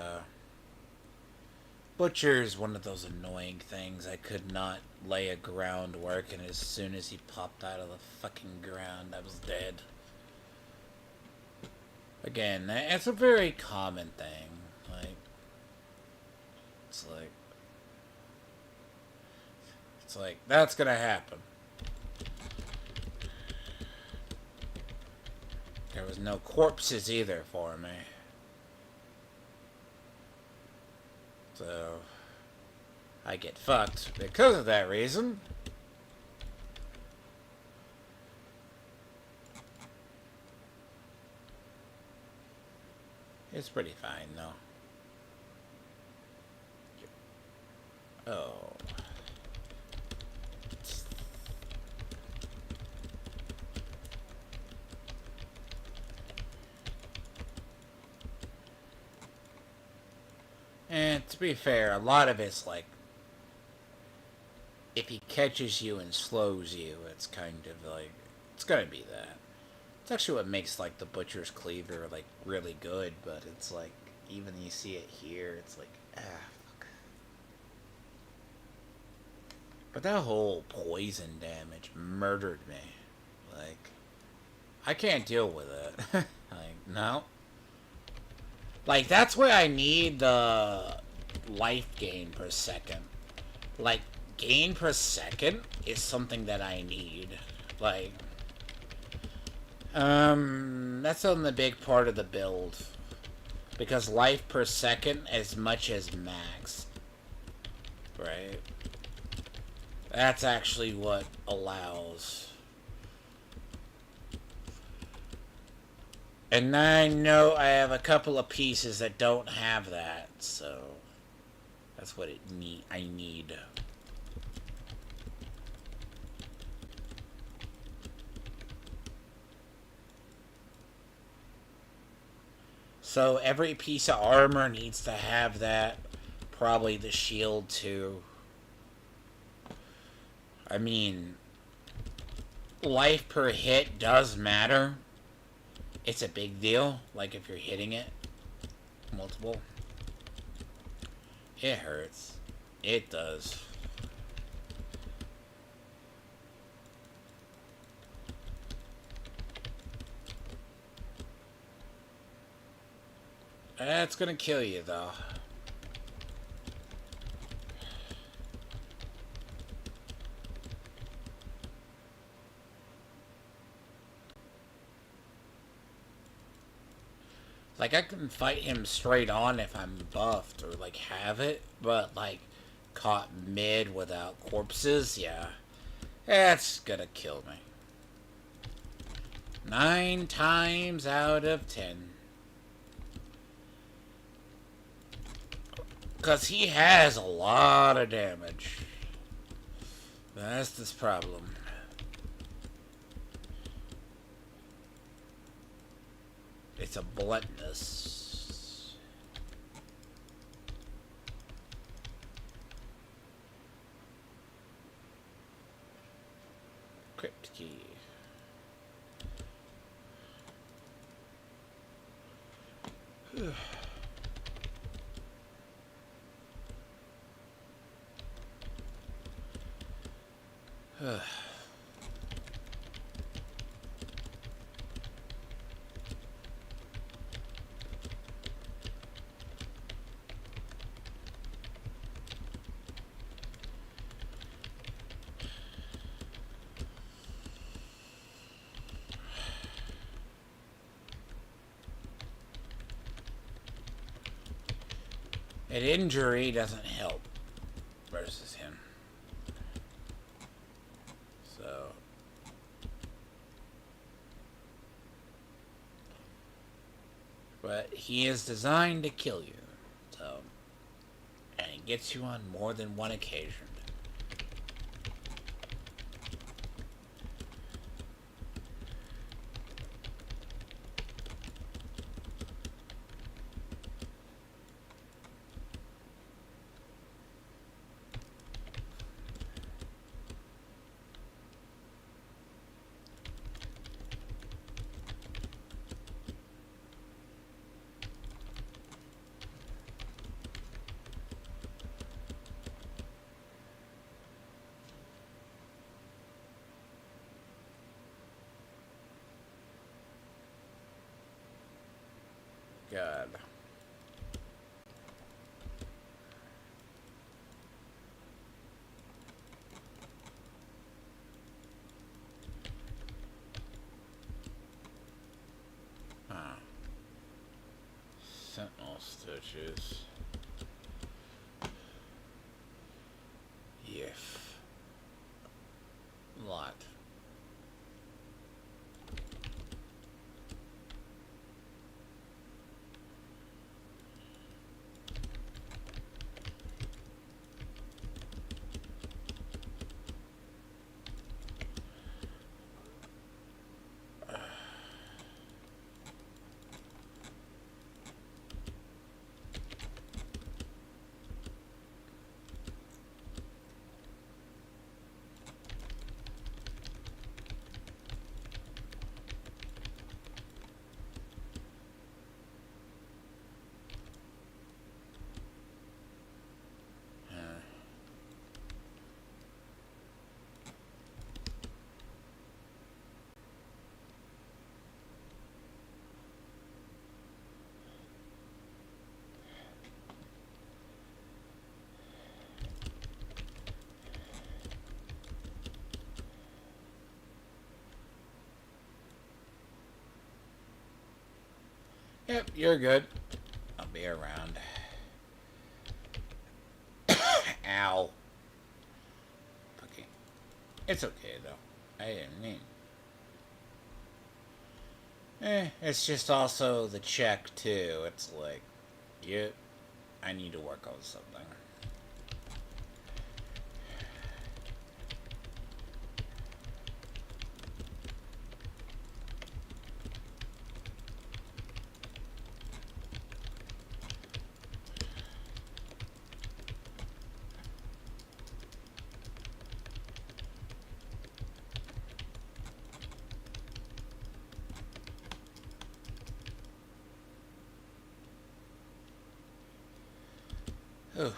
Butcher's one of those annoying things. I could not lay a groundwork, and as soon as he popped out of the fucking ground, I was dead. Again, it's a very common thing. It's like that's gonna happen. There was no corpses either for me. So, I get fucked because of that reason. It's pretty fine, though. Oh. And to be fair, a lot of it's like, if he catches you and slows you, it's kind of like, it's gonna be that. It's actually what makes like the Butcher's Cleaver like really good, but it's like, even you see it here, it's like, fuck. But that whole poison damage murdered me. Like, I can't deal with it. Like, no. Like, that's why I need the life gain per second. Like, gain per second is something that I need. Like, that's on the big part of the build. Because life per second as much as max. Right? That's actually what allows. And I know I have a couple of pieces that don't have that, so that's what I need. So every piece of armor needs to have that. Probably the shield too. I mean, life per hit does matter. It's a big deal, like if you're hitting it multiple. It hurts. It does. That's gonna kill you, though. Like, I can fight him straight on if I'm buffed or, like, have it, but, like, caught mid without corpses, yeah. That's gonna kill me. 9 times out of 10. Because he has a lot of damage. That's this problem. It's a bluntness. Crypt key. An injury doesn't help versus him. So. But he is designed to kill you. So. And he gets you on more than one occasion. God. Huh. Sentinel stitches. Yes. Lot. Yep, you're good. I'll be around. Ow. Okay. It's okay, though. I didn't mean. It's just also the check, too. It's like, yeah, I need to work on something. Oof.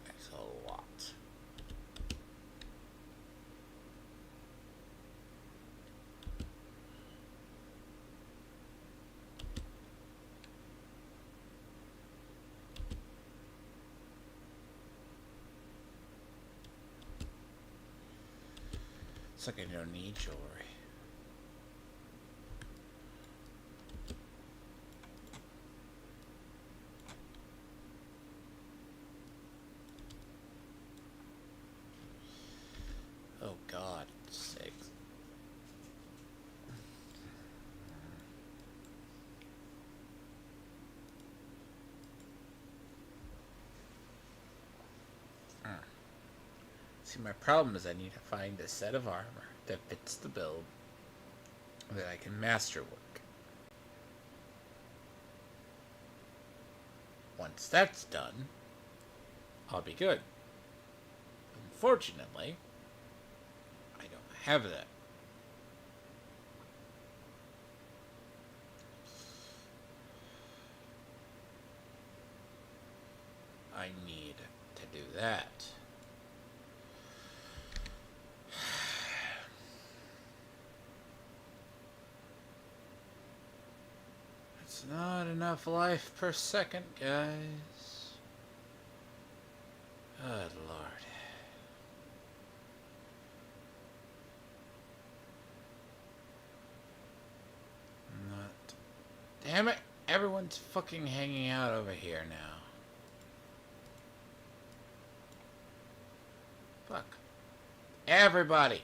That's a lot. It's like I don't need jewelry. Oh, God. Sakes. See, my problem is I need to find a set of armor that fits the build that I can masterwork. Once that's done, I'll be good. Unfortunately, I don't have that. I need to do that. It's not enough life per second, guys. Good Lord. Not. Damn it! Everyone's fucking hanging out over here now. Fuck. Everybody!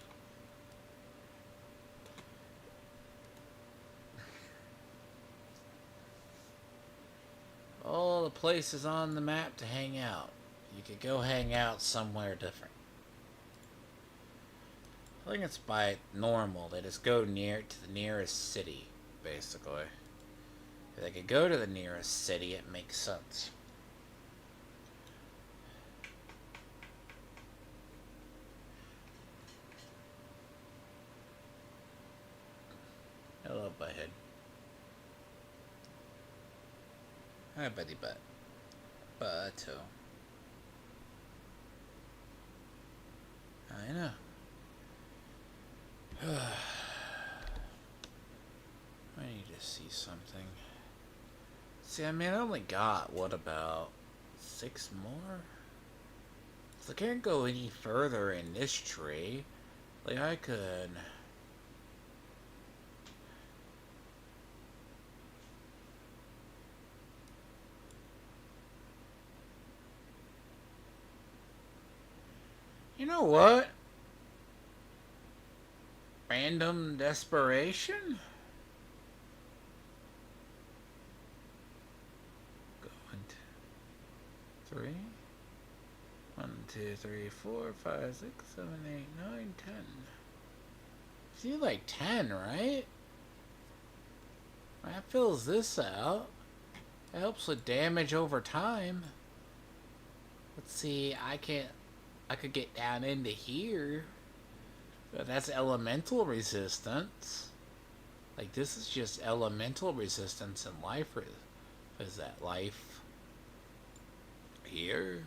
All the places on the map to hang out. You could go hang out somewhere different. I think it's by normal. They just go near to the nearest city, basically. If they could go to the nearest city, it makes sense. Hello, butthead. Hi, buddy butt. Butto. I know. I need to see something. See, I mean, I only got, what, about 6 more? So I can't go any further in this tree. Like, I could... You know what? Random desperation? Go 1, 2, 3. 1, 2, 3, 4, 5, 6, 7, 8, 9, 10. See, like 10, right? That fills this out. It helps with damage over time. Let's see, I could get down into here. But that's elemental resistance. Like, this is just elemental resistance in life. Is that life here?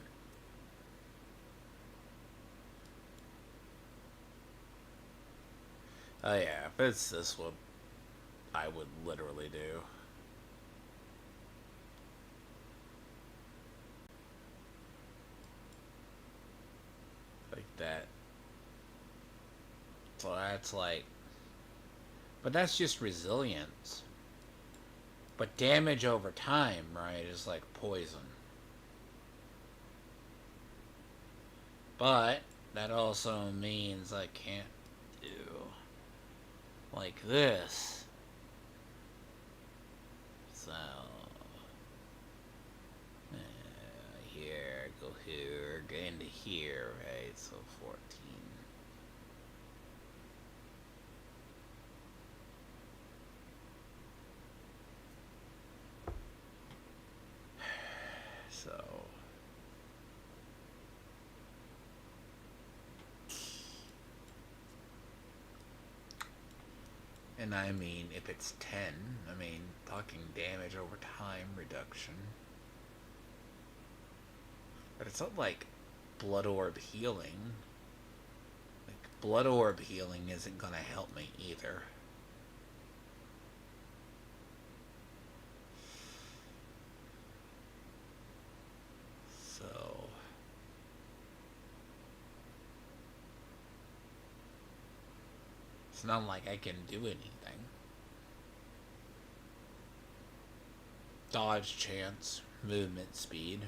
Oh yeah, if it's this one, I would literally do. Like that. So that's like... But that's just resilience. But damage over time, right, is like poison. But that also means I can't do like this. So here, go here, go into here, right? So 14. So and I mean, if it's 10, I mean, talking damage over time reduction. But it's not like blood orb healing. Like, blood orb healing isn't gonna help me either. So it's not like I can do anything. Dodge chance, movement speed.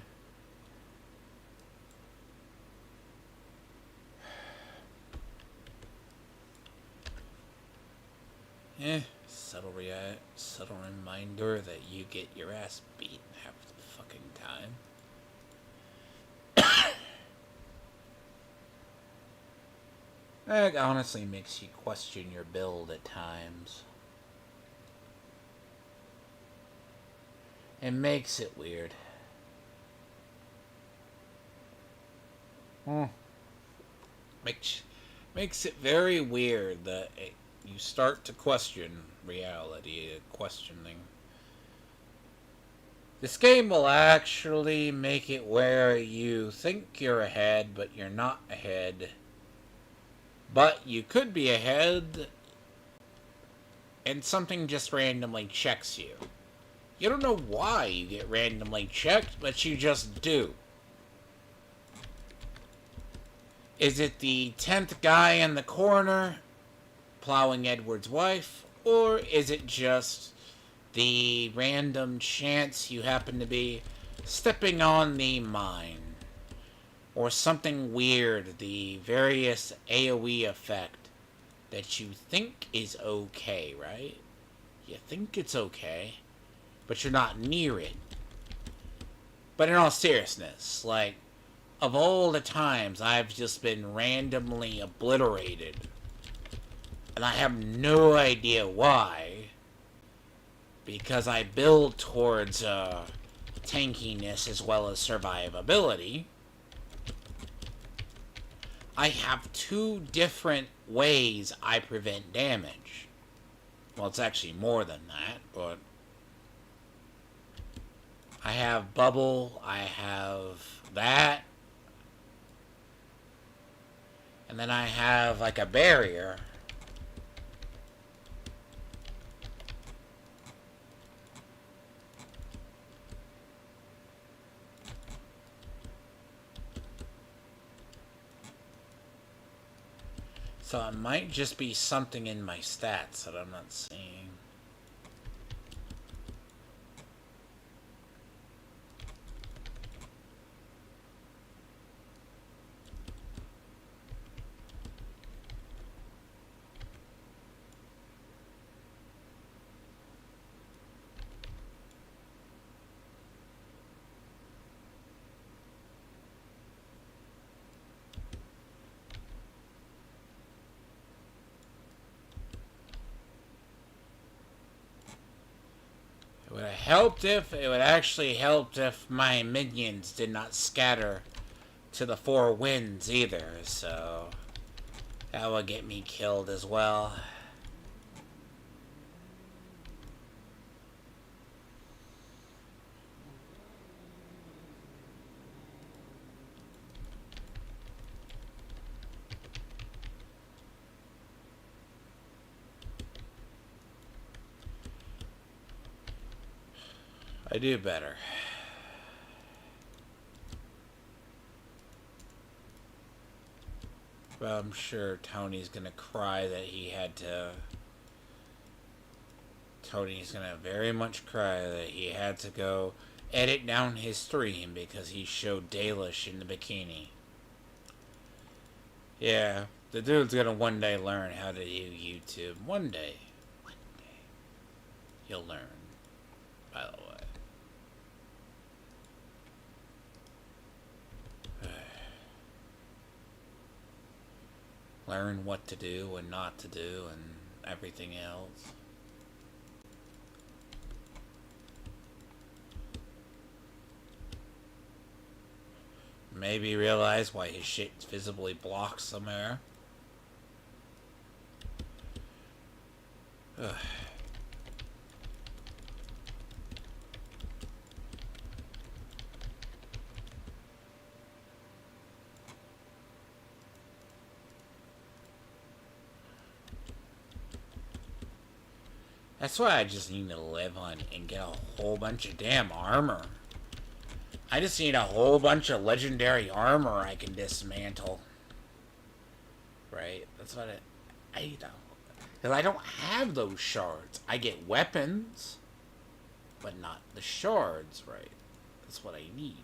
Subtle reminder that you get your ass beat half the fucking time. That honestly makes you question your build at times. It makes it weird. Makes it very weird that you start to question reality, questioning. This game will actually make it where you think you're ahead, but you're not ahead. But you could be ahead, and something just randomly checks you. You don't know why you get randomly checked, but you just do. Is it the 10th guy in the corner plowing Edward's wife? Or is it just the random chance you happen to be stepping on the mine? Or something weird, the various AoE effect that you think is okay, right? You think it's okay, but you're not near it. But in all seriousness, like, of all the times I've just been randomly obliterated, and I have no idea why, because I build towards tankiness as well as survivability, I have two different ways I prevent damage. Well, it's actually more than that, but I have bubble, I have that, and then I have like a barrier. So it might just be something in my stats that I'm not seeing. It would actually help if my minions did not scatter to the four winds either, so that would get me killed as well. I do better. Well, I'm sure Tony's gonna cry that he had to... Tony's gonna very much cry that he had to go edit down his stream because he showed Dalish in the bikini. Yeah, the dude's gonna one day learn how to do YouTube. One day. One day. He'll learn, by the way. Learn what to do and not to do and everything else. Maybe realize why his shit's visibly blocked somewhere. Ugh. That's why I just need to live on and get a whole bunch of damn armor. I just need a whole bunch of legendary armor I can dismantle. Right? That's what I don't. Because I don't have those shards. I get weapons, but not the shards, right? That's what I need.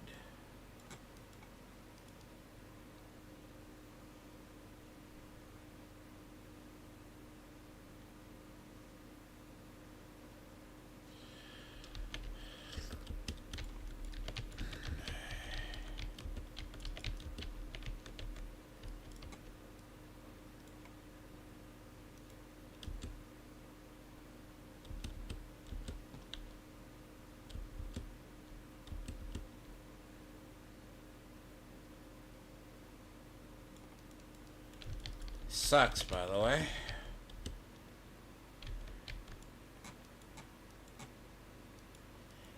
Sucks, by the way.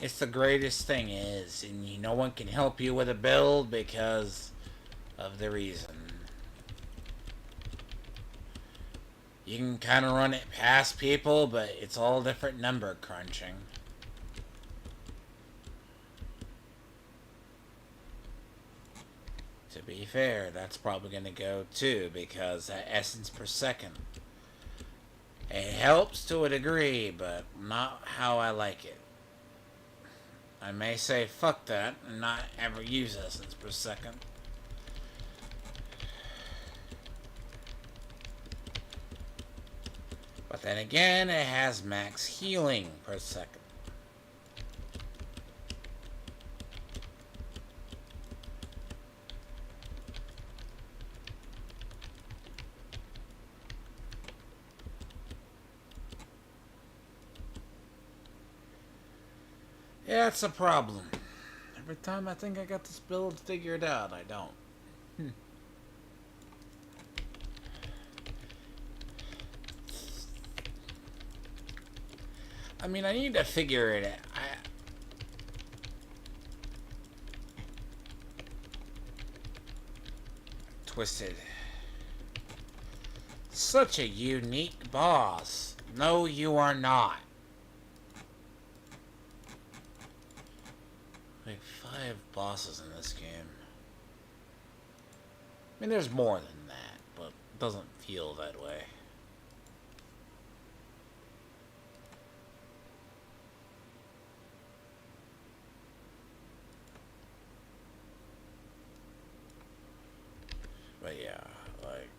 It's the greatest thing is, and no one can help you with a build because of the reason. You can kind of run it past people, but it's all different number crunching. To be fair, that's probably going to go too, because that essence per second. It helps to a degree, but not how I like it. I may say fuck that and not ever use essence per second. But then again, it has max healing per second. Yeah, it's a problem. Every time I think I got this build figured out, I don't. I mean, I need to figure it out. Twisted. Such a unique boss. No, you are not. Like 5 bosses in this game. I mean, there's more than that, but it doesn't feel that way. But yeah, like...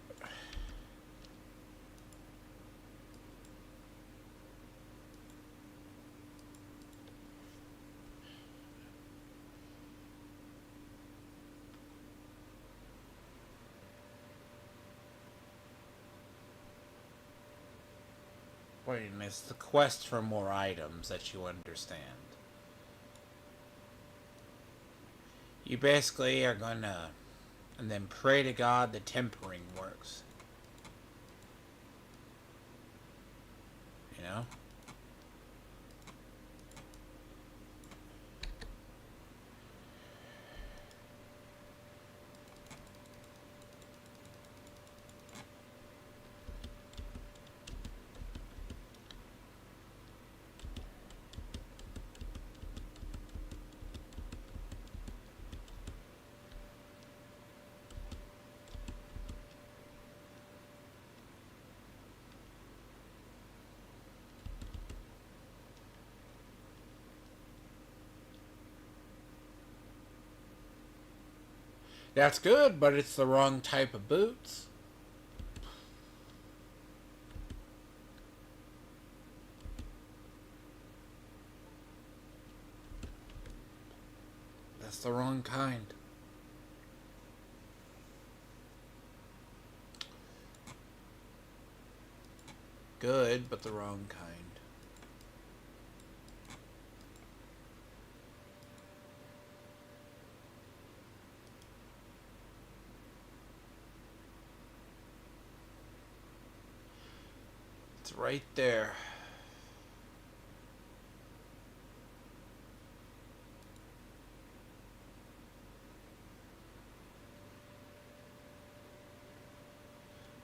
Wait, and it's the quest for more items that you understand. You basically are gonna... And then pray to God the tempering works. You know? That's good, but it's the wrong type of boots. That's the wrong kind. Good, but the wrong kind. It's right there.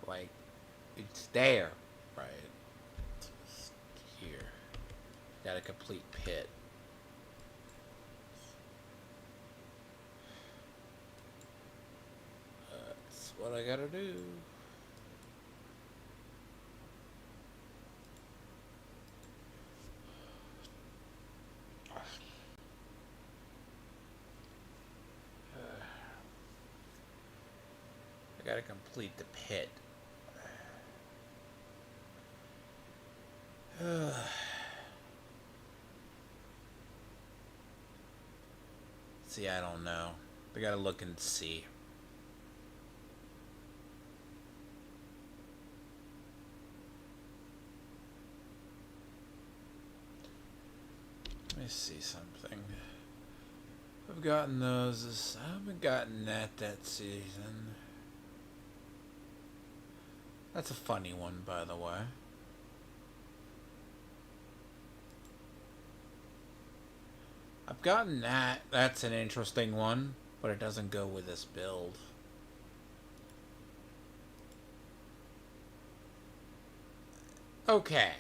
Like, it's there, right? It's here. Got a complete pit. That's what I gotta do. I gotta complete the pit. See, I don't know. I gotta look and see. Let me see something. I've gotten those. I haven't gotten that season. That's a funny one, by the way. I've gotten that. That's an interesting one, but it doesn't go with this build. Okay.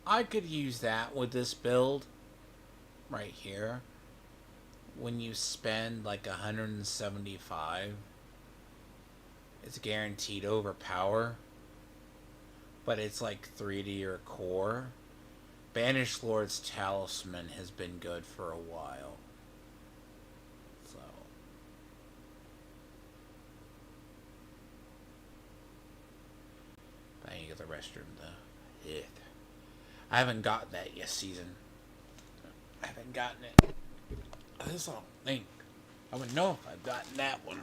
I could use that with this build right here. When you spend like 175, it's guaranteed overpower, but it's like 3 to your core. Banished Lord's Talisman has been good for a while. So. I need to go to the restroom though. Yeah. I haven't gotten that yet season. I haven't gotten it. I just don't think. I would know if I've gotten that one.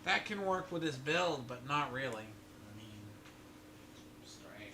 That can work with this build, but not really. I mean, strange.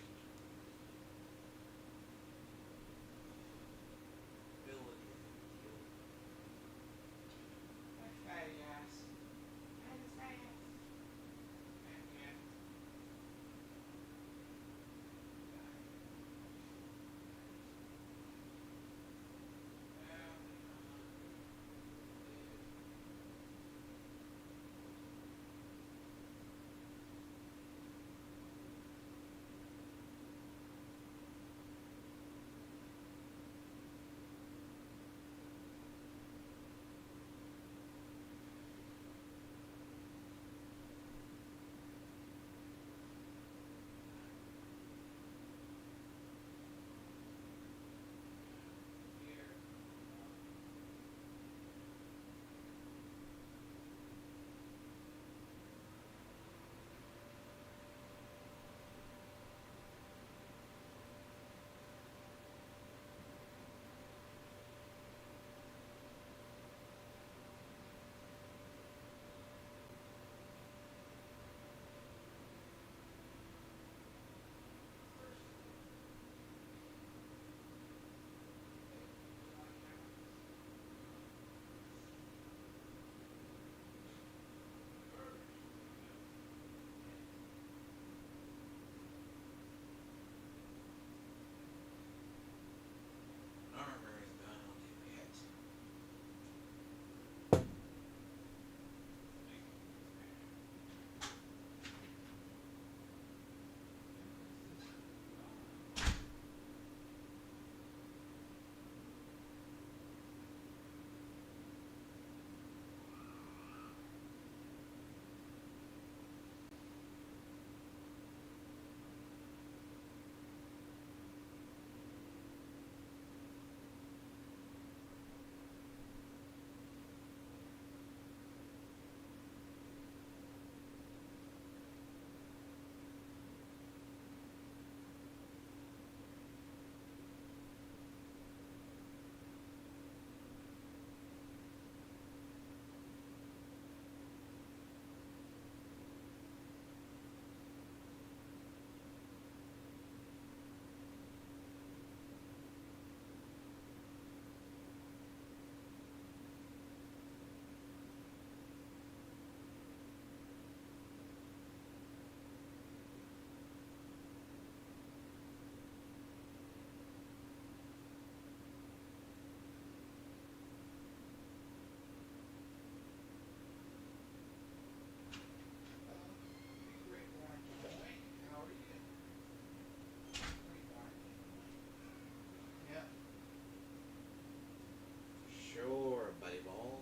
Sure, buddy balls.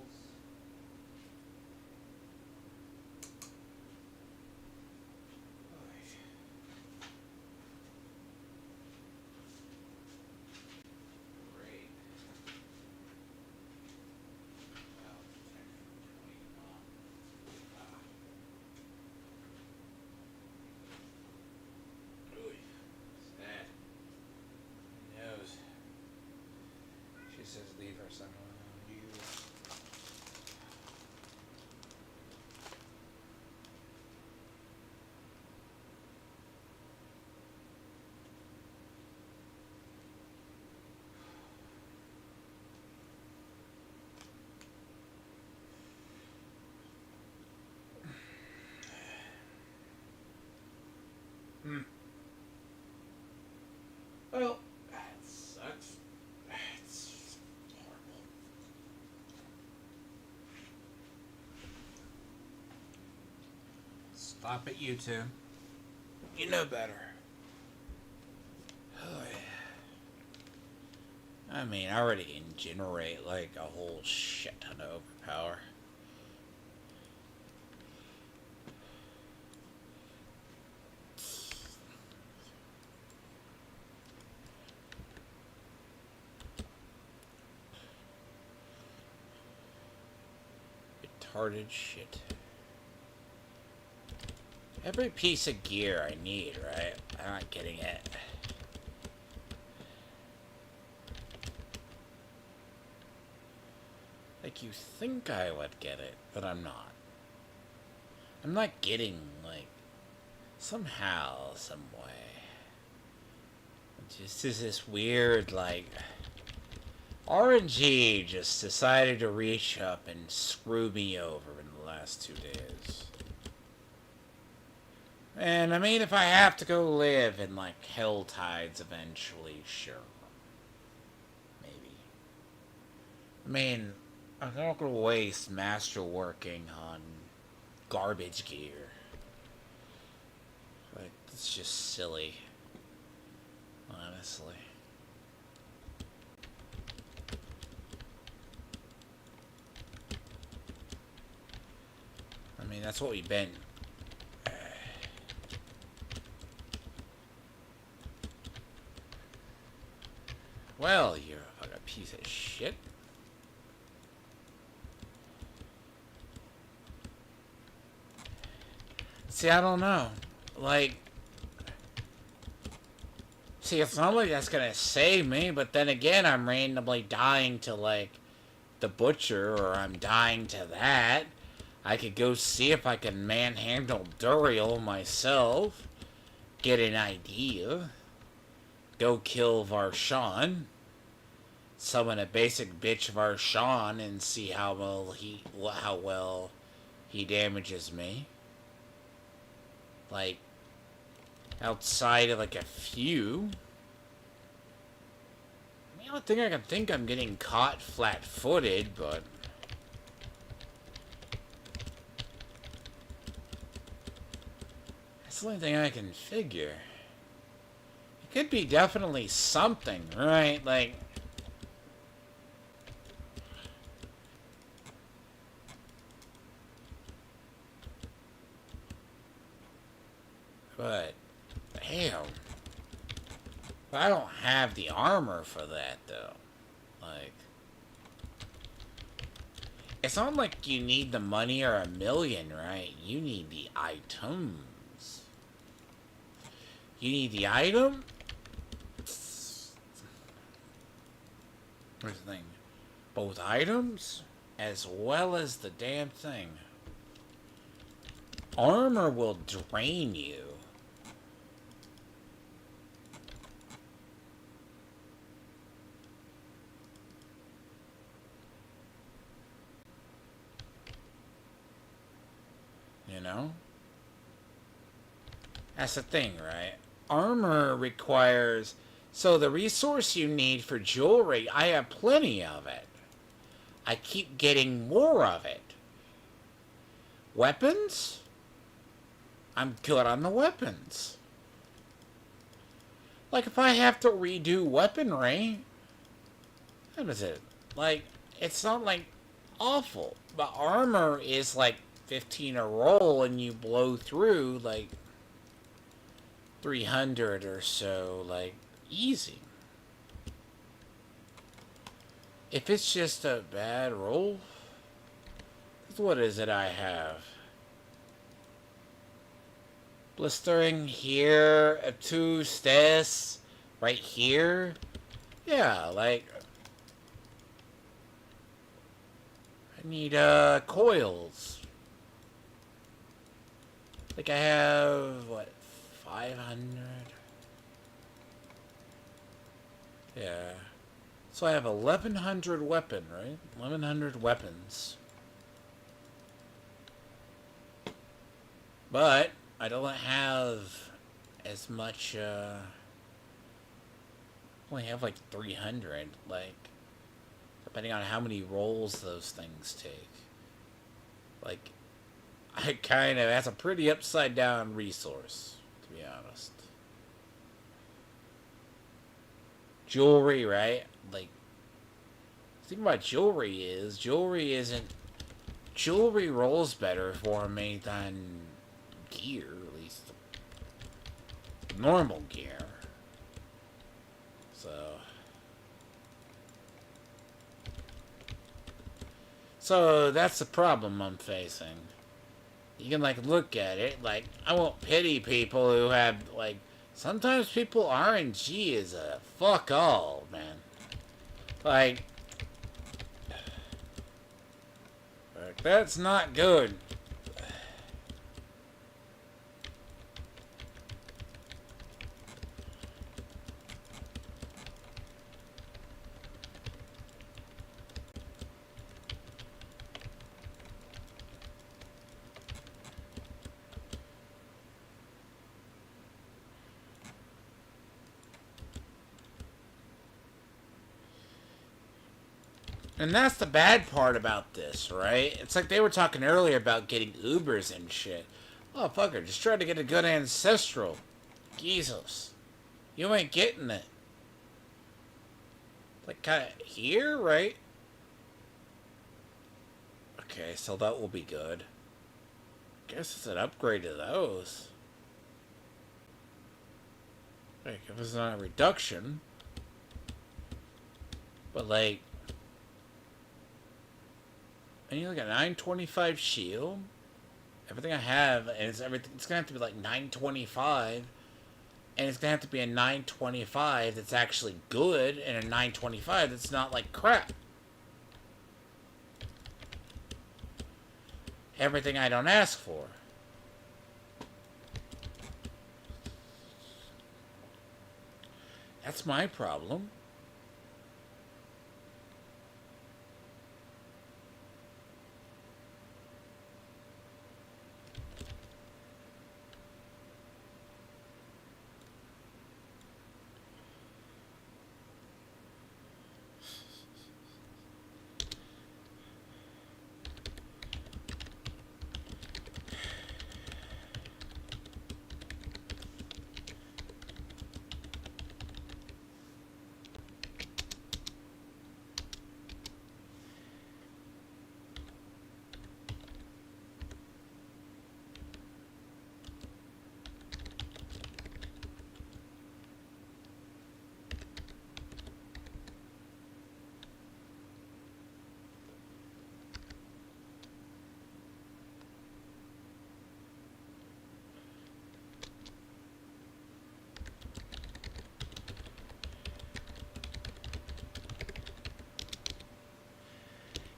Great. Sad. Knows. She says leave her son alone. You. Well, that sucks. It's Stop it, you two. You know better. Oh, yeah. I mean, I already can generate like a whole shit ton of overpower. Retarded shit. Every piece of gear I need, right? I'm not getting it. Like, you think I would get it, but I'm not. I'm not getting, like, somehow, some way. It just is this weird, like, RNG just decided to reach up and screw me over in the last 2 days. And I mean, if I have to go live in, like, Hell Tides eventually, sure. Maybe. I mean, I'm not gonna waste masterworking on garbage gear. Like, it's just silly. Honestly. I mean, that's what we've been. Well, you're a fucking piece of shit. See, I don't know. Like, see, it's not like that's gonna save me, but then again, I'm randomly dying to, like, the butcher, or I'm dying to that. I could go see if I can manhandle Duriel myself. Get an idea. Go kill Varshan. Summon a basic bitch Varshan and see how well he damages me. Like, outside of like a few. I mean, I think I can think I'm getting caught flat-footed, but that's the only thing I can figure. It could be definitely something, right? Like, but damn, I don't have the armor for that though. Like, it's not like you need the money or a million, right? You need the items. You need the item? Where's the thing? Both items as well as the damn thing. Armor will drain you. You know? That's the thing, right? Armor requires... So the resource you need for jewelry, I have plenty of it. I keep getting more of it. Weapons? I'm good on the weapons. Like, if I have to redo weaponry, what is it? Like, it's not, like, awful. But armor is, like, 15 a roll, and you blow through, like, 300 or so, like, easy. If it's just a bad roll, what is it I have? Blistering here, obtuse this, right here. Yeah, like, I need coils. Like, I have what, 500? Yeah. So I have 1,100 weapon, right? 1,100 weapons. But I don't have as much, I only have like 300, like, depending on how many rolls those things take. Like, I kind of, that's a pretty upside down resource, to be honest. Jewelry, right? Like, the thing about jewelry isn't, jewelry rolls better for me than gear, at least normal gear. So, that's the problem I'm facing. You can like look at it, like I won't pity people who have like sometimes people RNG is a fuck all, man. Like that's not good. And that's the bad part about this, right? It's like they were talking earlier about getting Ubers and shit. Oh, fucker, just try to get a good ancestral. Jesus. You ain't getting it. Like, kind of here, right? Okay, so that will be good. Guess it's an upgrade to those. Like, if it's not a reduction. But, like... I need like a 925 shield. Everything I have, and it's gonna have to be like 925. And it's gonna have to be a 925 that's actually good, and a 925 that's not like crap. Everything I don't ask for. That's my problem.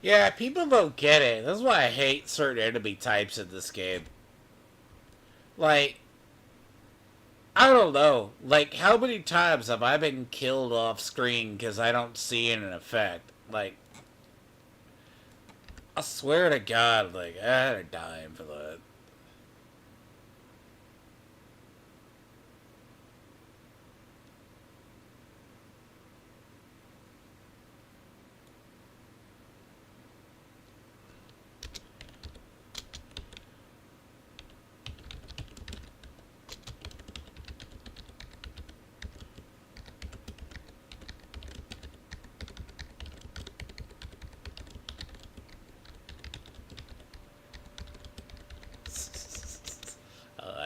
Yeah, people don't get it. That's why I hate certain enemy types in this game. Like, I don't know. Like, how many times have I been killed off screen because I don't see an effect? Like, I swear to God, like, I had a dime for that.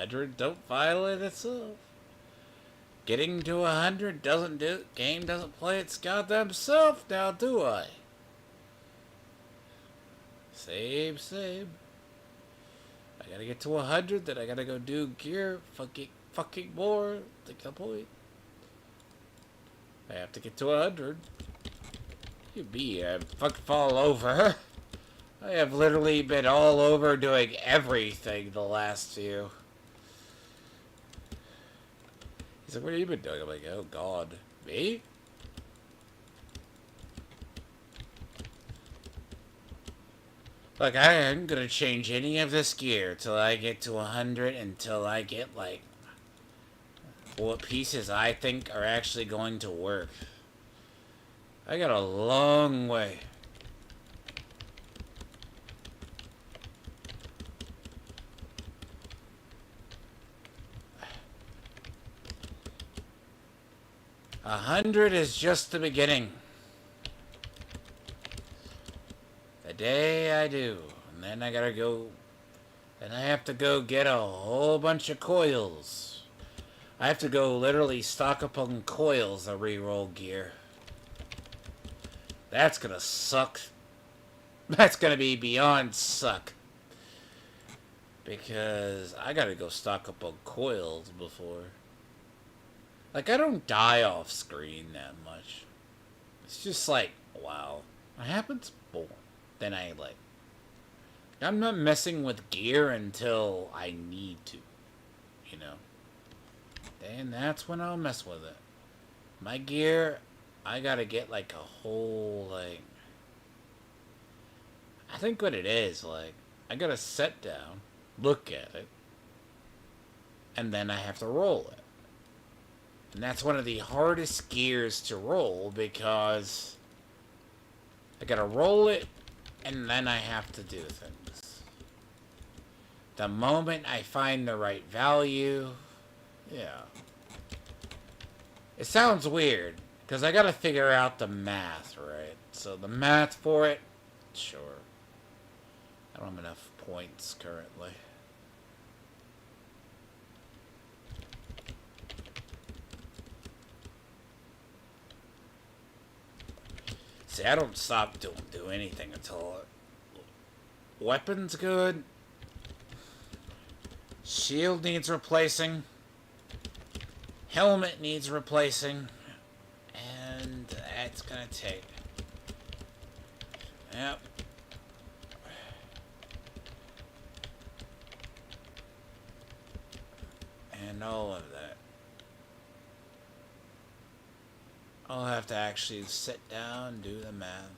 $100 don't violate itself. Getting to 100 doesn't do. Game doesn't play its goddamn self now, do I? Same, same. I gotta get to 100, then I gotta go do gear. Fucking more. Take the point. I have to get to 100. You be, I fucking fall over. I have literally been all over doing everything the last few. He's like, what have you been doing? I'm like, oh God. Me? Like, I ain't gonna change any of this gear till I get to 100, until I get, like, what pieces I think are actually going to work. I got a long way. 100 is just the beginning. The day I do. And then I gotta go. And I have to go get a whole bunch of coils. I have to go literally stock up on coils to reroll gear. That's gonna suck. That's gonna be beyond suck. Because I gotta go stock up on coils before. Like, I don't die off screen that much. It's just like, wow. It happens more than I like. I'm not messing with gear until I need to. You know? And that's when I'll mess with it. My gear, I gotta get like a whole, like... I think what it is, like, I gotta sit down, look at it, and then I have to roll it. And that's one of the hardest gears to roll because I gotta roll it and then I have to do things. The moment I find the right value, yeah. It sounds weird because I gotta figure out the math, right? So the math for it, sure. I don't have enough points currently. See, I don't do anything until weapon's good. Shield needs replacing. Helmet needs replacing. And that's gonna take. Yep. And all of that. I'll have to actually sit down and do the math.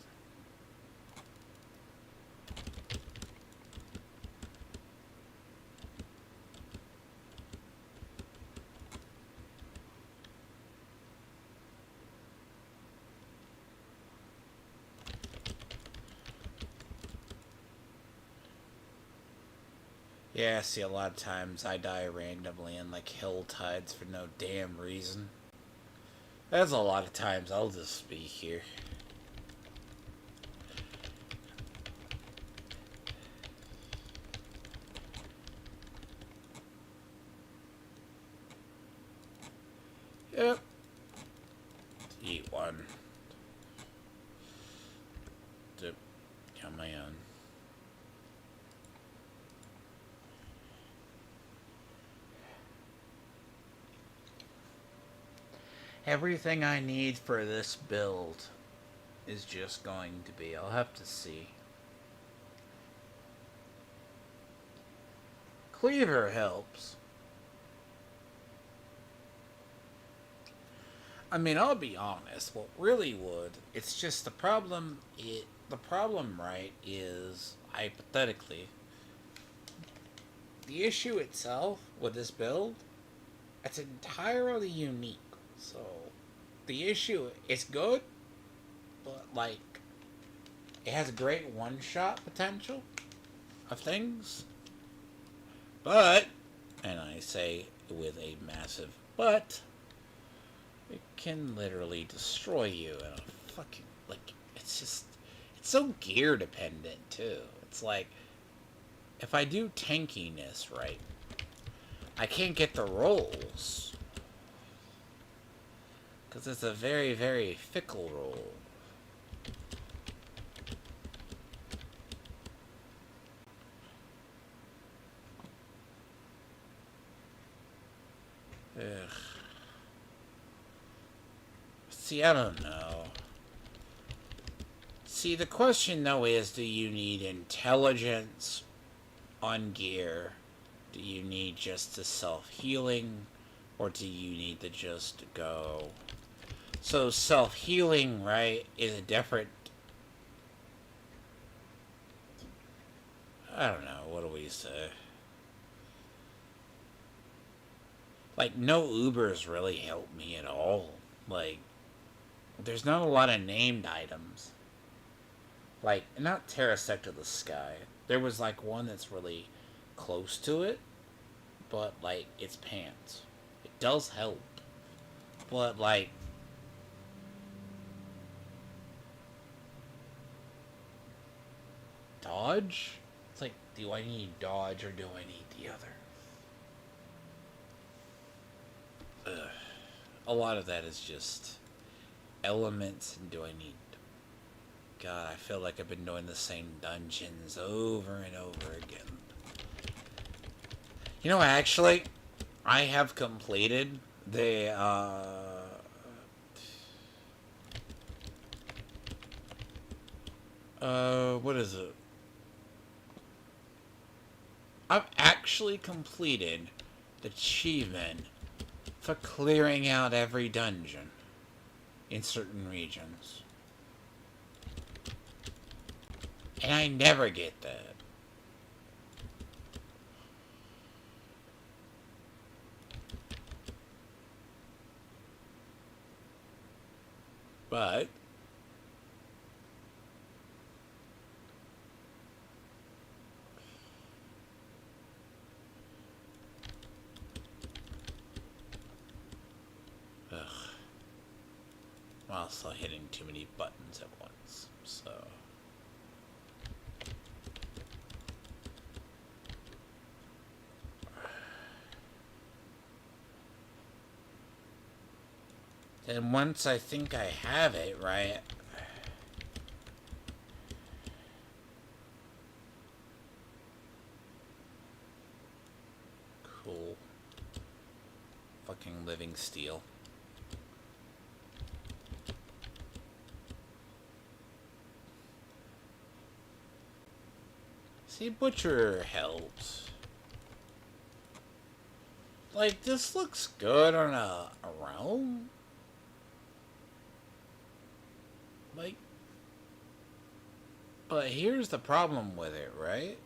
Yeah, see, a lot of times I die randomly in like hill tides for no damn reason. That's a lot of times I'll just be here. Yep. Eat one. Dip. On my own. Everything I need for this build is just going to be, I'll have to see. Cleaver helps. I mean, I'll be honest, what really would, it's just the problem, right, is, hypothetically, the issue itself with this build, it's entirely unique. So, the issue, it's good, but, like, it has great one-shot potential of things. But, and I say with a massive but, it can literally destroy you in a fucking, like, it's just, it's so gear dependent, too. It's like, if I do tankiness right, I can't get the rolls. Because it's a very, very fickle roll. Ugh. See, I don't know. See, the question, though, is do you need intelligence on gear? Do you need just the self-healing? Or do you need to just go... So self-healing, right, is a different... I don't know, what do we say? Like, no Ubers really help me at all. Like, there's not a lot of named items. Like, not Terrasect of the Sky. There was, like, one that's really close to it, but, like, it's pants. It does help. But, like, dodge? It's like, do I need dodge or do I need the other? Ugh. A lot of that is just elements, and do I need... God, I feel like I've been doing the same dungeons over and over again. You know, actually, I have completed the, what is it? I've actually completed the achievement for clearing out every dungeon in certain regions. And I never get that. But ugh. I'm also hitting too many buttons at once, so... And once I think I have it, right... Cool. Fucking living steel. See, Butcher helps. Like, this looks good on a realm. Like, but here's the problem with it, right?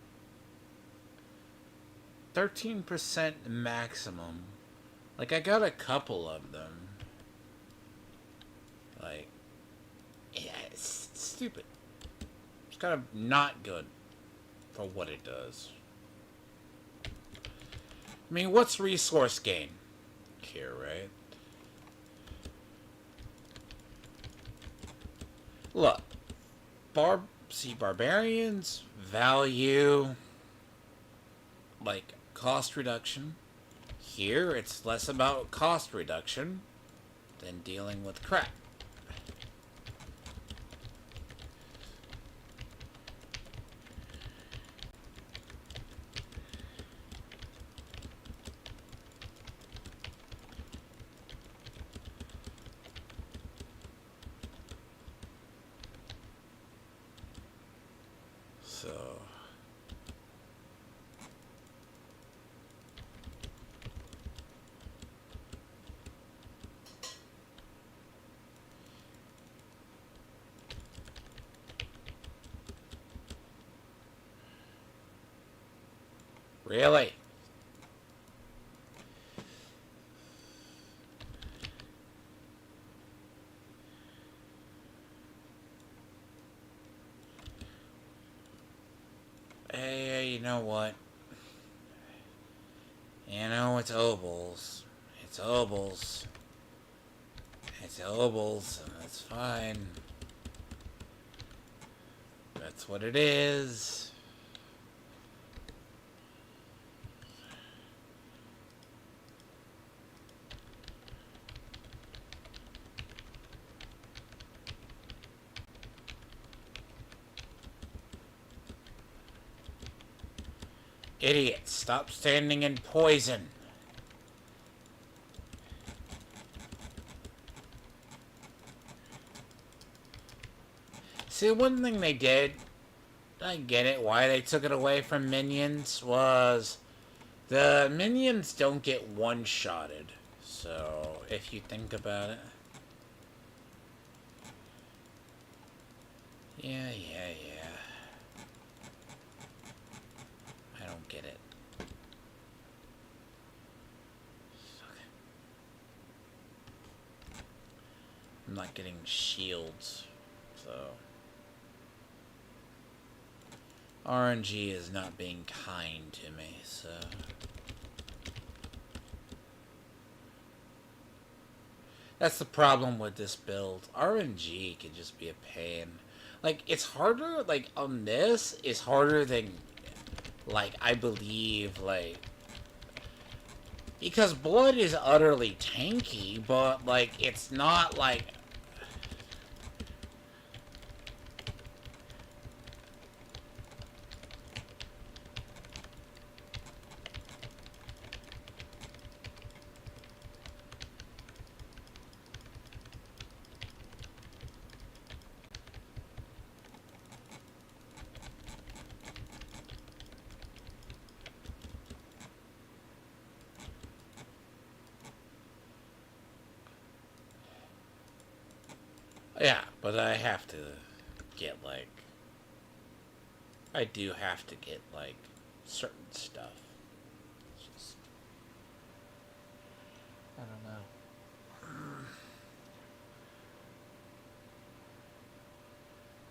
13% maximum. Like, I got a couple of them. Like, yeah, it's stupid. It's kind of not good for what it does. I mean, what's resource gain here, right? Look, barbarians value, like, cost reduction. Here, it's less about cost reduction than dealing with crap. So... Really? Hey, you know what? You know, it's obols. It's obols. It's obols, and that's fine. That's what it is. Idiot, stop standing in poison. See, one thing they did, I get it, why they took it away from minions, was the minions don't get one-shotted. So, if you think about it. Yeah. I don't get it. Okay. I'm not getting shields, so... RNG is not being kind to me, so... That's the problem with this build. RNG can just be a pain. Like, it's harder, like, on this, it's harder than, like, I believe, like, because blood is utterly tanky, but, like, it's not, like, yeah, but I have to get, like, I do have to get, like, certain stuff. It's just, I don't know.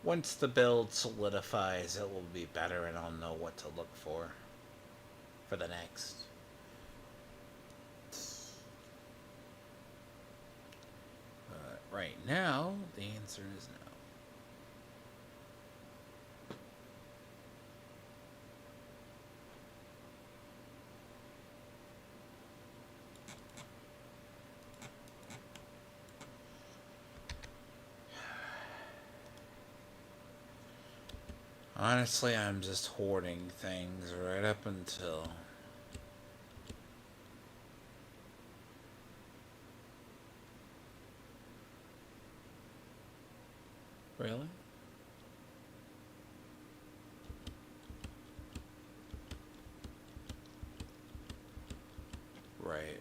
Once the build solidifies, it will be better and I'll know what to look for the next. But right now, the answer is no. Honestly, I'm just hoarding things right up until... Really? Right.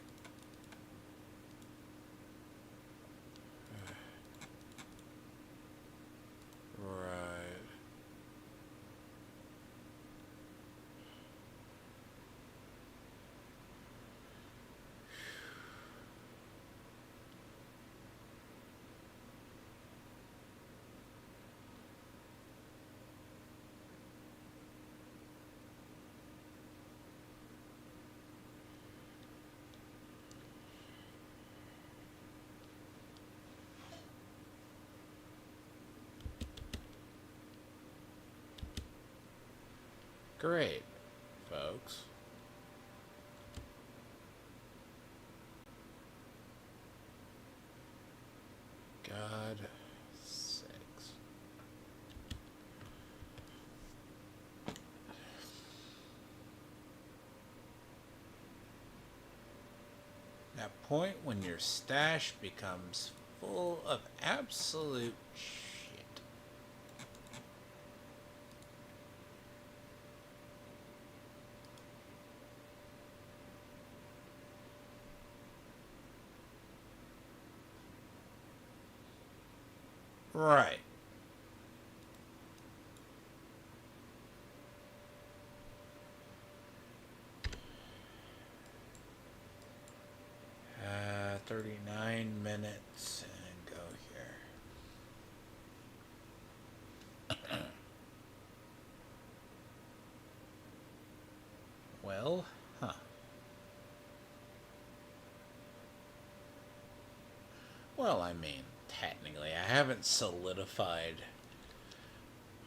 Right. Great, folks. God sakes. That point when your stash becomes full of absolute shit. Right. Uh, 39 minutes and go here. Well, huh. Well, I mean, technically, I haven't solidified.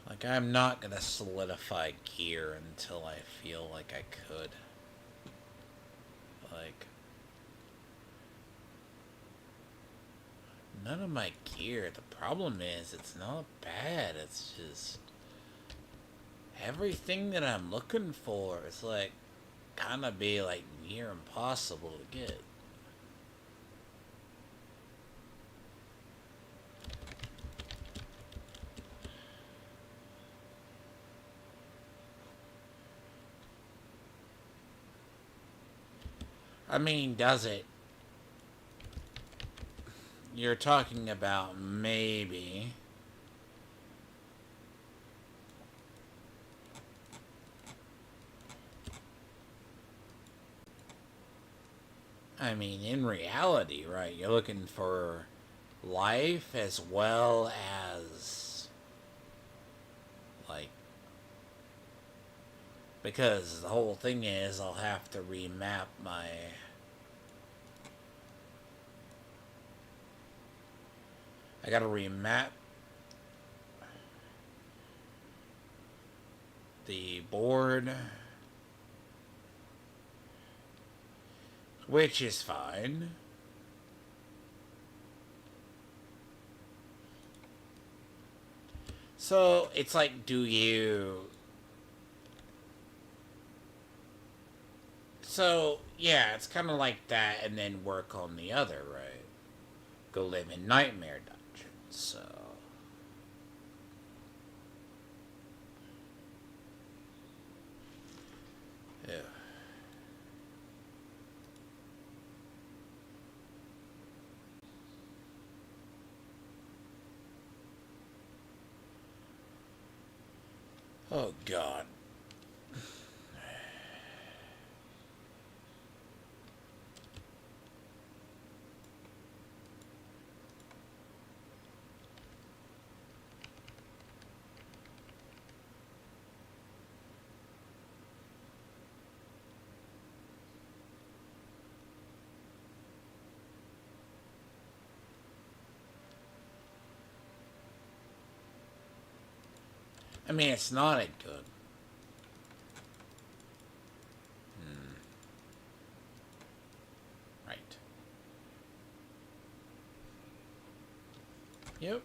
Like, I'm not gonna solidify gear until I feel like I could. Like, none of my gear. The problem is, it's not bad. It's just everything that I'm looking for is like kind of be like near impossible to get. I mean, does it? You're talking about maybe. I mean, in reality, right? You're looking for life as well as, like, because the whole thing is I'll have to remap my... I gotta remap... the board, which is fine. So it's like, do you... So, yeah, it's kind of like that, and then work on the other, right? Go live in nightmare dungeons, so... Yeah. Oh, God. I mean, it's not a good... Right. Yep.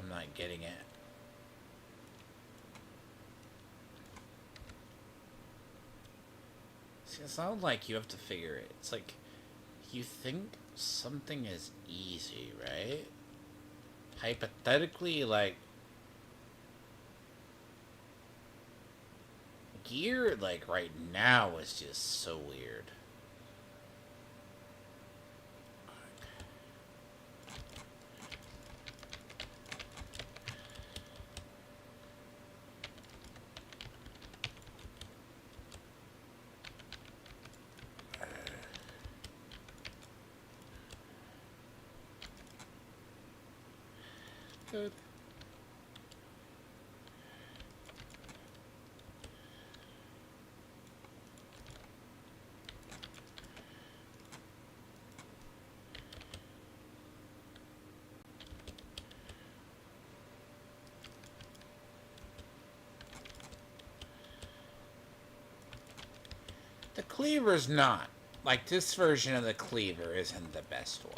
I'm not getting it. See, it's not like you have to figure it. It's like, you think something is easy, right? Hypothetically, like... Gear, like, right now is just so weird. Good. The cleaver's not. Like, this version of the cleaver isn't the best one.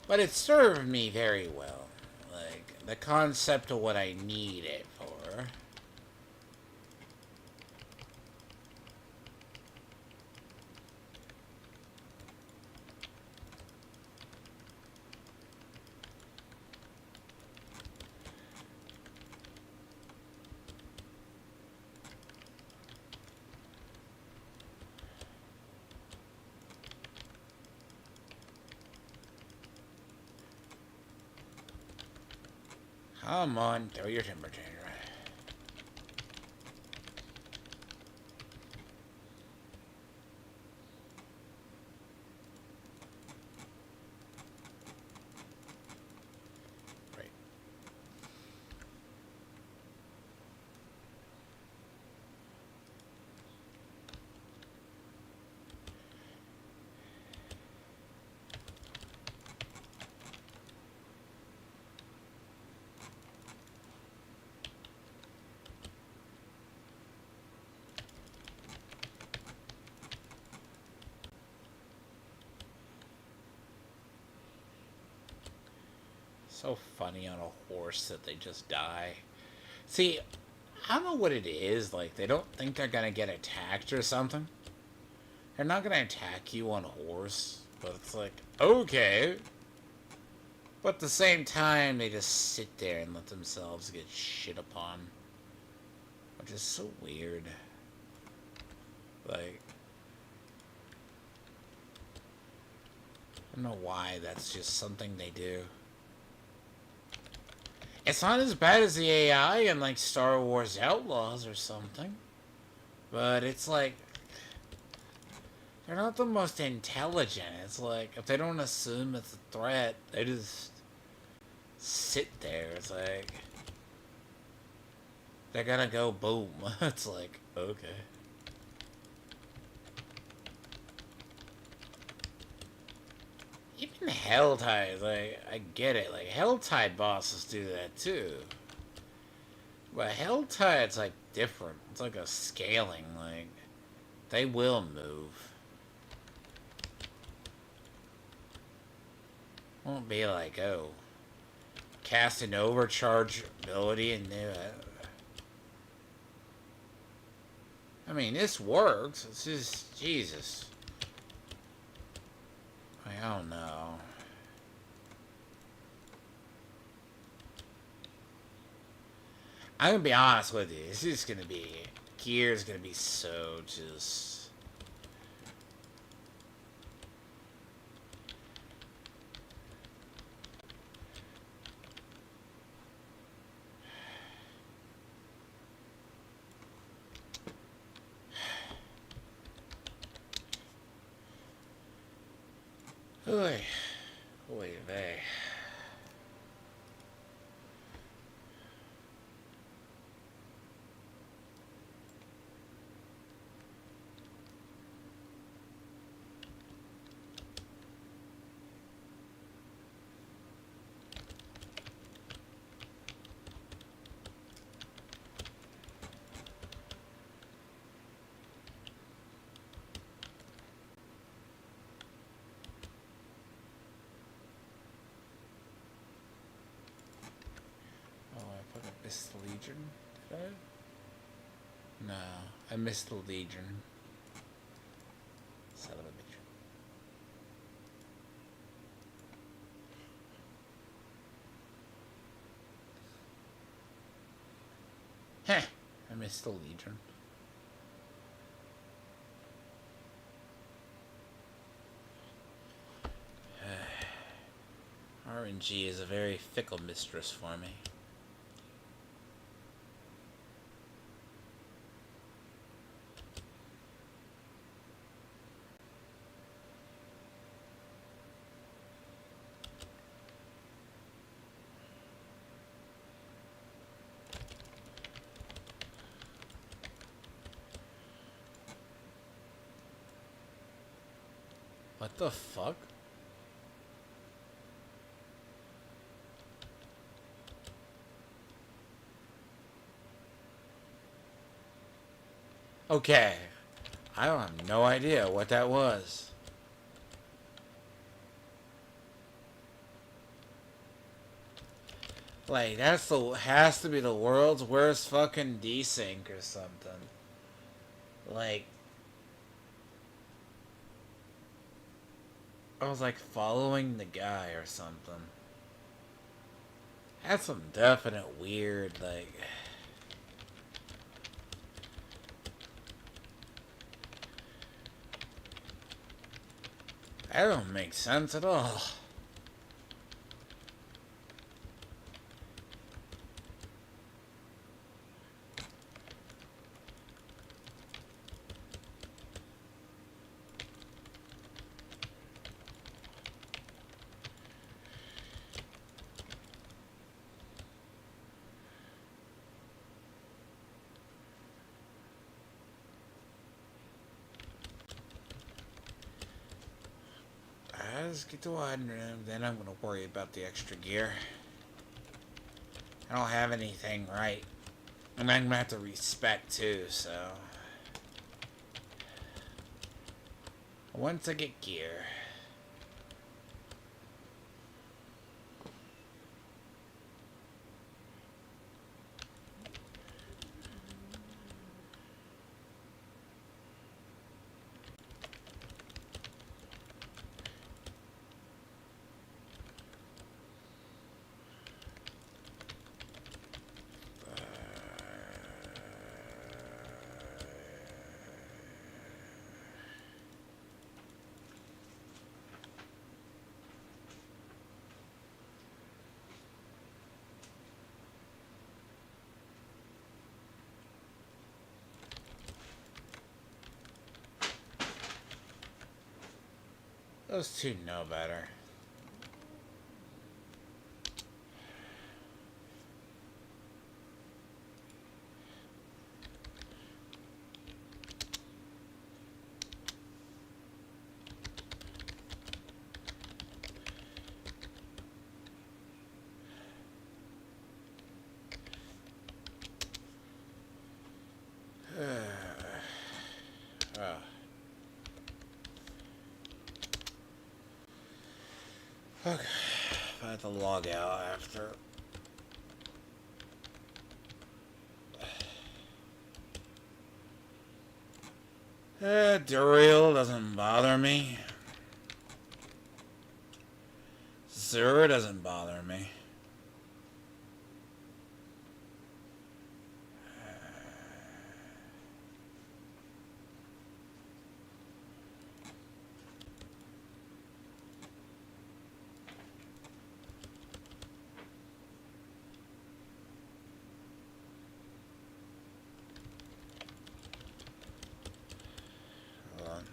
But it served me very well. Like, the concept of what I need it for. Come on, throw your timber changer. Right. So funny on a horse that they just die. See, I don't know what it is. Like, they don't think they're gonna get attacked or something. They're not gonna attack you on a horse. But it's like, okay. But at the same time, they just sit there and let themselves get shit upon. Which is so weird. Like, I don't know why that's just something they do. It's not as bad as the AI in, like, Star Wars Outlaws or something. But it's like, they're not the most intelligent. It's like, if they don't assume it's a threat, they just sit there. It's like, they're gonna go boom. It's like, okay. Even Helltide, like, I get it. Like, Helltide bosses do that too. But Helltide's like different. It's like a scaling. Like, they will move. Won't be like, oh, cast an overcharge ability and do it. I mean, this works. It's just, Jesus. I don't know. I'm gonna be honest with you. This is gonna be, Gear's gonna be so just. Oy, oy vey. Oh, I fucking missed the Legion. Did I? No, I missed the Legion. Son of a bitch. Heh, I missed the Legion. RNG is a very fickle mistress for me. What the fuck? Okay. I don't have no idea what that was. Like, that's the, has to be the world's worst fucking desync or something. Like, I was like following the guy or something. That's some definite weird, like. That don't make sense at all. Let's get to 100, then I'm gonna worry about the extra gear. I don't have anything right. And I'm gonna have to respec too, so. Once I get gear. Those two know better. Oh. Okay. I have to log out after. Duriel doesn't bother me. Zero doesn't bother me. Hold on.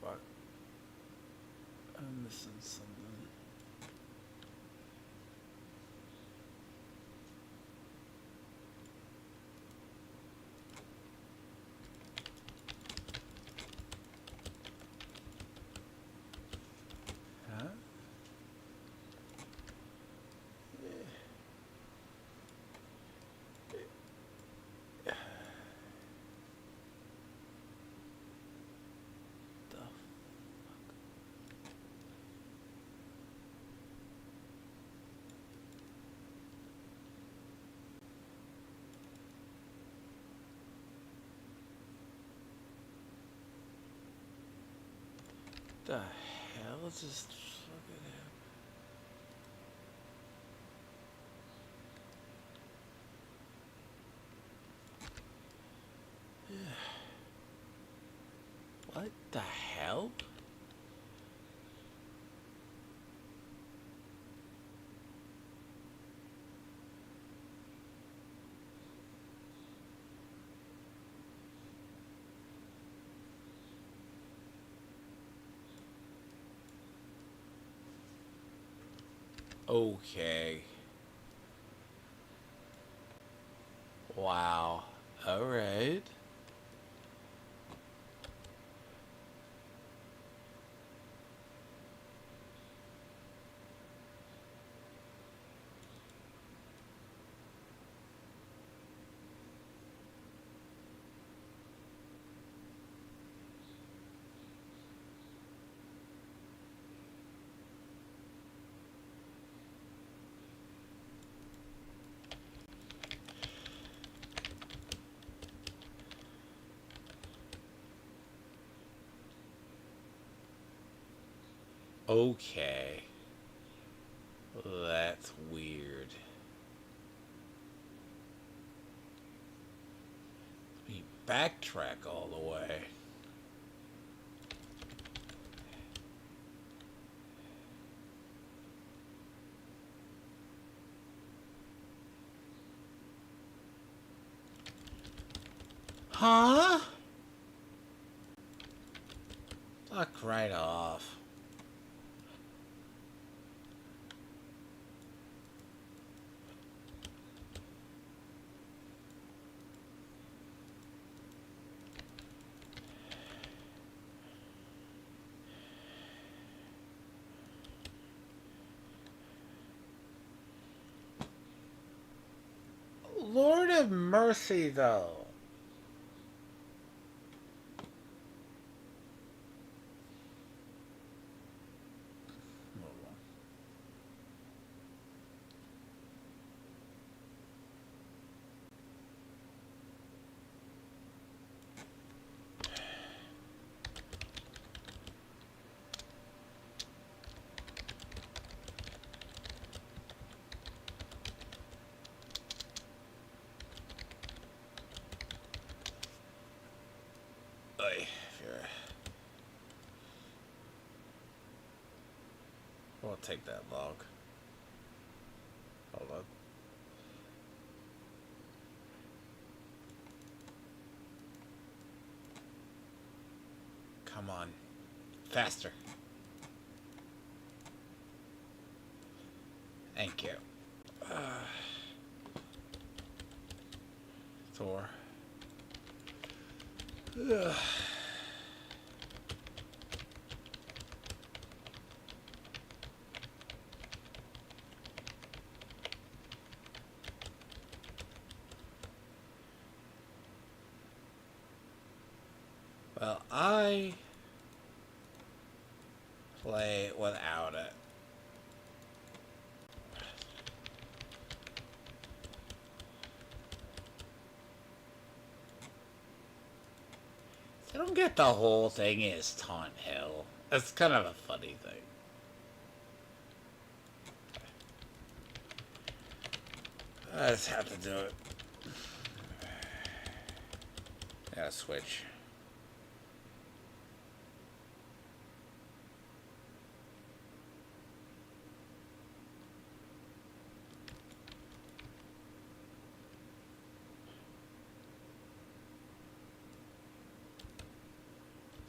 Fuck. I'm missing something. Huh? The The hell is this fucking What the hell? Okay. Wow. Alright. Okay. That's weird. Let me backtrack all the way. Huh? Fuck right off. have mercy, though. Oy, we'll take that log. Hold on. Come on. Faster. Thank you. Thor. Ugh. Well, I play without it. I don't get the whole thing is taunt hell. That's kind of a funny thing. I just have to do it. Gotta switch.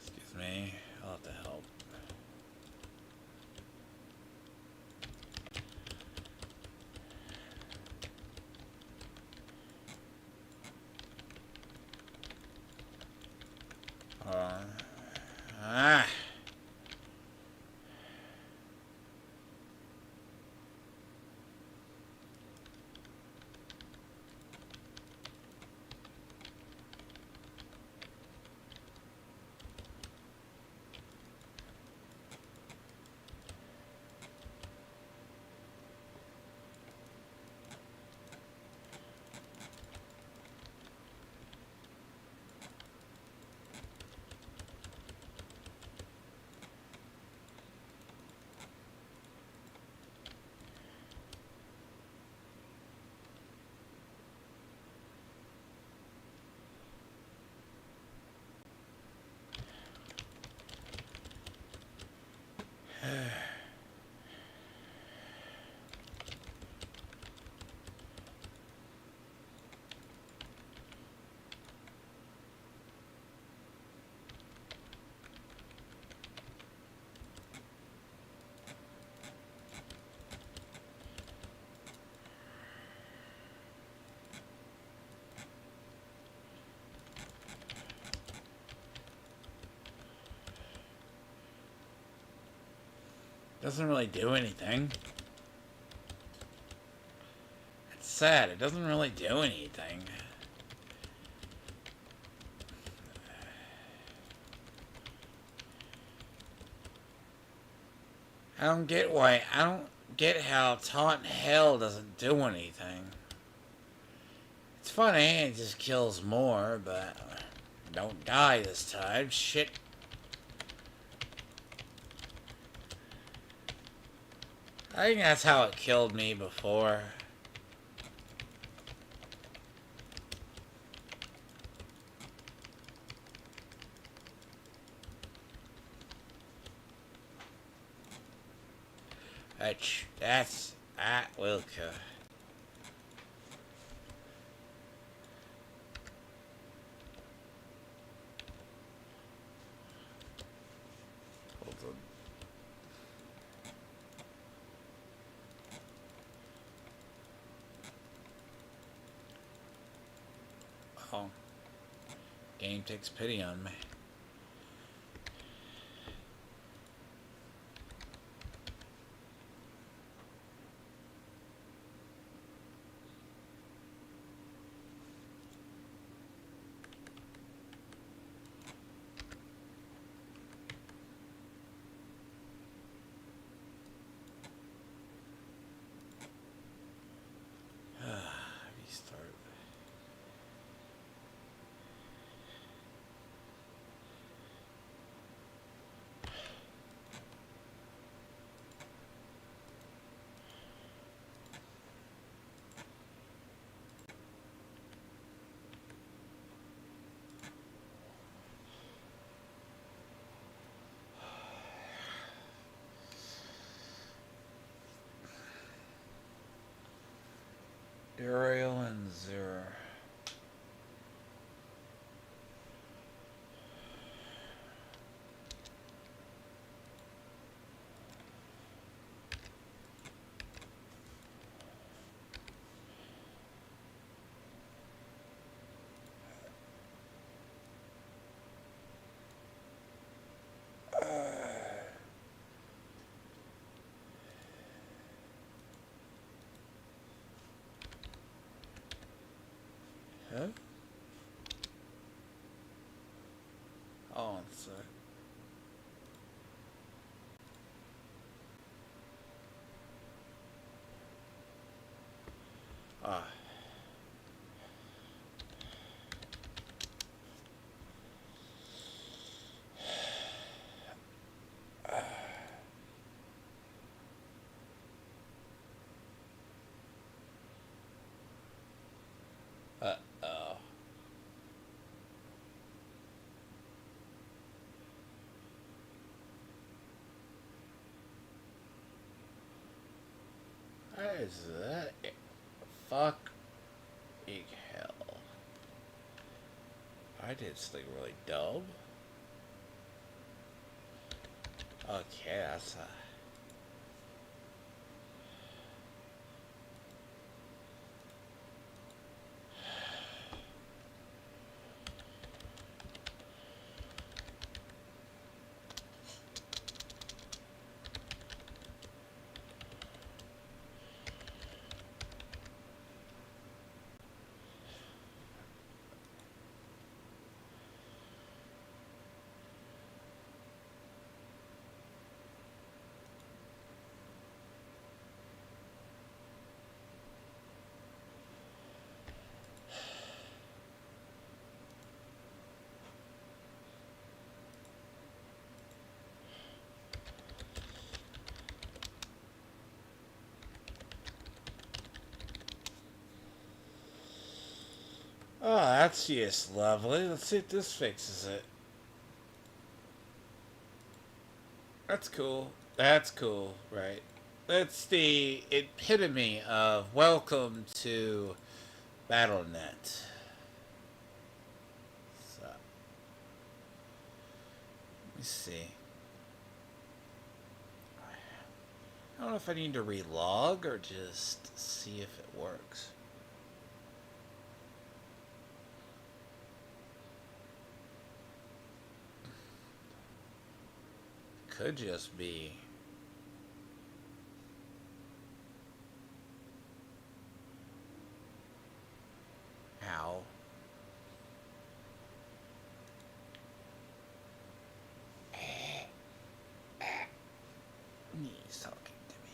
Excuse me. I'll have to help. Ah. Doesn't really do anything. It's sad. It doesn't really do anything. I don't get how taunt hell doesn't do anything. It's funny, it just kills more, but don't die this time. Shit. I think that's how it killed me before. That's at Wilka. Hold on. Oh. Game takes pity on me. Burial and Zero. Huh? Oh, it's ah. Uh-oh. What is that? Fuck. Hell. I did something really dumb. Okay, that's oh, that's just lovely. Let's see if this fixes it. That's cool. That's cool, right? That's the epitome of welcome to BattleNet. So, let me see. I don't know if I need to relog or just see if it works. Could just be. How? He's talking to me.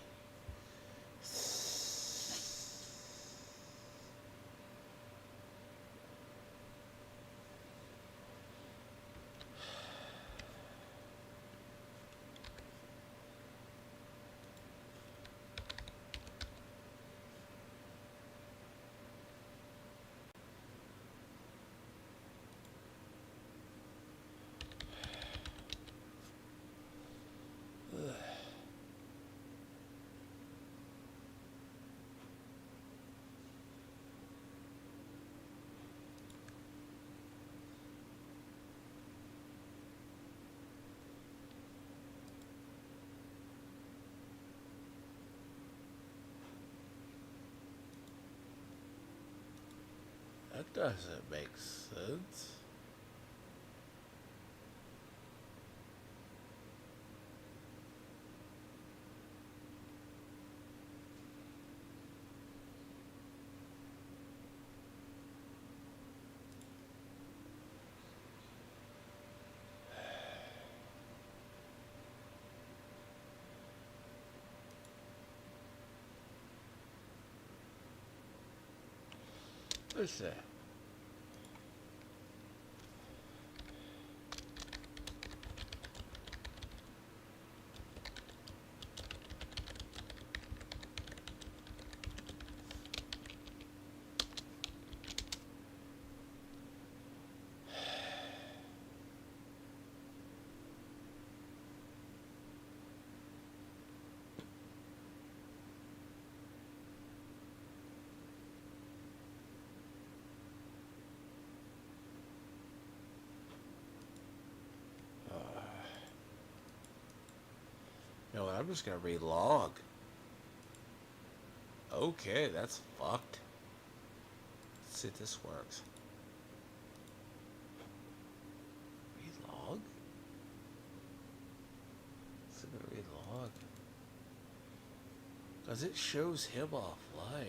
That doesn't make sense. What's that? I'm just gonna relog. Okay, that's fucked. Let's see if this works. Relog? Is it gonna relog? Because it shows him offline.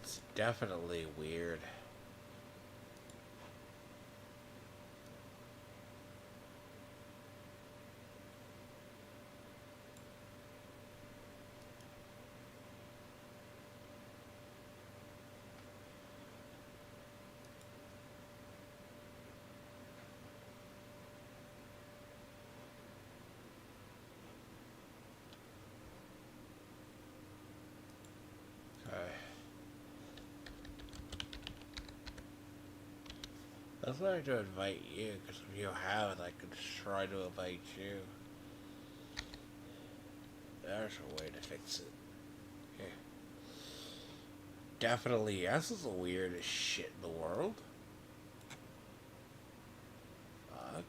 It's definitely weird. Okay. That's why I to invite you, because if you have it, I could try to invite you. There's a way to fix it. Here. Definitely, yes, is the weirdest shit in the world. Fuck.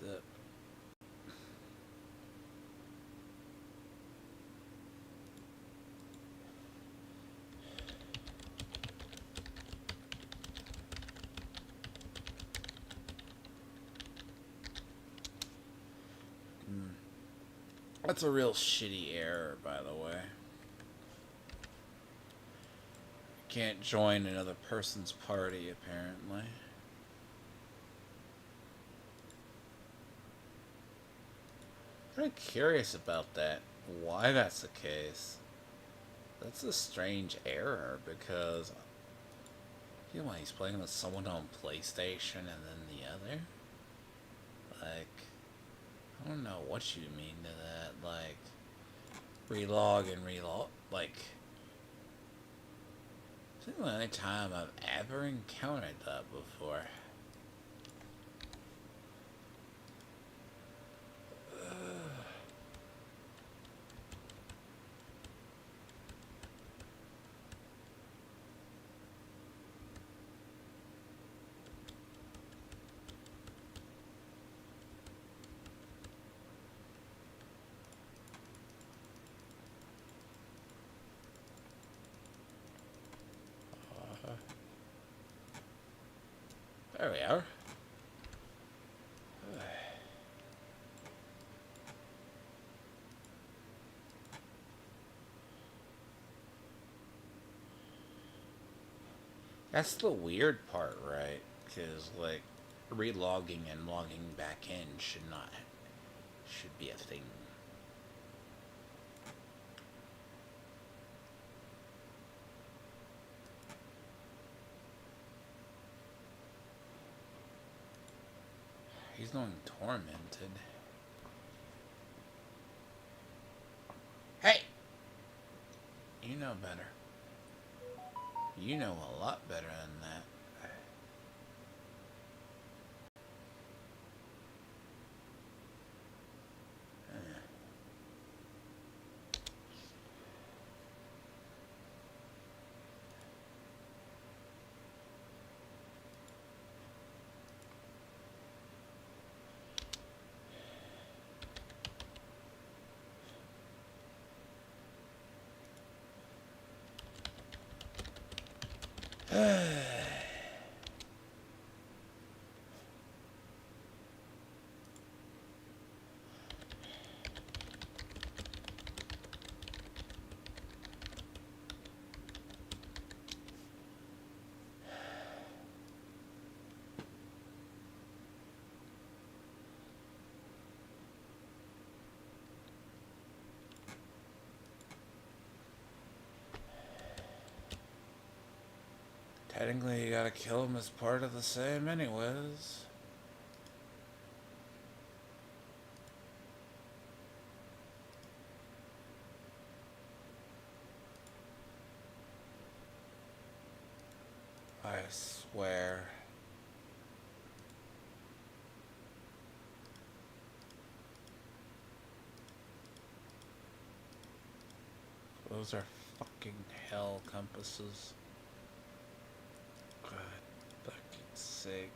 The, that's a real shitty error, by the way. Can't join another person's party, apparently. I'm kind of curious about that. Why that's the case. That's a strange error, because you know when he's playing with someone on PlayStation and then the other? Like, I don't know what you mean to that. Like, relog and relog. Like, this is the only time I've ever encountered that before. There we are. That's the weird part, right? Because, like, relogging and logging back in should be a thing. He's going tormented. Hey! You know better. You know a lot better than that. Technically, you gotta kill him as part of the same anyways. I swear. Those are fucking hell compasses. God fucking sake.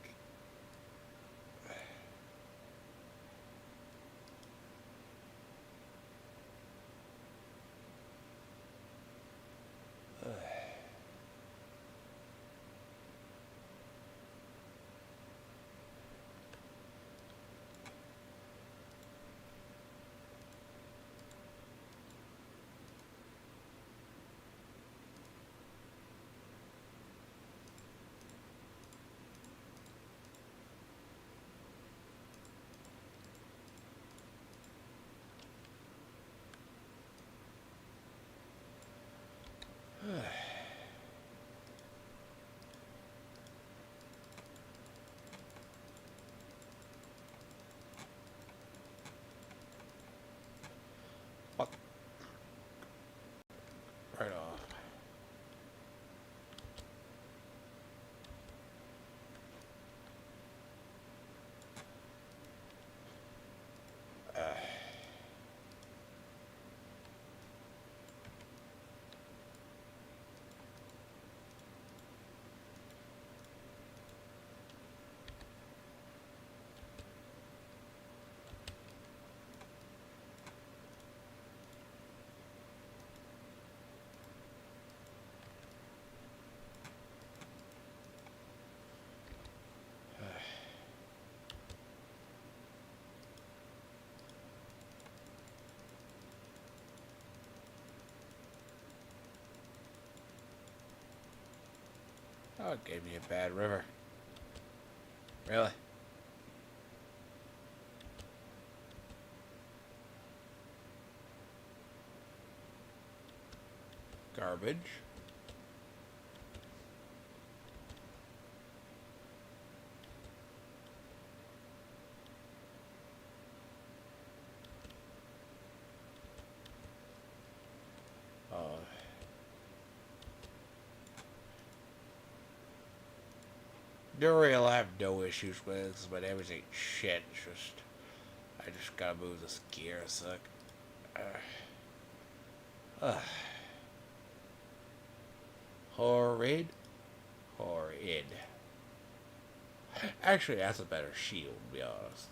Fuck. Right off. Oh, it gave me a bad river. Really? Garbage. Oh. Duriel I have no issues with, 'cause my damage ain't shit. It's just, I just gotta move this gear a sec. Horrid. Horrid. Actually, that's a better shield, to be honest.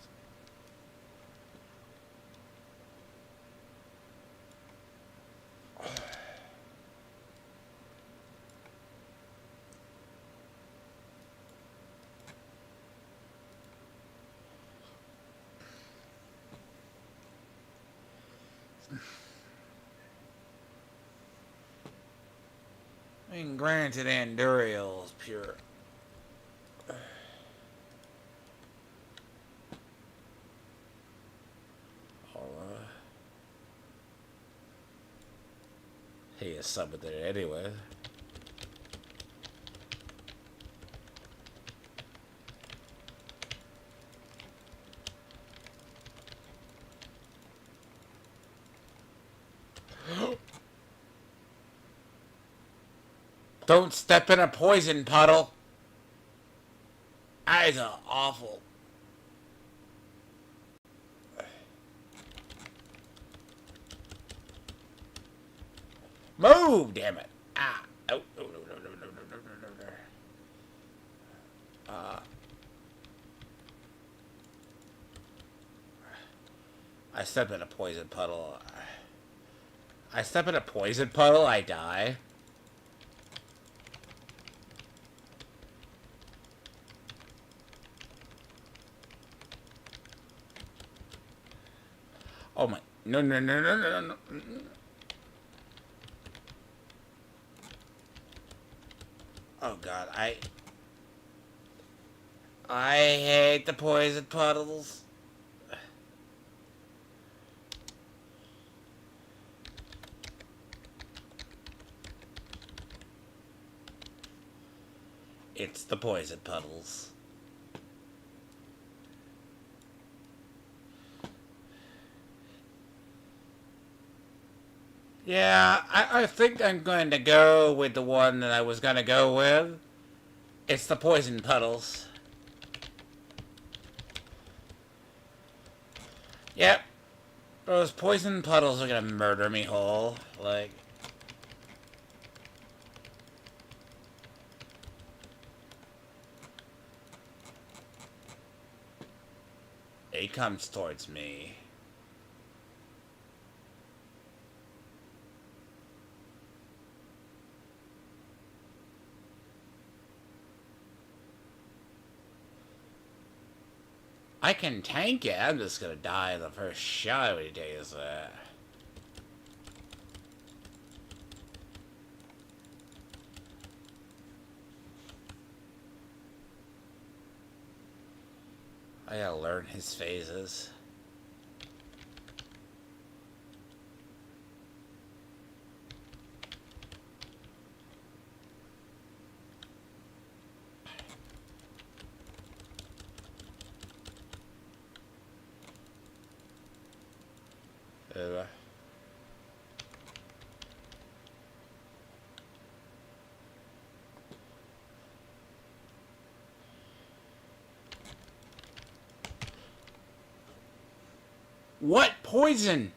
I mean, granted, Anduriel is pure. He is summoned it anyway. Don't step in a poison puddle. That is awful. Move, damn it. Ah. Oh, no, no, no, no, no, no, no, no, no. I step in a poison puddle. I step in a poison puddle, I die. No, no, no, no, no, no. Oh God, I hate the poison puddles. It's the poison puddles. Yeah, I think I'm going to go with the one that I was going to go with. It's the poison puddles. Yep. Those poison puddles are going to murder me whole. Like, he comes towards me. I can tank it. I'm just gonna die the first shot when he does that. I gotta learn his phases. Uh, what poison?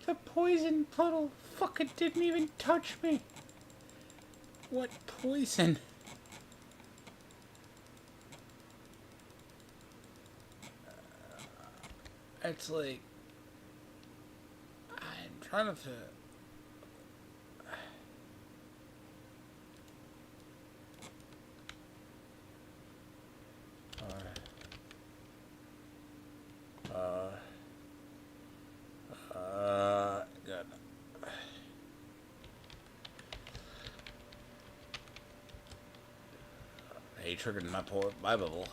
The poison puddle fucking didn't even touch me. What poison? It's like I'm trying to. Good. He triggered my bubble.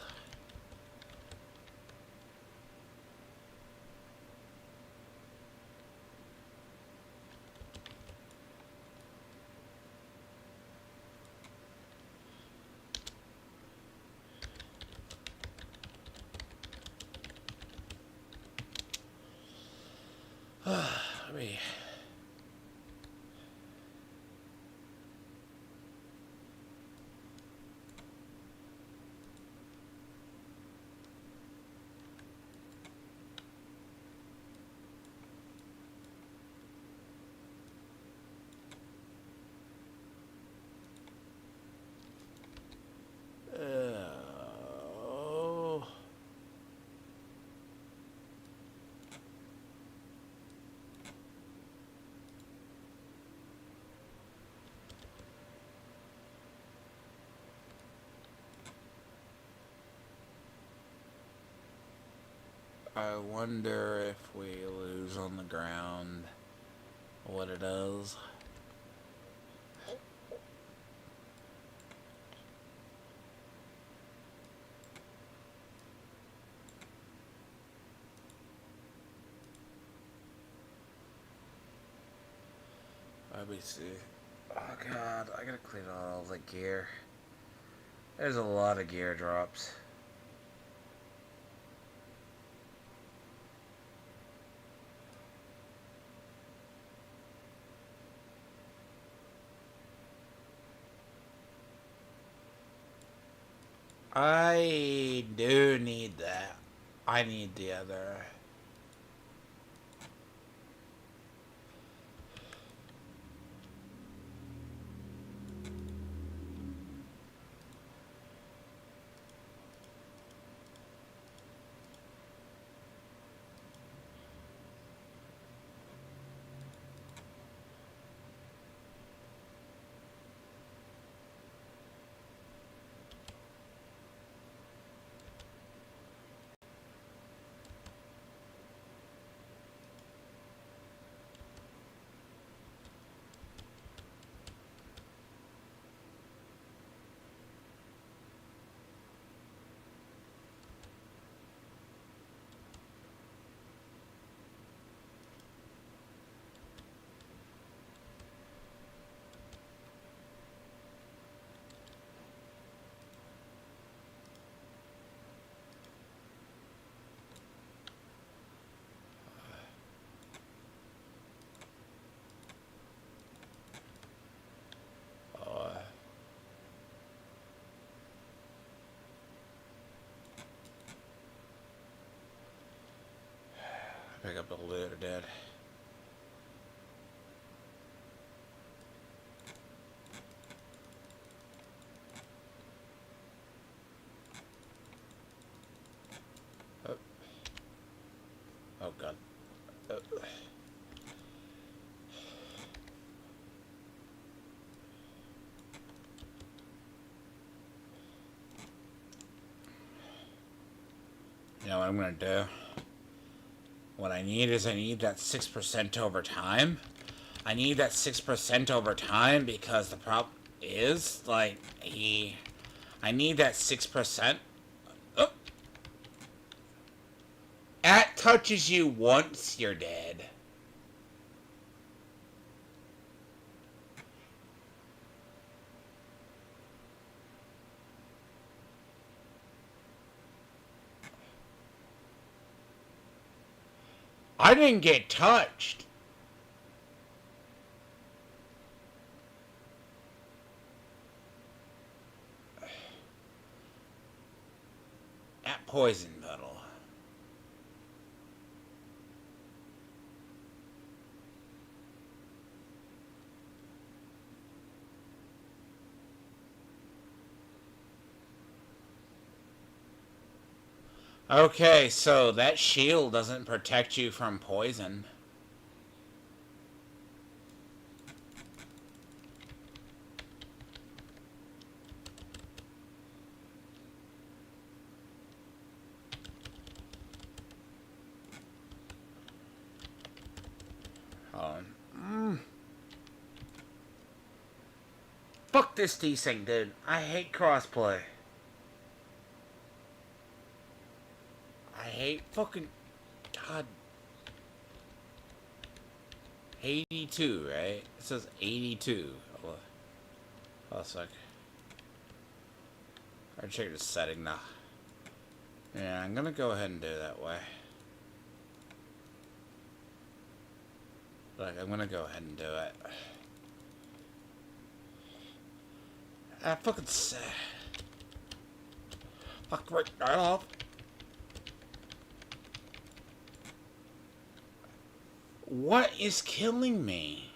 Let me. Oh. I wonder if we lose on the ground what it does. Let me see. Oh God, I gotta clean all the gear. There's a lot of gear drops. I do need that. I need the other. pick up the loot, dude. Oh, oh god. Oh. You know what I'm gonna do? What I need is I need that 6% over time. I need that 6% over time because the problem is, like, I need that 6%. Oh. That touches you once, you're dead. I didn't get touched. That poison puddle. Okay, so that shield doesn't protect you from poison. Fuck this desync, dude. I hate crossplay. I hate fucking... God. 82, right? It says 82. Oh, a sec. I check the setting now. Yeah, I'm gonna go ahead and do it that way. Like, I'm gonna go ahead and do it. I fucking say. Fuck right off. What is killing me?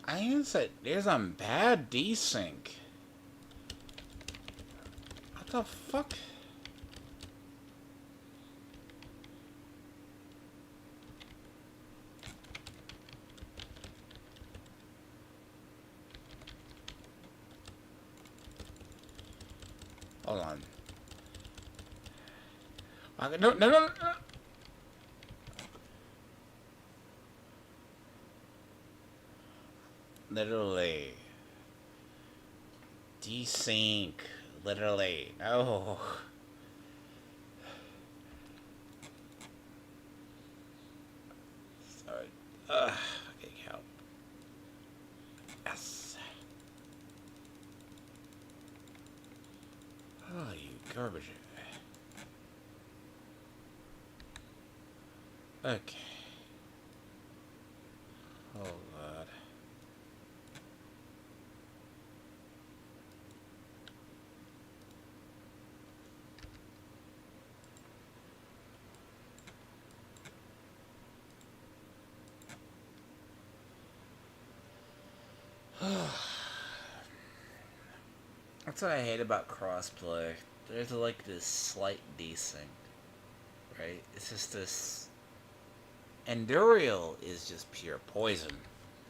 I guess there's a bad desync. What the fuck? Hold on. No. Literally. Desync. Literally. No. Sorry. Okay, help. Yes. Oh, you garbage. Okay. Oh, God. That's what I hate about crossplay. There's like this slight desync, right? It's just this. Endurial is just pure poison.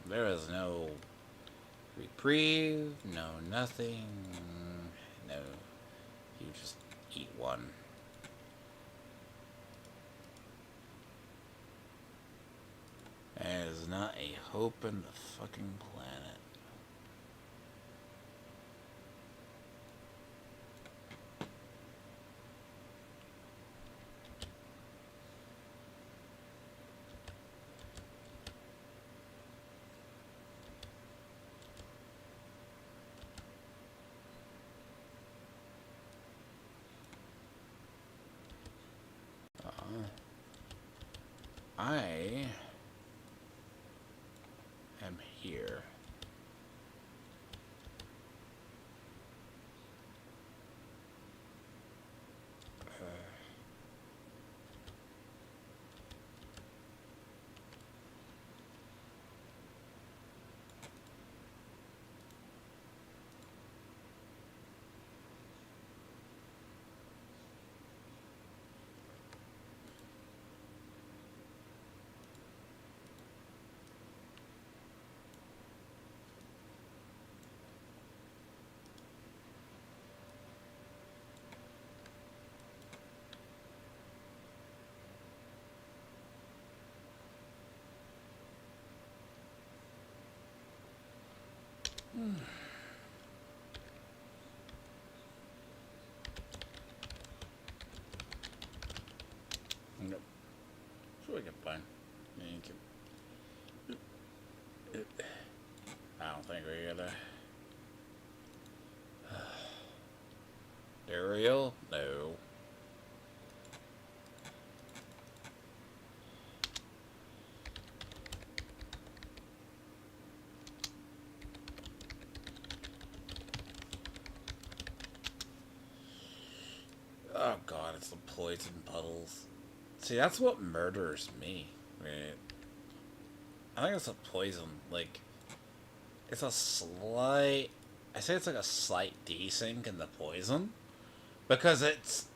There is no reprieve, no nothing, no. You just eat one. There is not a hope in the fucking planet. I am here. Nope. Sure we can find. I don't think we're gonna. Ariel? No. Oh god, it's the poison puddles. See, that's what murders me, right? I think it's a poison. Like, it's a slight. I say it's like a slight desync in the poison. Because it's.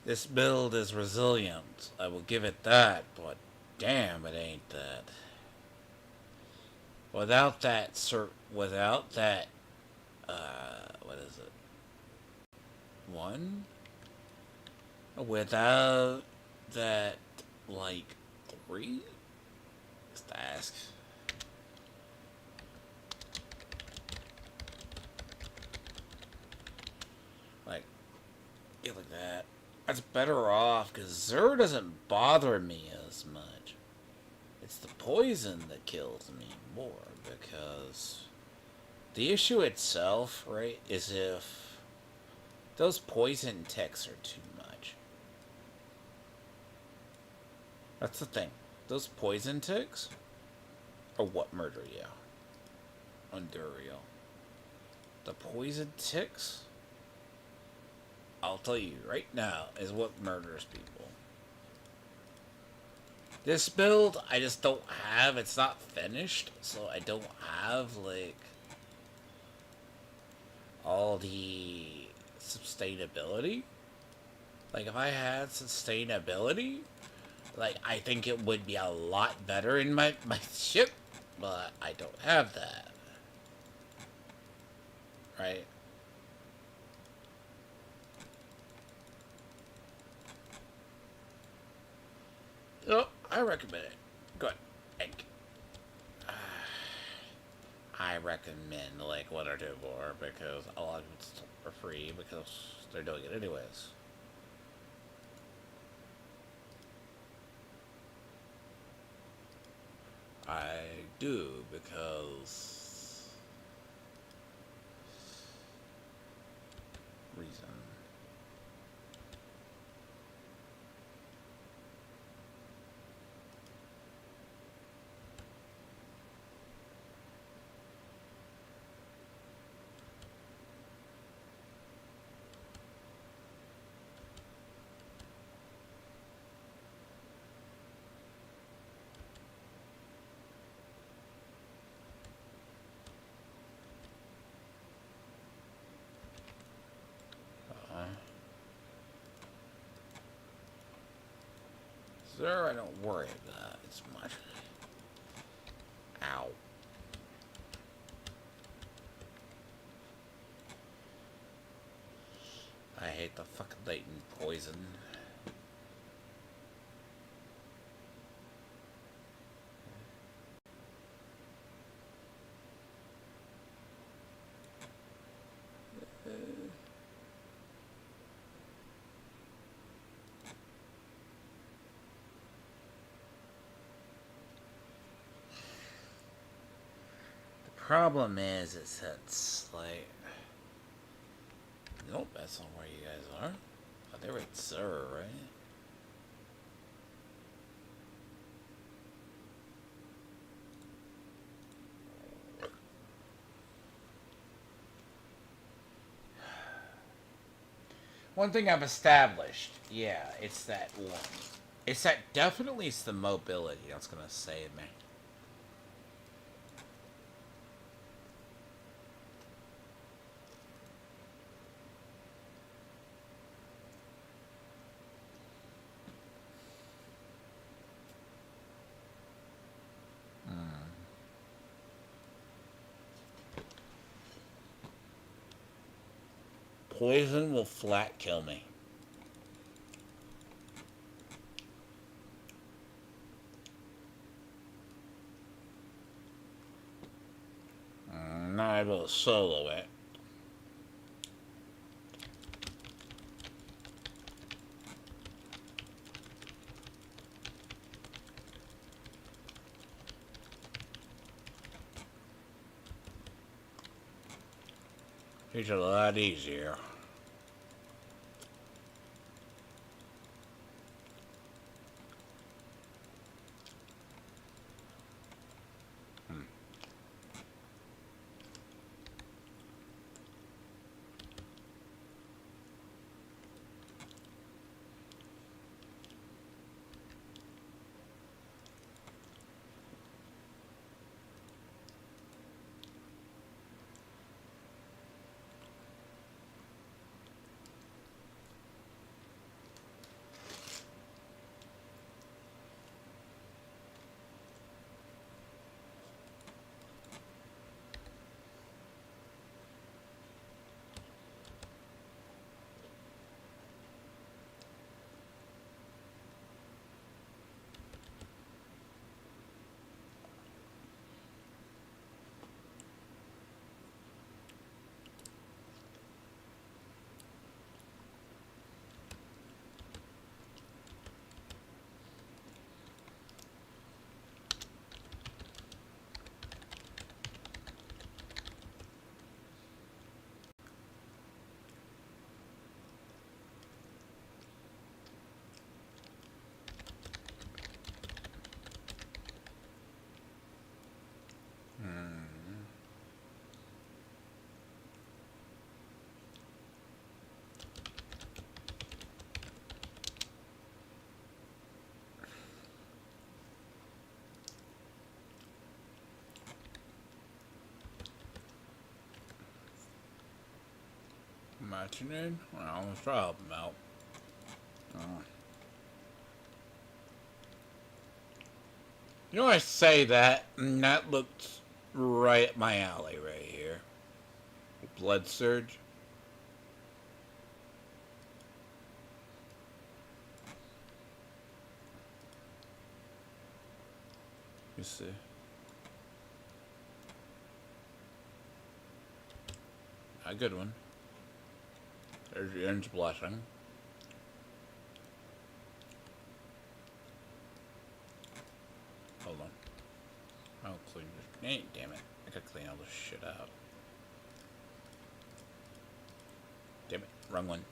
This build is resilient. I will give it that, but damn, it ain't that. Without that, what is it? One? Without that, like, three? Just ask. Like, yeah, like that. That's better off, because Xur doesn't bother me as much. It's the poison that kills me more, because the issue itself, right, is if those poison ticks are too much. That's the thing. Those poison ticks are what murder you. Unduriel. The poison ticks, I'll tell you right now, is what murders people. This build, I just don't have, it's not finished, so I don't have, like, all the sustainability. Like, if I had sustainability, like, I think it would be a lot better in my ship, but I don't have that. Right? Oh, I recommend it. Good. I recommend, like, 1 or 2 more, because a lot of it's for free, because they're doing it anyways. I do, because reason. Sir, I don't worry about it as much. Ow. I hate the fucking latent poison. Problem is it's like, nope, that's not where you guys are. Oh, they're at Sir, right? One thing I've established, yeah, it's that one. It's that definitely it's the mobility that's gonna save me. Poison will flat kill me. I'm not able to solo it. It's a lot easier. Imagining? Well, let's try help him out. You know, I say that, and that looks right at my alley right here. Blood surge. You see. A good one. There's your orange blushing. Hold on. I'll clean this. Hey, damn it. I gotta clean all this shit out. Damn it. Wrong one.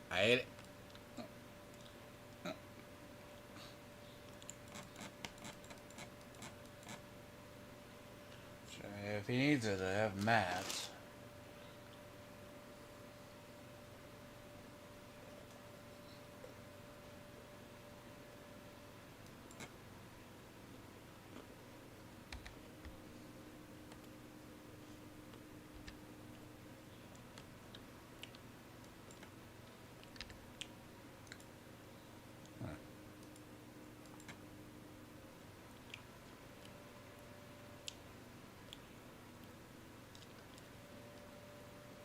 I hate it. If he needs it, I have mats.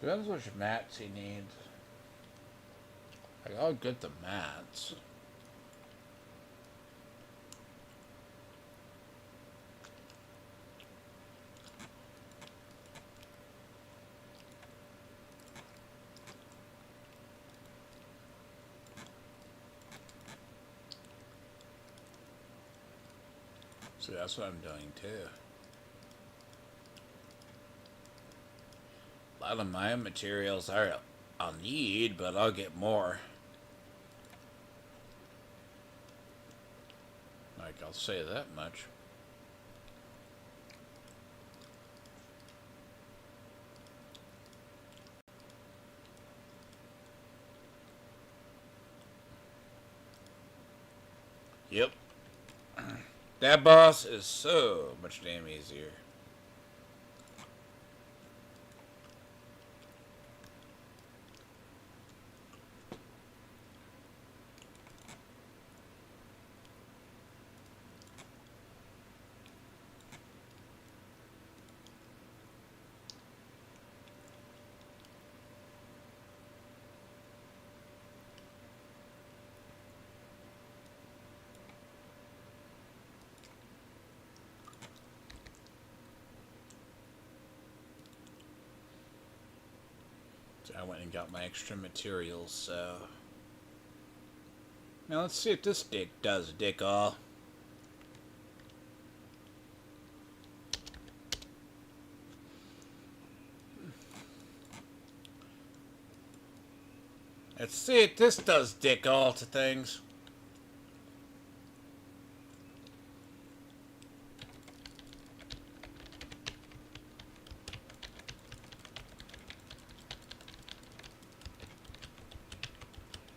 Depends which mats he needs. Like, I'll get the mats. See, that's what I'm doing too. A lot of my materials I'll need, but I'll get more. Like, I'll say that much. Yep. That boss is so much damn easier. So I went and got my extra materials, so... Now let's see if this dick does dick all. Let's see if this does dick all to things.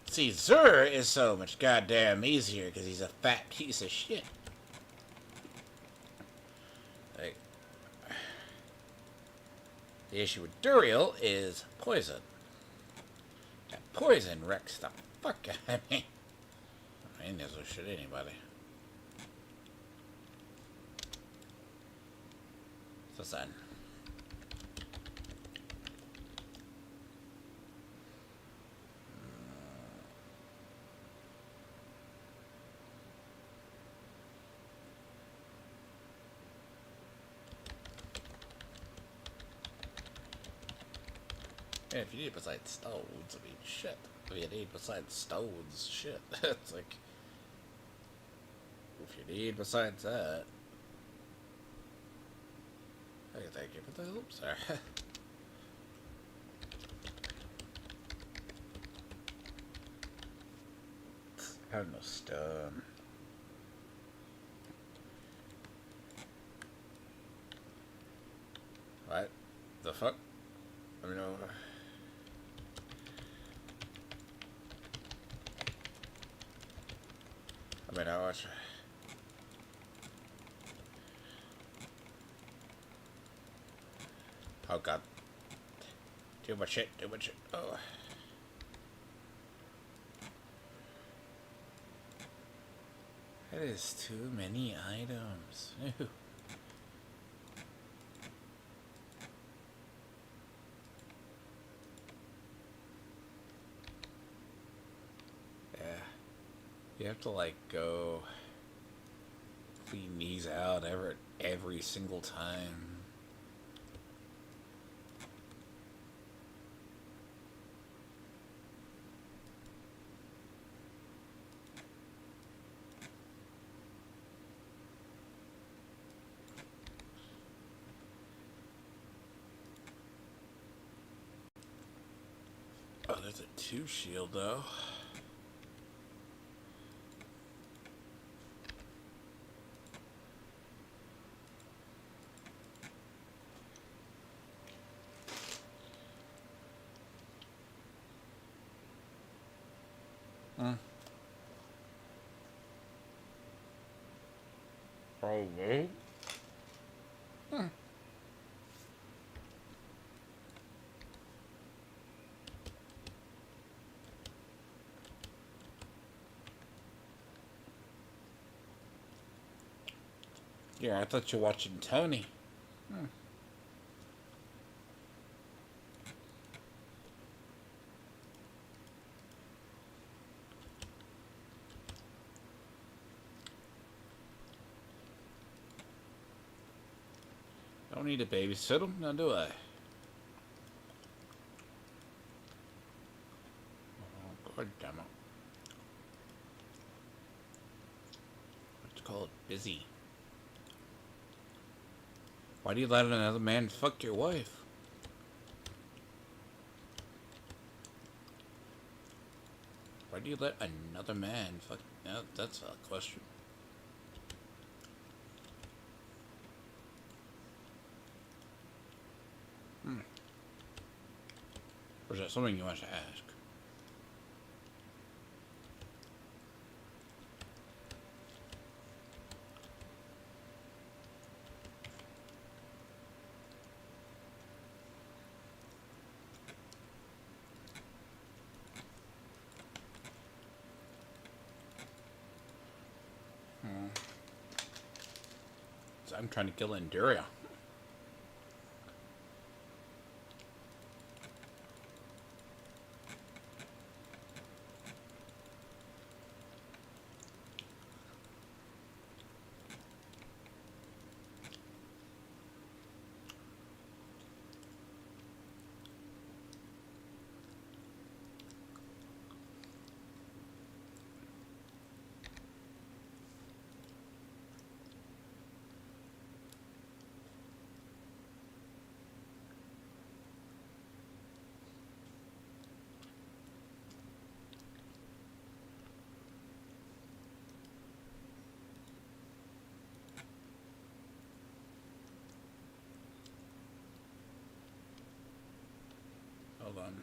See, Zur is so much goddamn easier because he's a fat piece of shit. Like, the issue with Duriel is poison. That poison wrecks the fuck out of me. I ain't no shit anybody. So son. Yeah, if you need besides stones, I mean, shit. If you need besides stones, shit. It's like, if you need besides that. Hey, thank you for the help, sir. I have no stone. What the fuck? I mean, I watch. Oh god. Too much shit, too much shit. Oh. That is too many items. Ew. Yeah. You have to like go clean these out every single time. Oh, there's a 2 shield though. Probably. Yeah, I thought you were watching Tony. Don't need to babysit him, now do I? Oh, god damn it. What's it called? Busy. Why do you let another man fuck your wife? Why do you let another man fuck... No, that's a question. Or is that something you want to ask? I'm trying to kill Enduria. Hold on.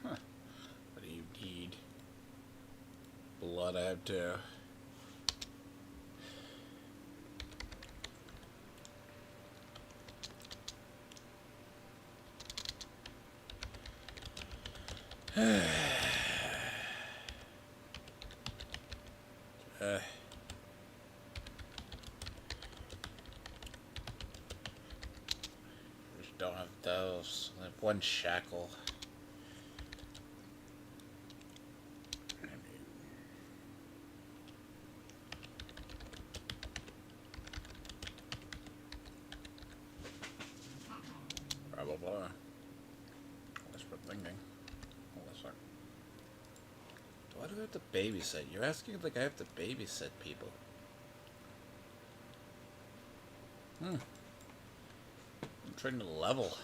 Huh. What do you need? Blood out to. Just don't have those. I have one shackle. Probably. That's what I'm thinking. Hold on a second. Why do I have to babysit? You're asking like I have to babysit people. I'm trying to level.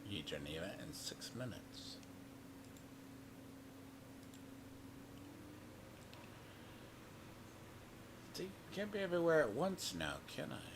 You Geneva in 6 minutes. See, can't be everywhere at once now, can I?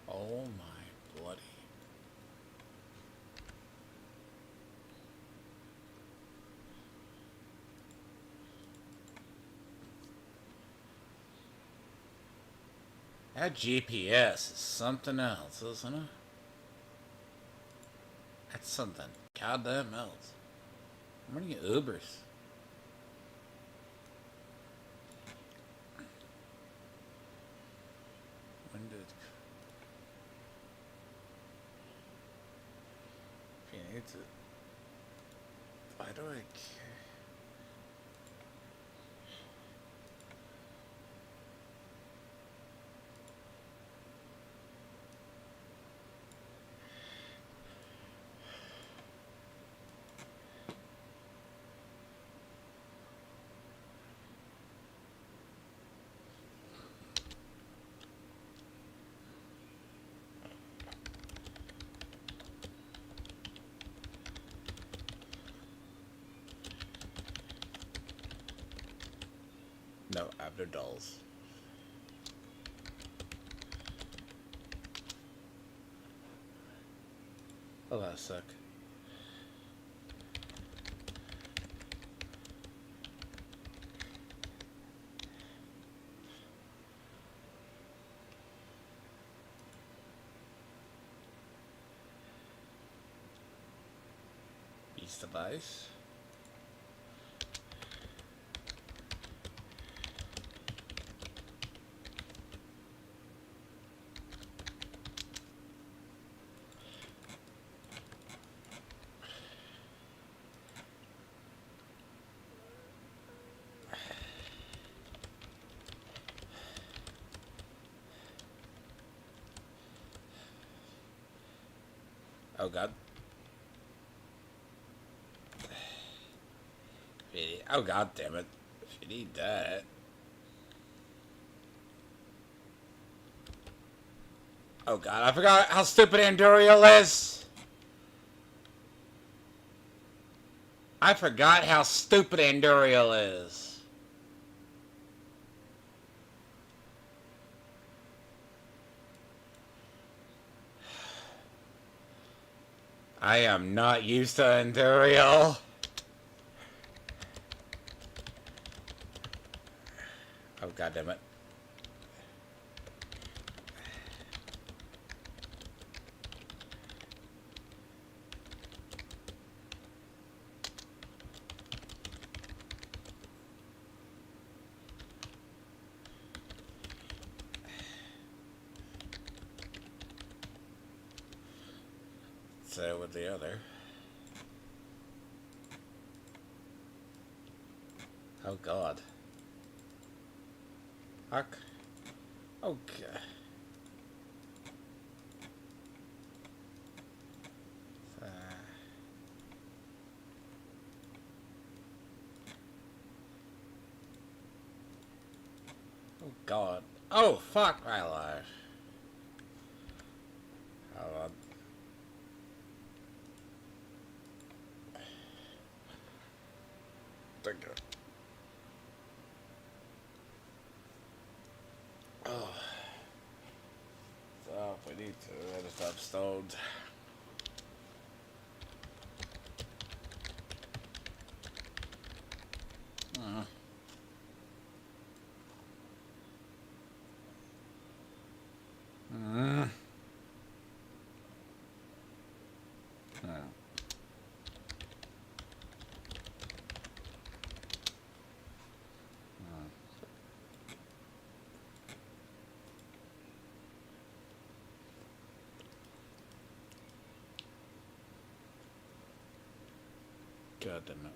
Oh my bloody. That GPS is something else, isn't it? That's something goddamn else. I'm running Ubers. When did... If you need to... Why do I care? No, after dolls. Oh, that suck. Beast of Ice. Oh god. Oh god damn it. If you need that. Oh god, I forgot how stupid Anduriel is. I forgot how stupid Anduriel is. I am not used to Anduriel. Oh god damn it. So with the other. Oh god. Fuck. Oh god. Oh god. Oh fuck my life. Hold on. Thank you. Oh. So we need to edit up stoned. God damn it.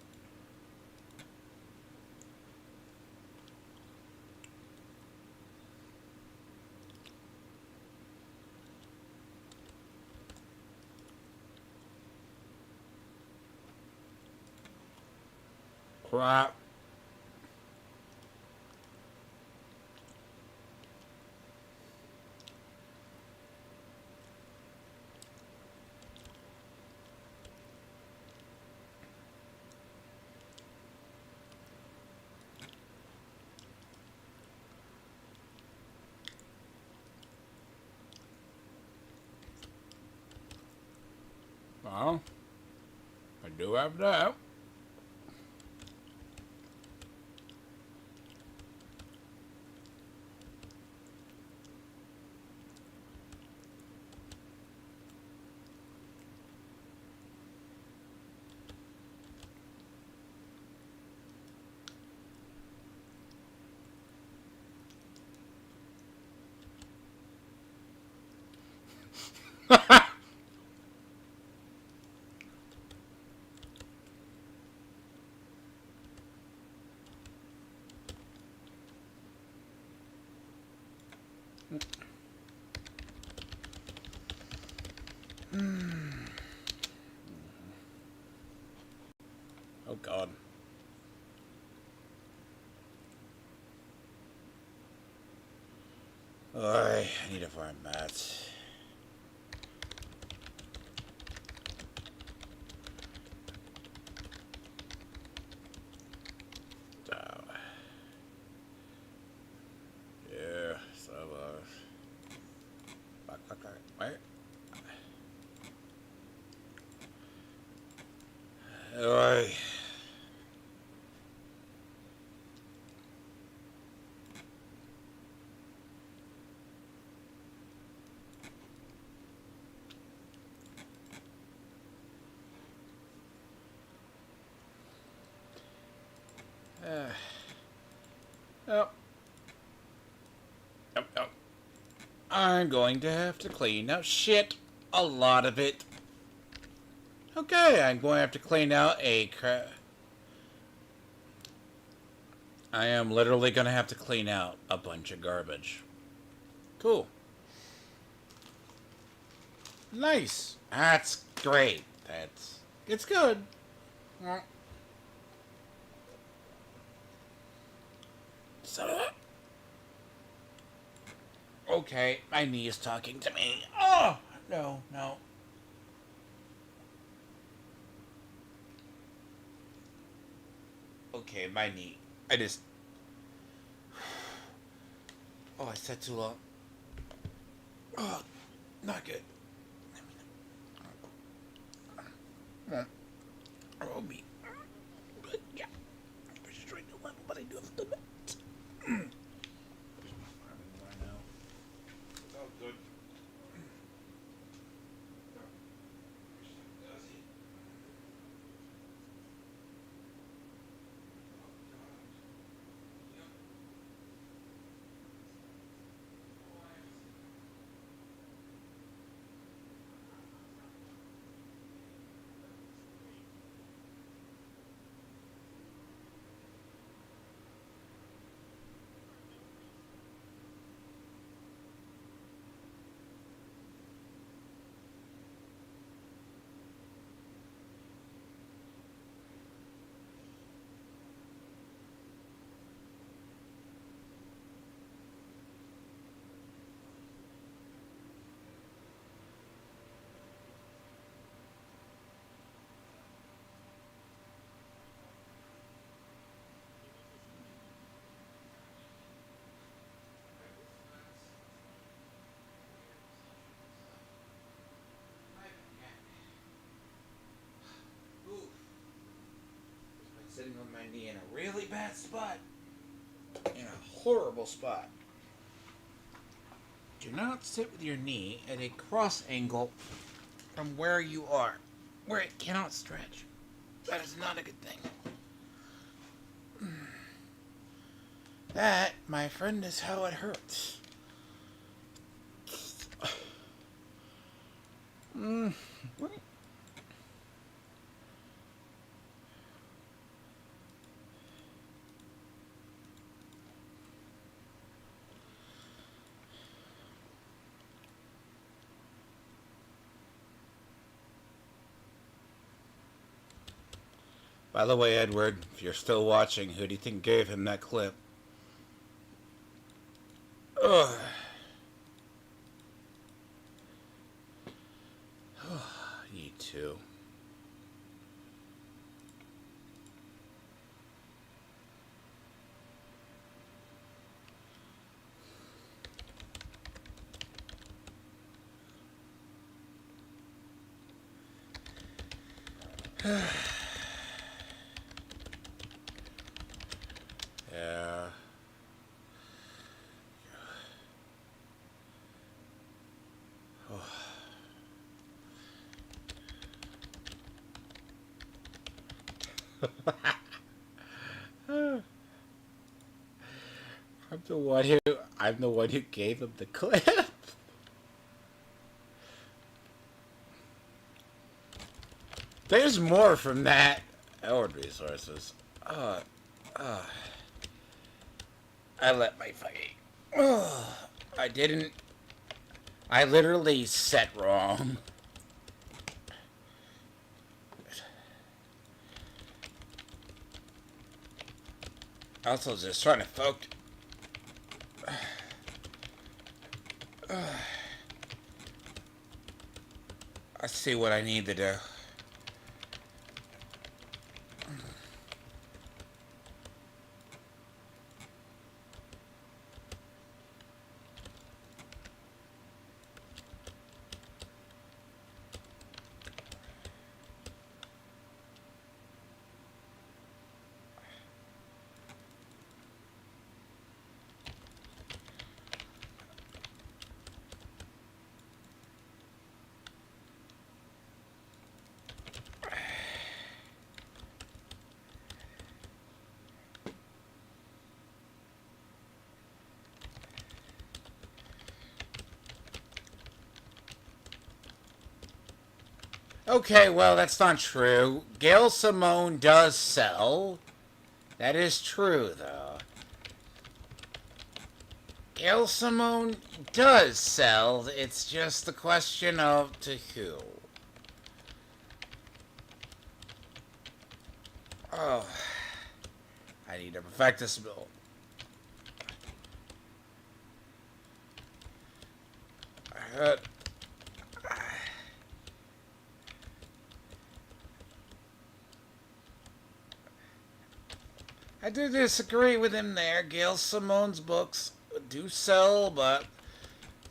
Crap. Well, I do have that. Oh god. I need to find mats. Oh. Yeah, so fuck. Wait. Oi. Oh. Oh. I'm going to have to clean out shit. A lot of it. Okay, I'm going to have to clean out I am literally going to have to clean out a bunch of garbage. Cool. Nice. That's great. It's good. So, okay, my knee is talking to me. Oh, no, no. Okay, my knee. I just. Oh, I said too long. Oh, not good. Oh, me. But yeah, I'm just trying to level, but I do have to. Oh, good. Sitting on my knee in a really bad spot. In a horrible spot. Do not sit with your knee at a cross angle from where you are, where it cannot stretch. That is not a good thing. That, my friend, is how it hurts. By the way, Edward, if you're still watching, who do you think gave him that clip? Ugh. You too. Yeah. I'm the one who gave him the clip. There's more from that. Howard resources. Uh, I let my fucking. I didn't. I literally set wrong. Also, just trying to focus. I see what I need to do. Okay, well, that's not true. Gail Simone does sell. That is true, though. Gail Simone does sell. It's just the question of to who. Oh, I need to perfect this build. I do disagree with him there. Gail Simone's books do sell, but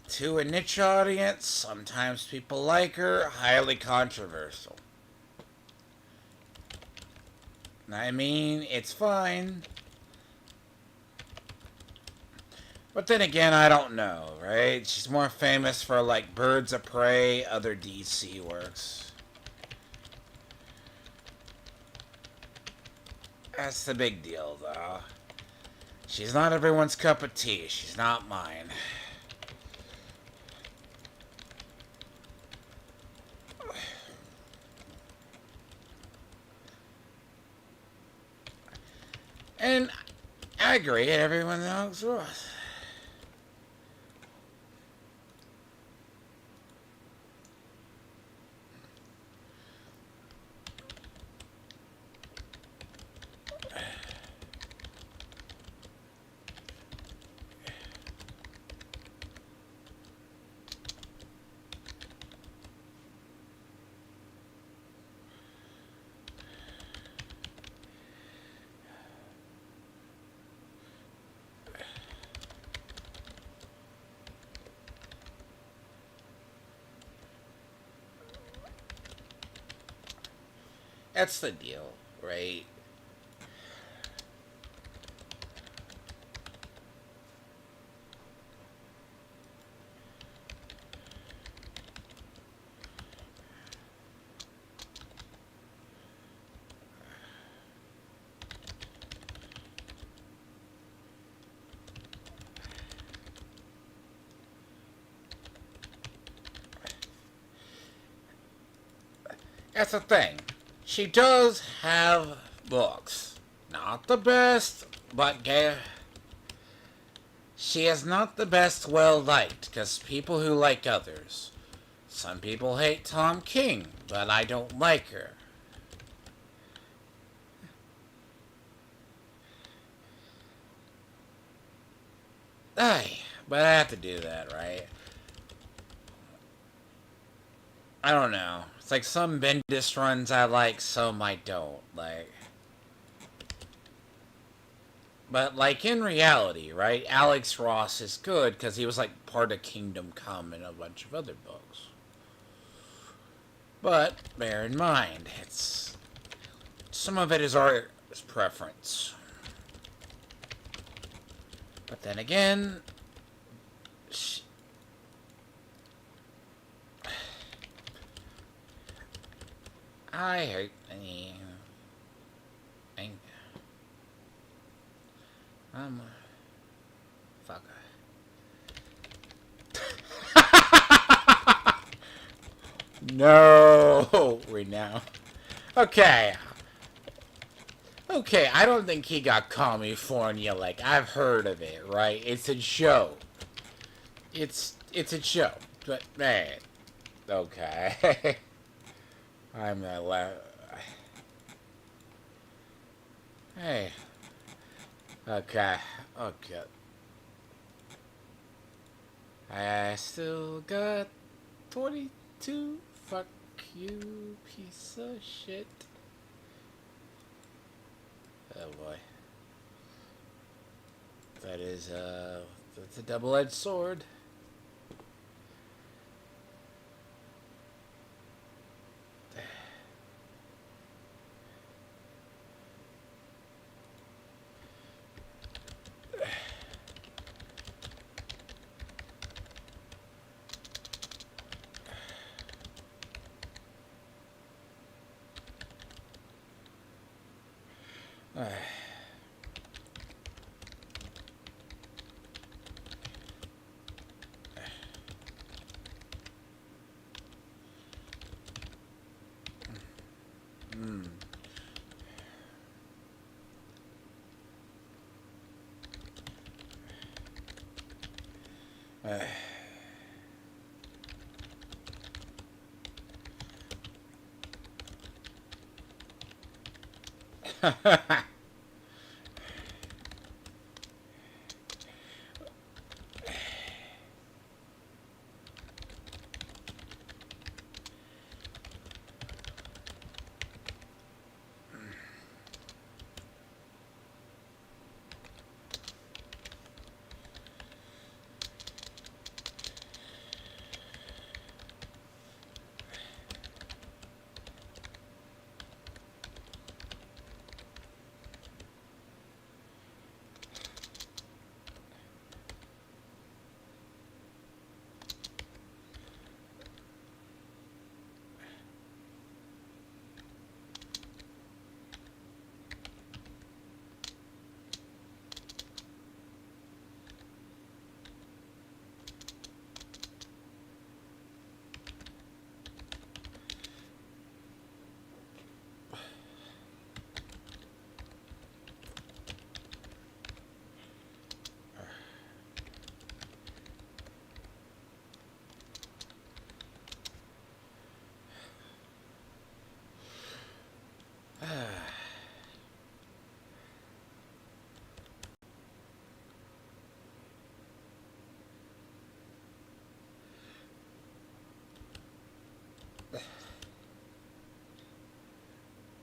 to a niche audience, sometimes people like her, highly controversial. I mean, it's fine. But then again, I don't know, right? She's more famous for, like, Birds of Prey, other DC works. That's the big deal, though. She's not everyone's cup of tea. She's not mine. And I agree, everyone knows Ross. That's the deal, right? That's the thing. She does have books. Not the best, but she is not the best well liked, because people who like others. Some people hate Tom King, but I don't like her. Ay, but I have to do that, right? I don't know. It's like some Bendis runs I like, some I don't. Like, but like in reality, right? Alex Ross is good because he was like part of Kingdom Come and a bunch of other books. But bear in mind, it's some of it is art preference. But then again, I hate any. Fuck. No, we now. Okay. Okay, I don't think he got California. Like, I've heard of it, right? It's a joke. It's a joke. But man, okay. I'm not Hey. Okay. Okay. I still got 22. Fuck you, piece of shit. Oh boy. That's a double-edged sword.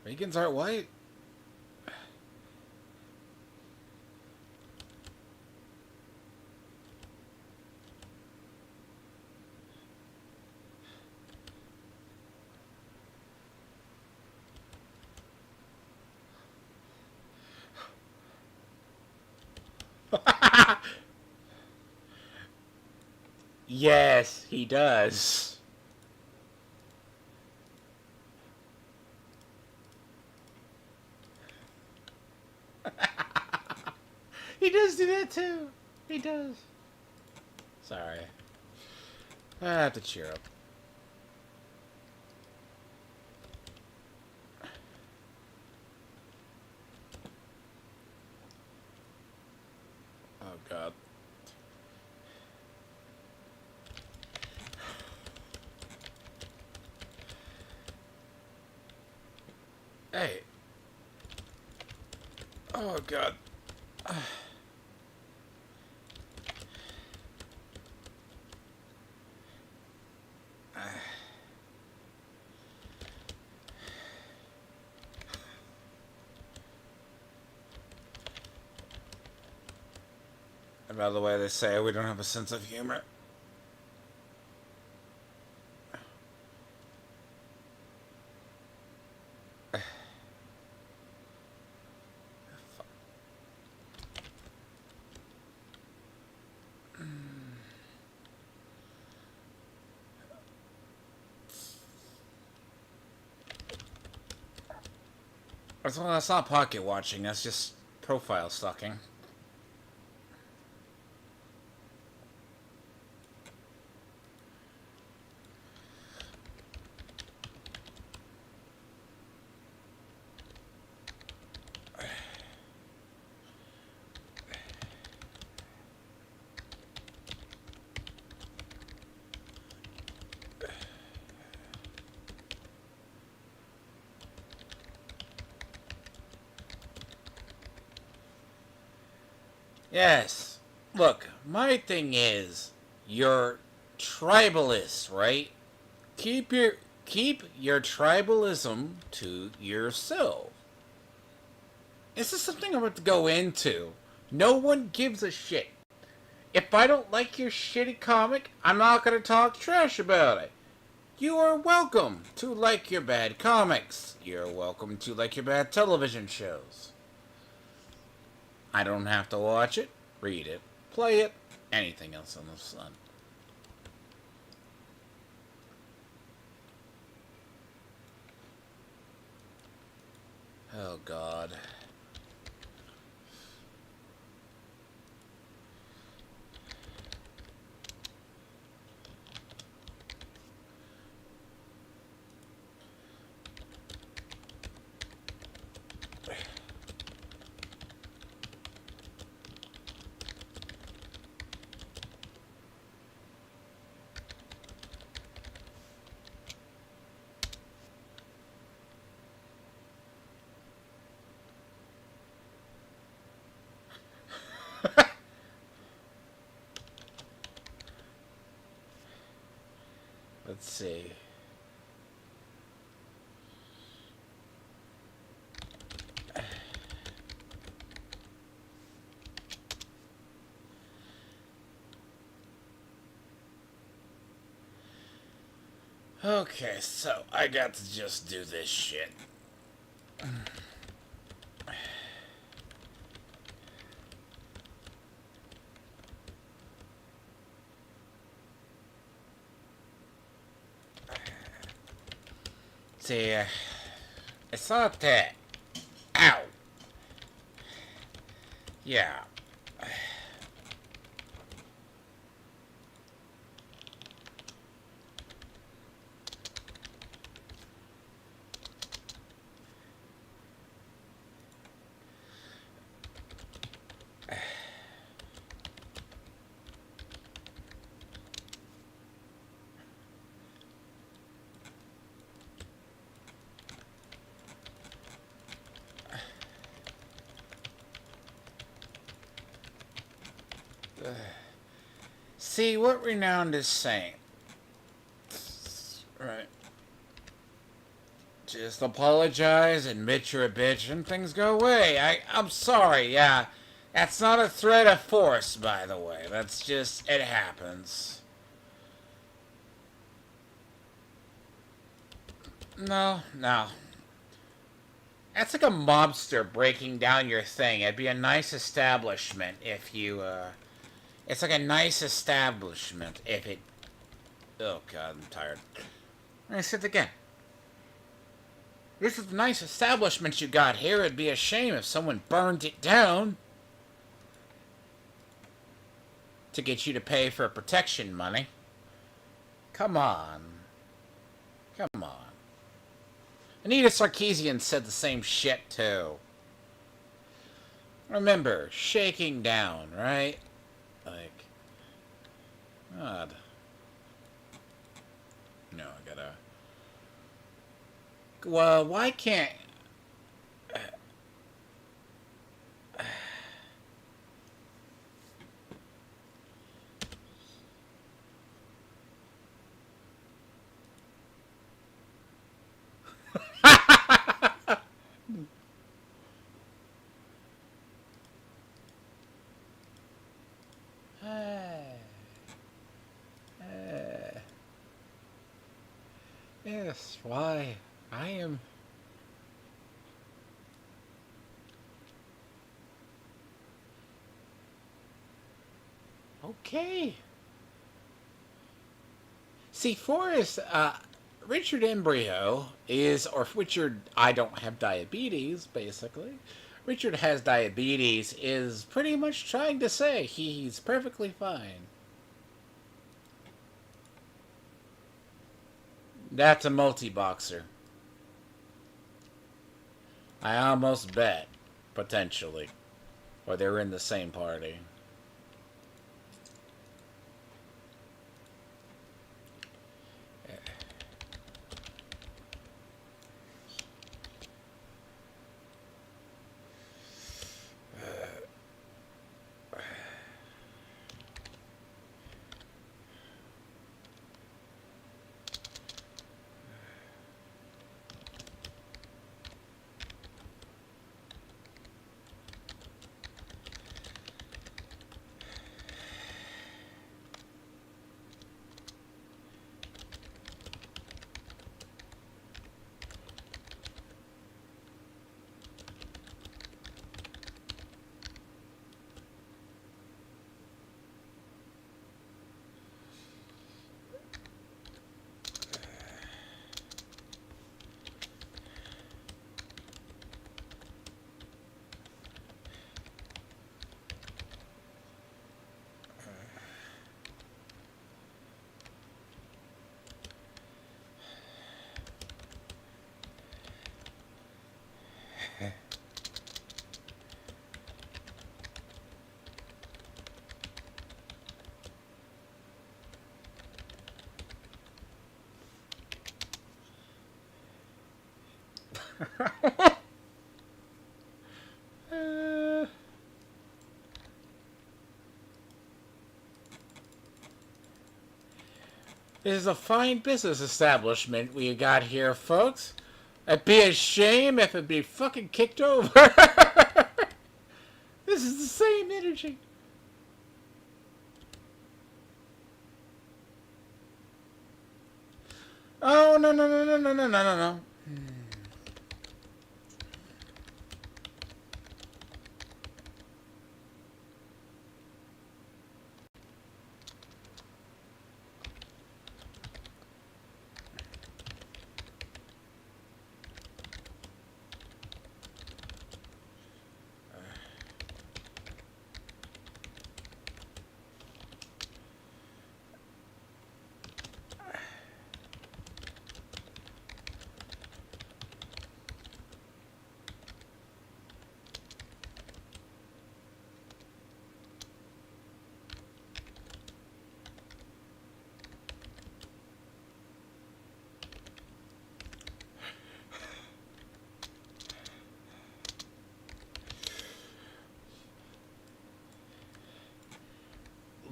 Vegans aren't white? Yes, he does. He does do that too. He does. Sorry. I have to cheer up. Oh, God. Hey. Oh, God. And by the way, they say we don't have a sense of humor. Well, that's not pocket watching. That's just profile stalking. Yes. Look, my thing is, you're tribalist, right? Keep your keep your tribalism to yourself. This is something I'm about to go into. No one gives a shit. If I don't like your shitty comic, I'm not gonna talk trash about it. You are welcome to like your bad comics. You're welcome to like your bad television shows. I don't have to watch it, read it, play it, anything else on the sun. Oh, God. let's see. Okay, so I got to just do this shit. See, it's not that. Ow! Yeah. See what Renowned is saying. Right. Just apologize, admit you're a bitch, and things go away. I'm sorry, yeah. That's not a threat of force, by the way. That's just, it happens. No, no. That's like a mobster breaking down your thing. It'd be a nice establishment if you, it's like a nice establishment if it... Oh, God, I'm tired. I said it again. This is a nice establishment you got here. It'd be a shame if someone burned it down to get you to pay for protection money. Come on. Come on. Anita Sarkeesian said the same shit, too. Remember, shaking down, right? Like, God. No, I gotta... Well, why can't... Yes, why? I am... Okay. See, Forrest, Richard Embryo is, or Richard, I don't have diabetes, basically. Richard has diabetes, is pretty much trying to say he's perfectly fine. That's a multi-boxer. I almost bet, potentially. Or they're in the same party. This is a fine business establishment we got here, folks. It'd be a shame if it'd be fucking kicked over. This is the same energy. Oh, no, no, no, no, no, no, no, no, no.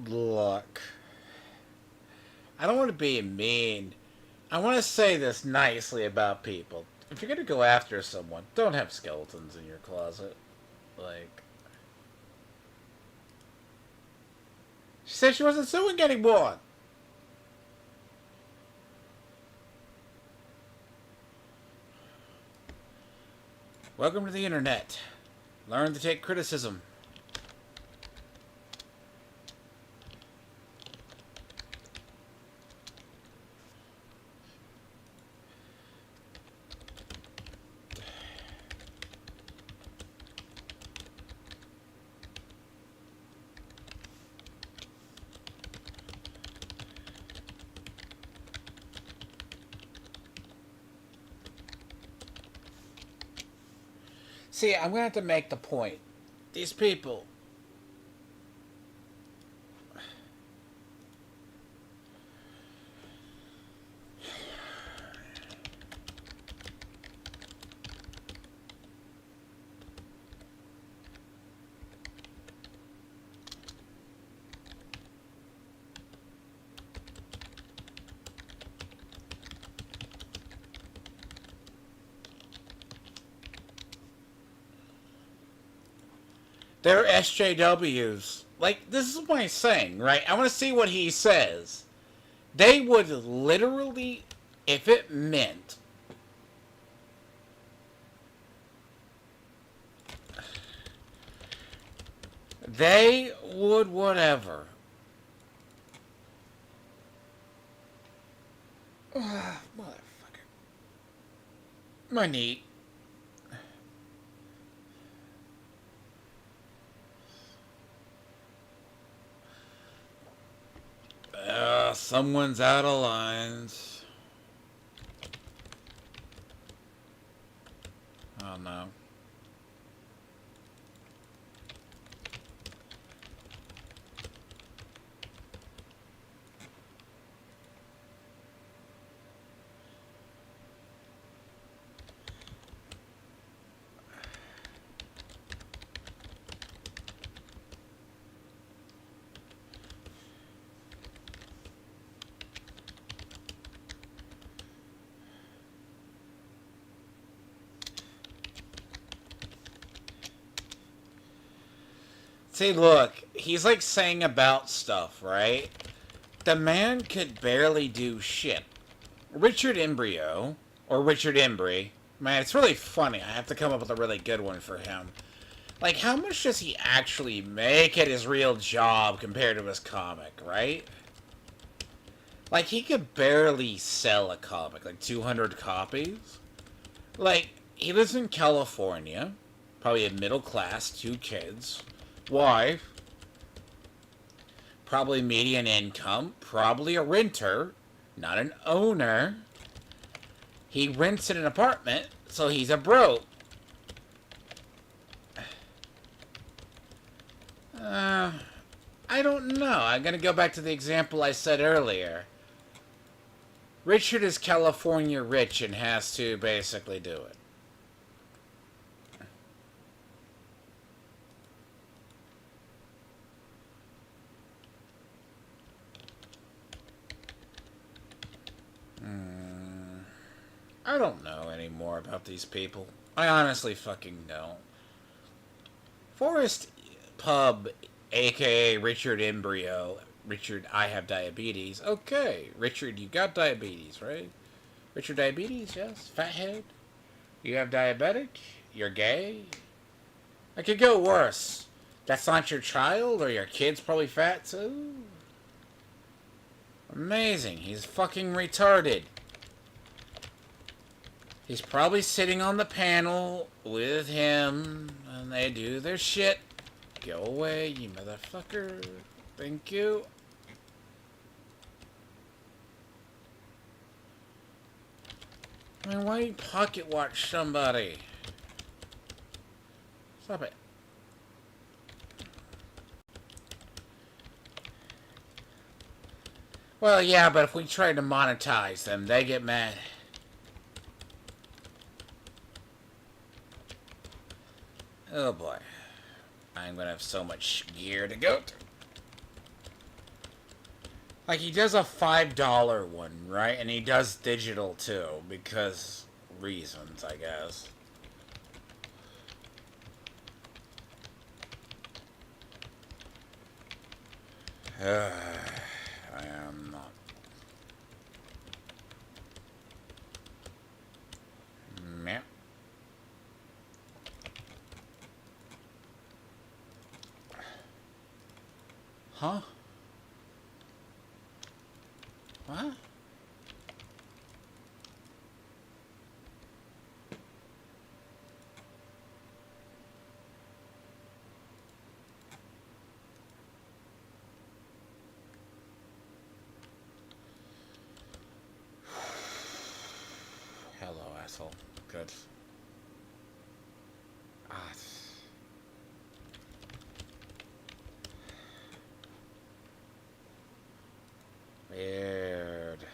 Look, I don't want to be mean. I want to say this nicely about people. If you're gonna go after someone, don't have skeletons in your closet. Like, she said she wasn't suing anyone. Welcome to the internet. Learn to take criticism. See, I'm gonna have to make the point. These people. They're SJWs. Like, this is my saying, right? I want to see what he says. They would literally, if it meant they would whatever. Motherfucker. My knee. Someone's out of lines. Oh no. See, look, he's like saying about stuff, right? The man could barely do shit. Richard Embryo, or Richard Embry, man, it's really funny. I have to come up with a really good one for him. Like, how much does he actually make at his real job compared to his comic, right? Like, he could barely sell a comic, like 200 copies. Like, he lives in California, probably a middle class, 2 kids, wife, probably median income, probably a renter, not an owner. He rents in an apartment, so he's a broke. I don't know. I'm going to go back to the example I said earlier. Richard is California rich and has to basically do it. I don't know anymore about these people. I honestly fucking don't. Forrest Pub, aka Richard Embryo. Richard, I have diabetes. Okay, Richard, you got diabetes, right? Richard Diabetes, yes. Fathead. You have diabetic. You're gay. It could go worse. That's not your child, or your kid's probably fat too. Amazing. He's fucking retarded. He's probably sitting on the panel with him, and they do their shit. Go away, you motherfucker. Thank you. Man, why you pocket watch somebody? Stop it. Well, yeah, but if we try to monetize them, they get mad. Oh boy. I'm gonna have so much gear to go through. Like, he does a $5 one, right? And he does digital too, because reasons, I guess. I am not. Meh. Huh? What? Hello, asshole. Good. Ah. Weird.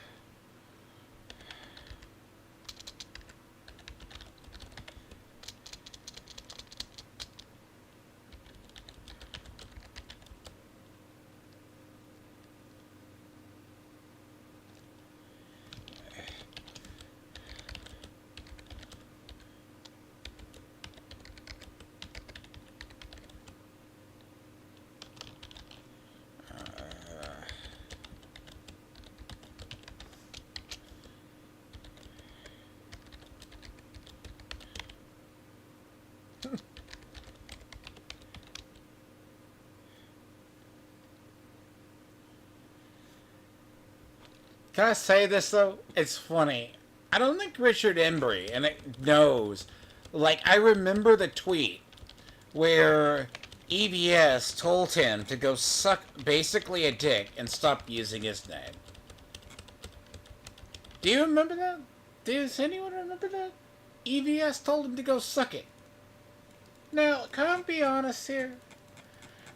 Can I say this though? It's funny. I don't think Richard Embry and it knows. Like, I remember the tweet where EVS told him to go suck basically a dick and stop using his name. Do you remember that? Does anyone remember that? EVS told him to go suck it. Now, can I be honest here?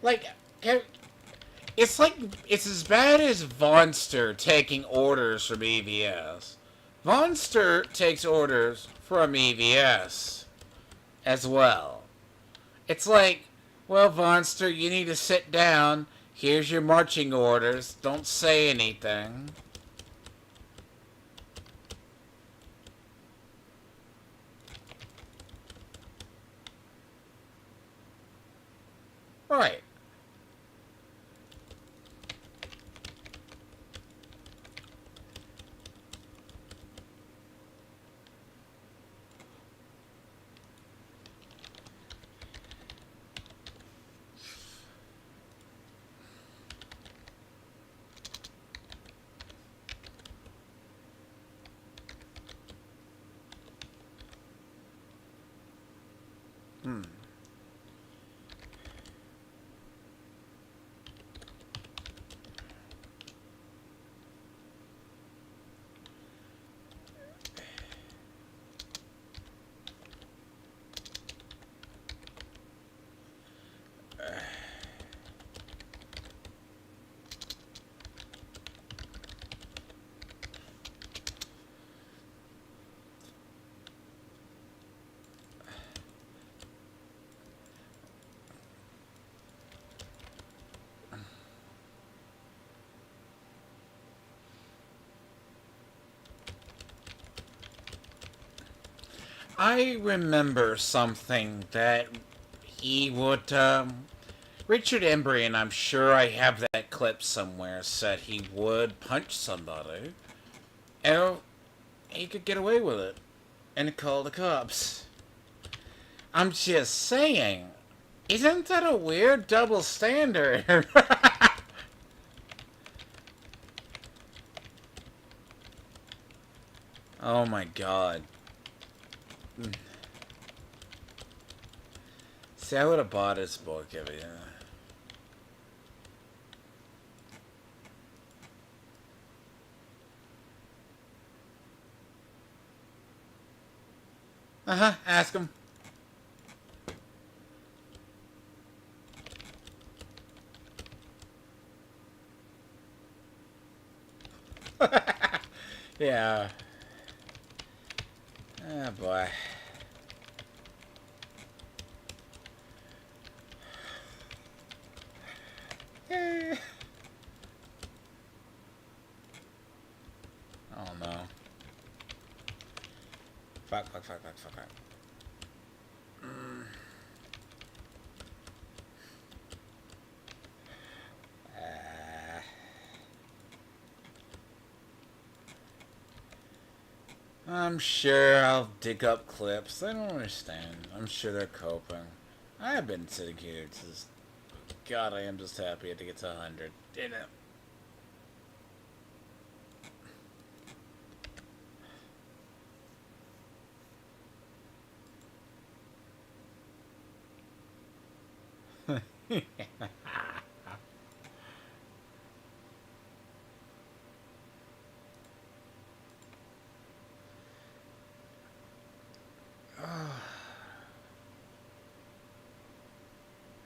Like, it's like, it's as bad as Vonster taking orders from EVS. Vonster takes orders from EVS as well. It's like, well, Vonster, you need to sit down. Here's your marching orders. Don't say anything. Right. Hmm. I remember something that he would, Richard Embry, and I'm sure I have that clip somewhere, said he would punch somebody, and he could get away with it, and call the cops. I'm just saying, isn't that a weird double standard? Oh my god. See, I would have bought his book if he... Uh-huh, ask him. Yeah. Oh boy. Oh no. Fuck. I'm sure I'll dig up clips. I don't understand. I'm sure they're coping. I have been sitting here just... God, I am just happy to get to 100. You know.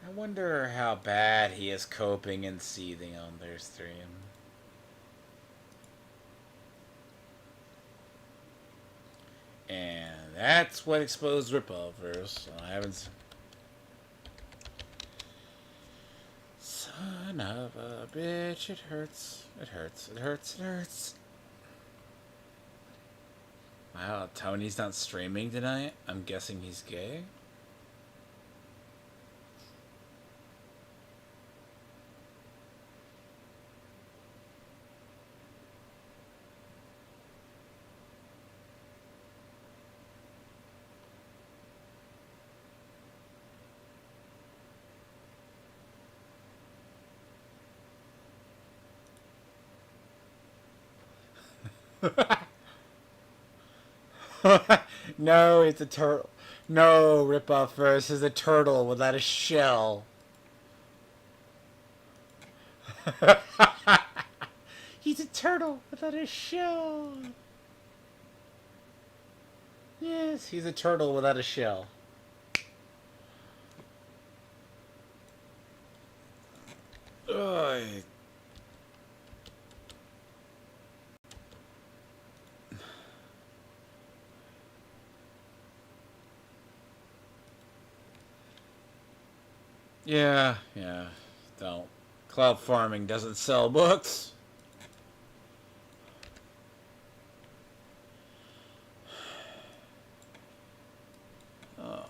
I wonder how bad he is coping and seething on their stream. And that's what exposed ripoffers. So I haven't... Son of a bitch, it hurts. It hurts. Wow, Tony's not streaming tonight? I'm guessing he's gay? No, it's a turtle. No, ripoff first is a turtle without a shell. He's a turtle without a shell. Yes, he's a turtle without a shell. Ugh. Yeah. Don't. Cloud farming doesn't sell books. Oh.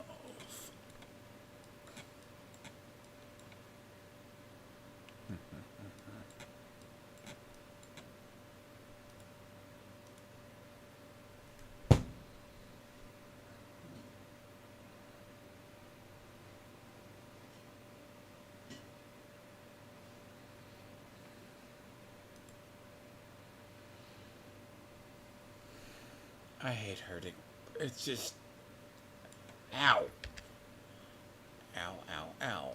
I hate hurting. It's just... Ow. Ow.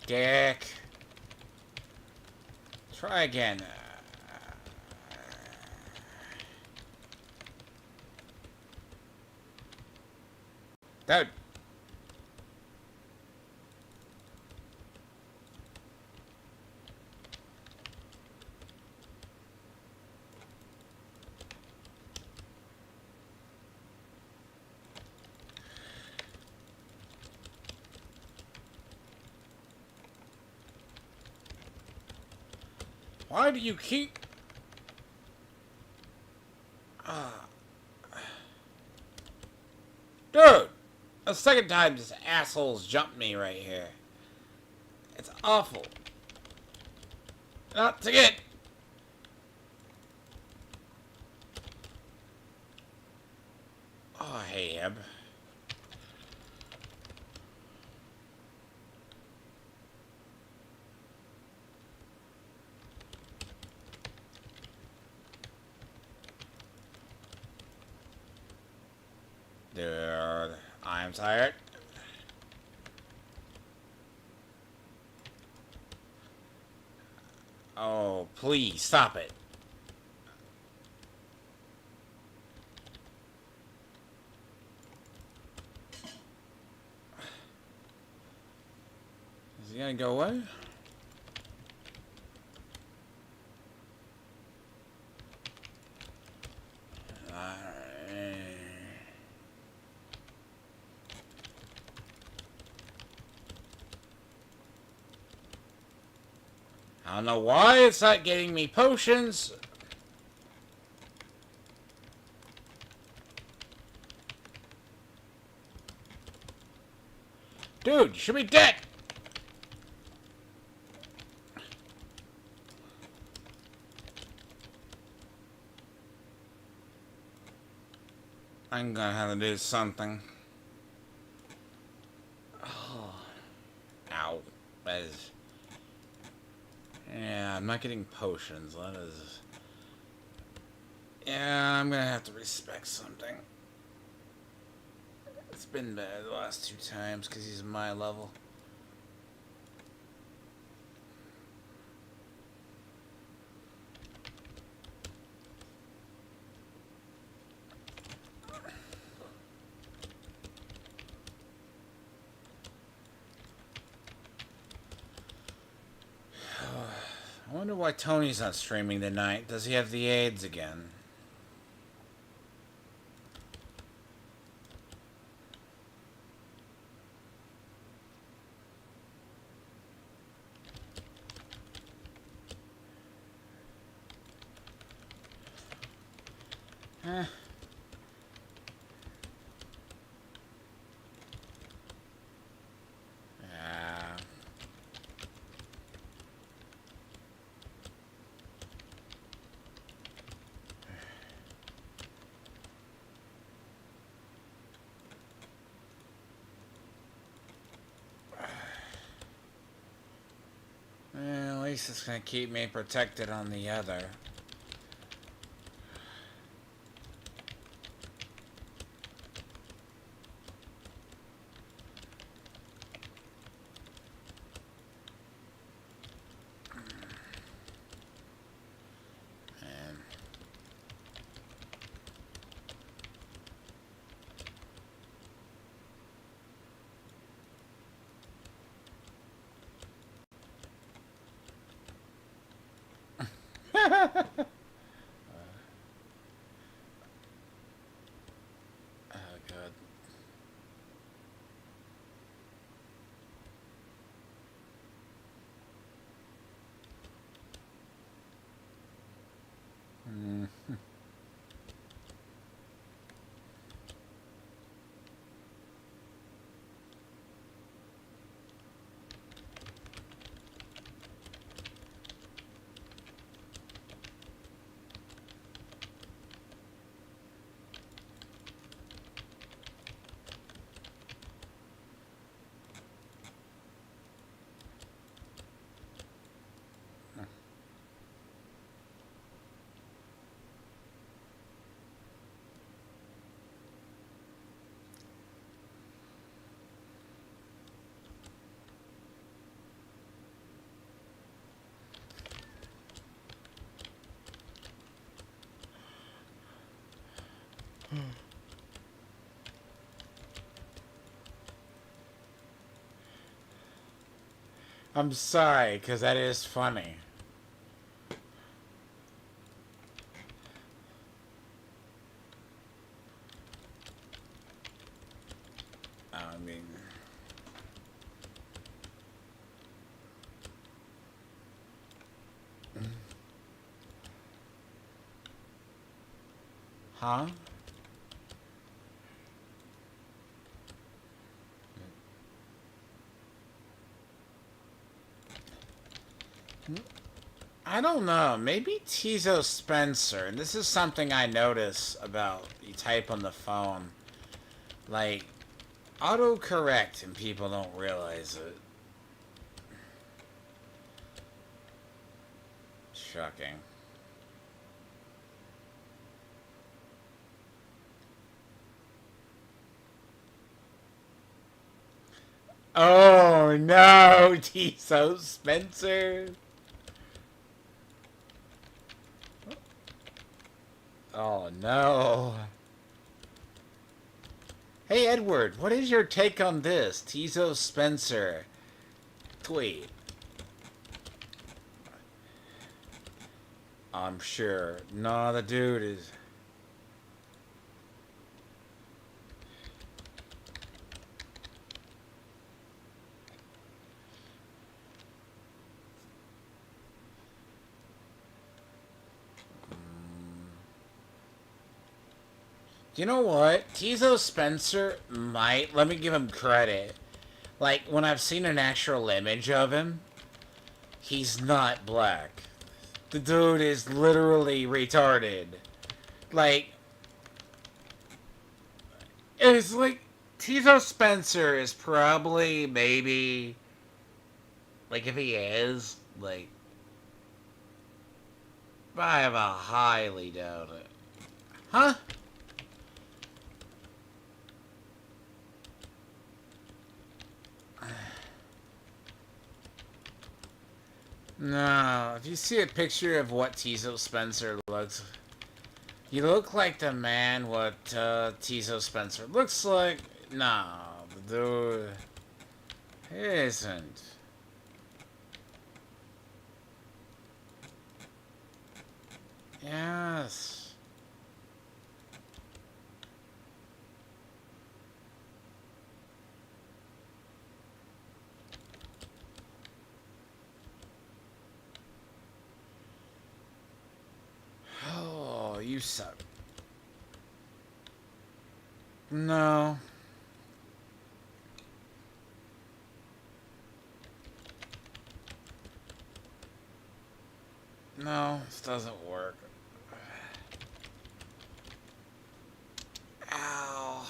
dick. Try again. Dude. Why do you keep... Dude! The second time this asshole's jumped me right here. It's awful. Not to get... Oh, hey, Eb. Dude, I'm tired. Oh, please, stop it. Is he gonna go away? I don't know why it's not getting me potions. Dude, you should be dead. I'm gonna have to do something. Oh. Ow. That is... Yeah, I'm not getting potions. That is... Yeah, I'm gonna have to respect something. It's been bad the last 2 times because he's my level. I wonder why Tony's not streaming tonight. Does he have the AIDS again? Huh? Well, at least it's gonna keep me protected on the other. Oh, God. I'm sorry, because that is funny. I mean... Huh? I don't know. Maybe Tizo Spencer, and this is something I notice about you type on the phone. Like, autocorrect and people don't realize it. Shocking. Oh no, Tizo Spencer. Oh no. Hey Edward, what is your take on this? Tizo Spencer. Tweet. I'm sure. No, the dude is... You know what? Tizo Spencer might... Let me give him credit. Like, when I've seen an actual image of him, he's not black. The dude is literally retarded. Like, it's like... Tizo Spencer is probably, maybe... Like, if he is, like... I have a highly doubt it. Huh? No, if you see a picture of what Tizo Spencer looks... You look like the man what Tizo Spencer looks like. No, the dude isn't. Yes. Oh, you suck. No. No, this doesn't work. Ow.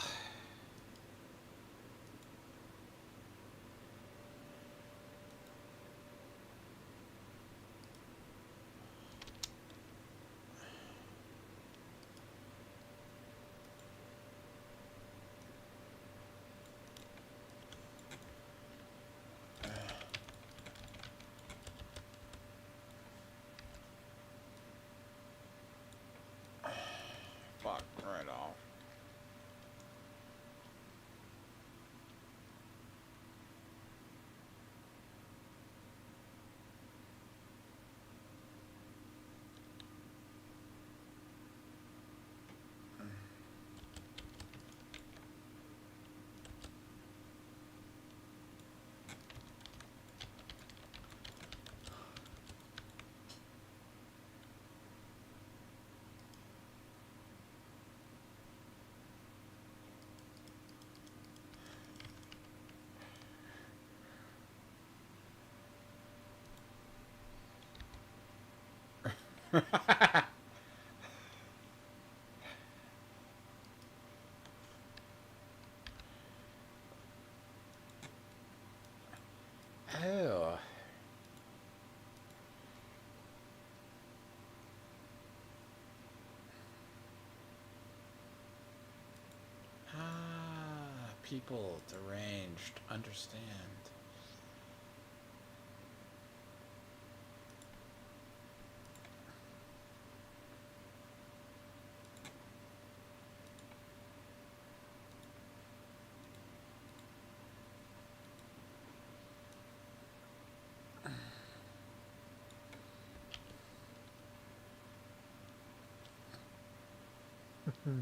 Fuck, right off. Oh. Ah, people deranged. Understand. Hmm.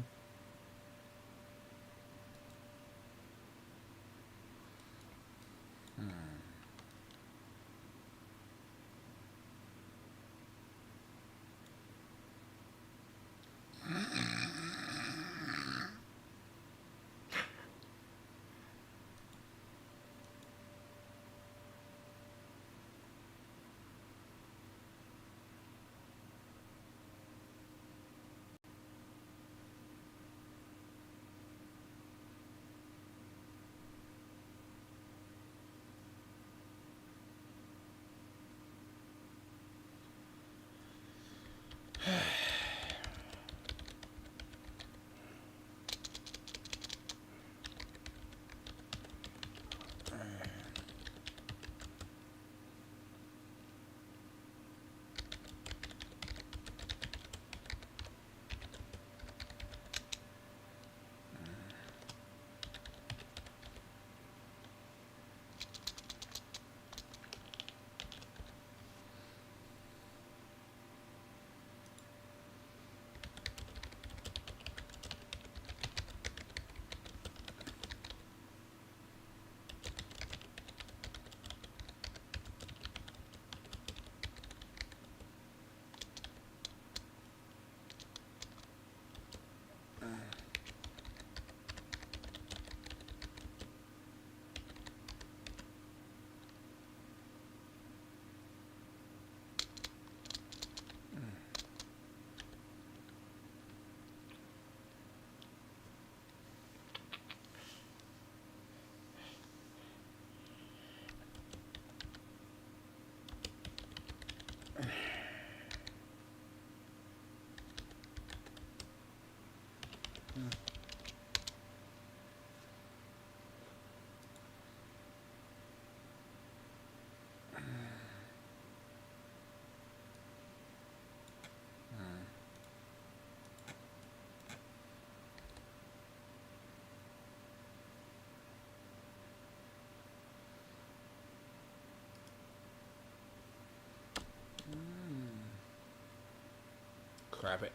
Crap it.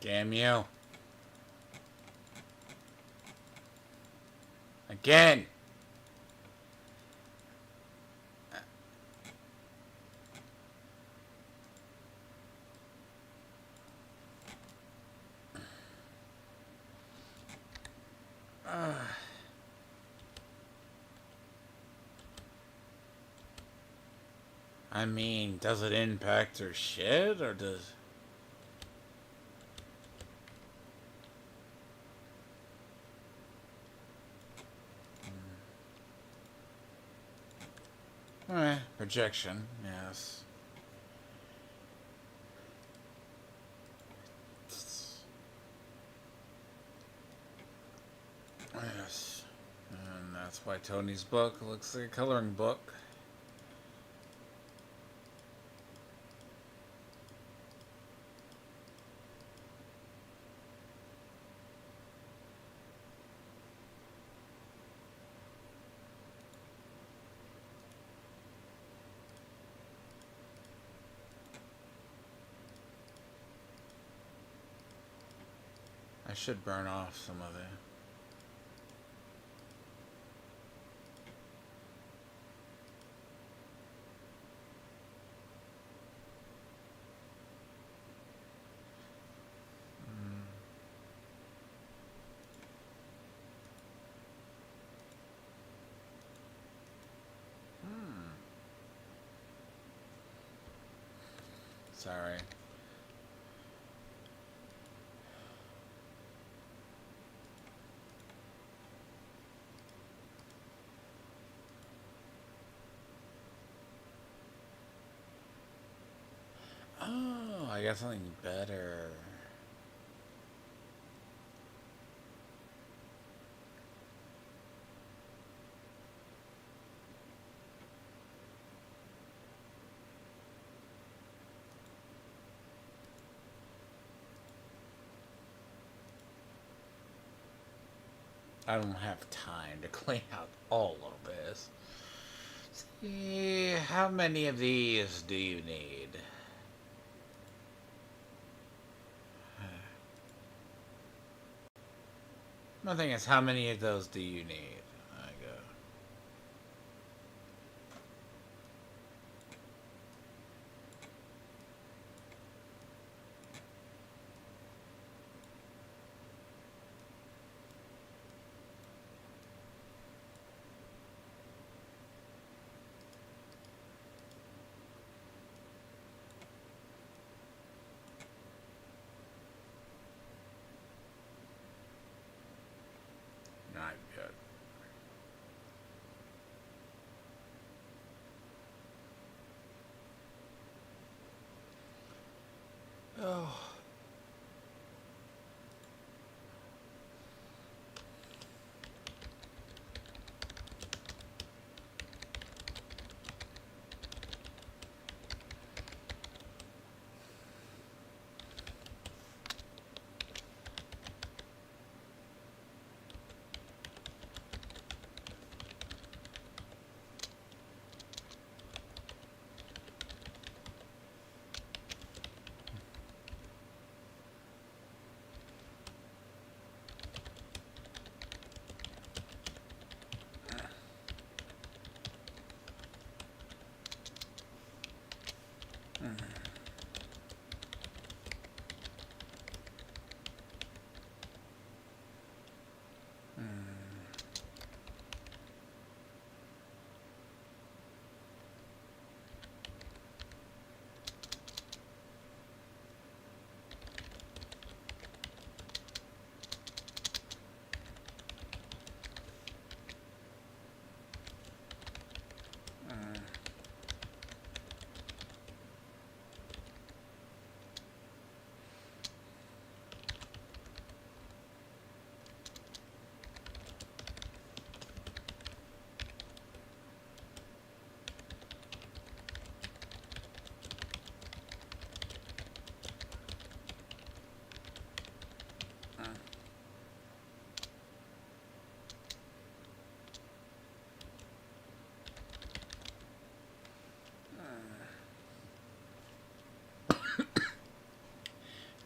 Damn you. Again. I mean, does it impact her shit, or does... projection, yes. Yes. And that's why Tony's book looks like a coloring book. I should burn off some of it. Sorry. Oh, I got something better. I don't have time to clean out all of this. See, how many of these do you need? My thing is, how many of those do you need? I go. Not good. Oh.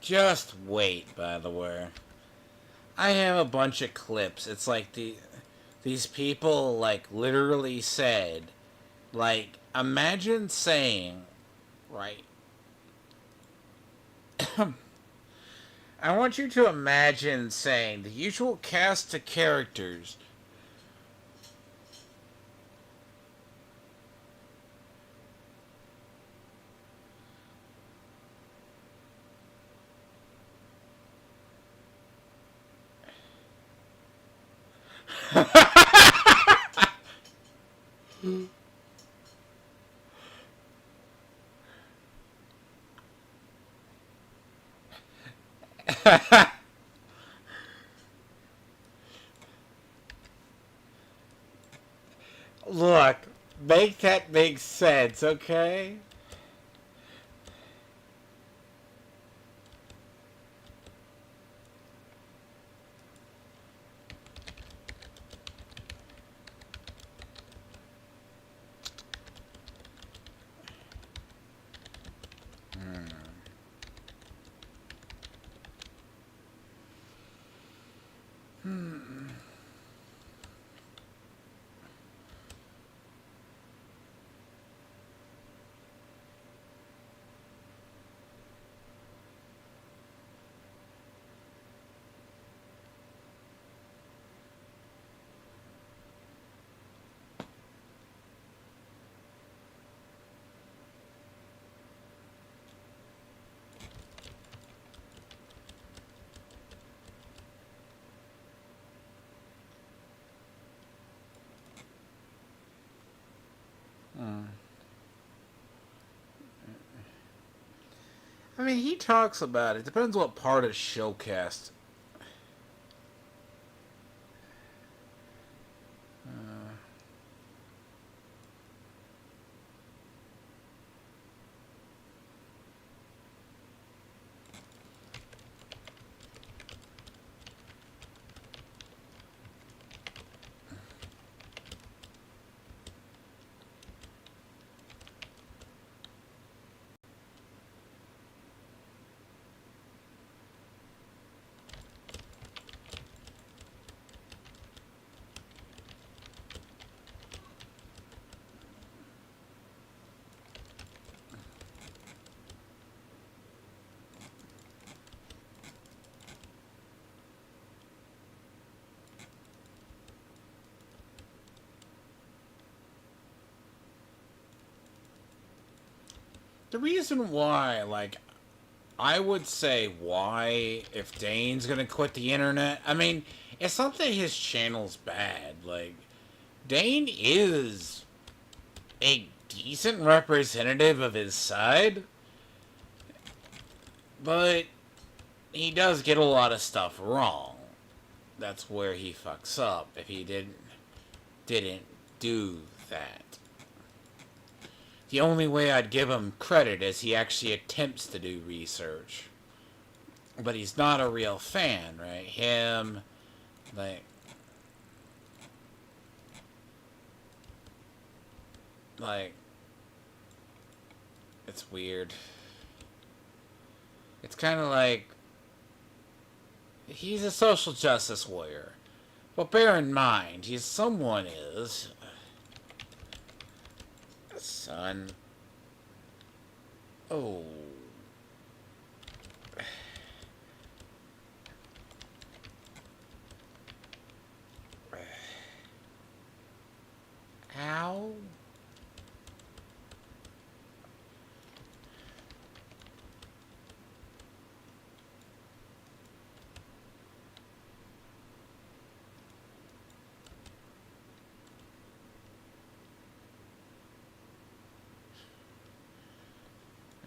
Just wait, by the way. I have a bunch of clips. It's like these people like literally said, like, imagine saying, right? I want you to imagine saying the usual cast of characters. Look, make that make sense, okay? I mean, he talks about it. Depends what part of Showcast. The reason why, like, I would say why if Dane's gonna quit the internet. I mean, it's not that his channel's bad. Like, Dane is a decent representative of his side, but he does get a lot of stuff wrong. That's where he fucks up if he didn't do that. The only way I'd give him credit is he actually attempts to do research. But he's not a real fan, right? Him, like... Like... It's weird. It's kind of like... He's a social justice warrior. But bear in mind, someone is... Son. Oh. Ow.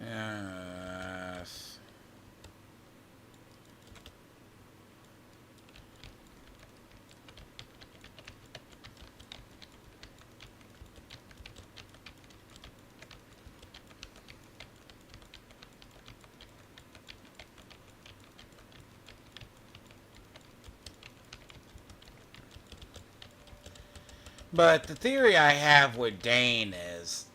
Yes. But the theory I have with Dane is,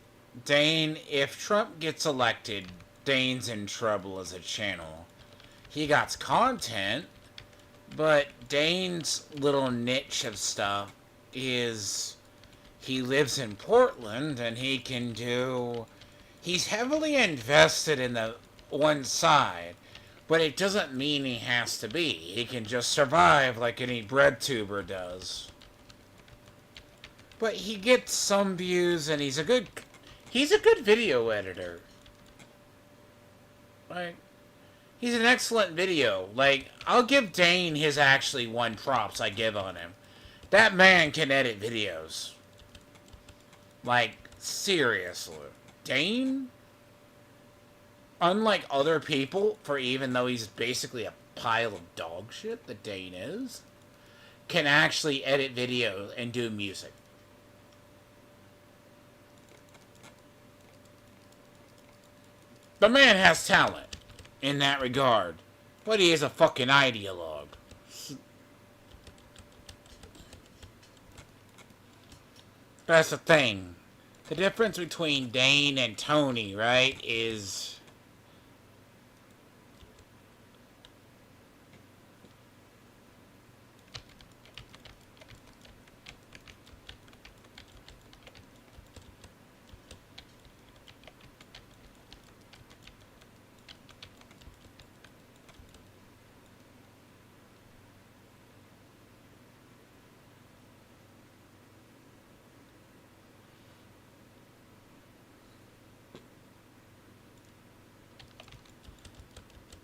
if Trump gets elected, Dane's in trouble as a channel. He got content, but Dane's little niche of stuff is he lives in Portland and he can do... He's heavily invested in the one side, but it doesn't mean he has to be. He can just survive like any bread tuber does. But he gets some views, and he's a good video editor. Like, he's an excellent video. Like, I'll give Dane his actually one props I give on him. That man can edit videos. Like, seriously. Dane, unlike other people, for even though he's basically a pile of dog shit that Dane is, can actually edit videos and do music. The man has talent in that regard, but he is a fucking ideologue. That's the thing. The difference between Dane and Tony, right, is...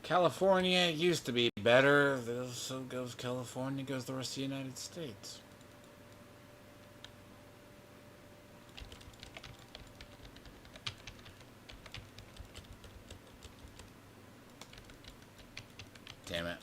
California used to be better. So goes California, goes the rest of the United States. Damn it.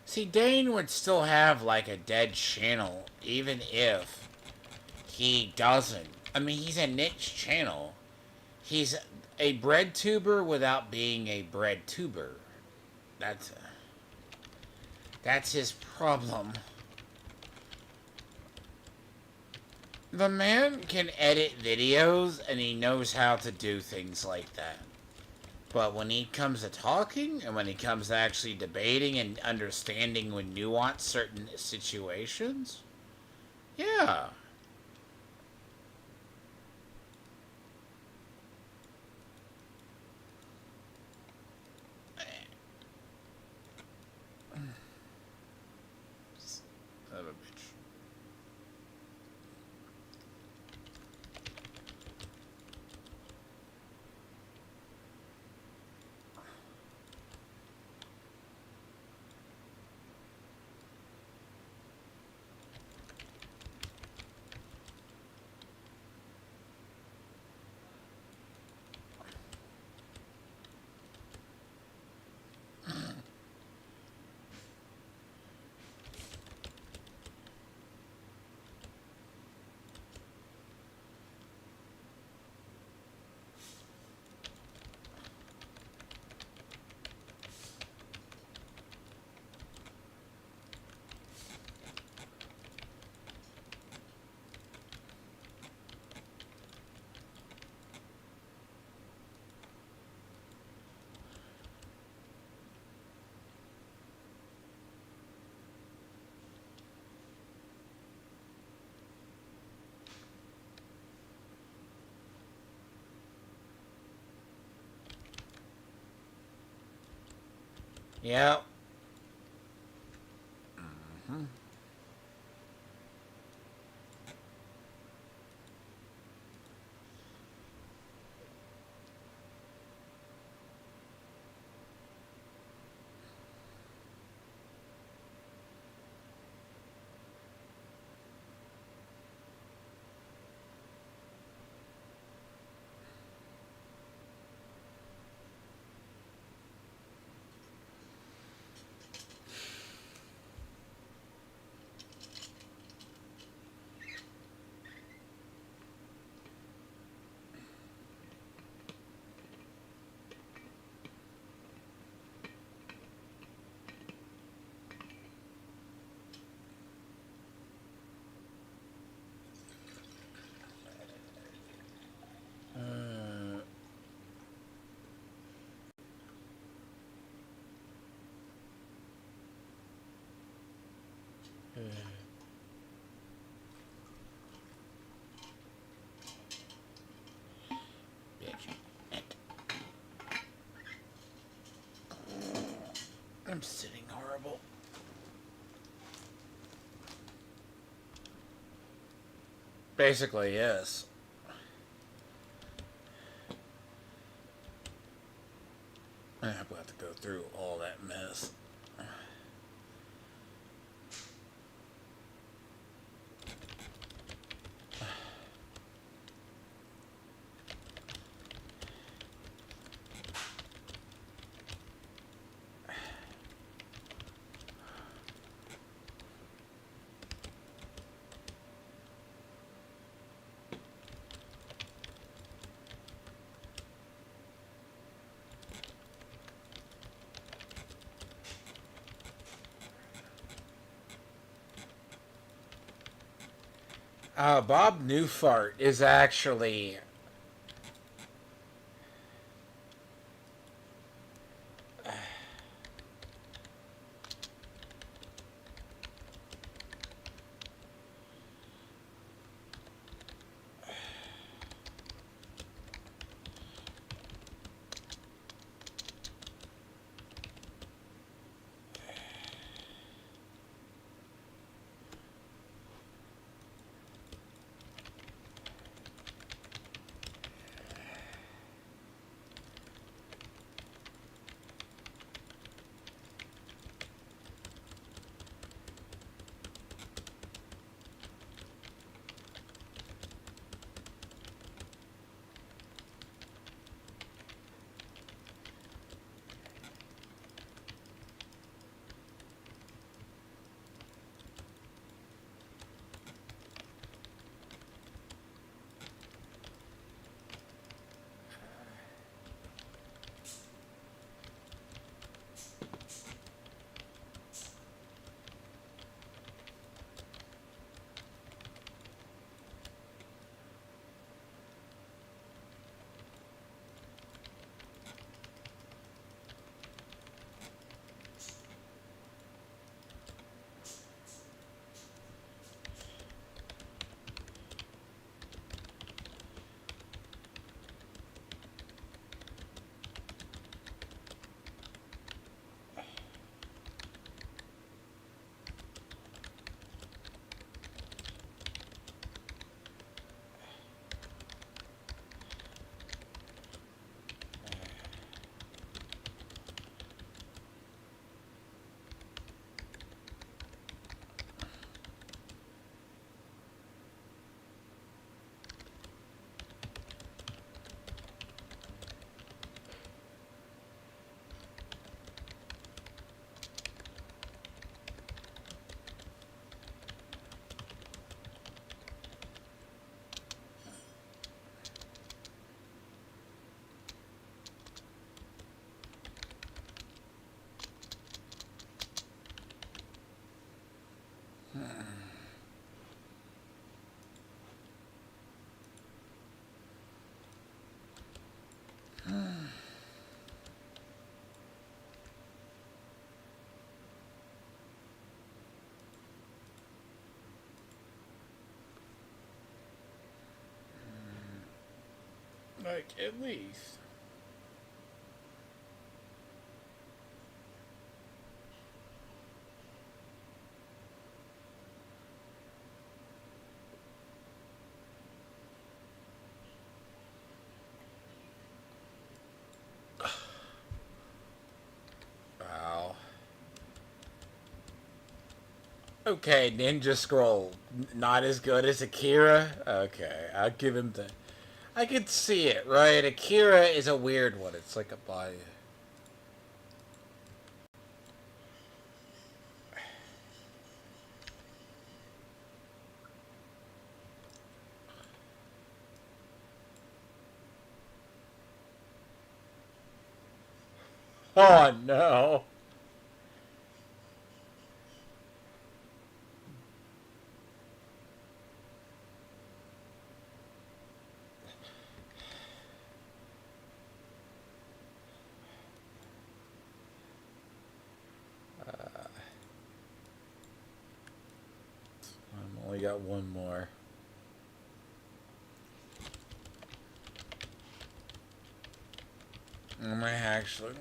See, Dane would still have, like, a dead channel, even if he doesn't. I mean, he's a niche channel. He's a bread tuber without being a bread tuber. That's his problem. The man can edit videos and he knows how to do things like that. But when he comes to talking and when he comes to actually debating and understanding when nuance certain situations, yeah. Son of a bitch. Yeah. Mm-hmm. Uh, bitch. I'm sitting horrible. Basically, yes. I'm about to go through all that mess. Bob Newfart is actually. Like, at least. Wow. Okay, Ninja Scroll, not as good as Akira. Okay, I'll give him the. I could see it, right? Akira is a weird one. It's like a body. Oh no. I've only got one more. Am I actually?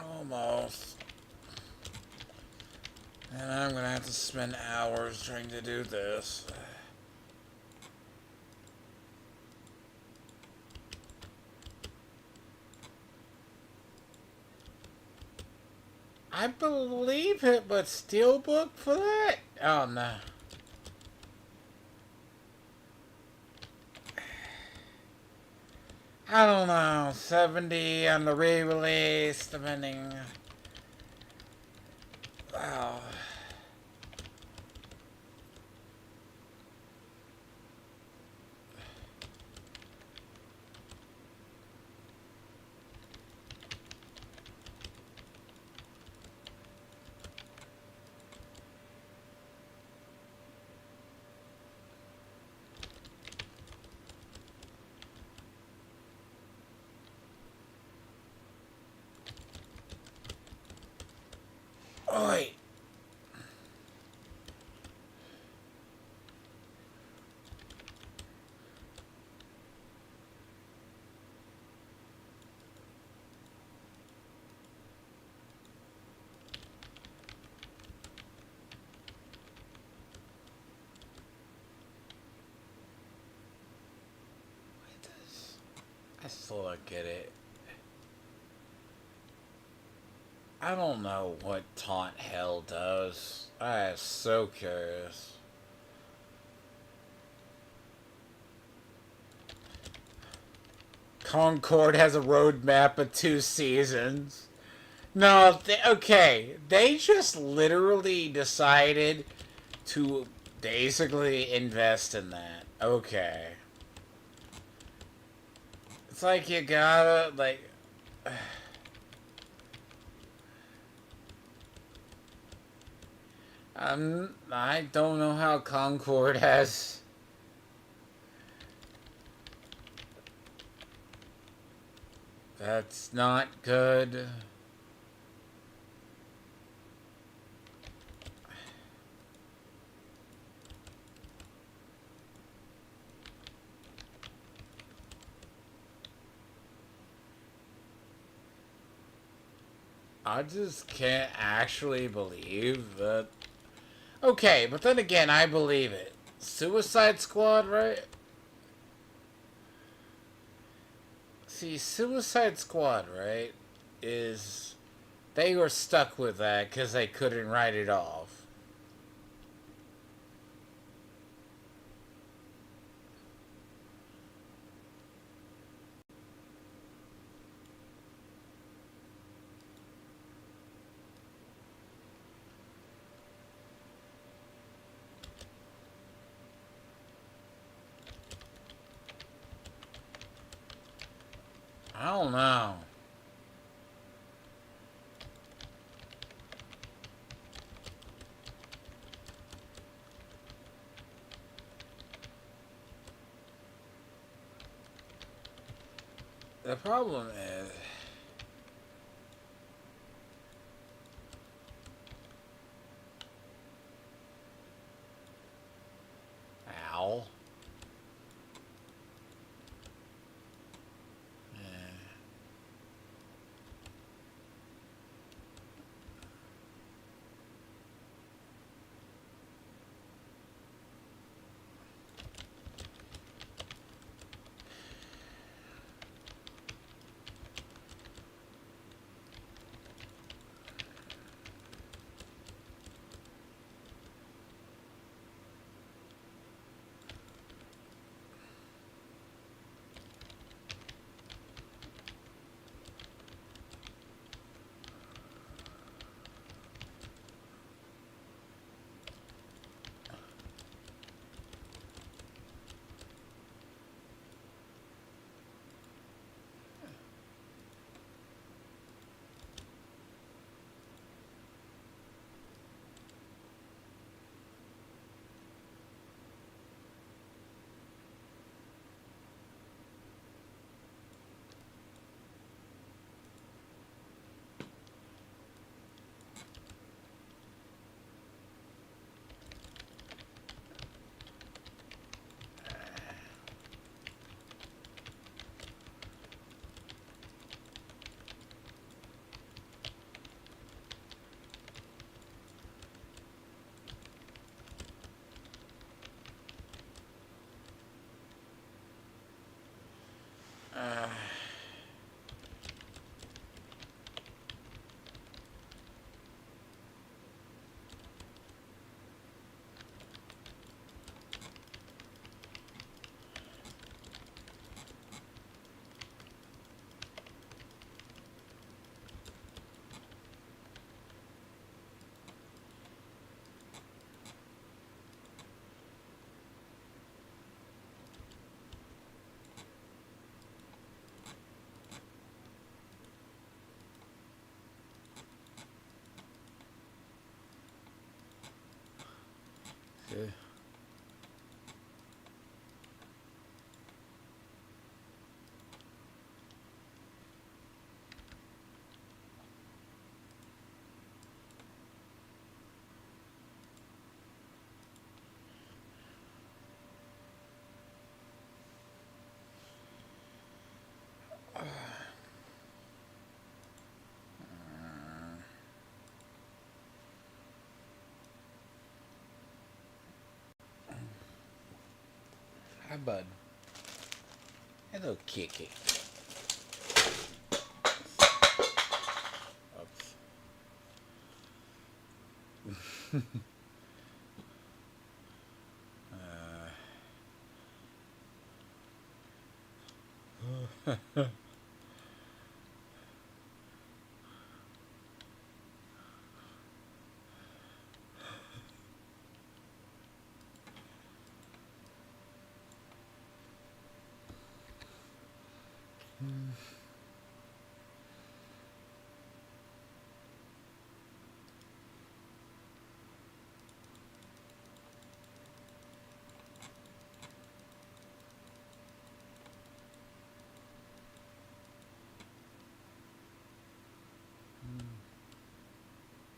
Almost. And I'm gonna have to spend hours trying to do this. I believe it, but Steelbook for that? Oh no. I don't know. 70 on the re-release, depending. Wow. Oi. I still don't get it. I don't know what Taunt Hell does. I am so curious. Concord has a roadmap of 2 seasons. No, okay. They just literally decided to basically invest in that. Okay. It's like you gotta, like. I don't know how Concord has. That's not good. I just can't actually believe that. Okay, but then again, I believe it. Suicide Squad, right? See, Suicide Squad, right, is. They were stuck with that because they couldn't write it off. I don't know. The problem is... Ow. Good. Hi, bud. Hello, Kiki. Oops.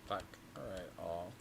Fuck. Alright, all.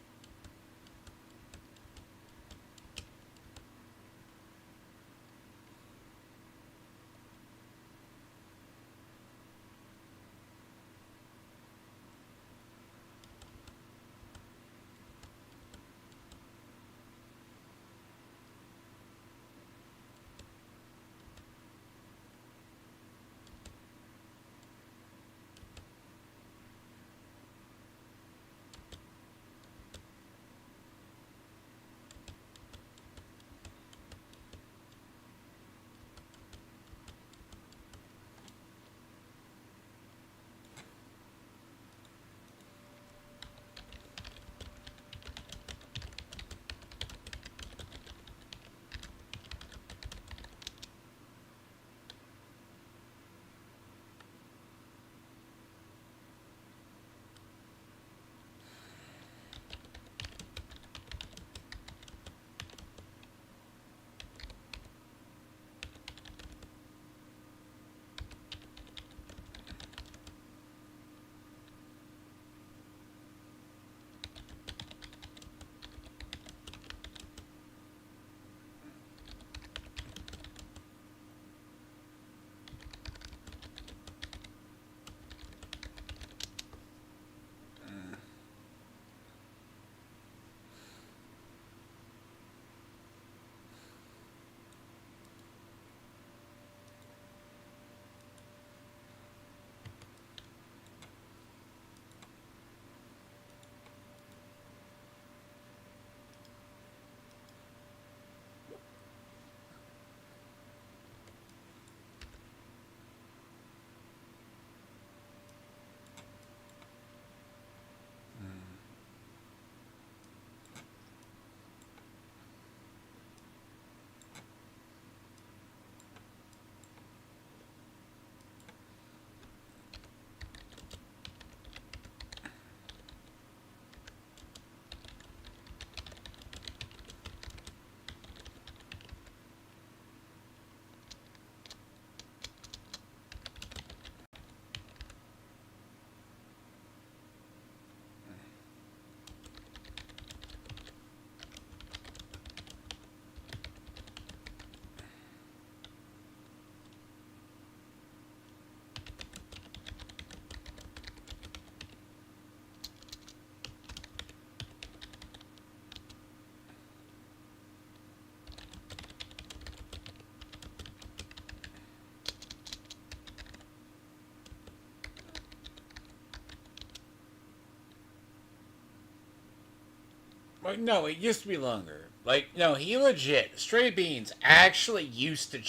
Like, no, it used to be longer. Like, no, he legit, Stray Beans actually used to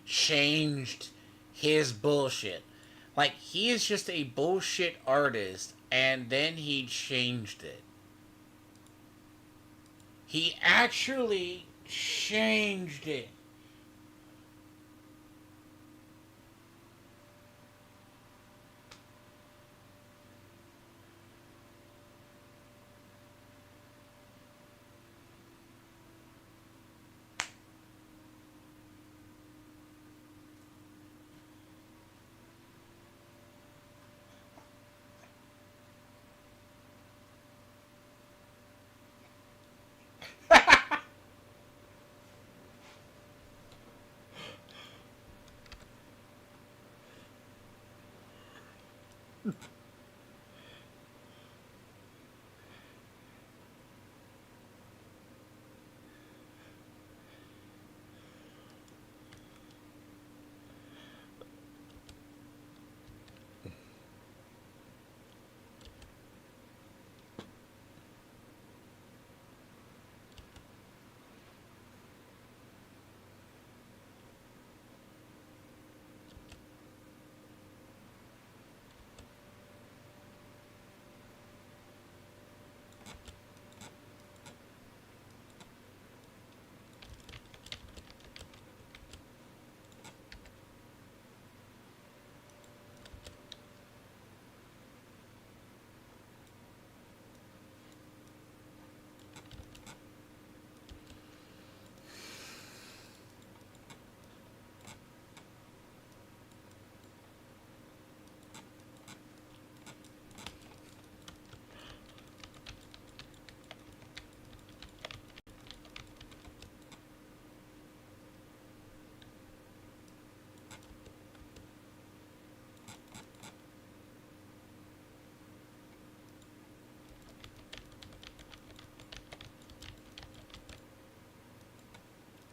changed his bullshit. Like, he is just a bullshit artist, and then he changed it. He actually changed it.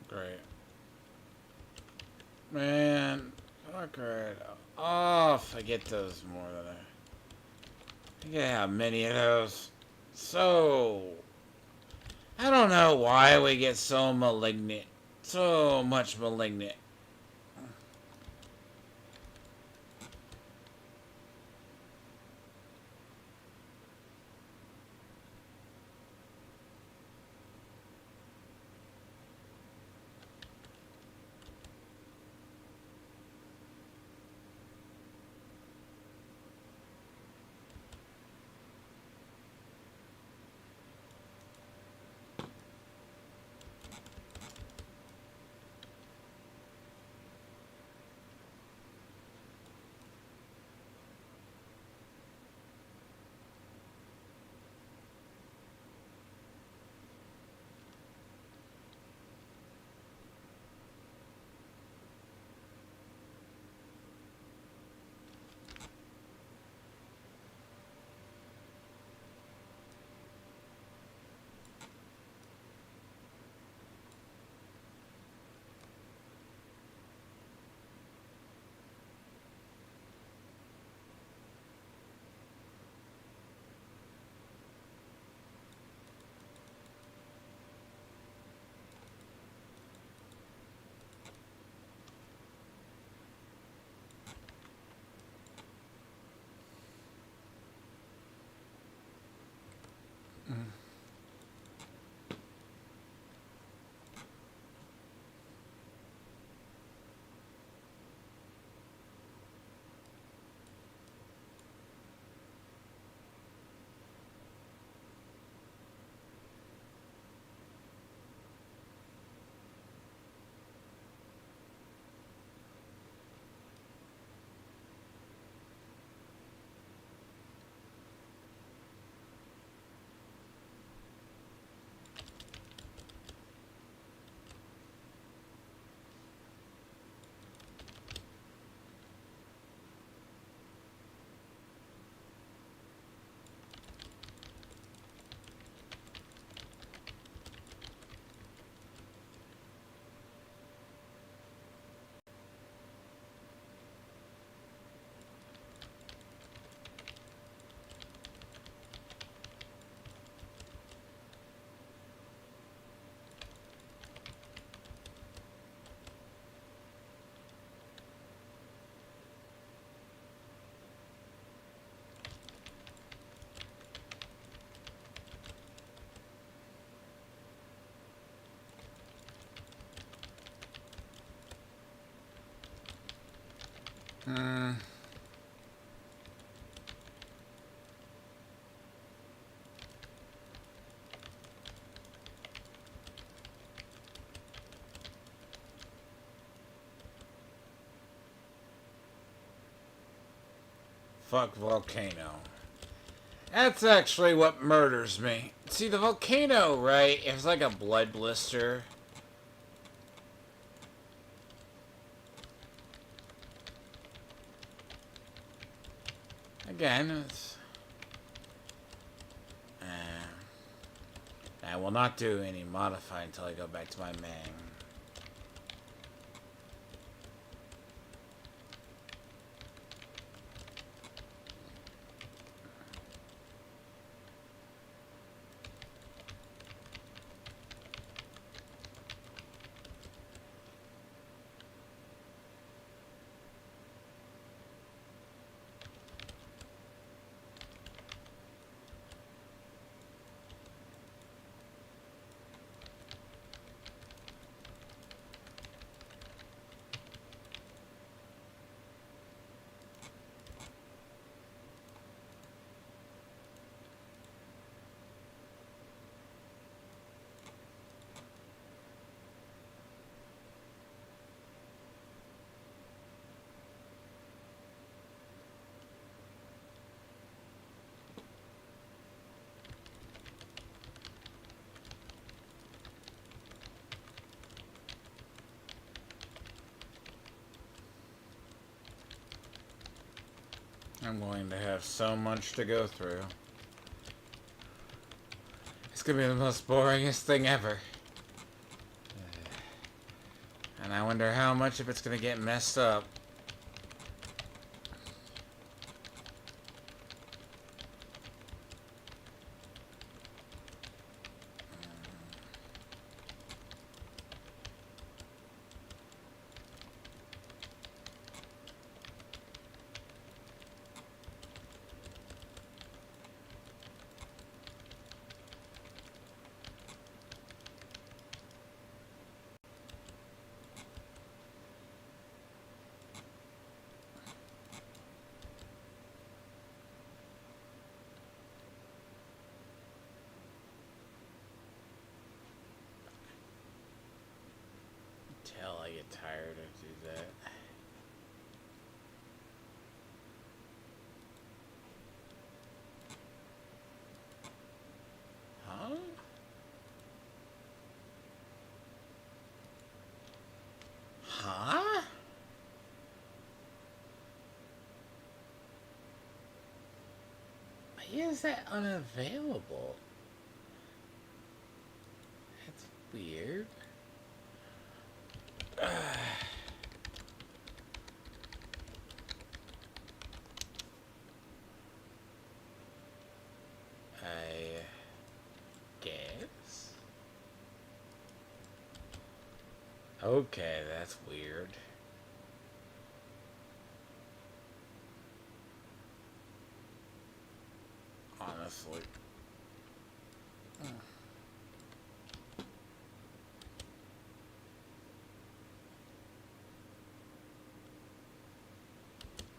Great. Man, fuck right off. I get those more than I get how many of those. So, I don't know why we get so malignant. So much malignant. Hmm. Fuck volcano. That's actually what murders me. See, the volcano, right? It's like a blood blister. Again, it's... I will not do any modify until I go back to my main. I'm going to have so much to go through. It's gonna be the most boringest thing ever. And I wonder how much of it's gonna get messed up. Until I get tired of do that. Huh? Huh? Why is that unavailable? That's weird. I guess. Okay, that's weird. Honestly.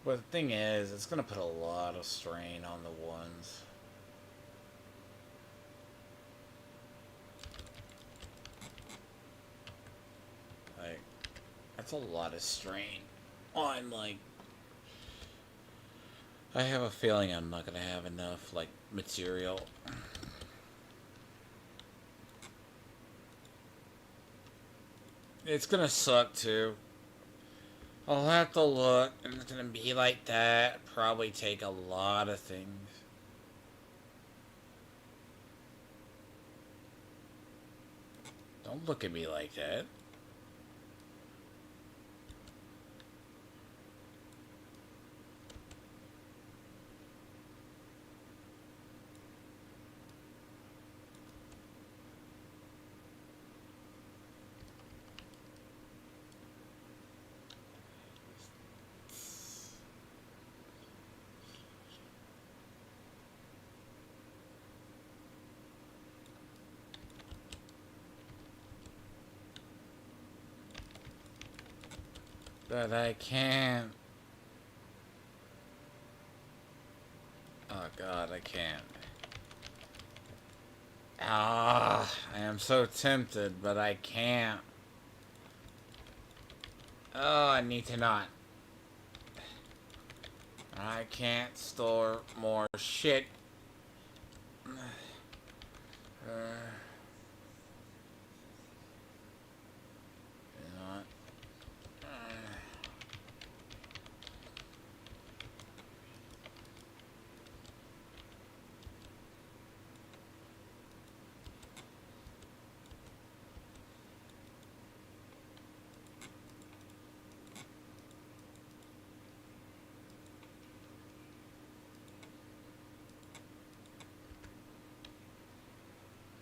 But the thing is, it's gonna put a lot of strain on the ones. Like, that's a lot of strain on, like... I have a feeling I'm not gonna have enough, like, material. It's gonna suck, too. I'll have to look, and it's gonna be like that. Probably take a lot of things. Don't look at me like that. But I can't. God, I can't. Ah, I am so tempted, but I can't. Oh, I need to not. I can't store more shit. You know what?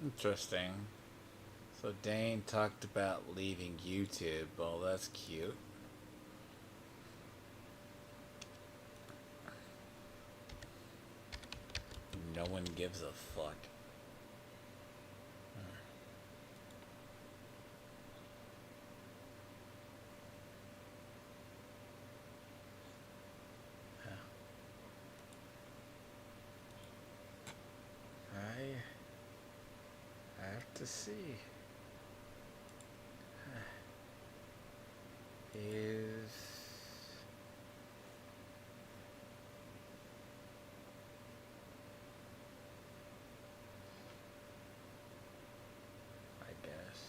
Interesting. So Dane talked about leaving YouTube. Well, that's cute. No one gives a fuck. I have to see. Is I guess.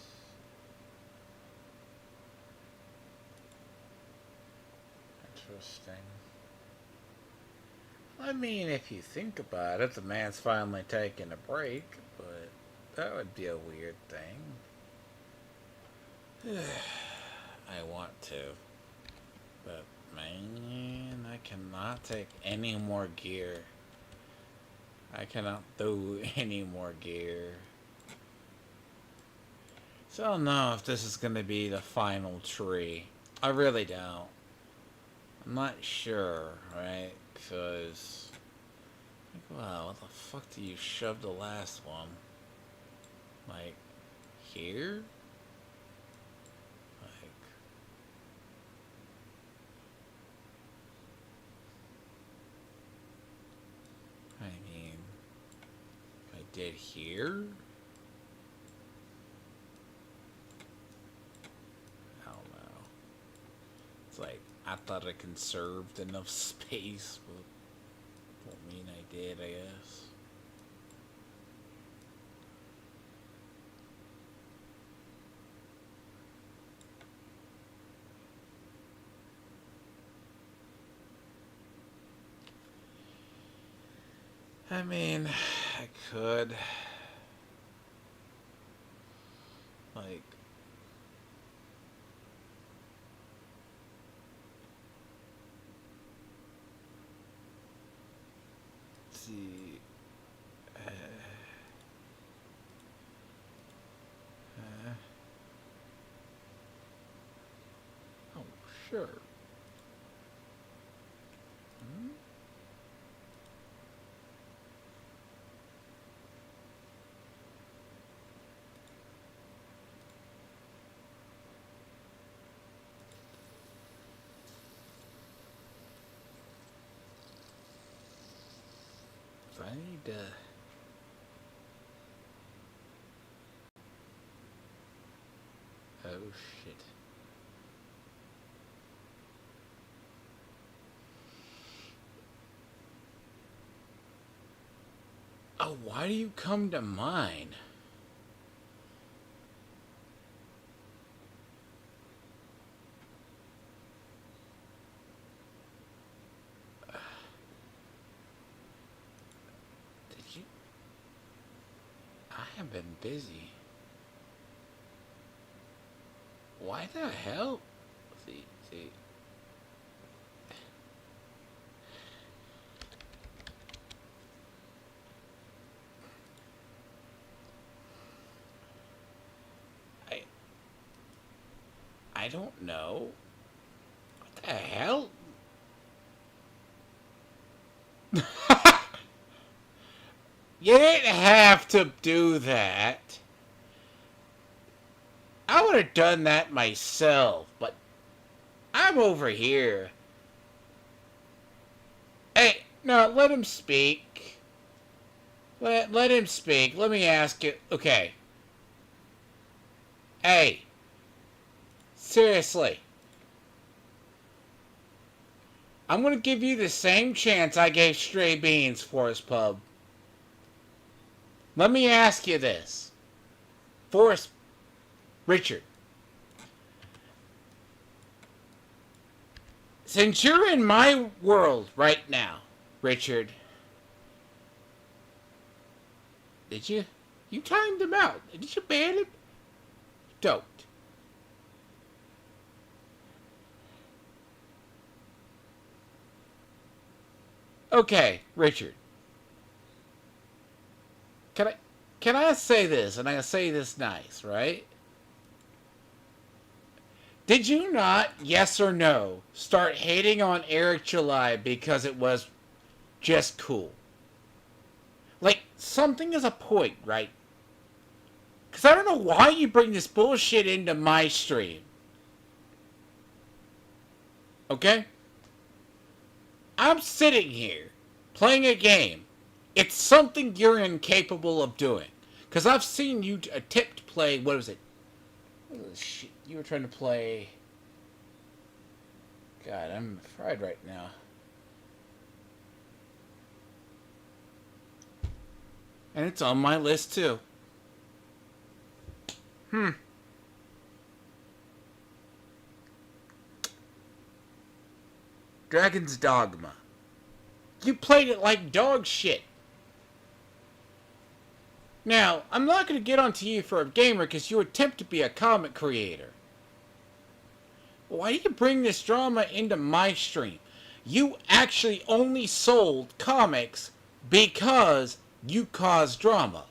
Interesting. I mean, if you think about it, the man's finally taking a break, but that would be a weird thing. I want to, but man, I cannot take any more gear. I cannot do any more gear. So I don't know if this is going to be the final tree. I really don't. I'm not sure, right? Because, wow, what the fuck do you shove the last one? Like, here? Like, I mean, I did here? I don't know. It's like, I thought I conserved enough space, but don't mean I did, I guess. I mean, I could, like, see, uh, uh, oh, sure. Hmm? So I need to. Oh shit. Oh, why do you come to mine? Did you? I have been busy. Why the hell? See. I I don't know. What the hell? You didn't have to do that. I would have done that myself, but I'm over here. Hey, no, let him speak. Let him speak. Let me ask you. Okay. Hey, seriously. I'm gonna give you the same chance I gave Stray Beans Forest Pub. Let me ask you this. Forest Richard. Since you're in my world right now, Richard, did you? You timed him out. Did you ban him? Don't. Okay, Richard. Can I can I say this? And I say this nice, right? Did you not, yes or no, start hating on Eric July because it was just cool? Like, something is a point, right? Because I don't know why you bring this bullshit into my stream. Okay? I'm sitting here playing a game. It's something you're incapable of doing. Because I've seen you attempt to play, what was it? What was shit? You were trying to play. God, I'm fried right now. And it's on my list too. Dragon's Dogma. You played it like dog shit. Now, I'm not going to get onto you for a gamer because you attempt to be a comic creator. Why do you bring this drama into my stream? You actually only sold comics because you caused drama.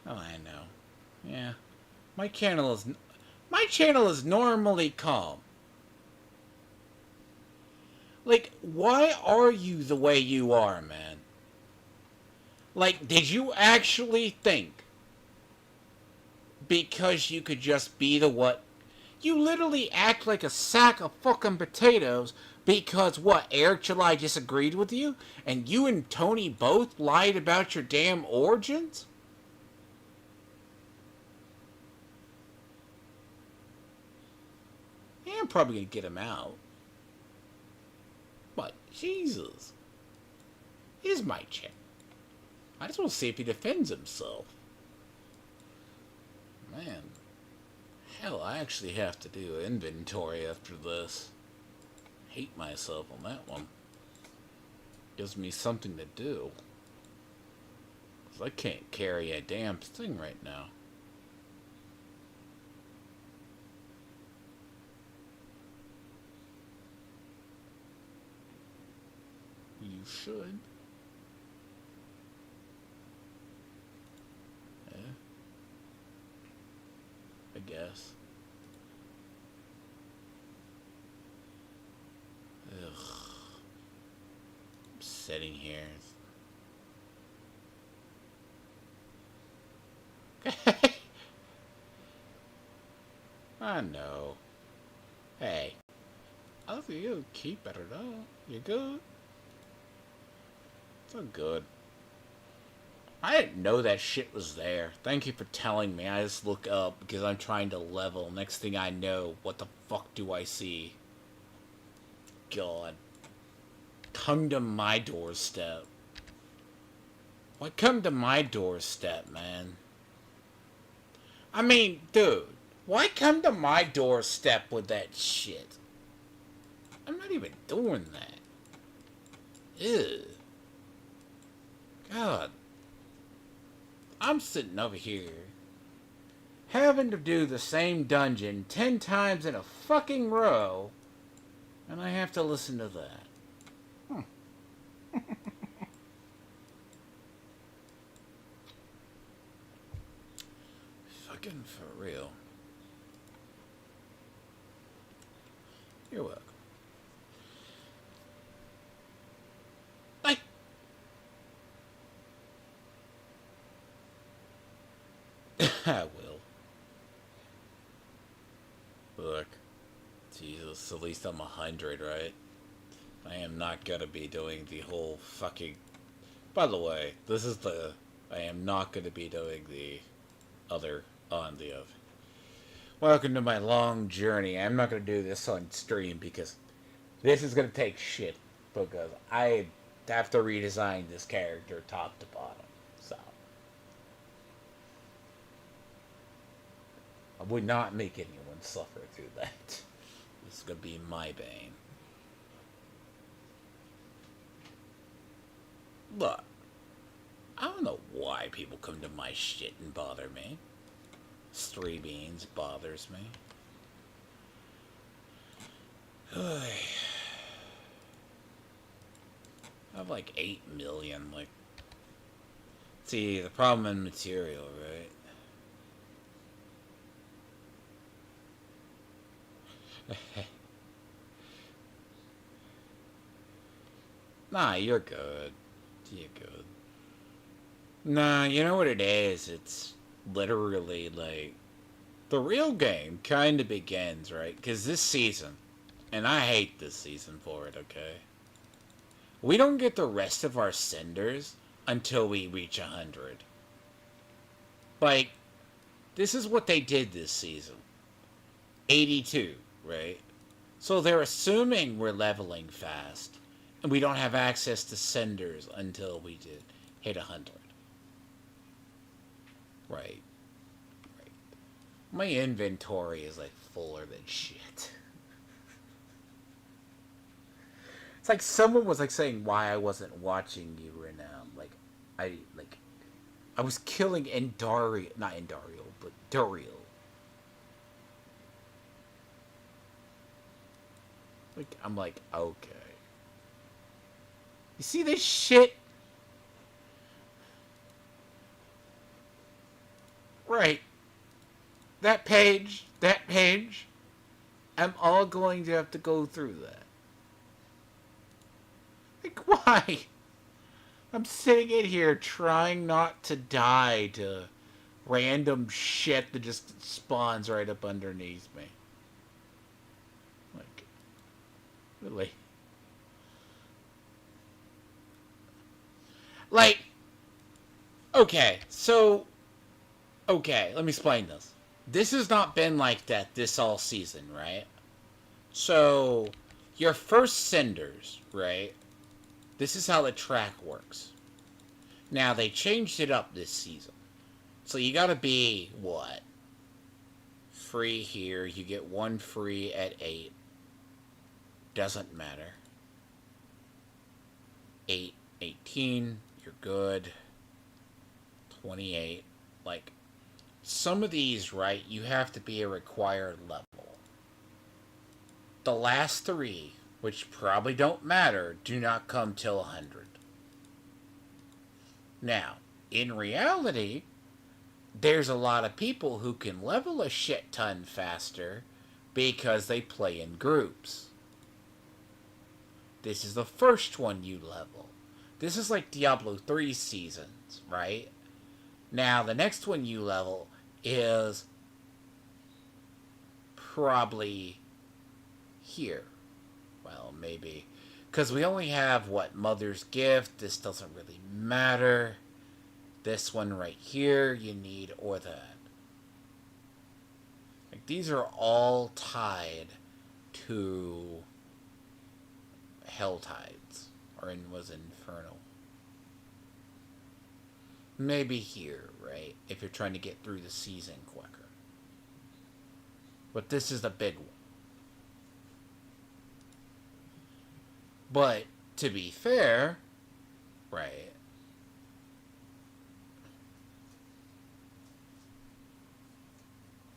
Oh, I know. Yeah. My channel is normally calm. Like, why are you the way you are, man? Like, did you actually think because you could just be the what? You literally act like a sack of fucking potatoes because what? Eric July disagreed with you? And you and Tony both lied about your damn origins? Yeah, I'm probably gonna get him out. But, Jesus. Here's my check. I just want to see if he defends himself. Man. Hell, I actually have to do inventory after this. Hate myself on that one. Gives me something to do. 'Cause I can't carry a damn thing right now. You should. Yeah. I guess. Ugh. I'm sitting here. I know. Hey. I think you'll keep better though. You good? It's all good. I didn't know that shit was there. Thank you for telling me. I just look up because I'm trying to level. Next thing I know, what the fuck do I see? God. Come to my doorstep. Why come to my doorstep, man? I mean, dude, why come to my doorstep with that shit? I'm not even doing that. Ew. God. I'm sitting over here having to do the same dungeon 10 times in a fucking row, and I have to listen to that. Fucking for real. You're welcome. I will. Jesus, at least I'm 100, right? I am not gonna be doing the whole fucking... By the way, this is the... I am not gonna be doing the other on the of. Welcome to my long journey. I'm not gonna do this on stream because this is gonna take shit. Because I have to redesign this character top to bottom. So I would not make anyone suffer through that. This is gonna be my bane. Look, I don't know why people come to my shit and bother me. Stray beans bothers me. I have like 8 million, like... See, the problem in material, right? Nah, you're good. You're good. Nah, you know what it is? It's literally, like... The real game kind of begins, right? Because this season... And I hate this season for it, okay? We don't get the rest of our cinders until we reach 100. Like, this is what they did this season. 82, right? So they're assuming we're leveling fast, and we don't have access to cinders until we did hit 100. Right. Right. My inventory is, like, fuller than shit. It's like someone was like saying why I wasn't watching you right now. I was killing Endariel, not Endariel, but Duriel. Like I'm like, okay. You see this shit? Right. That page. I'm all going to have to go through that. Like, why? I'm sitting in here trying not to die to random shit that just spawns right up underneath me. Like, really? Like, okay, let me explain this. This has not been like that this all season, right? So, your first cinders, right? This is how the track works. Now, they changed it up this season. So you gotta be, what? Free here. You get 1 free at 8. Doesn't matter. 8, 18. You're good. 28. Like, some of these, right, you have to be a required level. The last 3, which probably don't matter, do not come till 100. Now, in reality, there's a lot of people who can level a shit ton faster because they play in groups. This is the first one you level. This is like Diablo 3 seasons, right? Now, the next one you level is probably here. Well, maybe. Because we only have, what, Mother's Gift. This doesn't really matter. This one right here, you need, or that. Like, these are all tied to Hell Tides. Or was Infernal. Maybe here, right? If you're trying to get through the season quicker. But this is the big one. But, to be fair, right,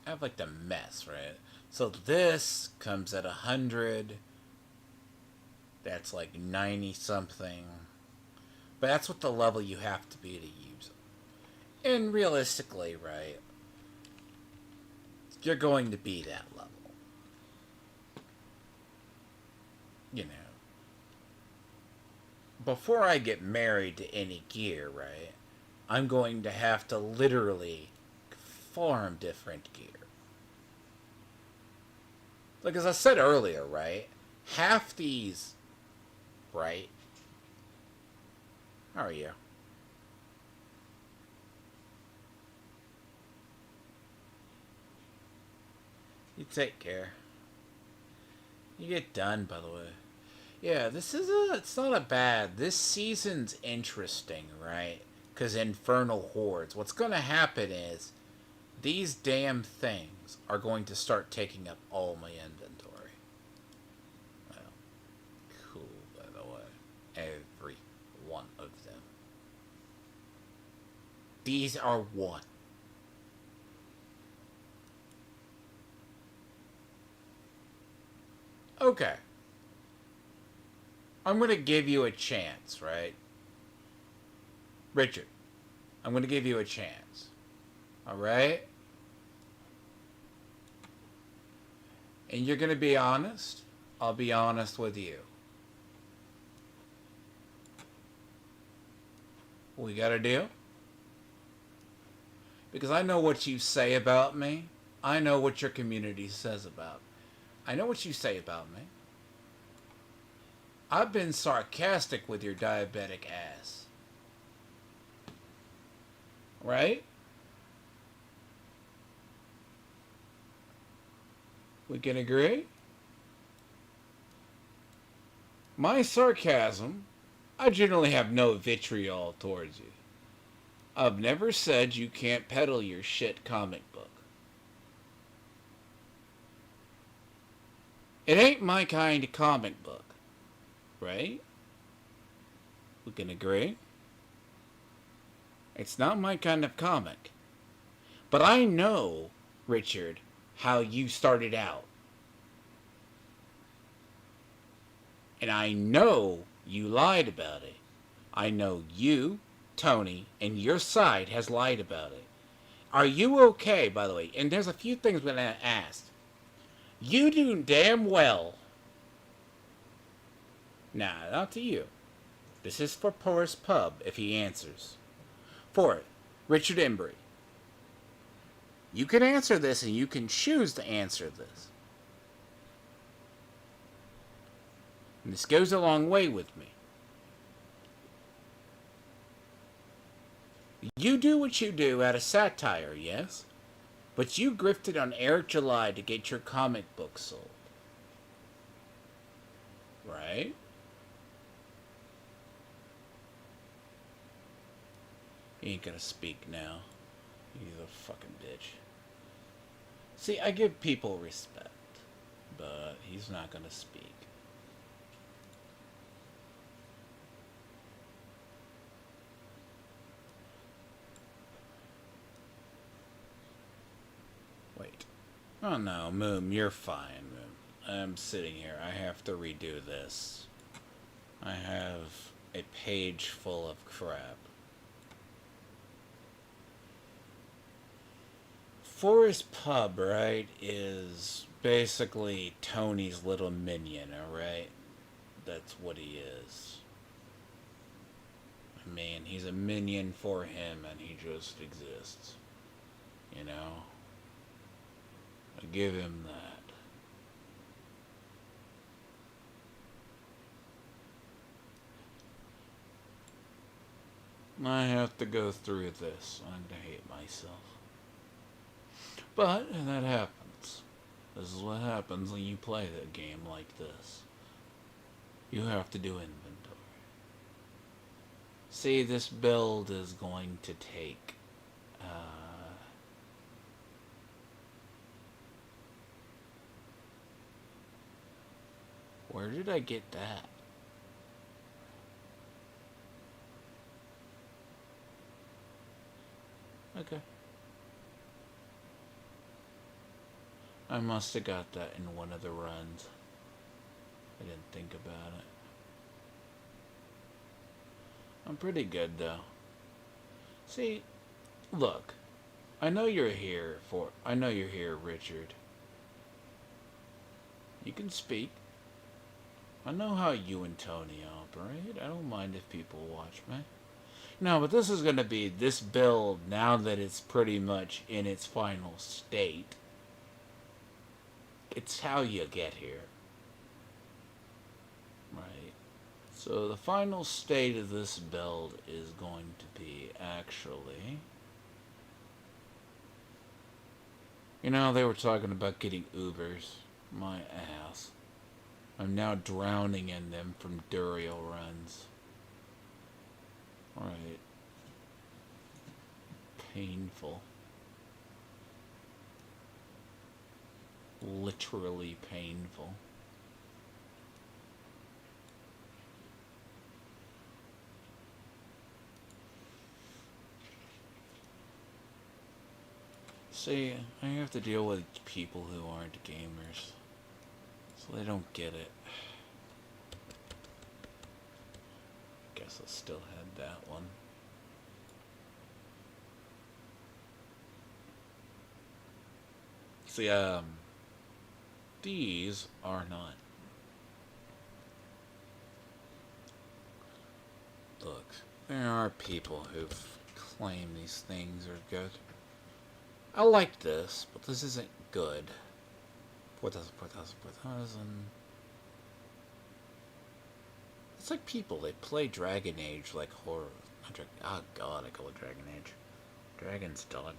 I have like the mess, right? So this comes at 100. That's like 90 something. But that's what the level you have to be to use it. And realistically, right, you're going to be that level. You know. Before I get married to any gear, right, I'm going to have to literally farm different gear. Like, as I said earlier, right? Half these, right? How are you? You take care. You get done, by the way. Yeah, it's not a bad, this season's interesting, right? Because Infernal Hordes, what's going to happen is, these damn things are going to start taking up all my inventory. Well, cool, by the way. Every one of them. These are one. Okay. I'm going to give you a chance, right? Richard, I'm going to give you a chance. Alright? And you're going to be honest. I'll be honest with you. We got a deal? Because I know what you say about me. I know what your community says about me. I know what you say about me. I've been sarcastic with your diabetic ass. Right? We can agree? My sarcasm, I generally have no vitriol towards you. I've never said you can't peddle your shit comic book. It ain't my kind of comic book. Right? We can agree? It's not my kind of comic. But I know, Richard, how you started out. And I know you lied about it. I know you, Tony, and your side has lied about it. Are you okay, by the way? And there's a few things we're going to ask. You do damn well. Nah, not to you. This is for Porous Pub, if he answers. For it, Richard Embry. You can answer this, and you can choose to answer this. And this goes a long way with me. You do what you do out of satire, yes? But you grifted on Eric July to get your comic book sold. Right? He ain't gonna speak now. He's a fucking bitch. See, I give people respect, but he's not gonna speak. Wait. Oh no, Moom, you're fine, Moom. I'm sitting here. I have to redo this. I have a page full of crap. Forest Pub, right, is basically Tony's little minion, alright? That's what he is. I mean, he's a minion for him and he just exists. You know? I give him that. I have to go through this. I'm gonna hate myself. But that happens. This is what happens when you play a game like this. You have to do inventory. See, this build is going to take... where did I get that? Okay. I must have got that in one of the runs. I didn't think about it. I'm pretty good, though. See, look. I know you're here, Richard. You can speak. I know how you and Tony operate. I don't mind if people watch me. No, but this is going to be this build now that it's pretty much in its final state. it's how you get here. Right. So the final state of this build is going to be actually... You know, they were talking about getting Ubers. My ass. I'm now drowning in them from Duriel runs. Right. Painful. Literally painful. See, I have to deal with people who aren't gamers, so they don't get it. Guess I still had that one. See, these are not. Look, there are people who claim these things are good. I like this, but this isn't good. 4,000, 4,000, 4,000. It's like people, they play Dragon Age like horror. Oh god, I call it Dragon Age. Dragon's Dogma.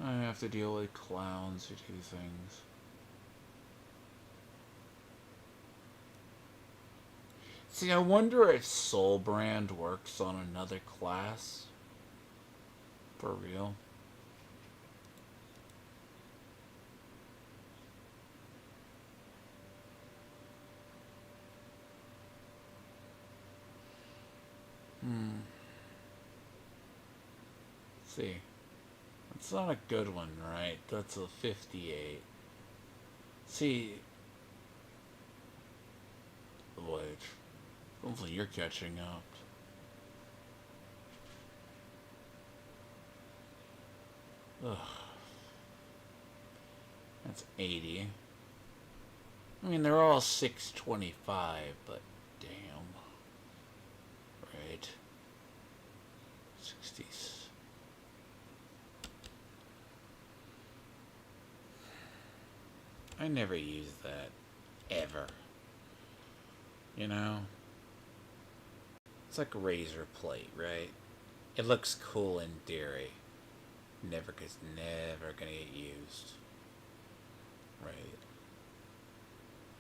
I have to deal with clowns who do things. See, I wonder if Soulbrand works on another class. For real. See. That's not a good one, right? That's a 58. See. Wait. Hopefully you're catching up. Ugh. That's 80. I mean, they're all 625, but damn. Right. 60s. I never use that. Ever. You know? It's like a razor plate, right? It looks cool in theory. Never gonna get used. Right.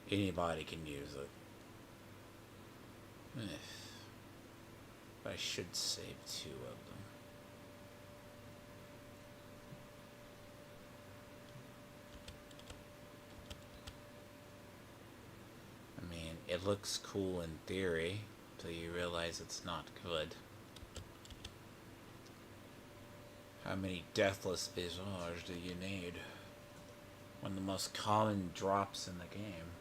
Anybody can use it. But I should save 2 of them. I mean, it looks cool in theory until you realize it's not good. How many deathless visage do you need? One of the most common drops in the game.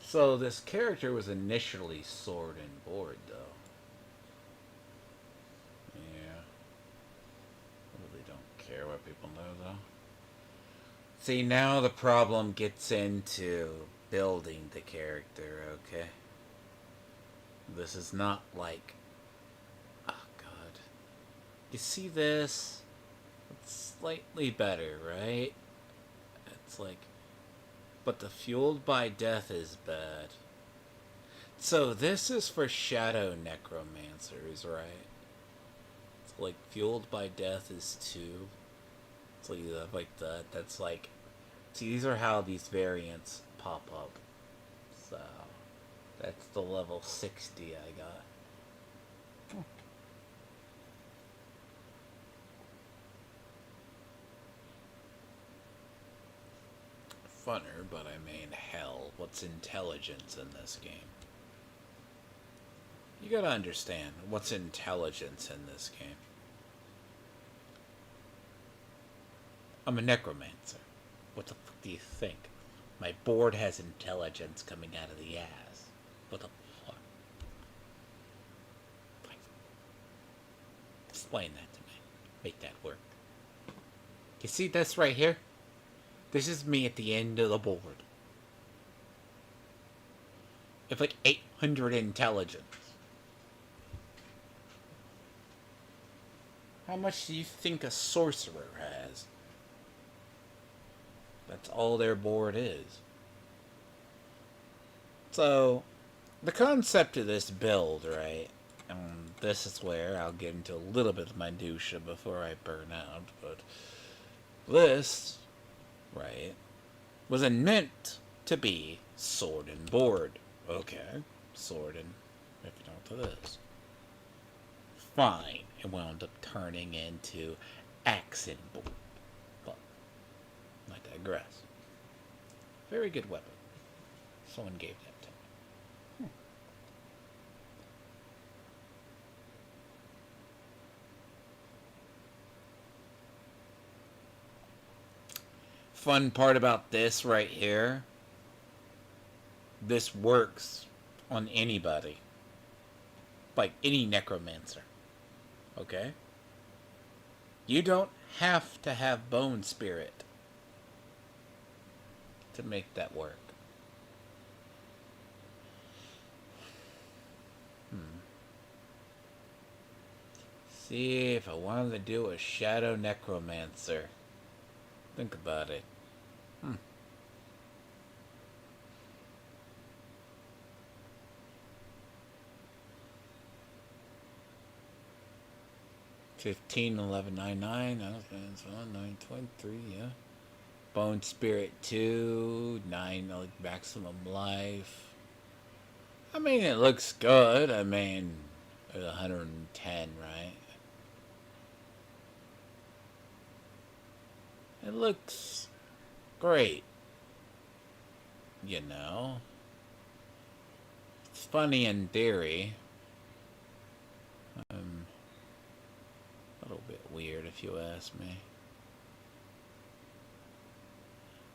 So this character was initially sword and board, though. Yeah. I really don't care what people know, though. See, now the problem gets into building the character, okay? This is not like... Oh, God. You see this? It's slightly better, right? It's like... But the Fueled by Death is bad. So this is for Shadow Necromancers, right? It's like Fueled by Death is 2. It's like that. That's like... See, these are how these variants pop up. So, that's the level 60 I got. Funner, but I mean, hell, what's intelligence in this game? You gotta understand, what's intelligence in this game? I'm a necromancer. What the fuck do you think? My board has intelligence coming out of the ass. What the fuck? Explain that to me. Make that work. You see this right here? This is me at the end of the board. It's like 800 intelligence. How much do you think a sorcerer has? That's all their board is. So, the concept of this build, right? This is where I'll get into a little bit of minutia before I burn out, but this, right, was meant to be sword and board. Okay, sword and if you know what this. Fine, it wound up turning into axe and board. But I digress. Very good weapon. Someone gave that to me. Fun part about this right here, this works on anybody. Like any necromancer. Okay? You don't have to have bone spirit to make that work. See if I wanted to do a shadow necromancer. Think about it. 15, 11, 99, 923, yeah. Bone Spirit 2, 9, like maximum life. I mean, it looks good. I mean, 110, right? It looks great. You know? It's funny in theory. A little bit weird if you ask me.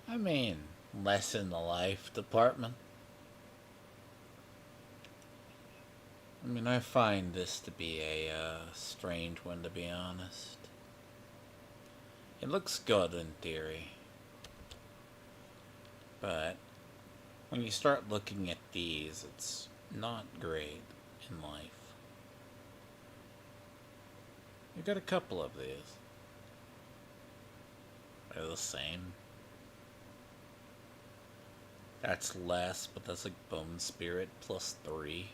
I mean, less in the life department. I mean, I find this to be a strange one, to be honest. It looks good in theory. But when you start looking at these, it's not great in life. You got a couple of these. They're the same. That's less, but that's like Bone Spirit plus 3.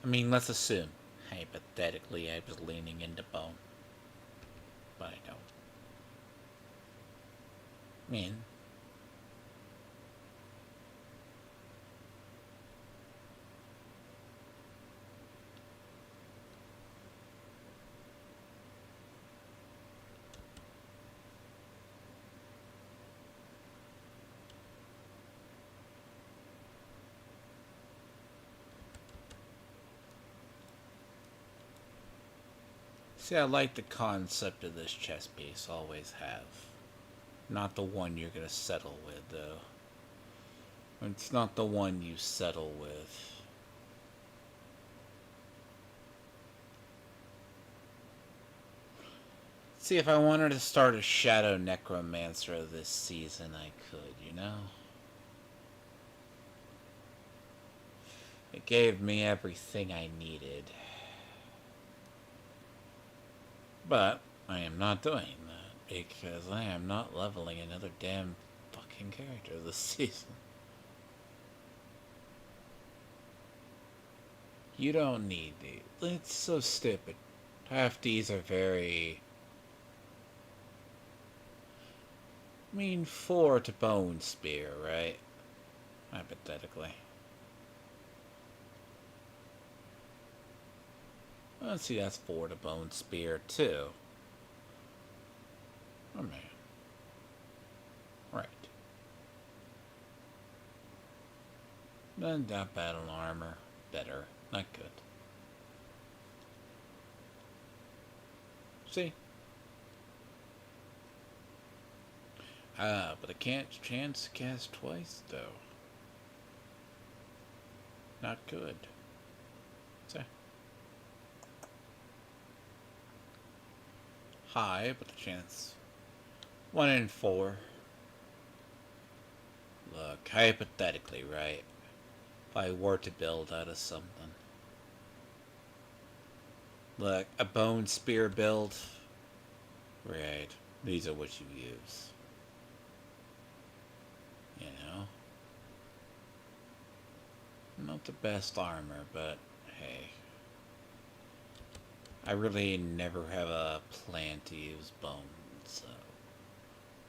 I mean, let's assume, hypothetically, I was leaning into Bone. But I don't. I mean, see, I like the concept of this chess piece, always have. Not the one you're gonna settle with, though. It's not the one you settle with. See, if I wanted to start a Shadow Necromancer this season, I could, you know? It gave me everything I needed. But I am not doing that because I am not leveling another damn fucking character this season. You don't need these. It's so stupid. Half these are very... I mean, 4 to Bone Spear, right? Hypothetically. Let's see, that's 4 to Bone Spear, too. Oh, man. Right. Then that battle armor. Better. Not good. See? But I can't chance cast twice, though. Not good. So, high, but the chance 1 in 4. Look, hypothetically, right? If I were to build out of something. Look, a bone spear build. Right. These are what you use. You know? Not the best armor, but hey. I really never have a plan to use bone, so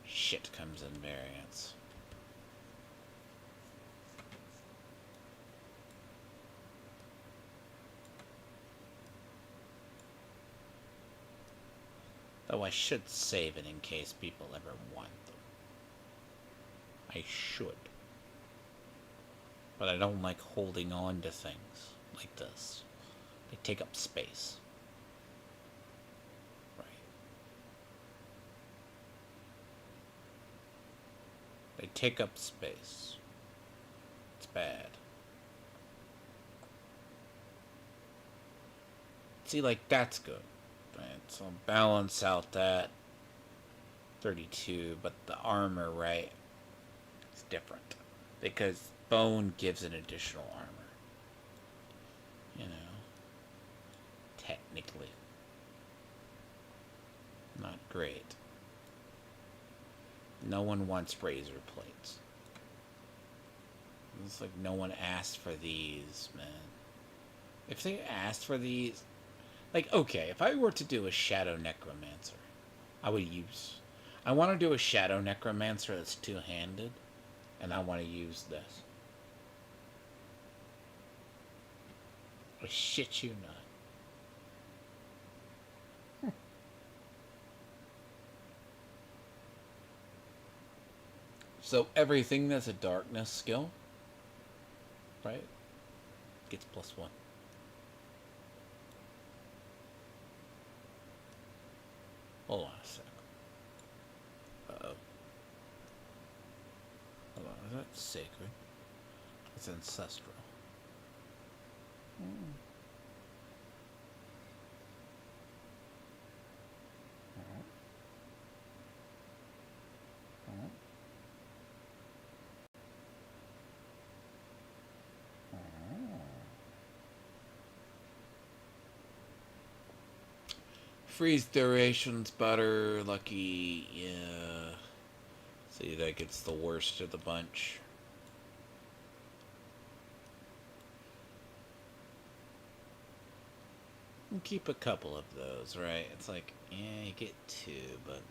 shit comes in variants. Though I should save it in case people ever want them. I should. But I don't like holding on to things like this. They take up space. Right. They take up space. It's bad. See, like, that's good. Right, so balance out that 32, but the armor, right, is different. Because bone gives an additional armor. You know, technically. Not great. No one wants razor plates. It's like no one asked for these, man. If they asked for these, like, okay, if I were to do a Shadow Necromancer, I would use... I want to do a Shadow Necromancer that's two-handed, and I want to use this. I shit you not. So everything that's a darkness skill, right, gets +1. Hold on a sec. Uh-oh. Hold on, is that sacred? It's ancestral. Freeze duration's better. Lucky, yeah. See, that gets the worst of the bunch. And keep a couple of those, right? It's like, yeah, you get 2, but...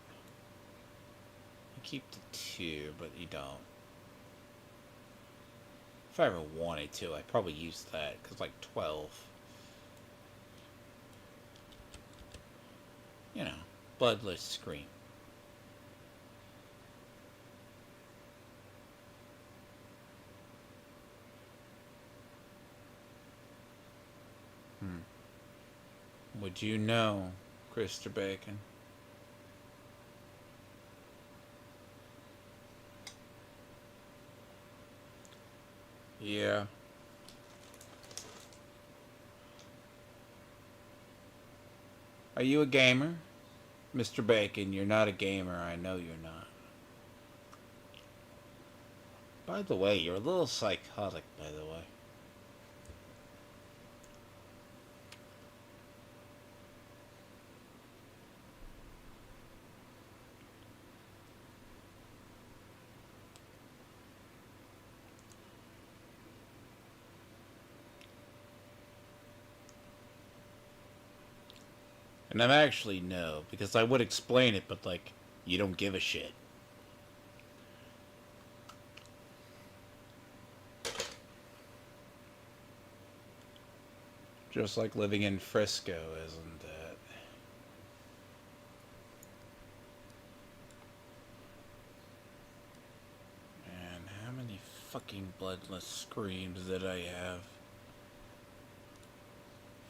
You keep the 2, but you don't. If I ever wanted to, I'd probably use that, because like 12. You know, bloodless scream. Would you know, Christopher Bacon? Yeah. Are you a gamer? Mr. Bacon, you're not a gamer. I know you're not. By the way, you're a little psychotic, by the way. And I'm actually no, because I would explain it, but like, you don't give a shit. Just like living in Frisco, isn't it? Man, how many fucking bloodless screams did I have?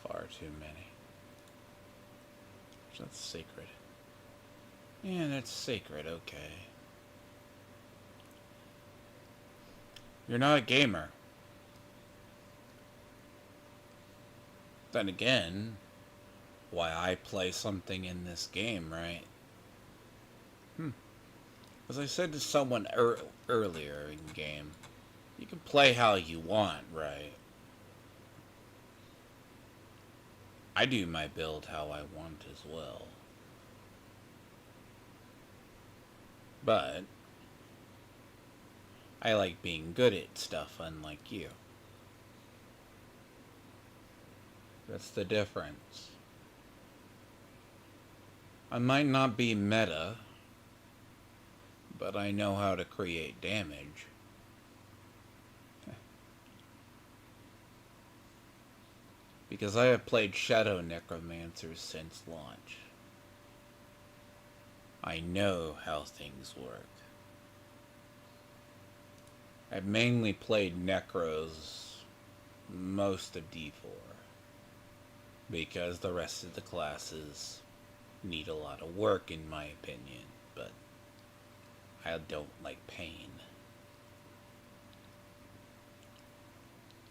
Far too many. That's sacred. Yeah, that's sacred, okay. You're not a gamer. Then again, why I play something in this game, right? As I said to someone earlier in game, you can play how you want, right? I do my build how I want as well. But I like being good at stuff, unlike you. That's the difference. I might not be meta, but I know how to create damage. Because I have played Shadow Necromancers since launch. I know how things work. I've mainly played Necros most of D4. Because the rest of the classes need a lot of work in my opinion. But I don't like pain.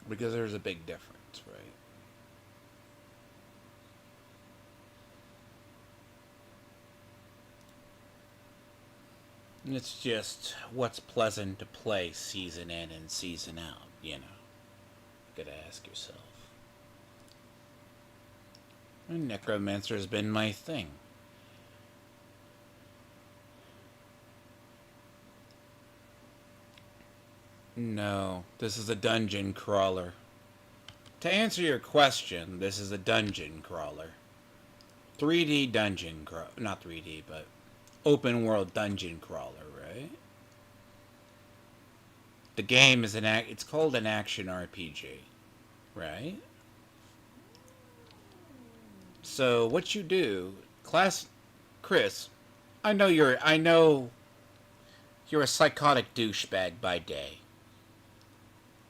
Because there's a big difference, right? It's just what's pleasant to play season in and season out, you know. You gotta ask yourself. And Necromancer has been my thing. No, this is a dungeon crawler. To answer your question, this is a dungeon crawler. 3D dungeon crawler. Not 3D, but open world dungeon crawler, right? The game is it's called an action RPG, right? So what you do, Chris, I know you're a psychotic douchebag by day.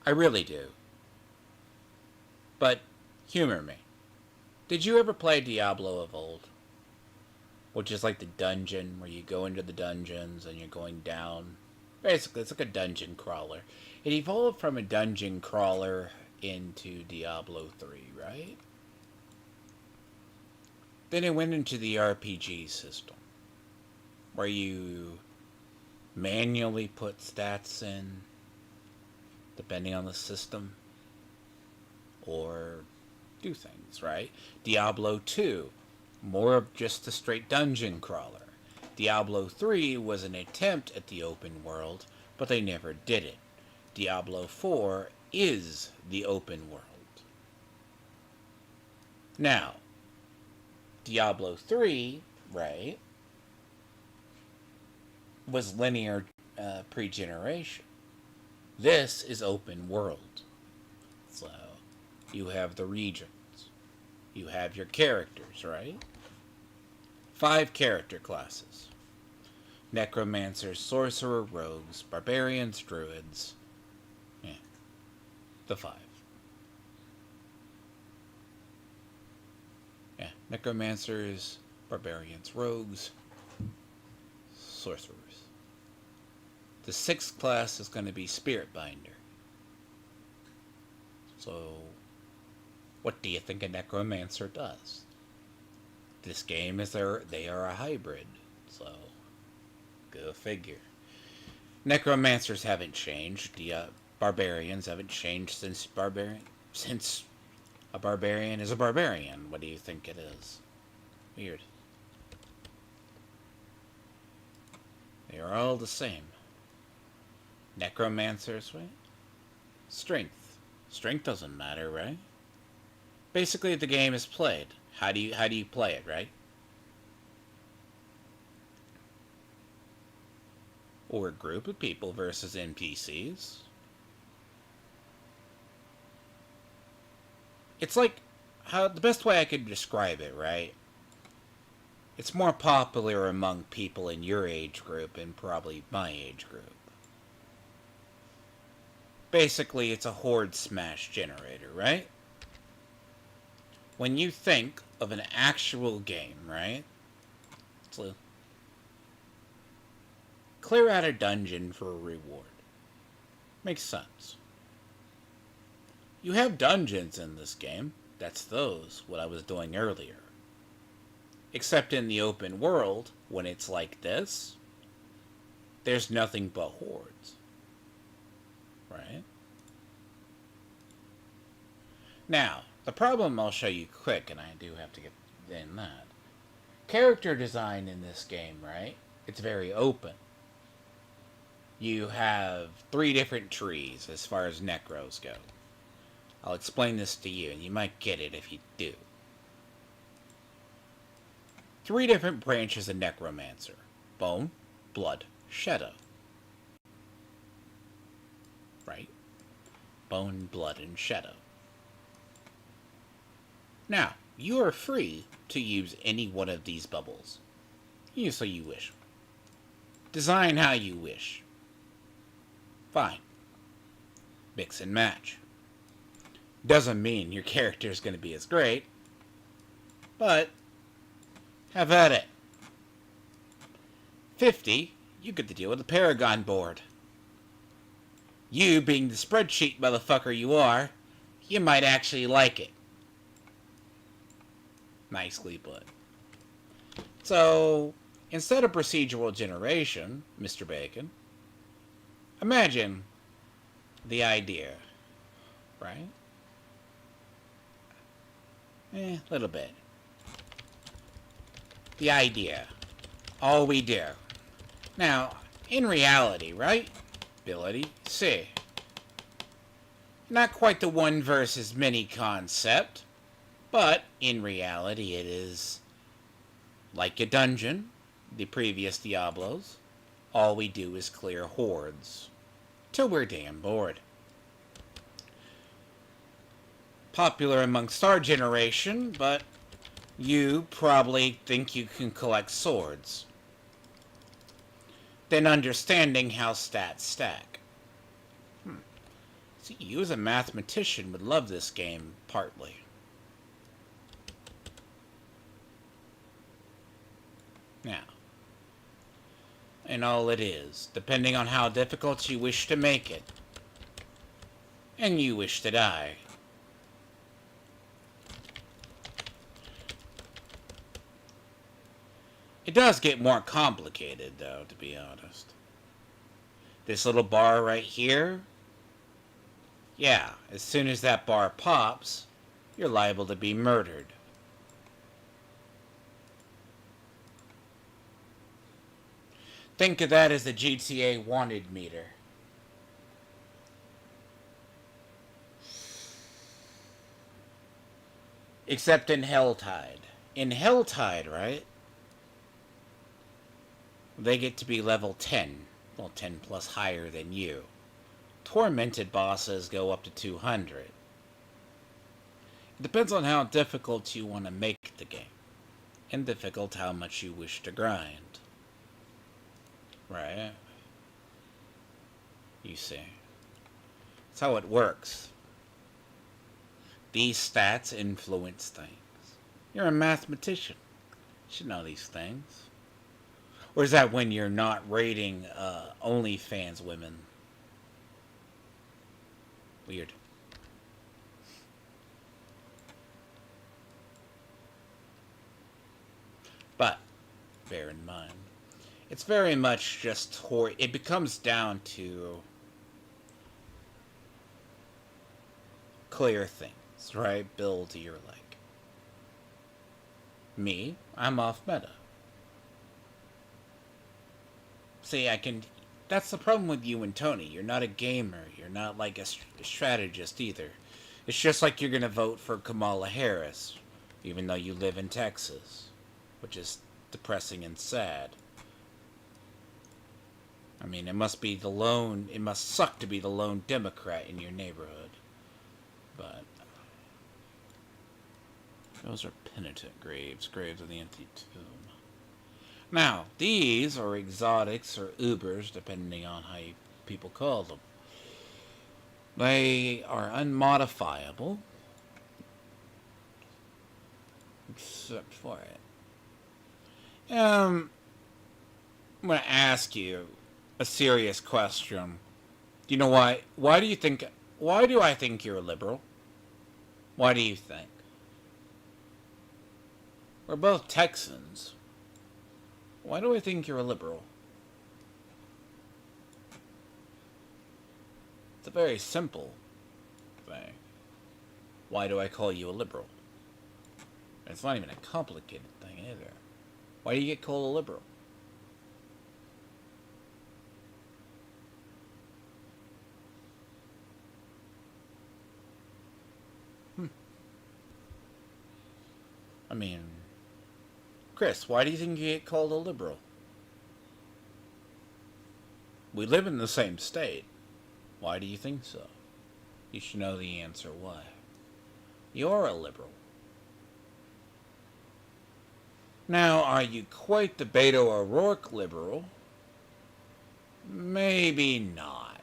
I really do. But humor me. Did you ever play Diablo of old? Which is like the dungeon where you go into the dungeons and you're going down. Basically, it's like a dungeon crawler. It evolved from a dungeon crawler into Diablo 3, right? Then it went into the RPG system, where you manually put stats in, depending on the system, or do things, right? Diablo 2, more of just a straight dungeon crawler. Diablo 3 was an attempt at the open world, but they never did it. Diablo 4 is the open world. Now, Diablo 3, right, was linear pre-generation. This is open world. So, you have the regions. You have your characters, right? 5 character classes. Necromancers, Sorcerer, Rogues, Barbarians, Druids. Yeah. The 5. Yeah. Necromancers, Barbarians, Rogues, Sorcerers. The 6th class is going to be Spirit Binder. So, what do you think a Necromancer does? This game is they are a hybrid, so go figure. Necromancers haven't changed. The barbarians haven't changed since a barbarian is a barbarian. What do you think it is? Weird. They are all the same. Necromancers, right? Strength. Strength doesn't matter, right? Basically, the game is played. How do you play it, right? Or a group of people versus NPCs. It's like how the best way I could describe it, right? It's more popular among people in your age group and probably my age group. Basically, it's a horde smash generator, right? When you think of an actual game, right? So, clear out a dungeon for a reward. Makes sense. You have dungeons in this game. That's what I was doing earlier. Except in the open world, when it's like this, there's nothing but hordes. Right? Now, the problem I'll show you quick, and I do have to get in that. Character design in this game, right? It's very open. You have 3 different trees as far as necros go. I'll explain this to you, and you might get it if you do. 3 different branches of necromancer. Bone, blood, shadow. Right? Bone, blood, and shadow. Now, you are free to use any one of these bubbles. Use so you wish. Design how you wish. Fine. Mix and match. Doesn't mean your character is going to be as great, but have at it. 50, you get to deal with the Paragon board. You, being the spreadsheet motherfucker you are, you might actually like it. Nicely put. So, instead of procedural generation, Mr. Bacon, imagine the idea, right? A little bit. The idea. All we do. Now, in reality, right? Ability C. Not quite the 1 versus many concept, but in reality it is like a dungeon, the previous Diablos. All we do is clear hordes. Till we're damn bored. Popular amongst our generation, but you probably think you can collect swords. Then understanding how stats stack. See, you as a mathematician would love this game, partly. Now, and all it is, depending on how difficult you wish to make it, and you wish to die. It does get more complicated, though, to be honest. This little bar right here, yeah, as soon as that bar pops, you're liable to be murdered. Think of that as the GTA wanted meter. Except in Helltide. In Helltide, right? They get to be level 10. Well, 10 plus higher than you. Tormented bosses go up to 200. It depends on how difficult you want to make the game. And difficult how much you wish to grind. Right? You see. That's how it works. These stats influence things. You're a mathematician. You should know these things. Or is that when you're not rating OnlyFans women? Weird. But, bear in mind, it's very much just it becomes down to clear things, right? Build your like. Me, I'm off meta. See, that's the problem with you and Tony. You're not a gamer. You're not like a strategist either. It's just like you're gonna vote for Kamala Harris, even though you live in Texas, which is depressing and sad. I mean, it must suck to be the lone Democrat in your neighborhood. But those are penitent graves of the empty tomb. Now, these are exotics or Ubers, depending on how people call them. They are unmodifiable, except for it. I'm going to ask you a serious question. Do you know why? Why do I think you're a liberal? Why do you think? We're both Texans. Why do I think you're a liberal? It's a very simple thing. Why do I call you a liberal? It's not even a complicated thing either. Why do you get called a liberal? I mean, Chris, why do you think you get called a liberal? We live in the same state. Why do you think so? You should know the answer why. You're a liberal. Now, are you quite the Beto O'Rourke liberal? Maybe not.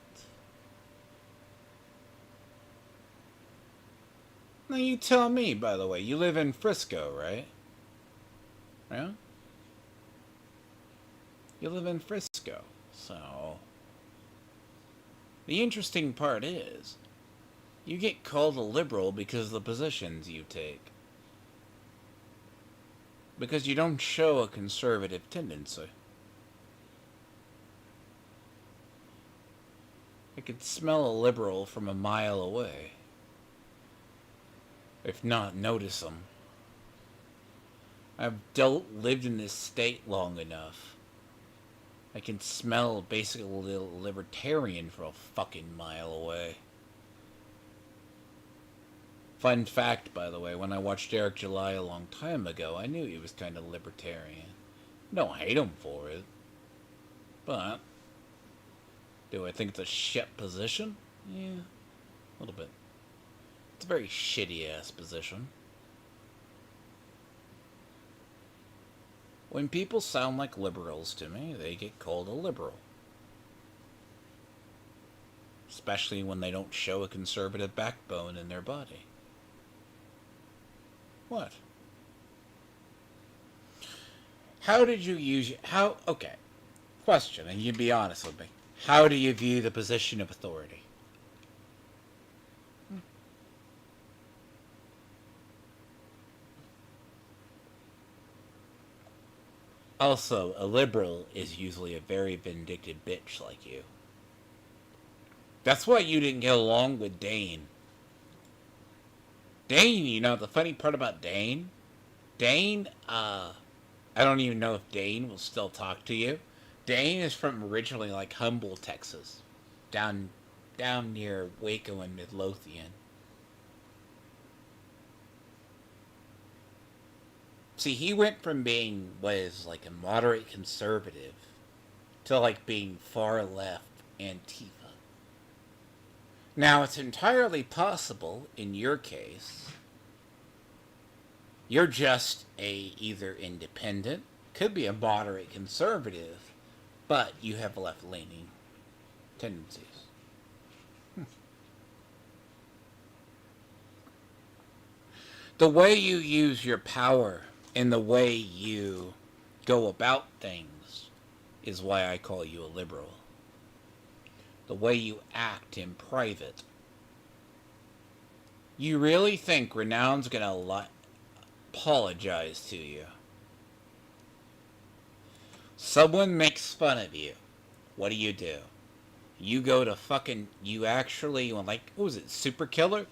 Now, you tell me, by the way. You live in Frisco, right? Yeah? You live in Frisco. So, the interesting part is, you get called a liberal because of the positions you take. Because you don't show a conservative tendency. I could smell a liberal from a mile away. If not, notice them. I've lived in this state long enough. I can smell basically a little libertarian from a fucking mile away. Fun fact, by the way, when I watched Eric July a long time ago, I knew he was kind of libertarian. Don't hate him for it. But, do I think it's a shit position? Yeah, a little bit. It's a very shitty-ass position. When people sound like liberals to me, they get called a liberal. Especially when they don't show a conservative backbone in their body. What? How did you use... Okay. Question, and you be honest with me. How do you view the position of authority? Also, a liberal is usually a very vindictive bitch like you. That's why you didn't get along with Dane. Dane, you know, the funny part about Dane? Dane, I don't even know if Dane will still talk to you. Dane is from originally, like, Humble, Texas. Down near Waco and Midlothian. See, he went from being what is like a moderate conservative to like being far left Antifa. Now, it's entirely possible in your case, you're just a either independent, could be a moderate conservative, but you have left-leaning tendencies. The way you use your power and the way you go about things is why I call you a liberal. The way you act in private. You really think Renown's gonna apologize to you? Someone makes fun of you. What do? You go to fucking... You actually, like, what was it, Super Killer?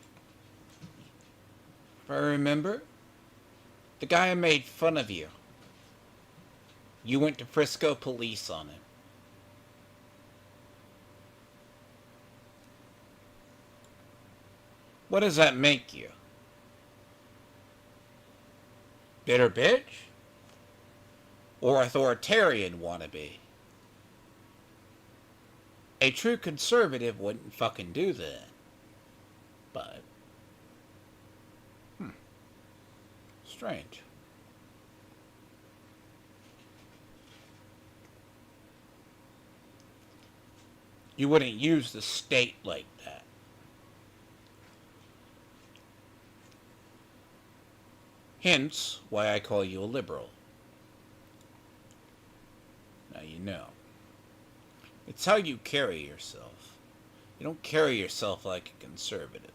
If I remember. The guy who made fun of you. You went to Frisco police on him. What does that make you? Bitter bitch? Or authoritarian wannabe? A true conservative wouldn't fucking do that. But... strange. You wouldn't use the state like that. Hence, why I call you a liberal. Now you know. It's how you carry yourself. You don't carry yourself like a conservative.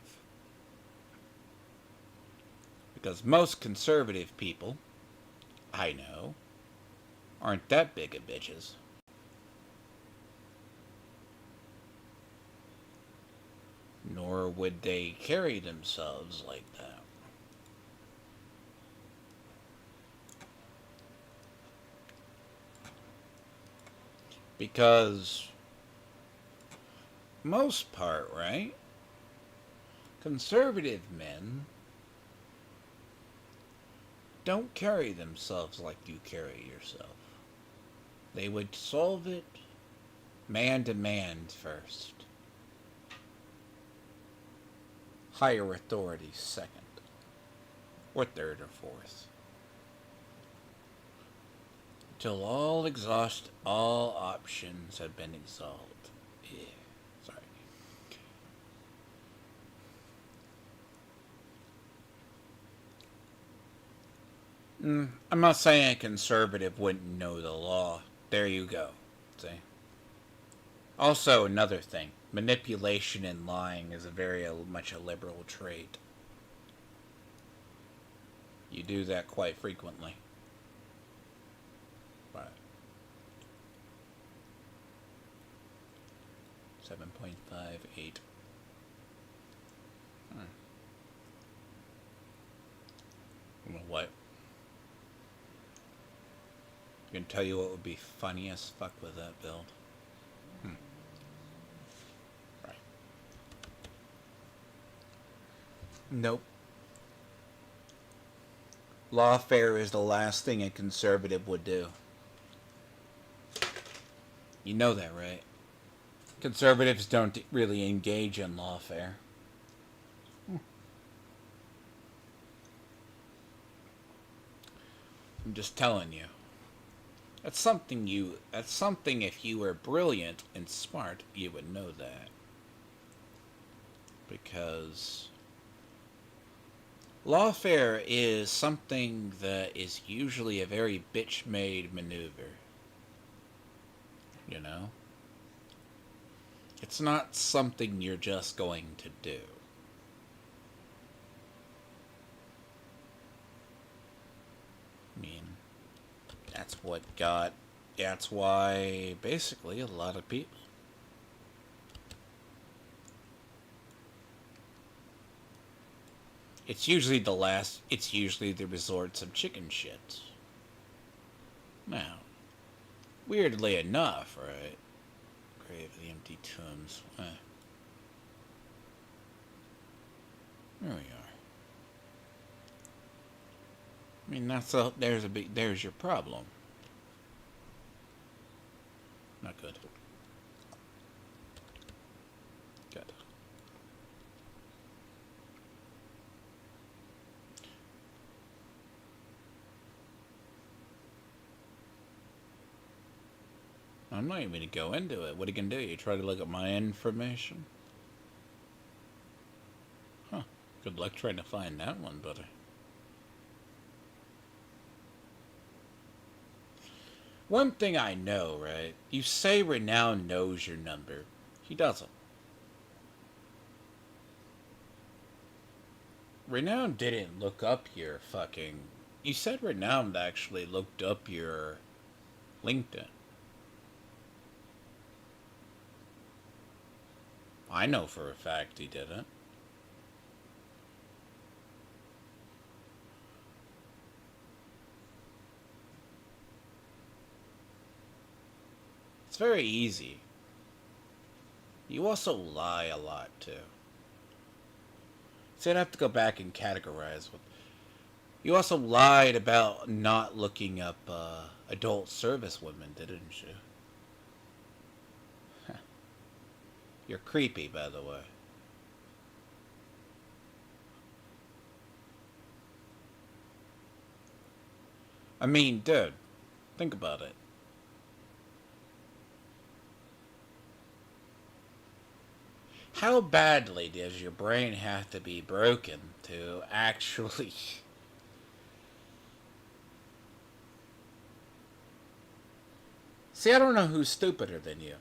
Because most conservative people I know, aren't that big of bitches. Nor would they carry themselves like that. Because, most part, right? Conservative men don't carry themselves like you carry yourself. They would solve it man to man first. Higher authority second. Or third or fourth. Till all options have been exhausted. Yeah, sorry. I'm not saying a conservative wouldn't know the law. There you go. See? Also, another thing. Manipulation and lying is very much a liberal trait. You do that quite frequently. But 7.58. What? I can tell you what would be funny as fuck with that build. Right. Nope. Lawfare is the last thing a conservative would do. You know that, right? Conservatives don't really engage in lawfare. I'm just telling you. That's something if you were brilliant and smart, you would know that. Because lawfare is something that is usually a very bitch-made maneuver. You know? It's not something you're just going to do. I mean, that's why basically a lot of people it's usually the resorts of chicken shit. Now, weirdly enough, right? Grave of the Empty Tombs. There we are. I mean, there's your problem. Not good. Good. I'm not even going to go into it. What are you going to do? You try to look at my information? Huh. Good luck trying to find that one, buddy. One thing I know, right? You say Renown knows your number. He doesn't. Renown didn't look up your fucking... You said Renown actually looked up your LinkedIn. I know for a fact he didn't. It's very easy. You also lie a lot, too. So I'd have to go back and categorize what... You also lied about not looking up adult service women, didn't you? You're creepy, by the way. I mean, dude, think about it. How badly does your brain have to be broken to actually... See, I don't know who's stupider than you.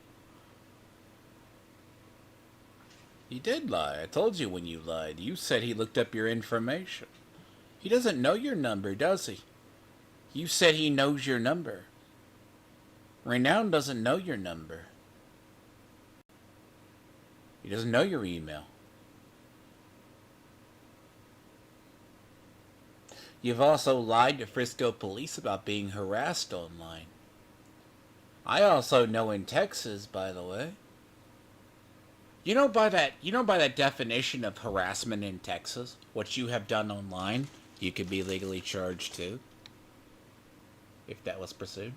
He did lie. I told you when you lied. You said he looked up your information. He doesn't know your number, does he? You said he knows your number. Renown doesn't know your number. He doesn't know your email. You've also lied to Frisco police about being harassed online. I also know in Texas, by the way. You know by that definition of harassment in Texas, what you have done online, you could be legally charged too, if that was pursued.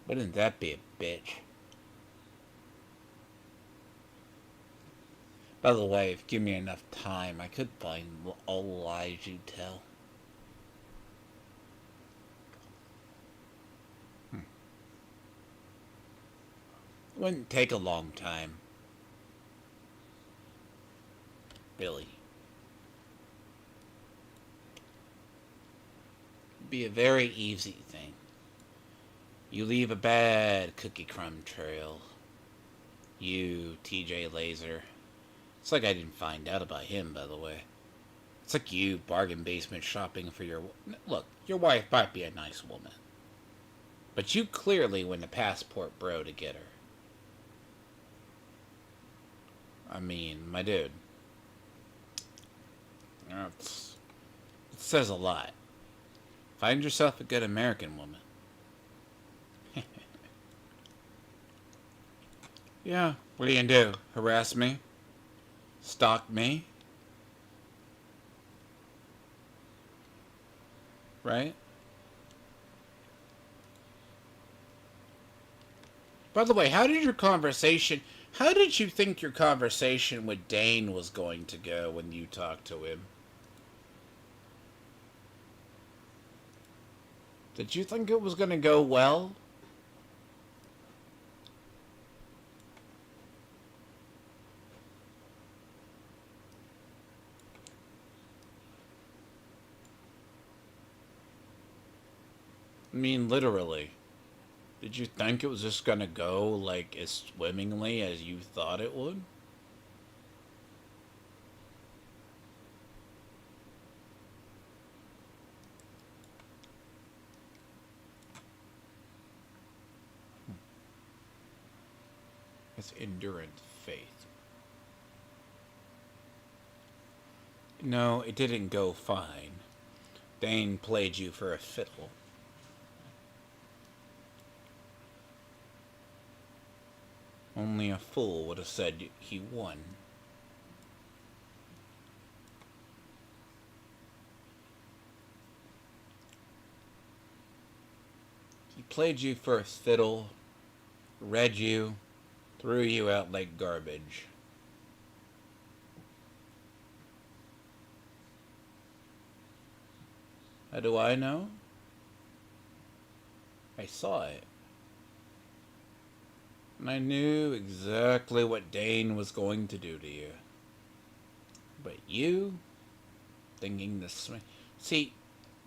Wouldn't that be a bitch? By the way, if you give me enough time, I could find all the lies you tell. It wouldn't take a long time. Really. It'd be a very easy thing. You leave a bad cookie crumb trail. You, TJ Laser. It's like I didn't find out about him, by the way. It's like you bargain basement shopping for your... Look, your wife might be a nice woman. But you clearly went to Passport Bro to get her. I mean, my dude. It says a lot. Find yourself a good American woman. Yeah, what are you gonna do? Harass me? Stalk me? Right? By the way, how did you think your conversation with Dane was going to go when you talked to him? Did you think it was going to go well? I mean, literally. Did you think it was just gonna go, like, as swimmingly as you thought it would? It's endurance faith. No, it didn't go fine. Dane played you for a fiddle. Only a fool would have said he won. He played you for a fiddle, read you, threw you out like garbage. How do I know? I saw it. And I knew exactly what Dane was going to do to you. But you, thinking this... See,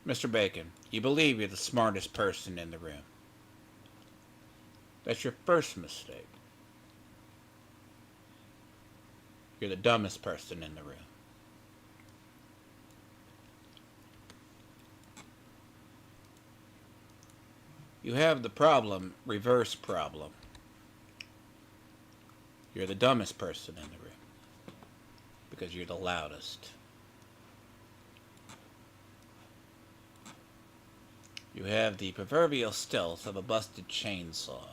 Mr. Bacon, you believe you're the smartest person in the room. That's your first mistake. You're the dumbest person in the room. You have the problem, reverse problem. You're the dumbest person in the room. Because you're the loudest. You have the proverbial stealth of a busted chainsaw.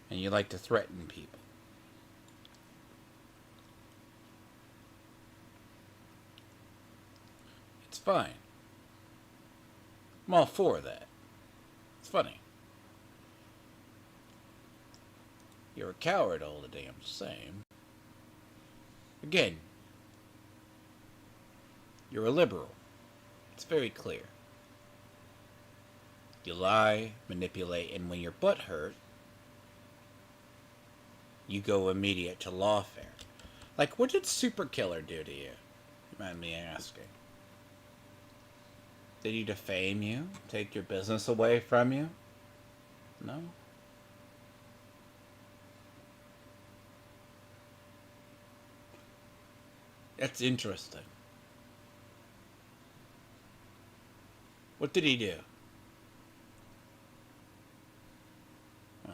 And you like to threaten people. It's fine. I'm all for that. It's funny. You're a coward all the damn same. Again, you're a liberal. It's very clear. You lie, manipulate, and when your butt hurt, you go immediate to lawfare. Like, what did Super Killer do to you? You mind me asking? Did he defame you? Take your business away from you? No? That's interesting. What did he do? Huh.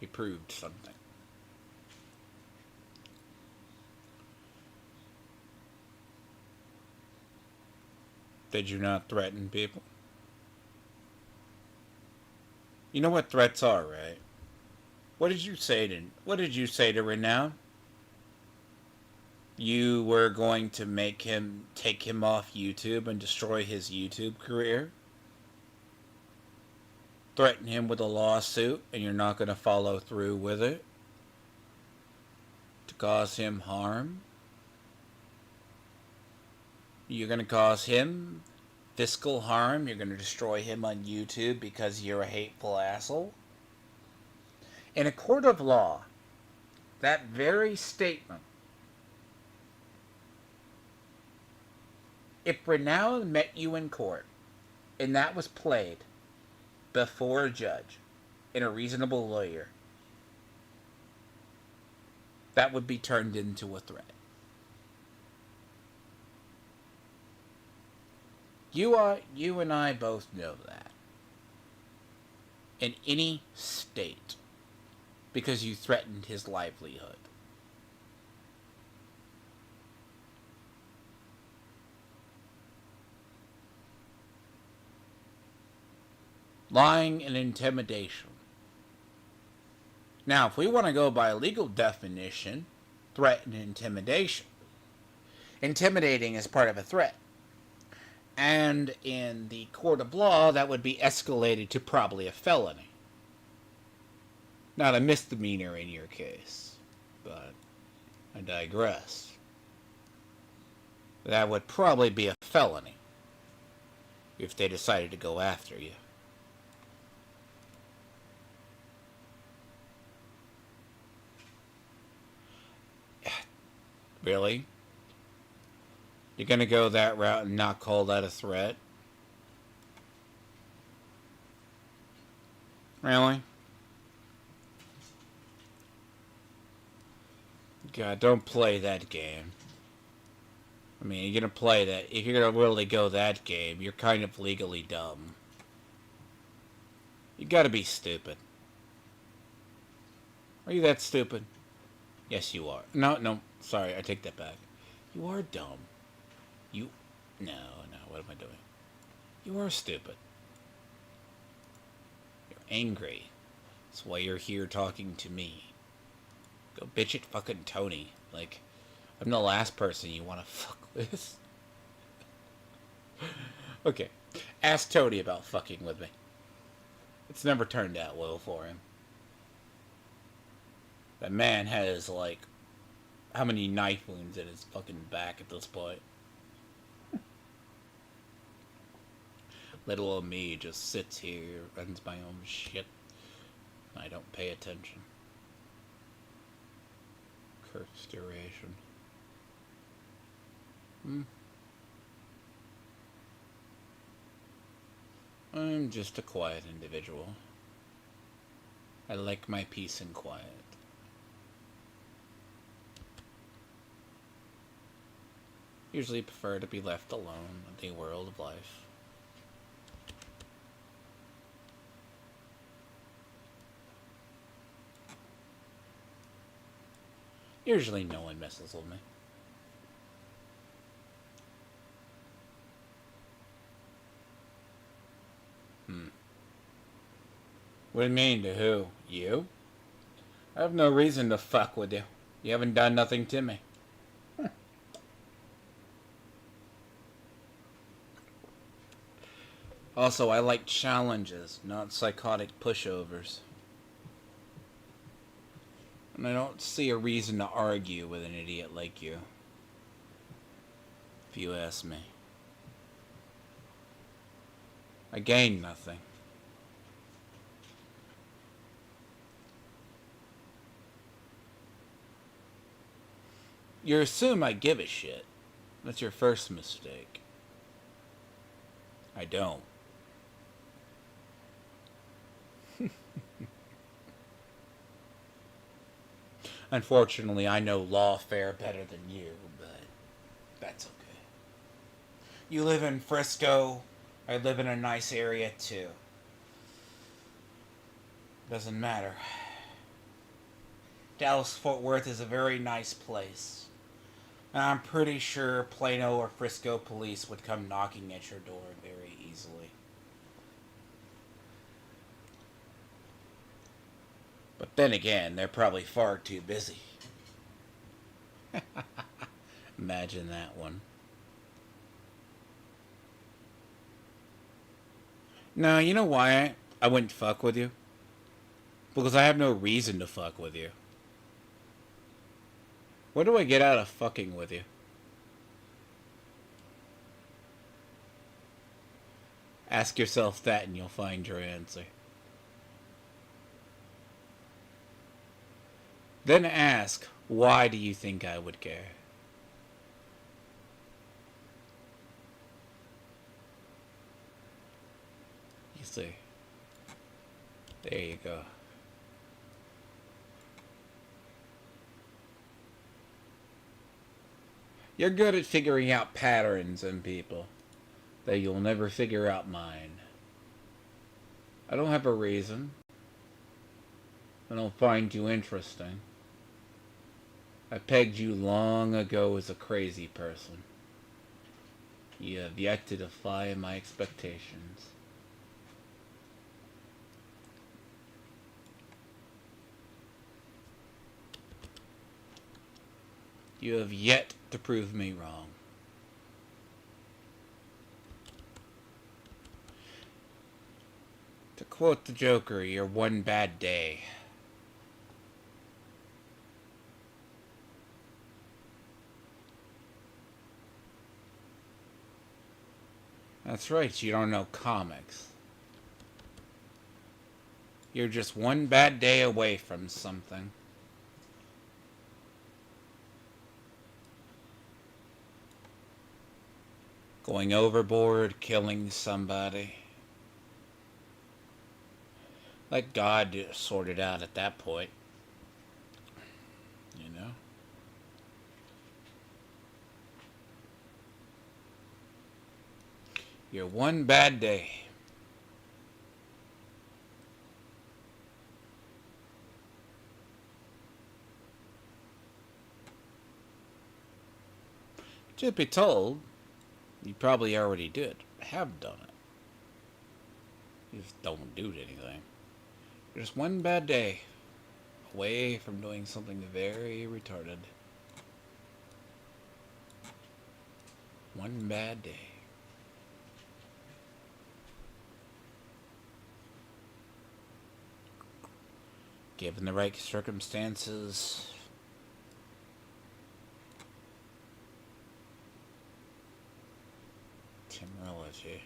He proved something. Did you not threaten people? You know what threats are, right? What did you say to Renown? You were going to take him off YouTube and destroy his YouTube career? Threaten him with a lawsuit and you're not going to follow through with it? To cause him harm? You're going to cause him fiscal harm? You're going to destroy him on YouTube because you're a hateful asshole? In a court of law, that very statement, if Renown met you in court and that was played before a judge and a reasonable lawyer, that would be turned into a threat. You and I both know that. In any state. Because you threatened his livelihood. Lying and intimidation. Now, if we want to go by a legal definition, threat and intimidation. Intimidating is part of a threat. And in the court of law, that would be escalated to probably a felony. Not a misdemeanor in your case, but I digress. That would probably be a felony if they decided to go after you. Really? You're gonna go that route and not call that a threat? Really? God, don't play that game. I mean, you're gonna play that. If you're gonna really go that game, you're kind of legally dumb. You gotta be stupid. Are you that stupid? Yes, you are. No, sorry, I take that back. You are dumb. No, what am I doing? You are stupid. You're angry. That's why you're here talking to me. Go bitch at fucking Tony. Like, I'm the last person you want to fuck with. Okay. Ask Tony about fucking with me. It's never turned out well for him. That man has, like, how many knife wounds in his fucking back at this point? Little old me just sits here, runs my own shit. I don't pay attention. Curse duration. I'm just a quiet individual. I like my peace and quiet. Usually prefer to be left alone in the world of life. Usually no one messes with me. What do you mean, to who? You? I have no reason to fuck with you. You haven't done nothing to me. Also, I like challenges, not psychotic pushovers. And I don't see a reason to argue with an idiot like you. If you ask me. I gain nothing. You assume I give a shit. That's your first mistake. I don't. Unfortunately, I know lawfare better than you, but that's okay. You live in Frisco. I live in a nice area too. Doesn't matter. Dallas Fort Worth is a very nice place. And I'm pretty sure Plano or Frisco police would come knocking at your door very easily. But then again, they're probably far too busy. Imagine that one. No, you know why I wouldn't fuck with you? Because I have no reason to fuck with you. What do I get out of fucking with you? Ask yourself that and you'll find your answer. Then ask, why do you think I would care? You see. There you go. You're good at figuring out patterns in people, though you'll never figure out mine. I don't have a reason. I don't find you interesting. I pegged you long ago as a crazy person. You have yet to defy my expectations. You have yet to prove me wrong. To quote the Joker, you're one bad day. That's right, you don't know comics. You're just one bad day away from something. Going overboard, killing somebody. Let God sort it out at that point. You know? You're one bad day. Truth be told, you probably already have done it. You just don't do anything. You're just one bad day away from doing something very retarded. One bad day. Given the right circumstances, Timology.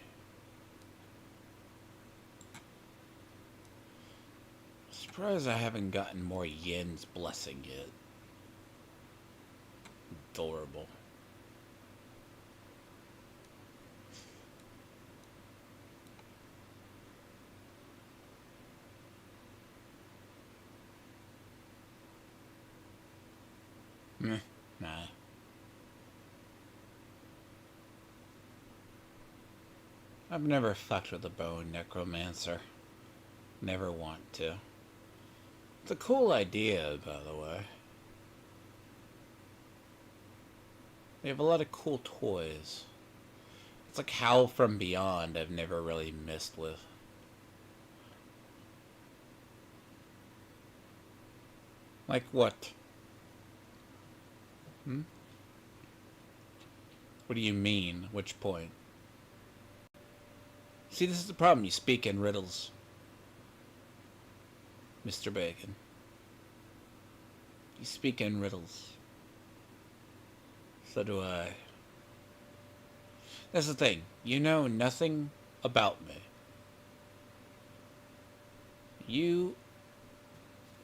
Surprised I haven't gotten more Yin's blessing yet. Adorable. Meh, nah. I've never fucked with a bone necromancer. Never want to. It's a cool idea, by the way. They have a lot of cool toys. It's like Howl from Beyond I've never really messed with. Like what? What do you mean? Which point? See, this is the problem. You speak in riddles, Mr. Bacon. You speak in riddles. So do I. That's the thing. You know nothing about me. You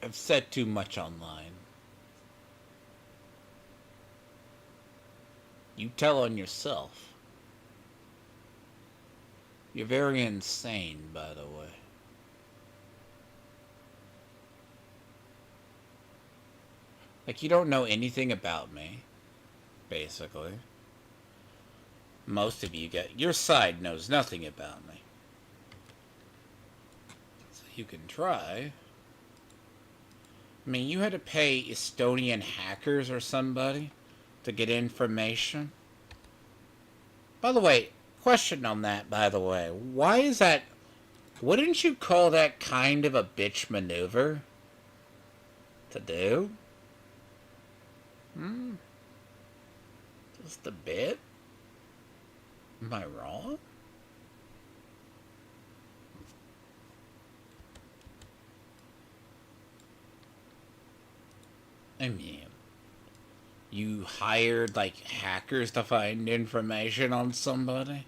have said too much online. You tell on yourself. You're very insane, by the way. Like, you don't know anything about me, basically. Most of you get... Your side knows nothing about me. So you can try. I mean, you had to pay Estonian hackers or somebody to get information. By the way, question on that, by the way. Why is that... Wouldn't you call that kind of a bitch maneuver to do? Just a bit? Am I wrong? I mean, you hired, like, hackers to find information on somebody?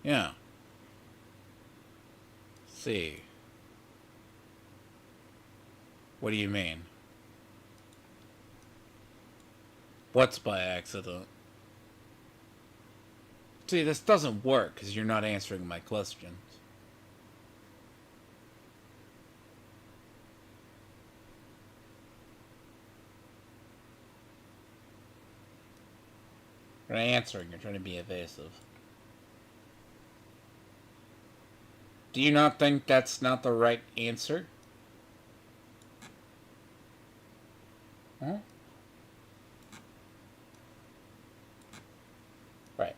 Yeah. See. What do you mean? What's by accident? See, this doesn't work because you're not answering my questions. You're not answering, you're trying to be evasive. Do you not think that's not the right answer? Huh? Right.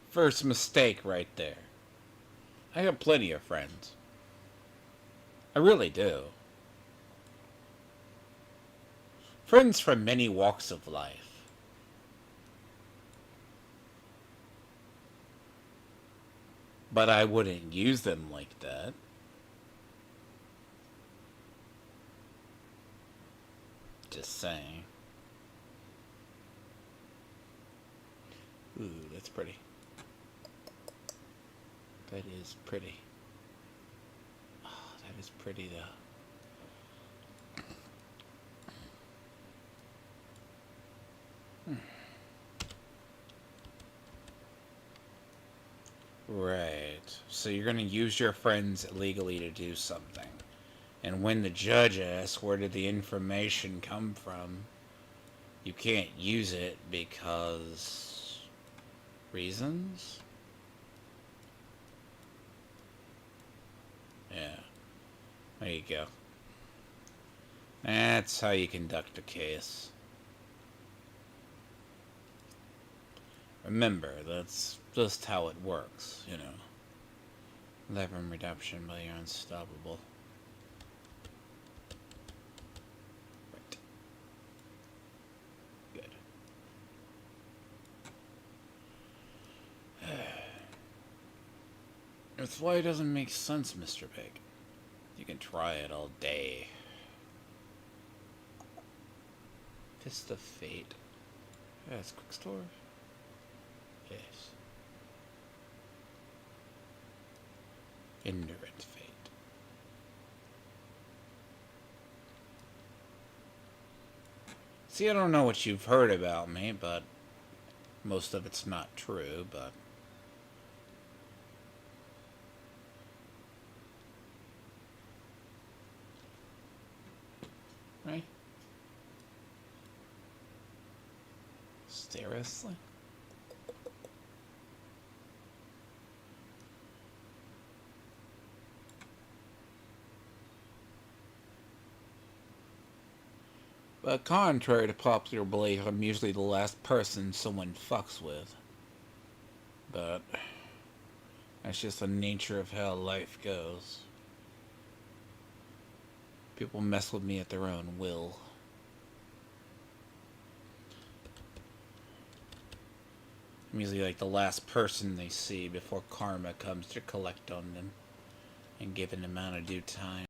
First mistake right there. I have plenty of friends. I really do. Friends from many walks of life. But I wouldn't use them like that. Just saying. Ooh, that's pretty. That is pretty. Oh, that is pretty, though. Right. So you're going to use your friends illegally to do something. And when the judge asks where did the information come from, you can't use it because... reasons? Yeah. There you go. That's how you conduct a case. Remember, that's just how it works, you know. Lever redemption, but you're unstoppable. Right. Good. That's why it doesn't make sense, Mr. Pig. You can try it all day. Fist of Fate. Yeah, it's quick store. Yes. Ignorant Fate. See, I don't know what you've heard about me, but most of it's not true, but... Right? Seriously? But contrary to popular belief, I'm usually the last person someone fucks with. But that's just the nature of how life goes. People mess with me at their own will. I'm usually like the last person they see before karma comes to collect on them and given amount of due time.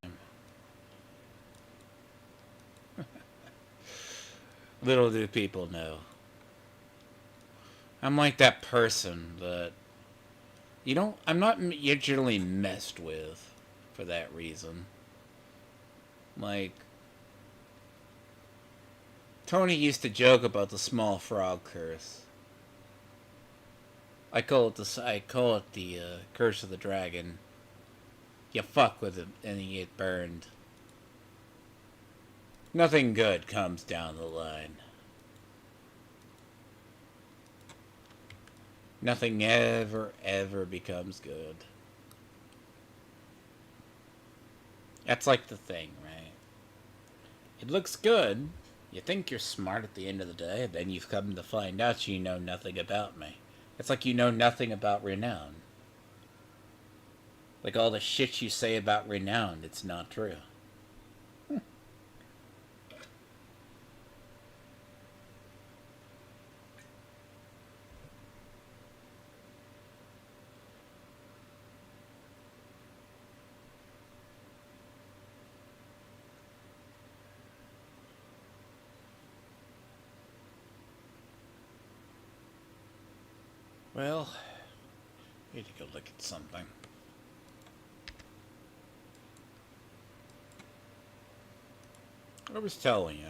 Little do people know. I'm like that person that I'm not usually messed with for that reason. Like, Tony used to joke about the small frog curse. I call it the curse of the dragon. You fuck with it and you get burned. Nothing good comes down the line. Nothing ever becomes good. That's like the thing, right? It looks good. You think you're smart at the end of the day, and then you've come to find out you know nothing about me. It's like you know nothing about renown. Like all the shit you say about renown, it's not true. Well, I need to go look at something. I was telling you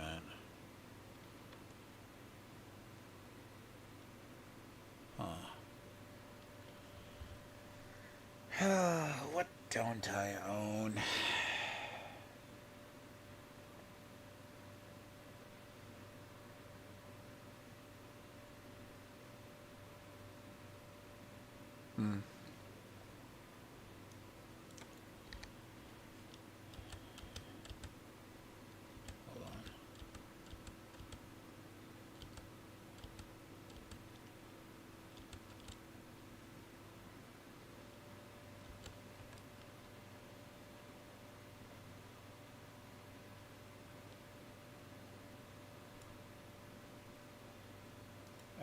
that. Huh. What don't I own? Hmm. Hold on.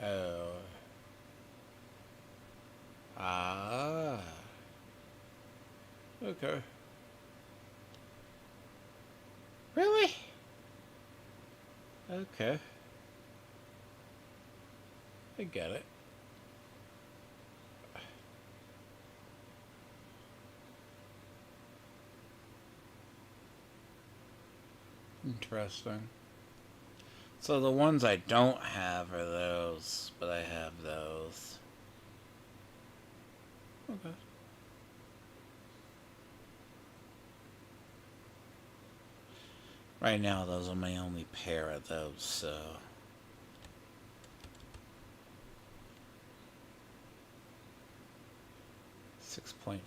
Oh. Ah. Okay. Really? Okay. I get it. Interesting. So the ones I don't have are those, but I have those. Okay. Right now, those are my only pair of those, so... 6.5.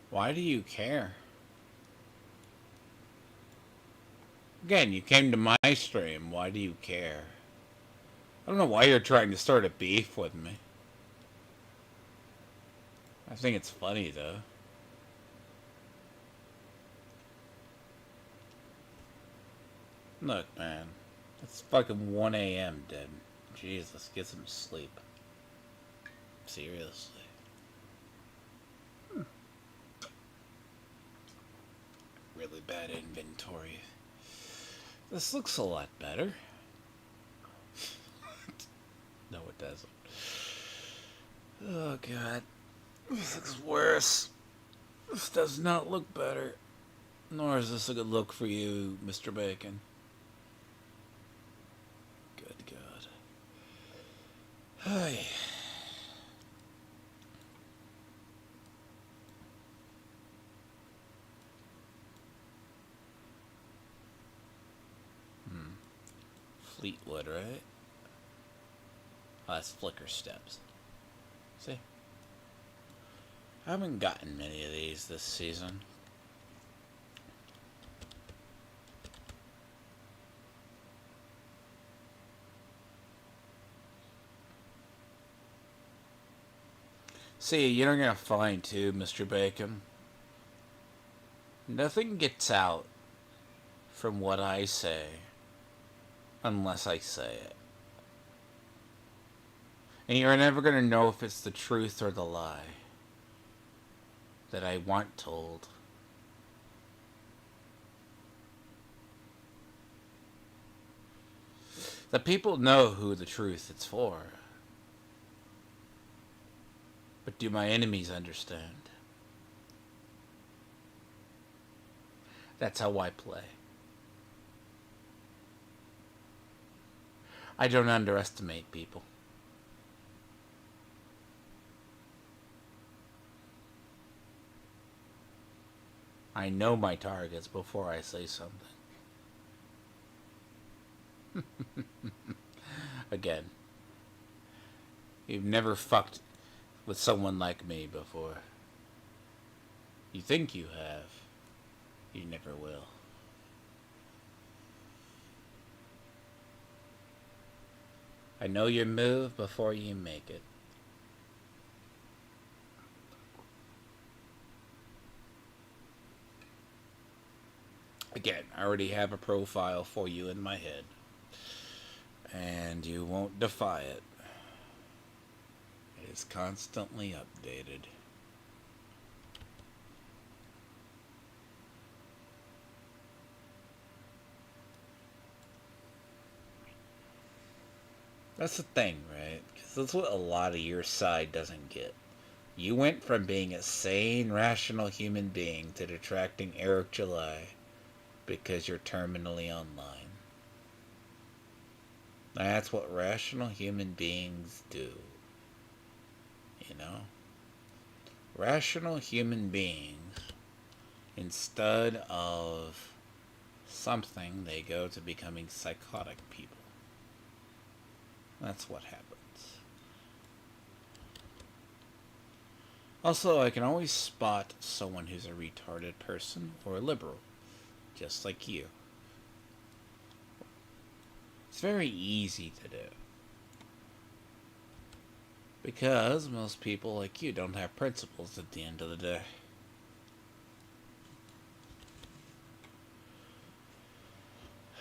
Why do you care? Again, you came to my stream. Why do you care? I don't know why you're trying to start a beef with me. I think it's funny, though. Look, man. It's fucking 1 a.m., dude. Jesus, get some sleep. Seriously. Really bad inventory. This looks a lot better. No, it doesn't. Oh, God. This looks worse. This does not look better. Nor is this a good look for you, Mr. Bacon. Good God. Hi. Fleetwood, right? Oh, that's Flicker Steps. See? I haven't gotten many of these this season. See, you're gonna find too, Mr. Bacon. Nothing gets out from what I say unless I say it. And you're never going to know if it's the truth or the lie that I want told. The people know who the truth is for. But do my enemies understand? That's how I play. I don't underestimate people. I know my targets before I say something. Again, you've never fucked with someone like me before. You think you have. You never will. I know your move before you make it. Again, I already have a profile for you in my head. And you won't defy it. It is constantly updated. That's the thing, right? Because that's what a lot of your side doesn't get. You went from being a sane, rational human being to detracting Eric July because you're terminally online. That's what rational human beings do. You know? Rational human beings, instead of something, they go to becoming psychotic people. That's what happens. Also, I can always spot someone who's a retarded person or a liberal, just like you. It's very easy to do. Because most people like you don't have principles at the end of the day.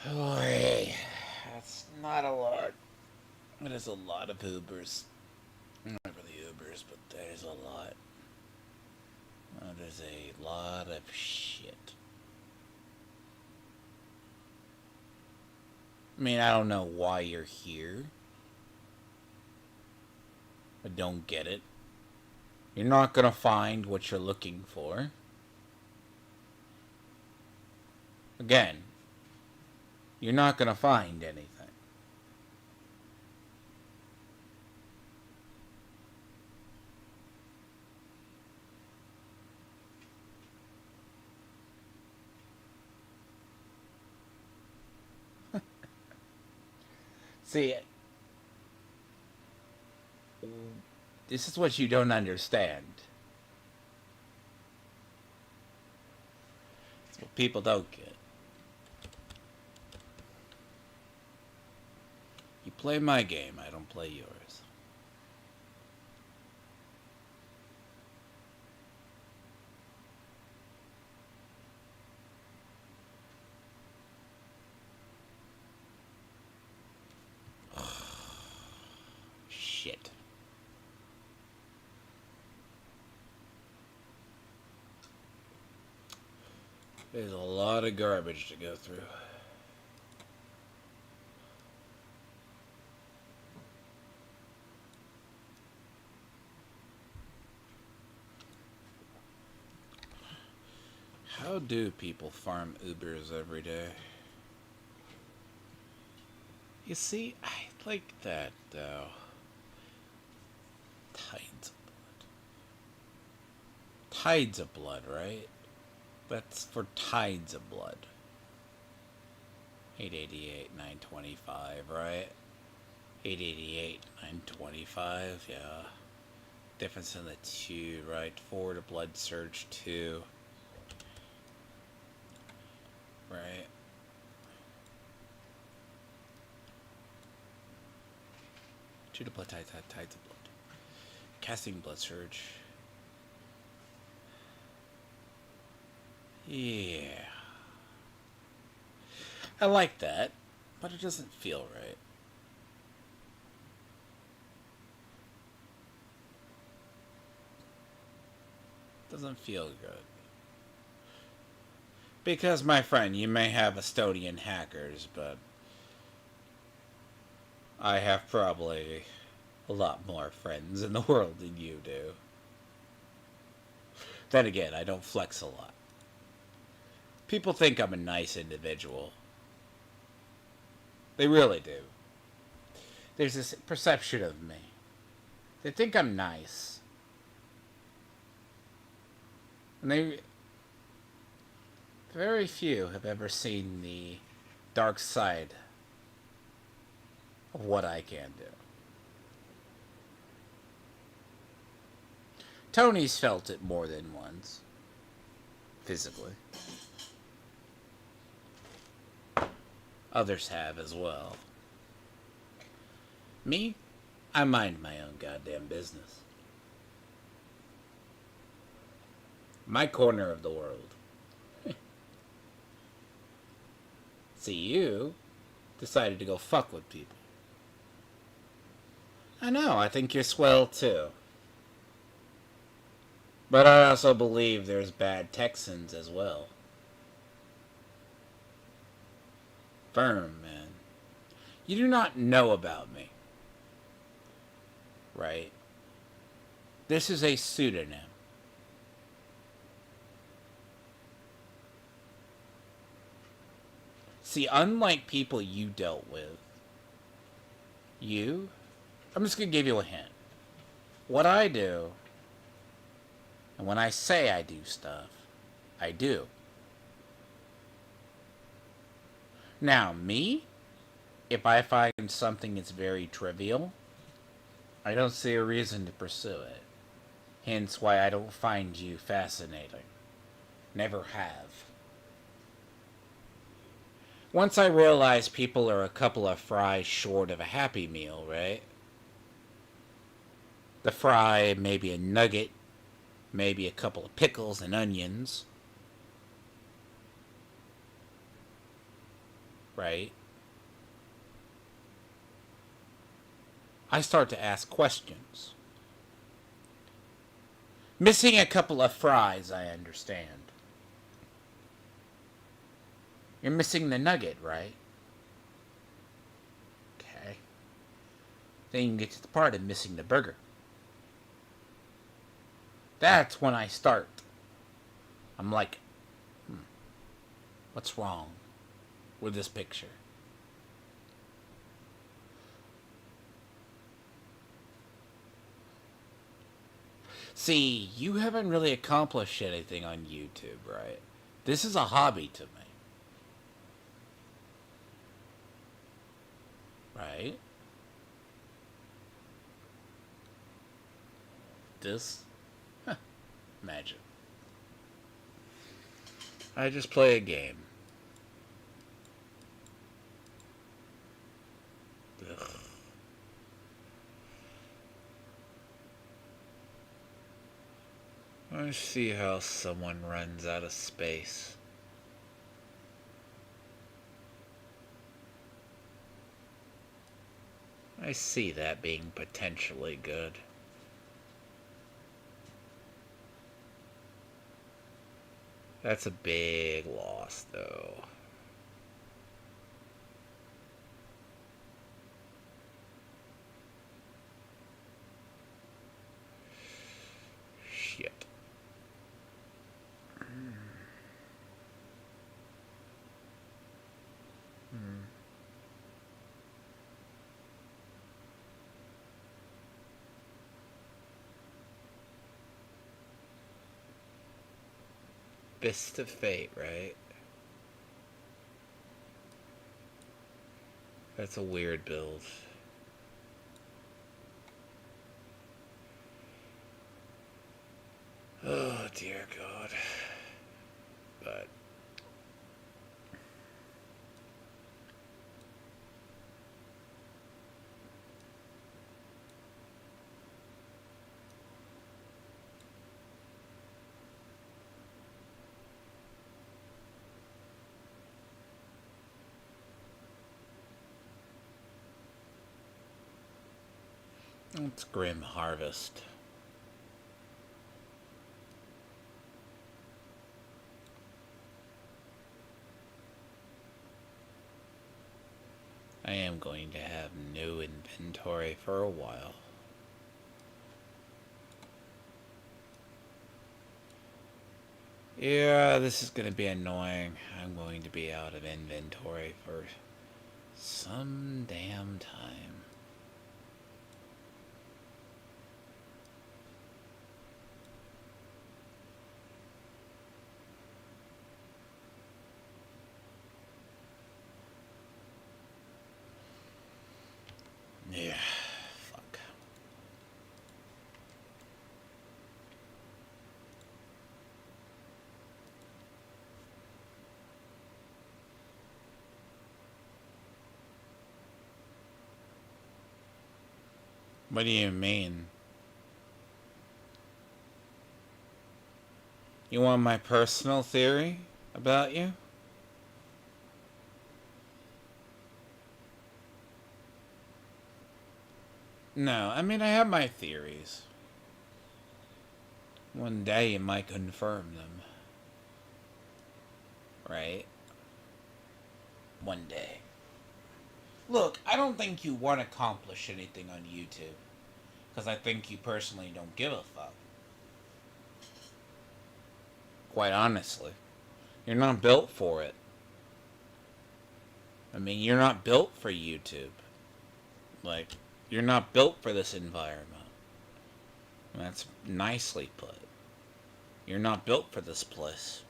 Boy, that's not a lot. It is a lot of Ubers. Not really Ubers, but there's a lot. That is a lot of shit. I mean, I don't know why you're here. I don't get it. You're not gonna find what you're looking for. Again, you're not gonna find anything. See, this is what you don't understand. It's what people don't get. You play my game, I don't play yours. Shit. There's a lot of garbage to go through. How do people farm Ubers every day? You see, I like that, though. Tides of blood. Tides of blood, right? That's for tides of blood. 888, 925, right? 888, 925, yeah. Difference in the two, right? Forward to blood surge 2. Right. Two to blood tides of blood. Casting blood surge. Yeah. I like that, but it doesn't feel right. Doesn't feel good. Because, my friend, you may have Estonian hackers, but I have probably a lot more friends in the world than you do. Then again, I don't flex a lot. People think I'm a nice individual. They really do. There's this perception of me. They think I'm nice. And they... Very few have ever seen the dark side of what I can do. Tony's felt it more than once. Physically. Others have as well. Me? I mind my own goddamn business. My corner of the world. See, you decided to go fuck with people. I know, I think you're swell too. But I also believe there's bad Texans as well. Firm, man. You do not know about me. Right? This is a pseudonym. See, unlike people you dealt with, I'm just going to give you a hint. What I do, and when I say I do stuff, I do. Now, me, if I find something that's very trivial, I don't see a reason to pursue it. Hence why I don't find you fascinating. Never have. Once I realize people are a couple of fries short of a Happy Meal, right? The fry, maybe a nugget, maybe a couple of pickles and onions. Right? I start to ask questions. Missing a couple of fries, I understand. You're missing the nugget, right? Okay. Then you can get to the part of missing the burger. That's when I start. I'm like, what's wrong with this picture? See, you haven't really accomplished anything on YouTube, right? This is a hobby to me. Right? This? Huh. Imagine. I just play a game. Ugh. I see how someone runs out of space. I see that being potentially good. That's a big loss, though. Shit. Fist of Fate, right? That's a weird build. Oh, dear God. But... It's Grim Harvest. I am going to have no inventory for a while. Yeah, this is going to be annoying. I'm going to be out of inventory for some damn time. Yeah, fuck. What do you mean? You want my personal theory about you? No, I mean, I have my theories. One day you might confirm them. Right? One day. Look, I don't think you want to accomplish anything on YouTube. Because I think you personally don't give a fuck. Quite honestly. You're not built for it. I mean, you're not built for YouTube. Like, you're not built for this environment. That's nicely put. You're not built for this place.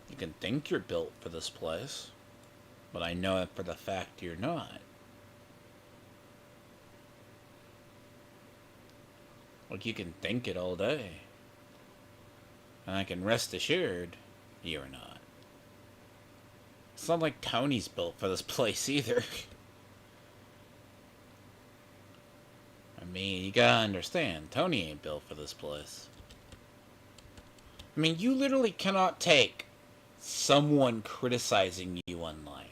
You can think you're built for this place, but I know it for the fact you're not. Like, you can think it all day. And I can rest assured, you're not. It's not like Tony's built for this place either. I mean, you gotta understand, Tony ain't built for this place. I mean, you literally cannot take someone criticizing you online.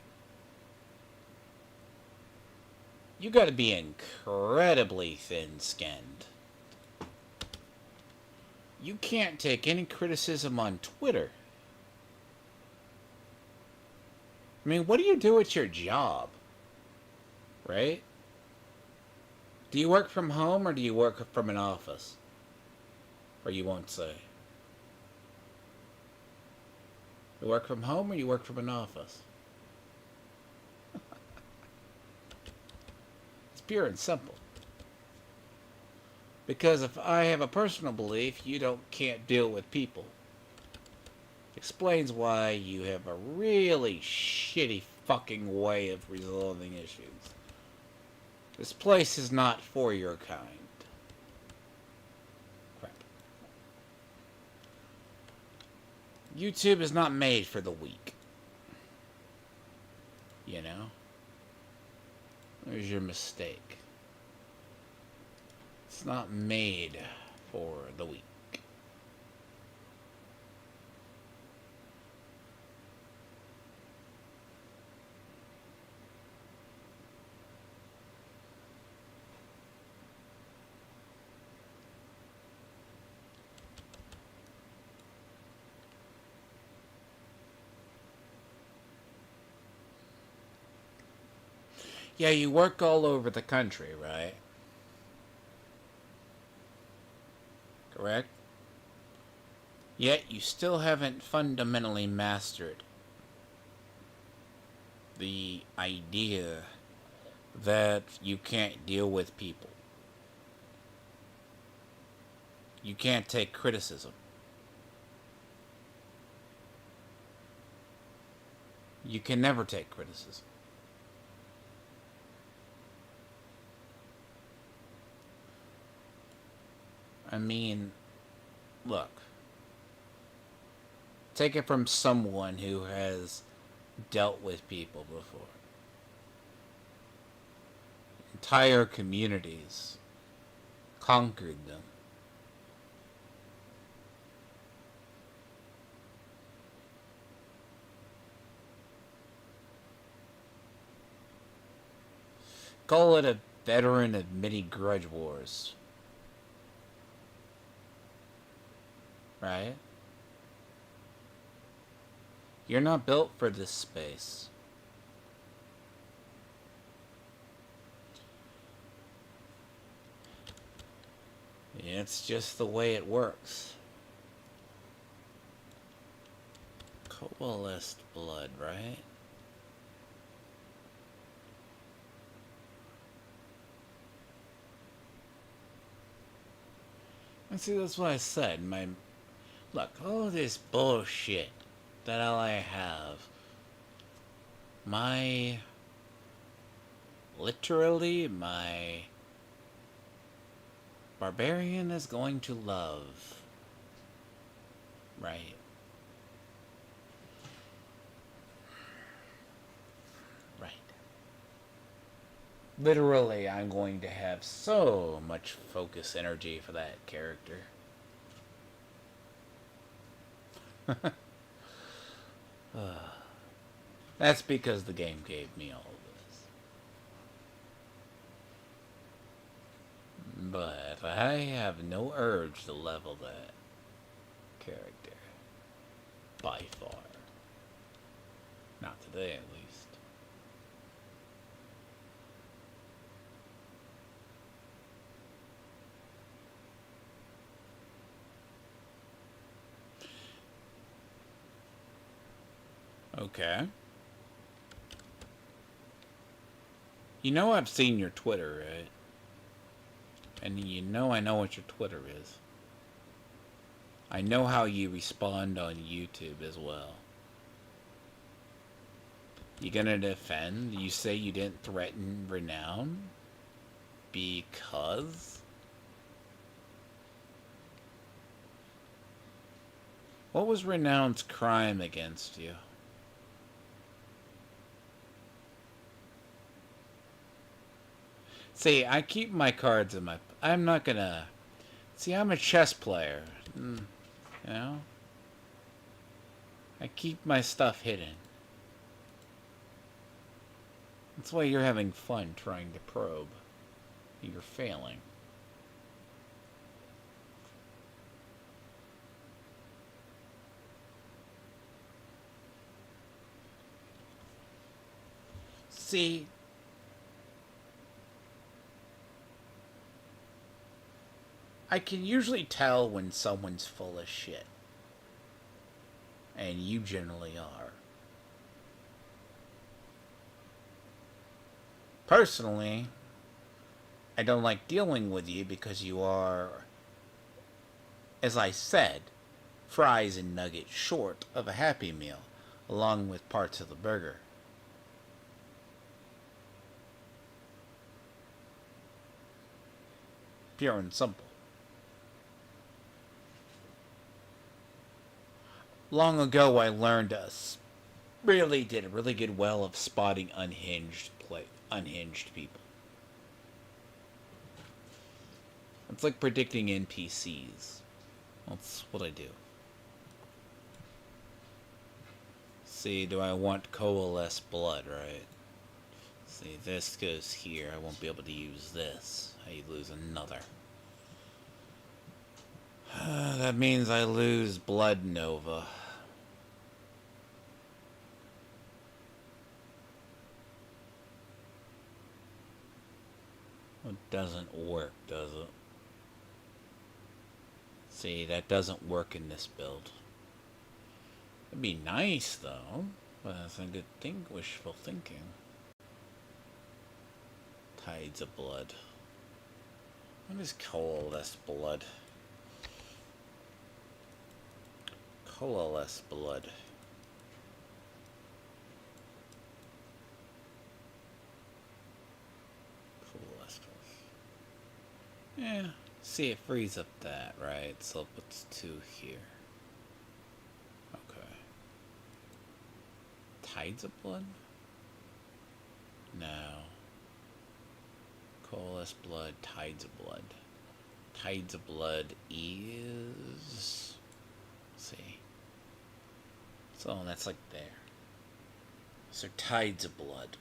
You gotta be incredibly thin-skinned. You can't take any criticism on Twitter. I mean, what do you do at your job? Right? Do you work from home or do you work from an office? Or you won't say. You work from home or you work from an office? It's pure and simple. Because if I have a personal belief, you can't deal with people. Explains why you have a really shitty fucking way of resolving issues. This place is not for your kind. Crap. YouTube is not made for the weak. You know? There's your mistake. It's not made for the weak. Yeah, you work all over the country, right? Correct? Yet you still haven't fundamentally mastered the idea that you can't deal with people. You can't take criticism. You can never take criticism. I mean, look. Take it from someone who has dealt with people before. Entire communities conquered them. Call it a veteran of many grudge wars. Right? You're not built for this space. It's just the way it works. Coalesced blood, right? And see, that's what I said. Look, all this bullshit that all I have. Literally, my barbarian is going to love. Right. Right. Literally, I'm going to have so much focus energy for that character. That's because the game gave me all of this. But I have no urge to level that character. By far. Not today, at least. Okay. You know I've seen your Twitter, right? And you know I know what your Twitter is. I know how you respond on YouTube as well. You gonna defend? You say you didn't threaten renown? Because? What was renown's crime against you? See, I keep my cards in my... I'm not gonna... See, I'm a chess player. You know? I keep my stuff hidden. That's why you're having fun trying to probe. You're failing. See... I can usually tell when someone's full of shit. And you generally are. Personally, I don't like dealing with you because you are, as I said, fries and nuggets short of a Happy Meal, along with parts of the burger. Pure and simple. Long ago, I learned really did a really good well of spotting unhinged people. It's like predicting NPCs. That's what I do. See, do I want coalesce blood, right? See, this goes here. I won't be able to use this. I lose another. That means I lose Blood Nova. It doesn't work, does it? See, that doesn't work in this build. It'd be nice, though. But that's a good thing, wishful thinking. Tides of blood. What is coalesce blood? Coalesce blood. Coalesce. Yeah. See, it frees up that, right? So it puts 2 here. Okay. Tides of blood? No. Coalesce blood, tides of blood. Tides of blood is... Let's see. So that's like there. So tides of blood.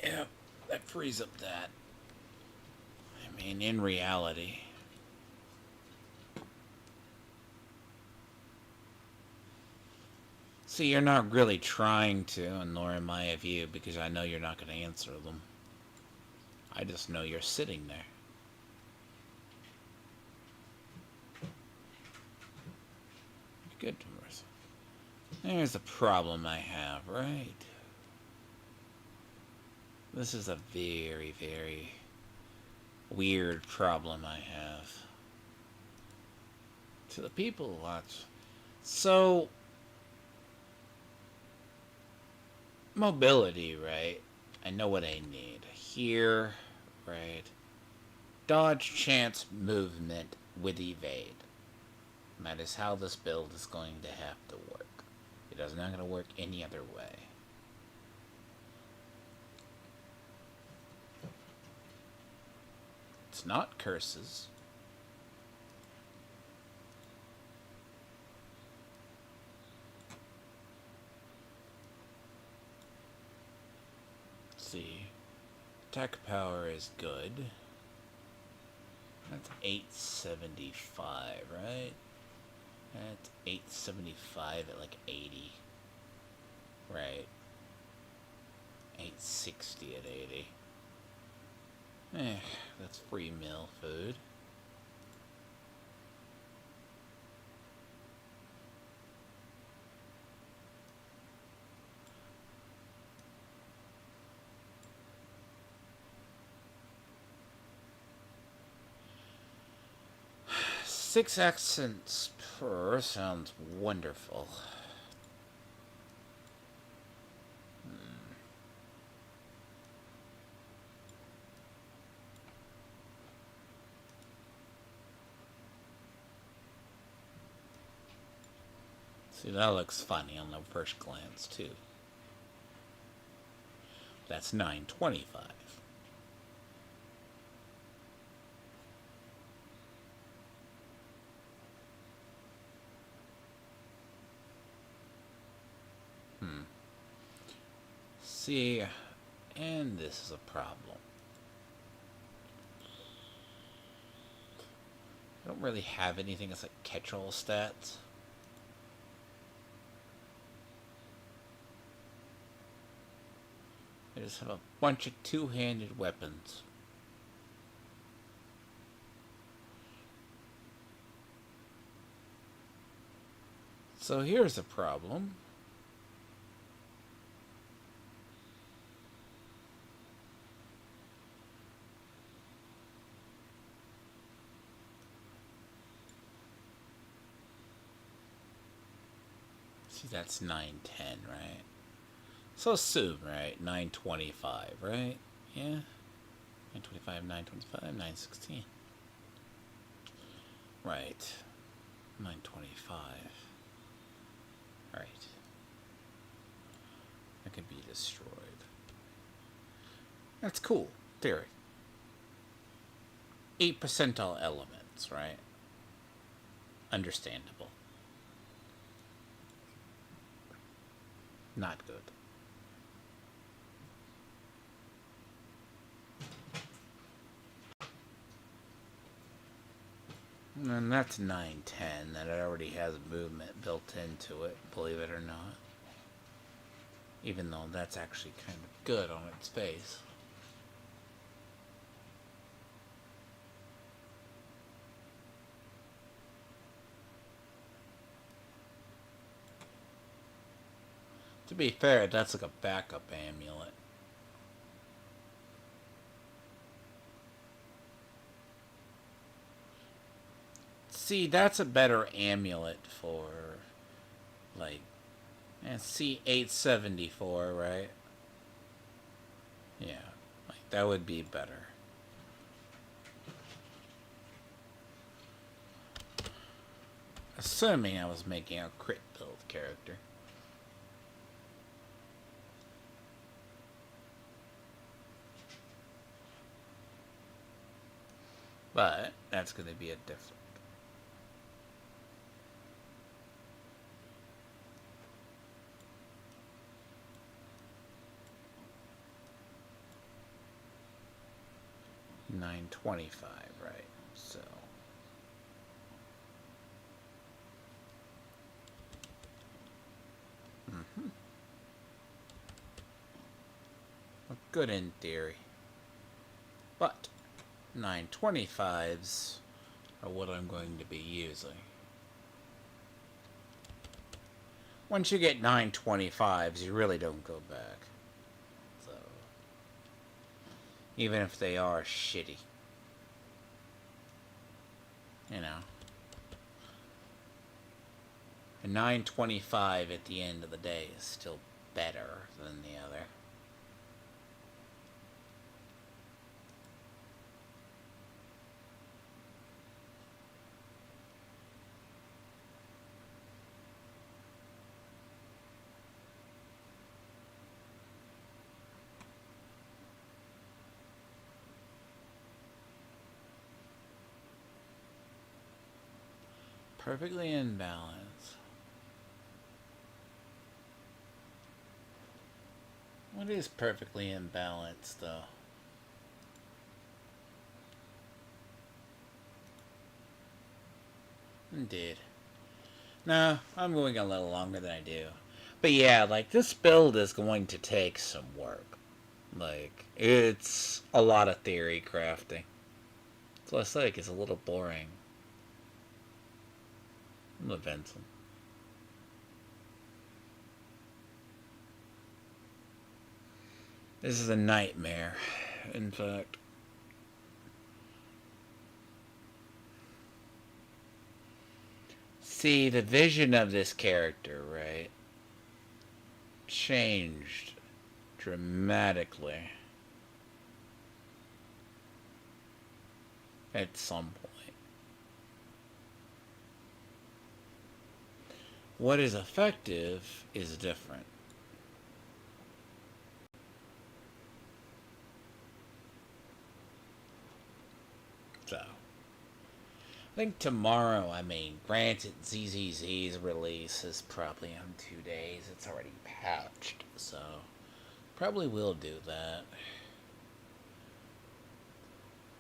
Yeah, that frees up that. mean, in reality. See, you're not really trying to, and nor am I of you, because I know you're not going to answer them. I just know you're sitting there. Good, Marissa. There's a problem I have, right? This is a very, very weird problem I have. To the people who watch. So, mobility, right? I know what I need. Here, right? Dodge, chance, movement with evade. That is how this build is going to have to work. It is not going to work any other way. It's not curses. Let's see. Attack power is good. That's 875, right? That's 875 at like 80. Right. 860 at 80. That's free meal food. Six accents per sounds wonderful. See, that looks funny on the first glance, too. That's 925. See, and this is a problem. I don't really have anything that's like catch-all stats. I just have a bunch of two-handed weapons. So here's a problem. See, that's 910, right? So assume, right? 925, right? Yeah. 925, 925, 916. Right. 925. Right. That can be destroyed. That's cool. Theory. 8 percentile elements, right? Understandable. Not good. And that's 910. That already has movement built into it, believe it or not. Even though that's actually kind of good on its face. To be fair, that's like a backup amulet. See, that's a better amulet for, like, C874, right? Yeah, like, that would be better. Assuming I was making a crit build character. But that's going to be a different. 925, right? So. Good in theory. But 925s are what I'm going to be using. Once you get 925s, you really don't go back. So, even if they are shitty. You know. A 925 at the end of the day is still better than the other. Perfectly in balance. What is perfectly in balance, though? Indeed. No, I'm going a little longer than I do. But yeah, like, this build is going to take some work. Like, it's a lot of theory crafting. So I say it's a little boring. I'm gonna Vincent. This is a nightmare, in fact. See, the vision of this character, right, changed dramatically at some point. What is effective is different. So, I think tomorrow, granted, ZZZ's release is probably on 2 days. It's already patched, so probably will do that.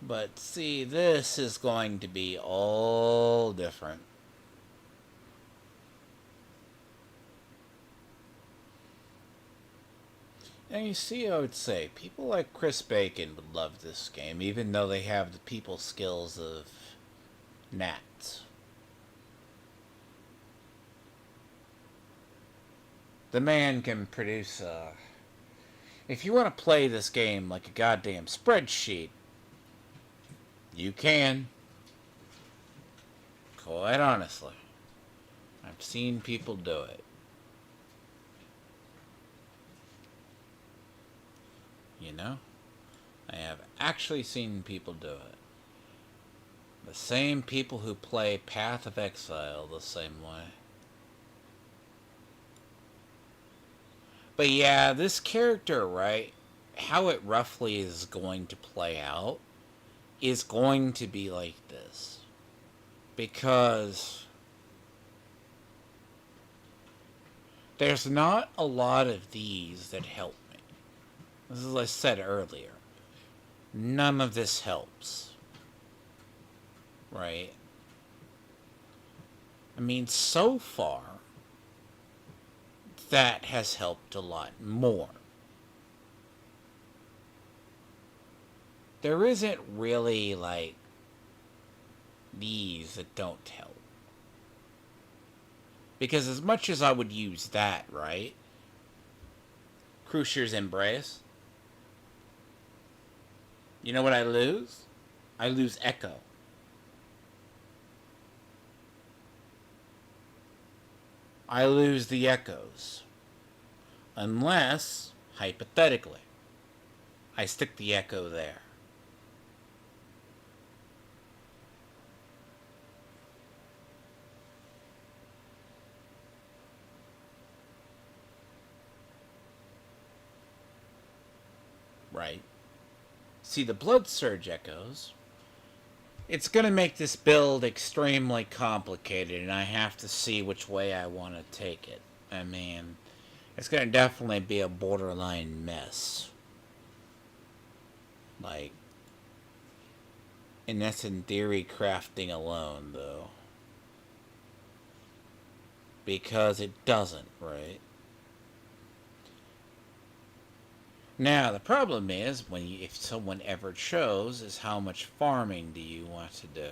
But see, this is going to be all different. And you see, I would say, people like Chris Bacon would love this game, even though they have the people skills of gnats. The man can produce if you want to play this game like a goddamn spreadsheet, you can. Quite honestly. I've seen people do it. You know? I have actually seen people do it. The same people who play Path of Exile the same way. But yeah, this character, right? How it roughly is going to play out is going to be like this. Because there's not a lot of these that help me. As I said earlier, none of this helps. Right? So far, that has helped a lot more. There isn't really, like, these that don't help. Because as much as I would use that, right? Crucier's Embrace. You know what I lose? I lose Echo. I lose the echoes. Unless, hypothetically, I stick the echo there. Right? See, the Blood Surge echoes, it's going to make this build extremely complicated, and I have to see which way I want to take it. It's going to definitely be a borderline mess. Like, And that's in theory crafting alone, though. Because it doesn't, right? Now, the problem is, if someone ever chose, is how much farming do you want to do?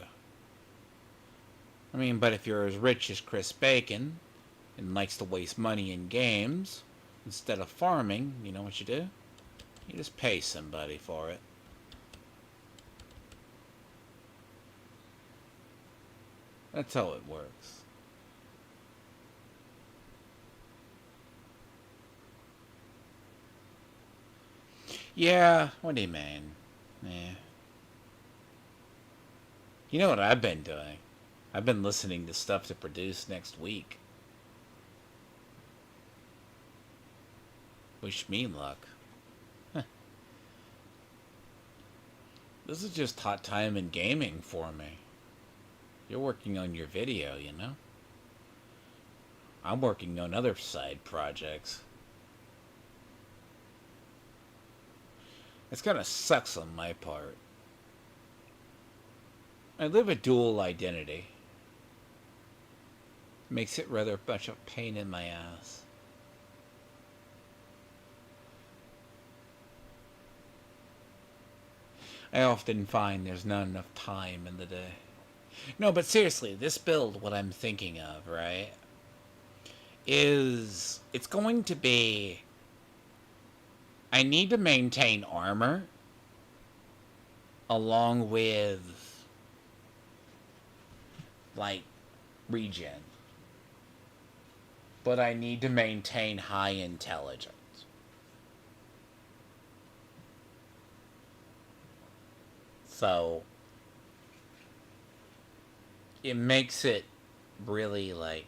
I mean, but if you're as rich as Chris Bacon, and likes to waste money in games, instead of farming, you know what you do? You just pay somebody for it. That's how it works. Yeah, what do you mean? Yeah. You know what I've been doing? I've been listening to stuff to produce next week. Wish me luck. This is just hot time in gaming for me. You're working on your video, you know? I'm working on other side projects. It's kind of sucks on my part. I live a dual identity. Makes it rather much of a pain in my ass. I often find there's not enough time in the day. No, but seriously, this build, what I'm thinking of, right, is it's going to be... I need to maintain armor along with, like, regen. But I need to maintain high intelligence. So it makes it really like...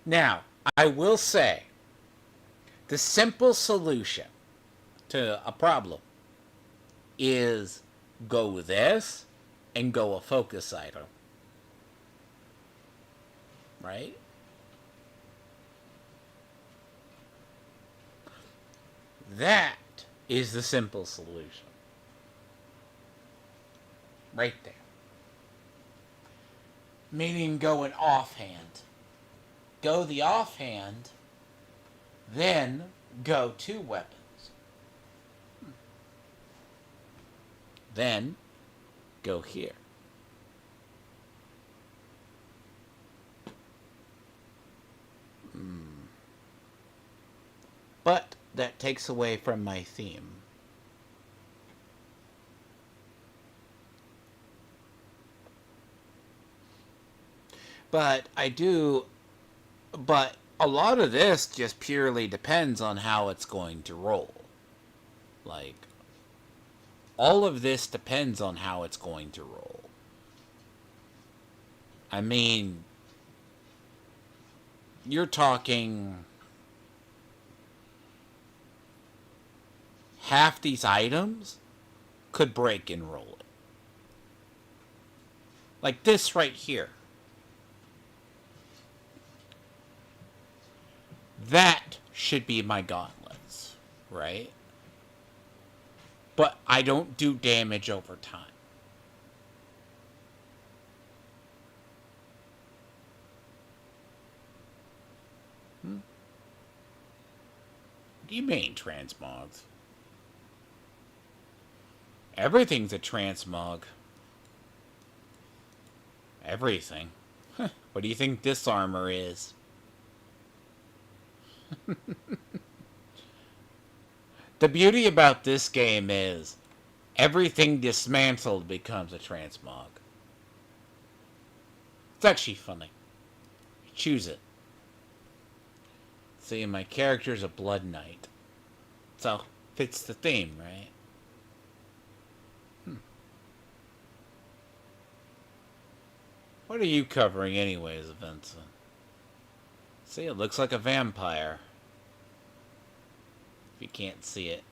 Now, I will say, the simple solution to a problem is go this and go a focus item. Right? That is the simple solution. Right there. Meaning go an offhand. Go the offhand, then go 2 weapons. Then go here. But that takes away from my theme. But a lot of this just purely depends on how it's going to roll. Like, all of this depends on how it's going to roll. I mean, you're talking... half these items could break and roll it. Like this right here. That should be my gauntlets, right? But I don't do damage over time. What do you mean, transmogs? Everything's a transmog. Everything. What do you think this armor is? The beauty about this game is everything dismantled becomes a transmog. It's actually funny. Choose it. See, my character's a blood knight. So, fits the theme, right? What are you covering anyways, Vincent? See, it looks like a vampire. If you can't see it.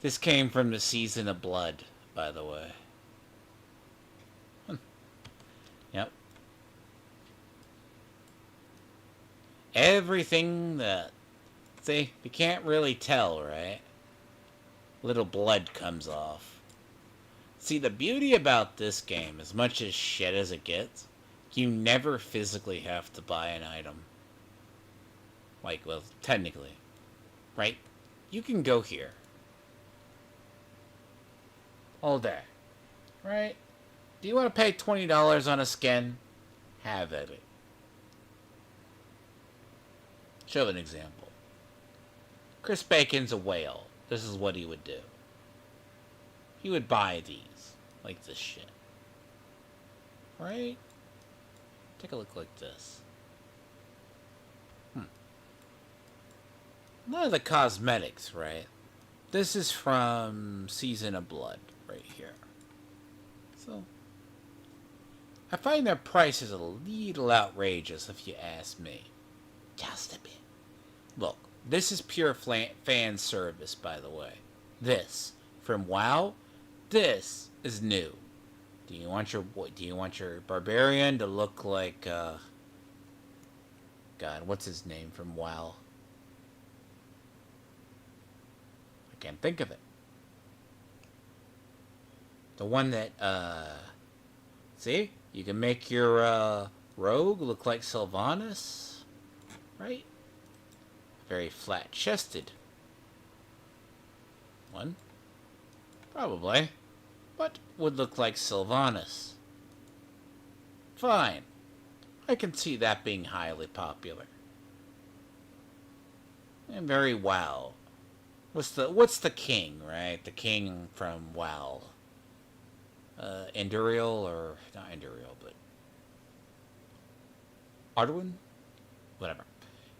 This came from the Season of Blood, by the way. Yep. Everything that... See, you can't really tell, right? little blood comes off. See, the beauty about this game, as much as shit as it gets, you never physically have to buy an item. Like, well, technically. Right? You can go here. All day. Right? Do you want to pay $20 on a skin? Have at it. Show an example. Chris Bacon's a whale. This is what he would do. He would buy these. Like this shit. Right? Take a look like this. A lot of the cosmetics, right? This is from Season of Blood, right here. So, I find their prices a little outrageous, if you ask me. Just a bit. Look, this is pure fan service, by the way. This from WoW. This is new. Do you want your barbarian to look like God? What's his name from WoW? I can't think of it. The one that see, you can make your rogue look like Sylvanas, right? Very flat-chested one, probably, but would look like Sylvanas. Fine. I can see that being highly popular. And very WoW. What's the king, right? The king from WoW. Endurial, or not Endurial, but Arduin? Whatever.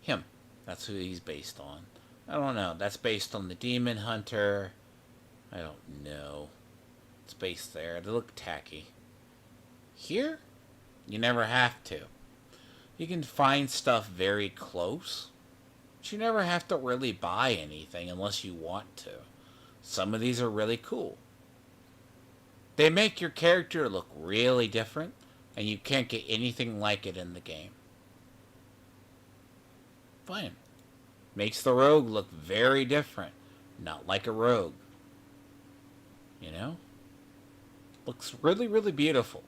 Him. That's who he's based on. I don't know. That's based on the Demon Hunter. I don't know. It's based there. They look tacky. Here, you never have to. You can find stuff very close, but you never have to really buy anything unless you want to. Some of these are really cool. They make your character look really different, and you can't get anything like it in the game. Fine. Makes the rogue look very different. Not like a rogue. You know? Looks really, really beautiful.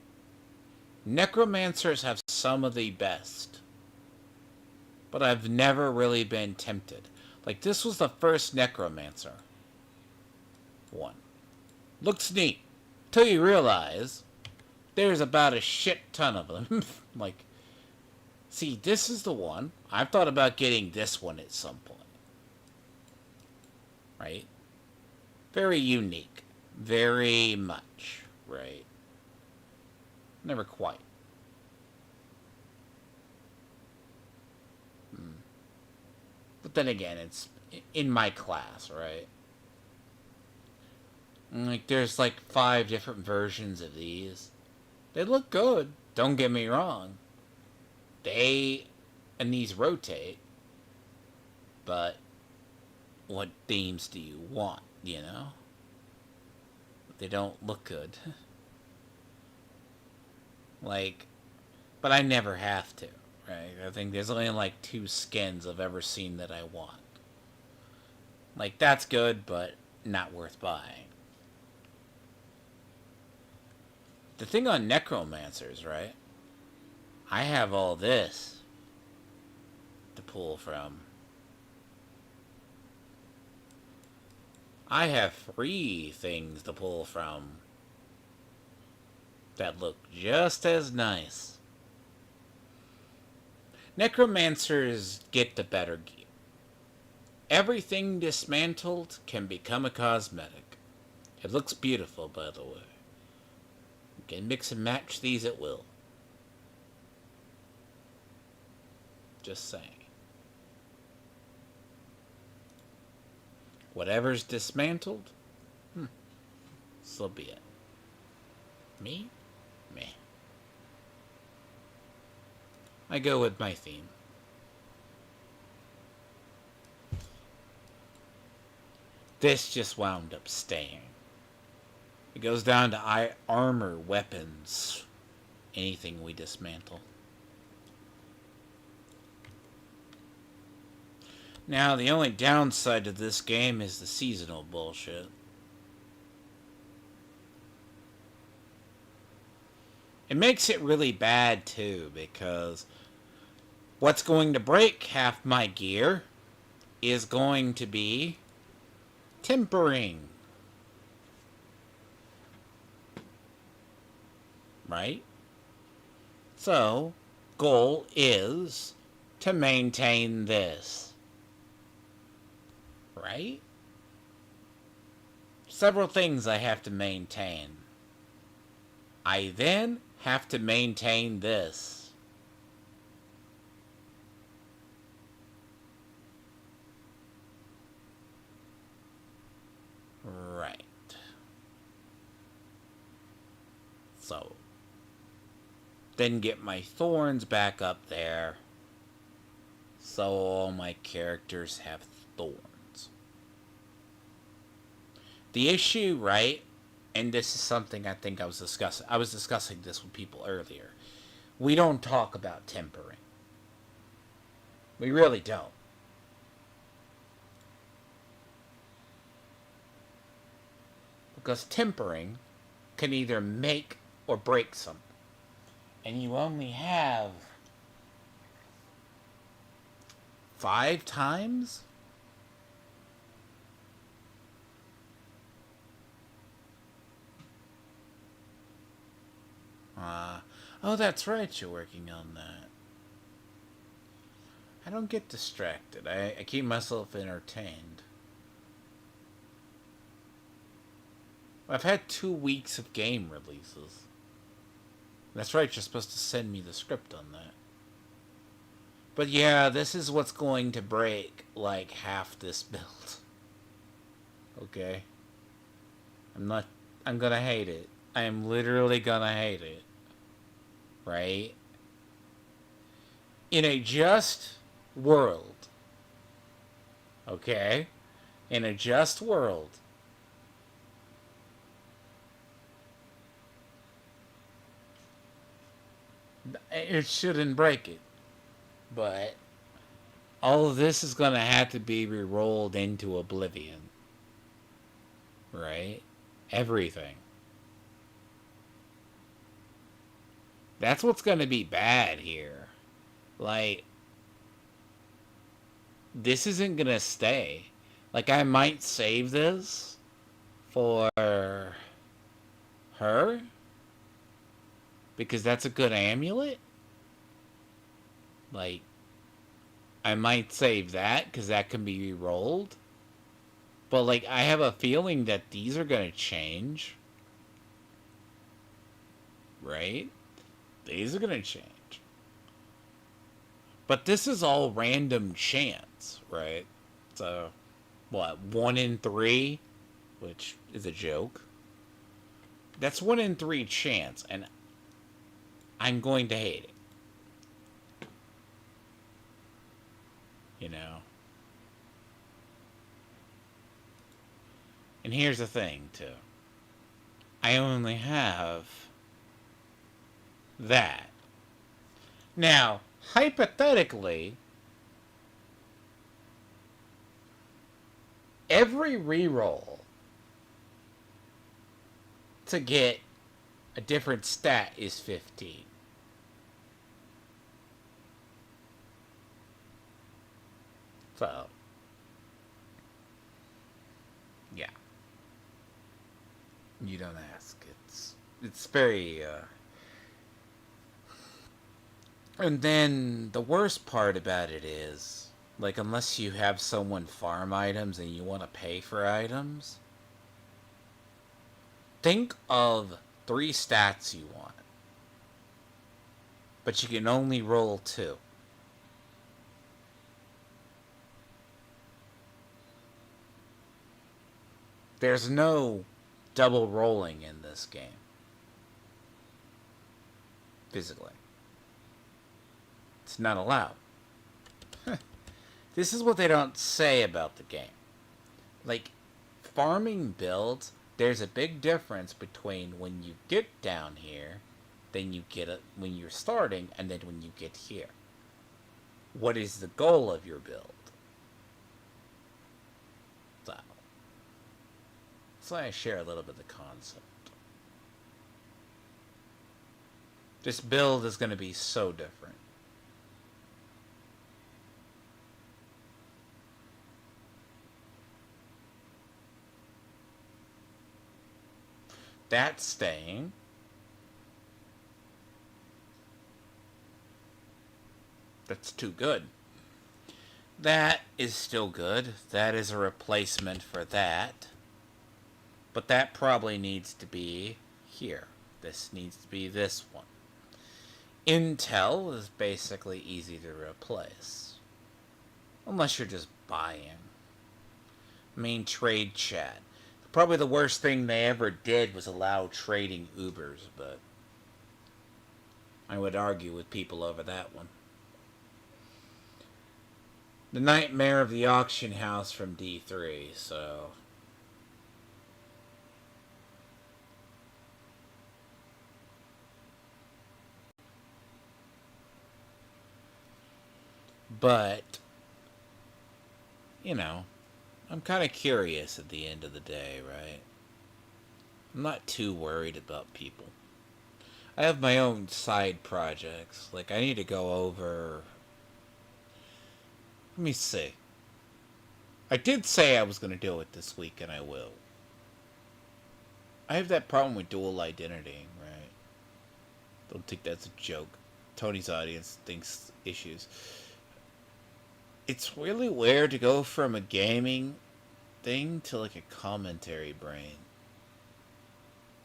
Necromancers have some of the best. But I've never really been tempted. Like, this was the first Necromancer one. Looks neat. Till you realize there's about a shit ton of them. Like, see, this is the one. I've thought about getting this one at some point. Right? Very unique. Very much. Right? Never quite. But then again, it's in my class, right? Like, there's like 5 different versions of these. They look good. Don't get me wrong. And these rotate. But what themes do you want, you know? They don't look good. Like, but I never have to, right? I think there's only like 2 skins I've ever seen that I want. Like, that's good, but not worth buying. The thing on Necromancers, right? I have all this to pull from. I have 3 things to pull from that look just as nice. Necromancers get the better gear. Everything dismantled can become a cosmetic. It looks beautiful, by the way. You can mix and match these at will. Just saying. Whatever's dismantled, so be it. Me? Meh. I go with my theme. This just wound up staying. It goes down to armor, weapons, anything we dismantle. Now, the only downside to this game is the seasonal bullshit. It makes it really bad too, because what's going to break half my gear is going to be tempering. Right? So, goal is to maintain this. Right? Several things I have to maintain. I then have to maintain this. Right. So, then get my thorns back up there. So all my characters have thorns. The issue, right? And this is something I think I was discussing this with people earlier. We don't talk about tempering. We really don't. Because tempering can either make or break something. And you only have 5 times? Oh, that's right, you're working on that. I don't get distracted. I keep myself entertained. I've had 2 weeks of game releases. That's right, you're supposed to send me the script on that. But yeah, this is what's going to break, like, half this build. Okay? I'm gonna hate it. I am literally gonna hate it. Right? In a just world. Okay? In a just world. It shouldn't break it. But all of this is going to have to be re-rolled into oblivion. Right? Everything. That's what's going to be bad here. Like, this isn't going to stay. Like, I might save this for her, because that's a good amulet. Like, I might save that because that can be re-rolled. But, like, I have a feeling that these are going to change. Right? These are going to change. But this is all random chance, right? So, what, 1 in 3? Which is a joke. That's 1 in 3 chance, and I'm going to hate it. You know? And here's the thing, too. I only have that. Now, hypothetically, every reroll to get a different stat is 15. So, yeah. You don't ask. It's very and then the worst part about it is, like, unless you have someone farm items and you want to pay for items, think of 3 stats you want. But you can only roll 2. There's no double rolling in this game. Physically. It's not allowed. This is what they don't say about the game. Like, farming builds, there's a big difference between when you get down here, then you get it when you're starting, and then when you get here. What is the goal of your build? So I share a little bit of the concept. This build is going to be so different. That's staying. That's too good. That is still good. That is a replacement for that. But that probably needs to be here. This needs to be this one. Intel is basically easy to replace. Unless you're just buying. Main trade chat. Probably the worst thing they ever did was allow trading Ubers, but I would argue with people over that one. The Nightmare of the Auction House from D3, so... But, you know, I'm kind of curious at the end of the day, right? I'm not too worried about people. I have my own side projects. Like, I need to go over... Let me see. I did say I was going to do it this week, and I will. I have that problem with dual identity, right? Don't think that's a joke. Tony's audience thinks issues. It's really weird to go from a gaming thing to like a commentary brain.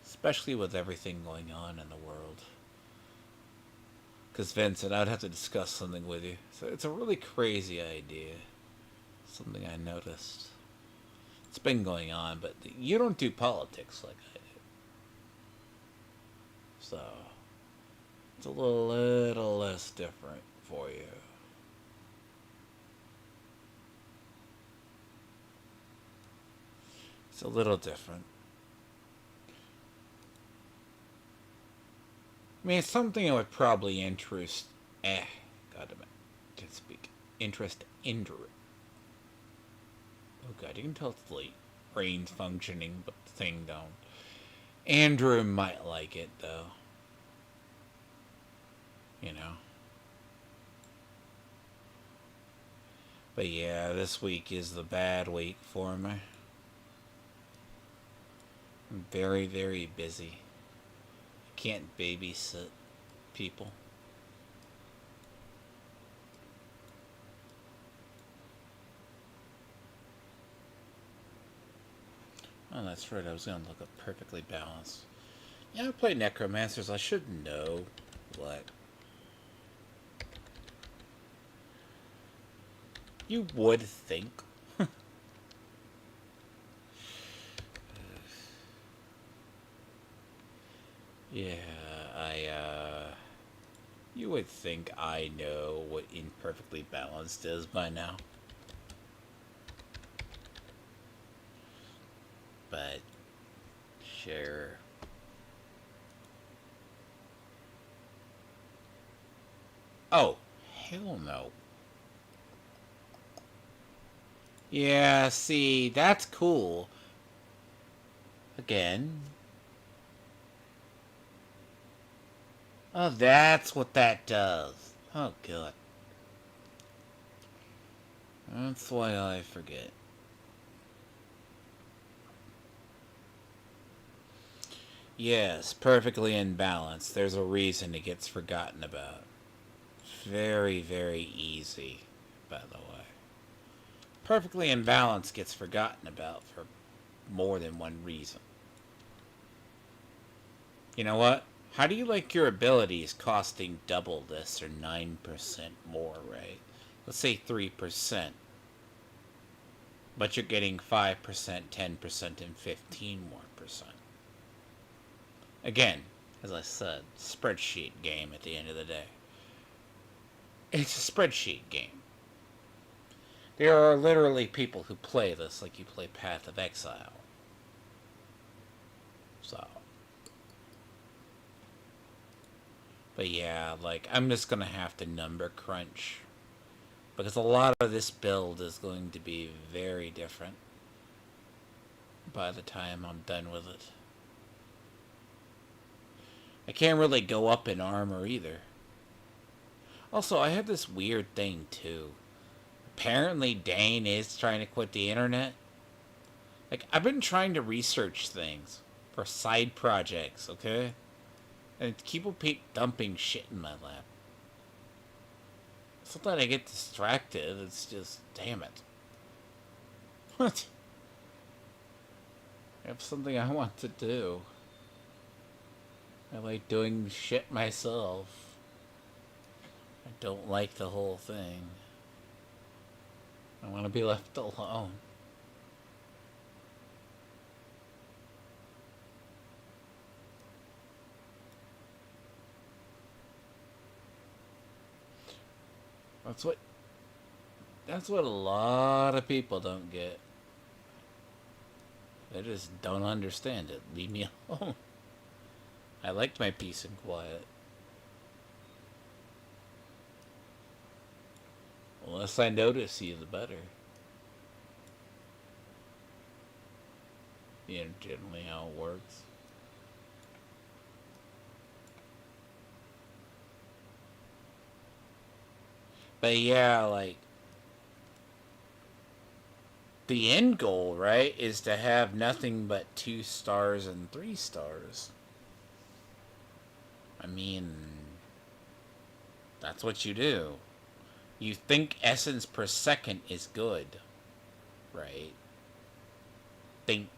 Especially with everything going on in the world. Because Vincent, I'd have to discuss something with you. So it's a really crazy idea. Something I noticed. It's been going on, but you don't do politics like I do. So, it's a little less different for you. It's a little different. I mean, it's something I would probably interest... God damn it. Can't speak. Interest Andrew. Oh god, you can tell it's late. Brain's functioning, but the thing don't. Andrew might like it, though. You know? But yeah, this week is the bad week for me. I'm very, very busy. I can't babysit people. Oh, that's right. I was going to look up Perfectly Balanced. Yeah, I play Necromancers. I should know what. You would think. Yeah, you would think I know what Imperfectly Balanced is by now. But, sure. Oh, hell no. Yeah, see, that's cool. Again. Oh, that's what that does. Oh, God. That's why I forget. Yes, perfectly in balance. There's a reason it gets forgotten about. Very, very easy, by the way. Perfectly in balance gets forgotten about for more than one reason. You know what? How do you like your abilities costing double this or 9% more, right? Let's say 3%. But you're getting 5%, 10%, and 15 more percent. Again, as I said, spreadsheet game at the end of the day. It's a spreadsheet game. There are literally people who play this like you play Path of Exile. So. But yeah, like, I'm just gonna have to number crunch. Because a lot of this build is going to be very different by the time I'm done with it. I can't really go up in armor either. Also, I have this weird thing too. Apparently, Dane is trying to quit the internet. Like, I've been trying to research things for side projects, okay? And people keep dumping shit in my lap. It's not that I get distracted, it's just, damn it. What? I have something I want to do. I like doing shit myself. I don't like the whole thing. I want to be left alone. That's what a lot of people don't get. They just don't understand it. Leave me alone. I liked my peace and quiet. The less I notice you, the better. You know, generally how it works. But yeah, like, the end goal, right, is to have nothing but 2 stars and 3 stars. I mean, that's what you do. You think essence per second is good, right? Think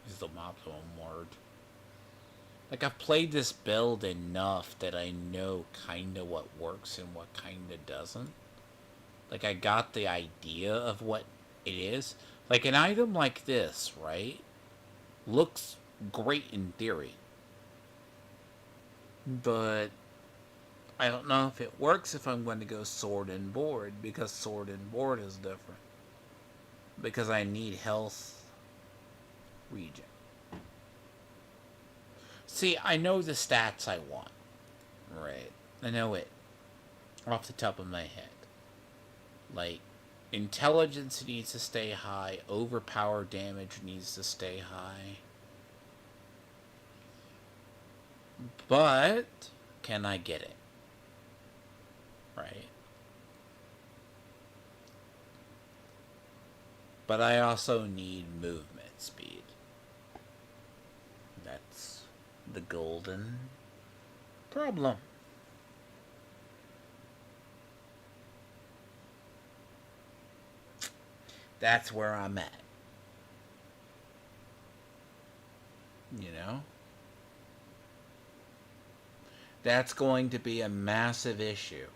is the optimum word. Like, I've played this build enough that I know kinda what works and what kinda doesn't. Like, I got the idea of what it is. Like, an item like this, right, looks great in theory. But I don't know if it works if I'm going to go sword and board, because sword and board is different. Because I need health regen. See, I know the stats I want. Right. I know it off the top of my head. Like, intelligence needs to stay high. Overpower damage needs to stay high. But can I get it? Right. But I also need movement speed. That's the golden problem. That's where I'm at. You know? That's going to be a massive issue.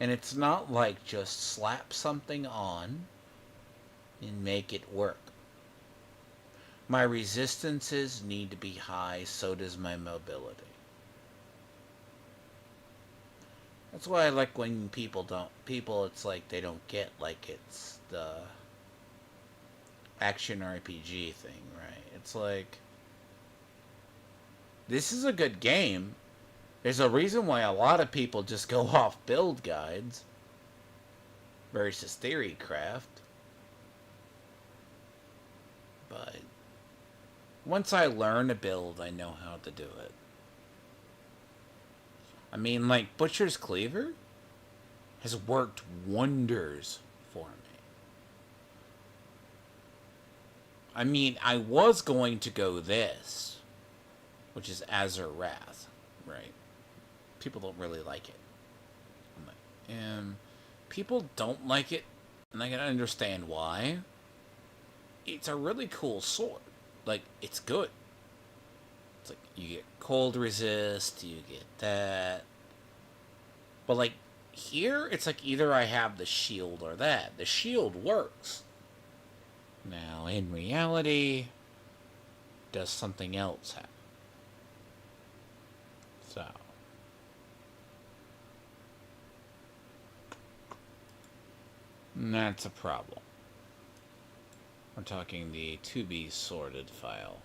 And it's not like just slap something on and make it work. My resistances need to be high, so does my mobility. That's why I like when people, it's like they don't get, like, it's the action RPG thing, right? It's like, this is a good game. There's a reason why a lot of people just go off build guides versus theory craft. But once I learn a build, I know how to do it. I mean, like, Butcher's Cleaver has worked wonders for me. I mean, I was going to go this, which is Azure Wrath, right? People don't really like it. I'm like, people don't like it, and I can understand why. It's a really cool sword. Like, it's good. It's like, you get cold resist, you get that. But, like, here, it's like either I have the shield or that. The shield works. Now, in reality, does something else happen? So. And that's a problem. We're talking the to be sorted file.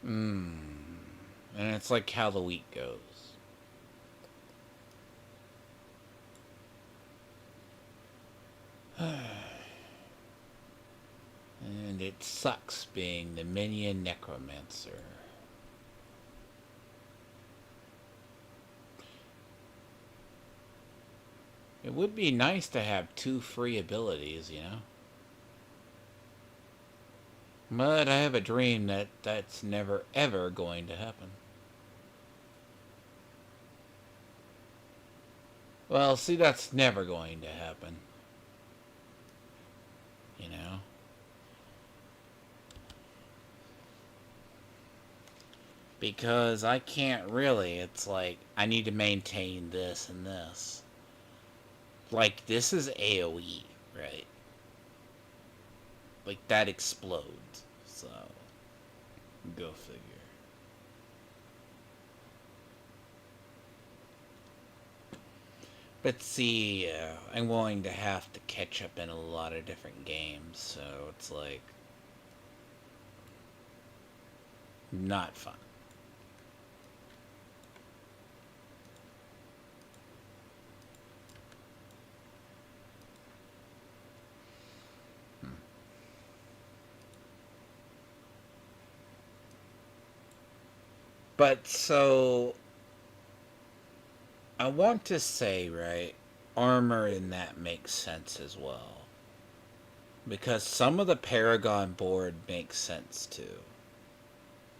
And it's like how the week goes. it sucks being the minion necromancer. It would be nice to have 2 free abilities, you know? But I have a dream that that's never ever going to happen. Well, see, that's never going to happen. You know? Because I can't really. It's like, I need to maintain this and this. Like, this is AoE, right? Like, that explodes. So, go figure. But see, I'm going to have to catch up in a lot of different games, so it's like, not fun. But so, I want to say, right, armor in that makes sense as well. Because some of the Paragon board makes sense too.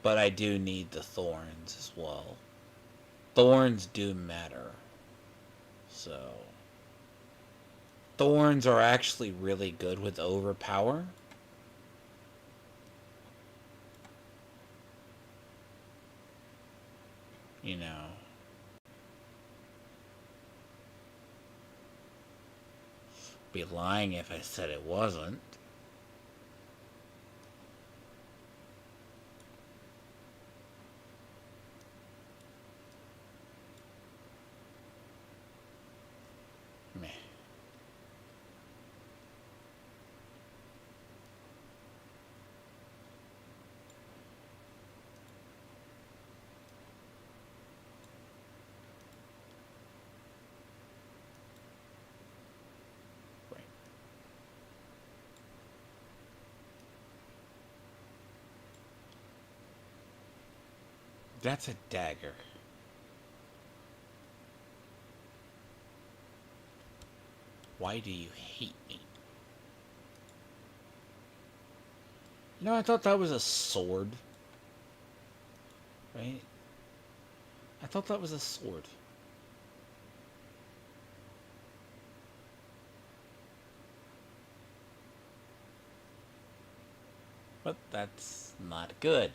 But I do need the thorns as well. Thorns do matter. So, thorns are actually really good with overpower. You know. Be lying if I said it wasn't. Meh. Right. That's a dagger. Why do you hate me? No, I thought that was a sword. Right? I thought that was a sword. But that's not good.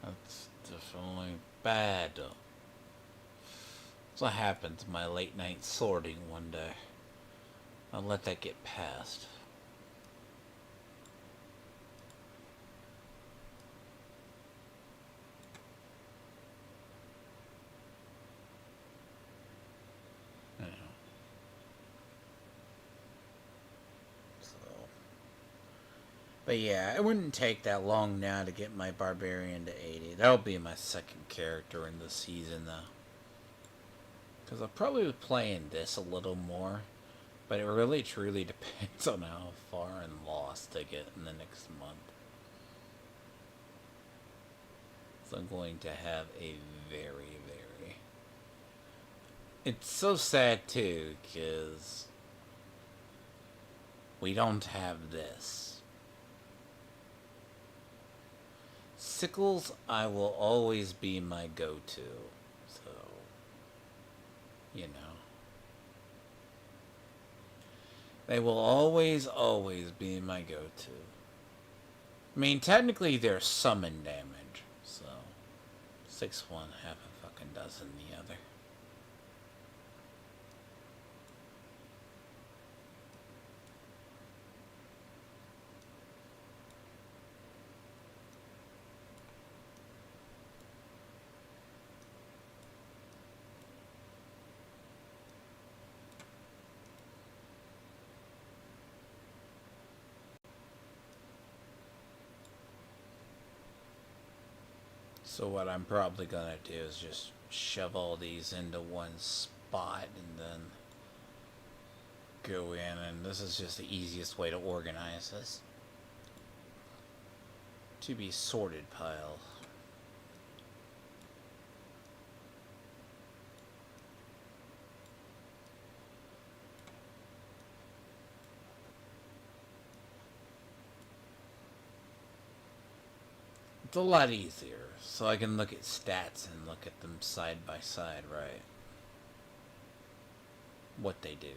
That's definitely bad. That's what happens my late night sorting one day. I'll let that get past. But yeah, it wouldn't take that long now to get my Barbarian to 80. That'll be my second character in the season, though. Because I'll probably be playing this a little more. But it really truly depends on how far and lost I get in the next month. So I'm going to have a very... It's so sad, too, because we don't have this. Sickles, I will always be my go-to. So, you know. They will always be my go-to. I mean, technically they're summon damage, so 6 one, half a fucking dozen the other. So what I'm probably gonna do is just shove all these into one spot and then go in, and this is just the easiest way to organize this. to be sorted pile. It's a lot easier, so I can look at stats and look at them side by side, right? What they do.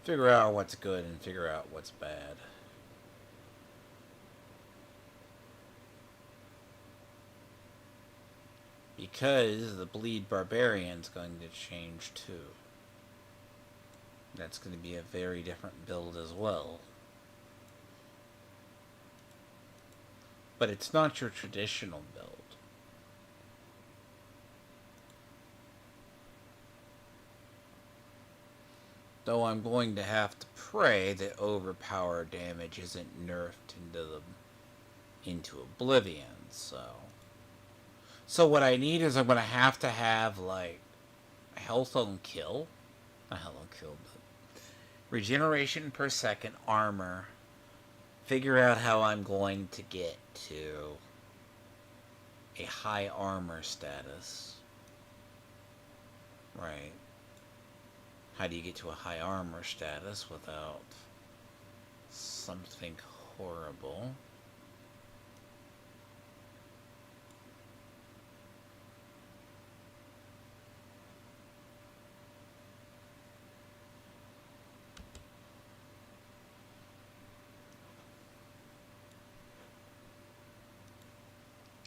Figure out what's good and figure out what's bad. Because the Bleed Barbarian's going to change too. That's going to be a very different build as well. But it's not your traditional build. Though I'm going to have to pray that overpower damage isn't nerfed into oblivion, so what I need is I'm going to have like health on kill. Not health on kill, but regeneration per second, armor. Figure out how I'm going to get to a high armor status. Right. How do you get to a high armor status without something horrible?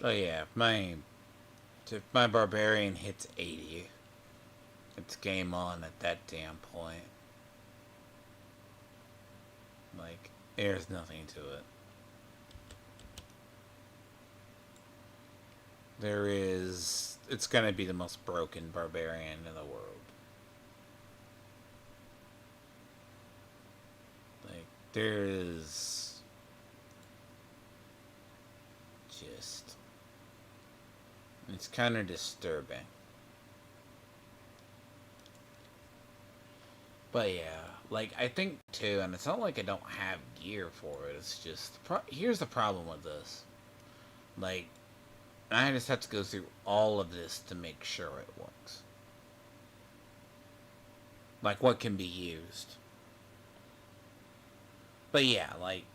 Oh yeah, if my barbarian hits 80, it's game on at that damn point. Like, there's nothing to it. It's gonna be the most broken barbarian in the world. Like, it's kind of disturbing. But yeah, like, I think too, and it's not like I don't have gear for it, it's just, here's the problem with this. Like, I just have to go through all of this to make sure it works. Like, what can be used. But yeah, like,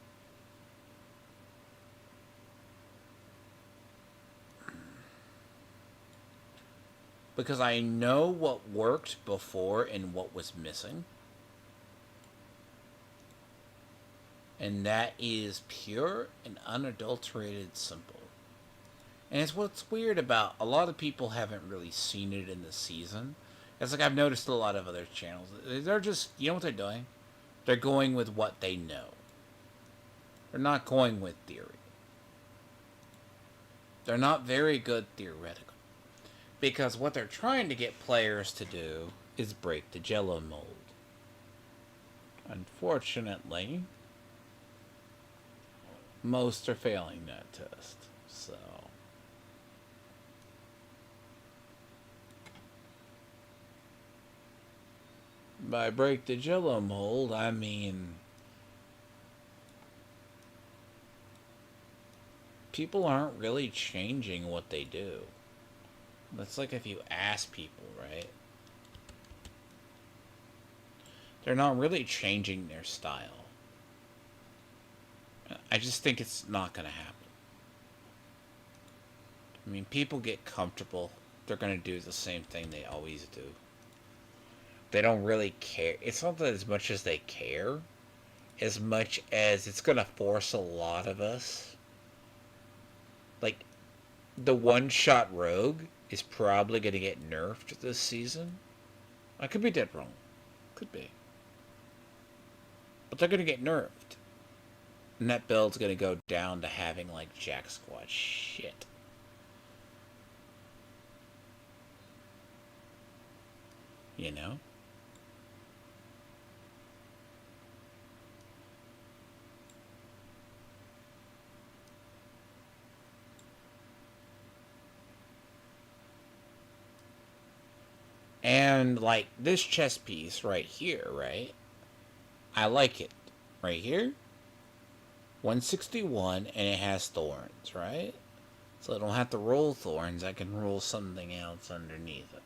because I know what worked before and what was missing. And that is pure and unadulterated simple. And it's what's weird about a lot of people haven't really seen it in the season. It's like I've noticed a lot of other channels. They're just, you know what they're doing? They're going with what they know. They're not going with theory. They're not very good theoretical. Because what they're trying to get players to do is break the Jello mold. Unfortunately, most are failing that test. So, by break the Jello mold, I mean people aren't really changing what they do. That's like if you ask people, right? They're not really changing their style. I just think it's not going to happen. I mean, people get comfortable. They're going to do the same thing they always do. They don't really care. It's not that as much as they care, as much as it's going to force a lot of us. Like, the one-shot rogue is probably going to get nerfed this season. I could be dead wrong. Could be. But they're going to get nerfed. And that build's going to go down to having, like, Jack Squad shit. You know? And, like, this chess piece right here, right? I like it. Right here, 161, and it has thorns, right? So I don't have to roll thorns, I can roll something else underneath it.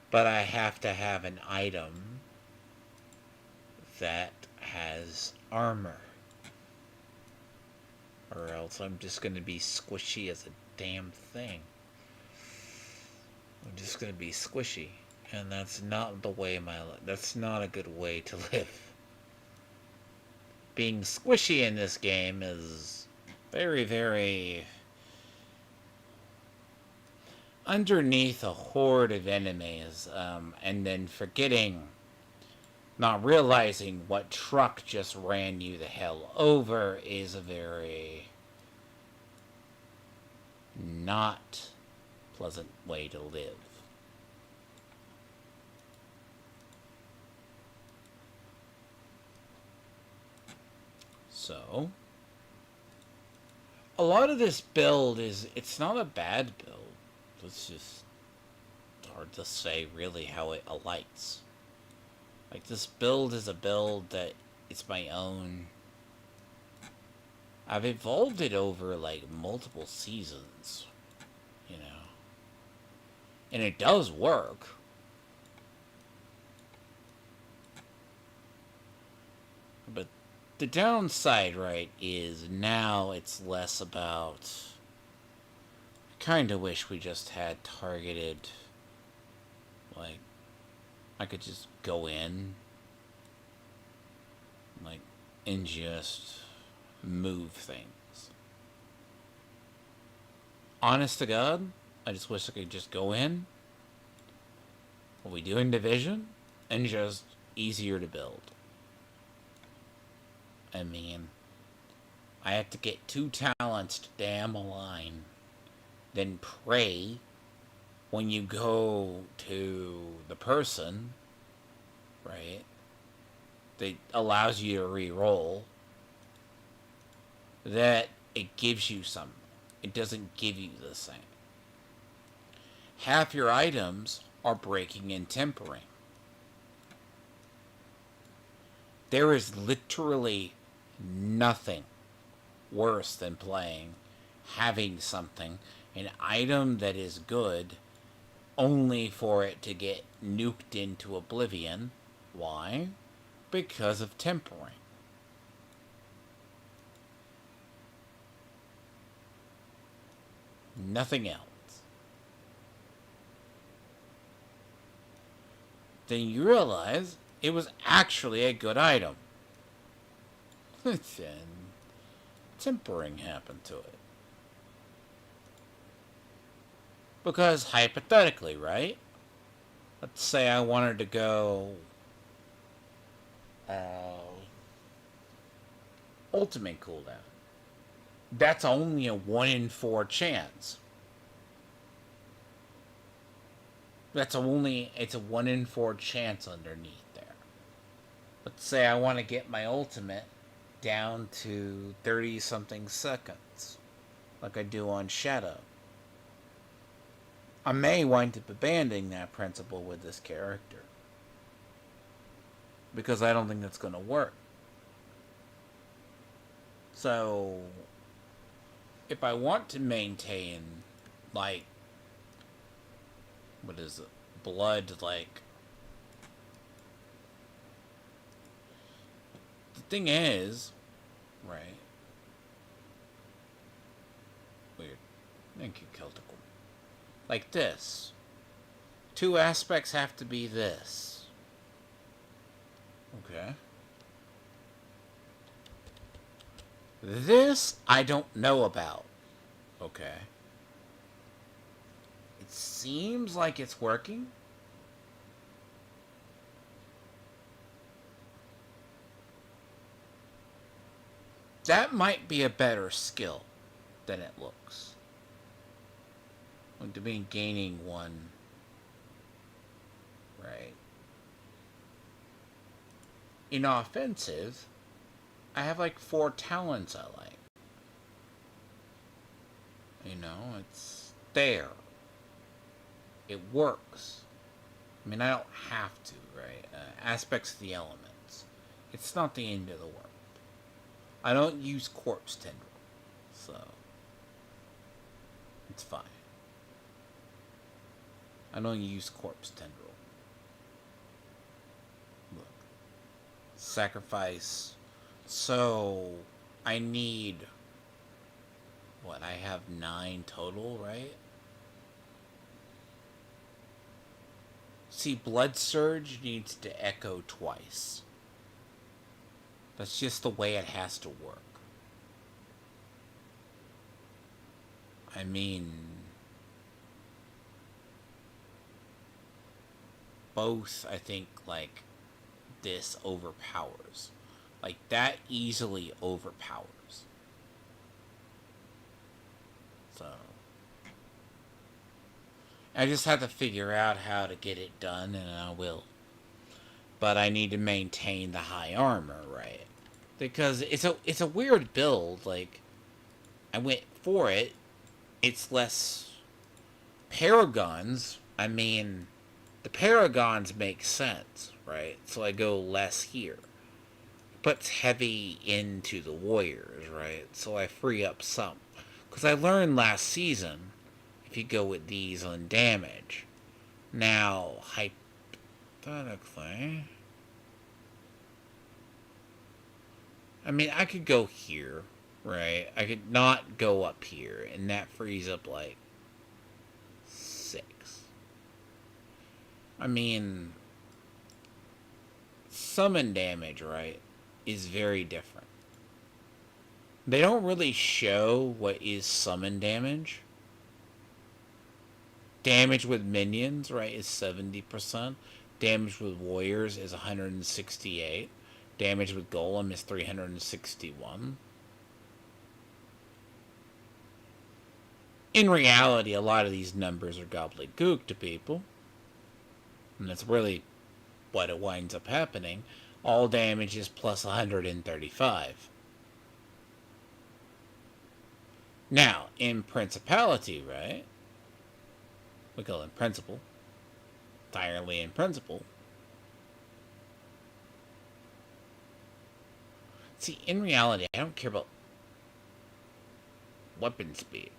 But I have to have an item that has armor. Or else I'm just going to be squishy as a damn thing. I'm just going to be squishy. And that's not the way that's not a good way to live. Being squishy in this game is very, very underneath a horde of enemies, and then not realizing what truck just ran you the hell over is a very not pleasant way to live. So, a lot of this build it's not a bad build. It's just hard to say really how it alights. Like, this build is a build that it's my own. I've evolved it over, like, multiple seasons, you know. And it does work. But the downside, right, is now it's less about. I kind of wish we just had targeted, like, I could just go in, like, and just move things. Honest to God, I just wish I could just go in, what we do in Division, and just easier to build. I mean, I have to get 2 talents to damn a line, then pray when you go to the person, right, that allows you to re-roll, that it gives you something. It doesn't give you the same. Half your items are breaking and tempering. There is literally nothing worse than having something, an item that is good, only for it to get nuked into oblivion. Why? Because of tempering. Nothing else. Then you realize it was actually a good item. Then tempering happened to it. Because hypothetically, right? Let's say I wanted to go ultimate cooldown. That's only a 1 in 4 chance. It's a 1 in 4 chance underneath there. Let's say I want to get my ultimate down to 30 something seconds, like I do on Shadow. I may wind up abandoning that principle with this character, because I don't think that's going to work. So, if I want to maintain, like, what is it? Blood, like. The thing is, right? Weird. Thank you, Celtic. Like this. 2 aspects have to be this. Okay. This I don't know about. Okay. It seems like it's working. That might be a better skill than it looks. Like, to be gaining 1. Right. In offensive, I have like 4 talents I like. You know, it's there. It works. I mean, I don't have to, right? Aspects of the elements. It's not the end of the world. I don't use corpse tendril, so it's fine. I don't use corpse tendril. Look. Sacrifice. So, I need... What, I have 9 total, right? See, Blood Surge needs to echo twice. That's just the way it has to work. I mean... both, I think, like, this overpowers. Like, that easily overpowers. So... I just have to figure out how to get it done, and I will. But I need to maintain the high armor, right? Because it's a weird build. Like, I went for it. It's less paragons. I mean, the paragons make sense, right? So I go less here. Puts heavy into the warriors, right? So I free up some. Because I learned last season, if you go with these on damage. Now, hypothetically... I mean, I could go here, right? I could not go up here, and that frees up, like, 6. I mean, summon damage, right, is very different. They don't really show what is summon damage. Damage with minions, right, is 70%. Damage with warriors is 168. Damage with golem is 361. In reality, a lot of these numbers are gobbledygook to people. And that's really what it winds up happening. All damage is plus 135. Now, in Principality, right? We call it Principle. Entirely in Principle. See, in reality, I don't care about weapon speed.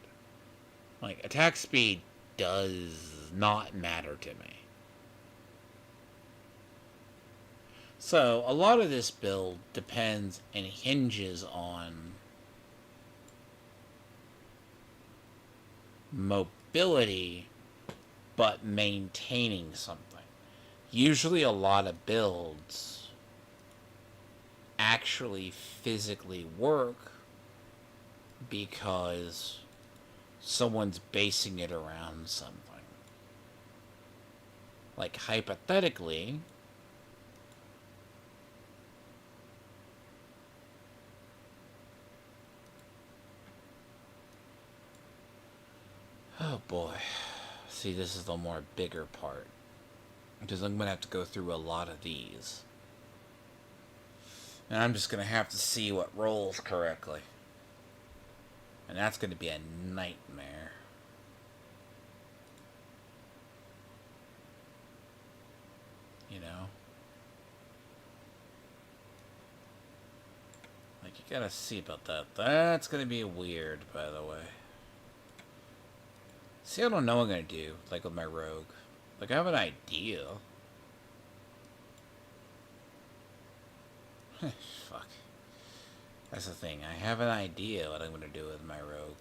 Like, attack speed does not matter to me. So, a lot of this build depends and hinges on mobility, but maintaining something. Usually a lot of builds actually physically work because someone's basing it around something. Like, hypothetically, oh boy. See, this is the more bigger part. Because I'm going to have to go through a lot of these. And I'm just going to have to see what rolls correctly. And that's going to be a nightmare. You know? Like, you gotta see about that. That's going to be weird, by the way. See, I don't know what I'm going to do, like, with my rogue. Like, I have an idea. Fuck. That's the thing. I have an idea what I'm going to do with my rogue.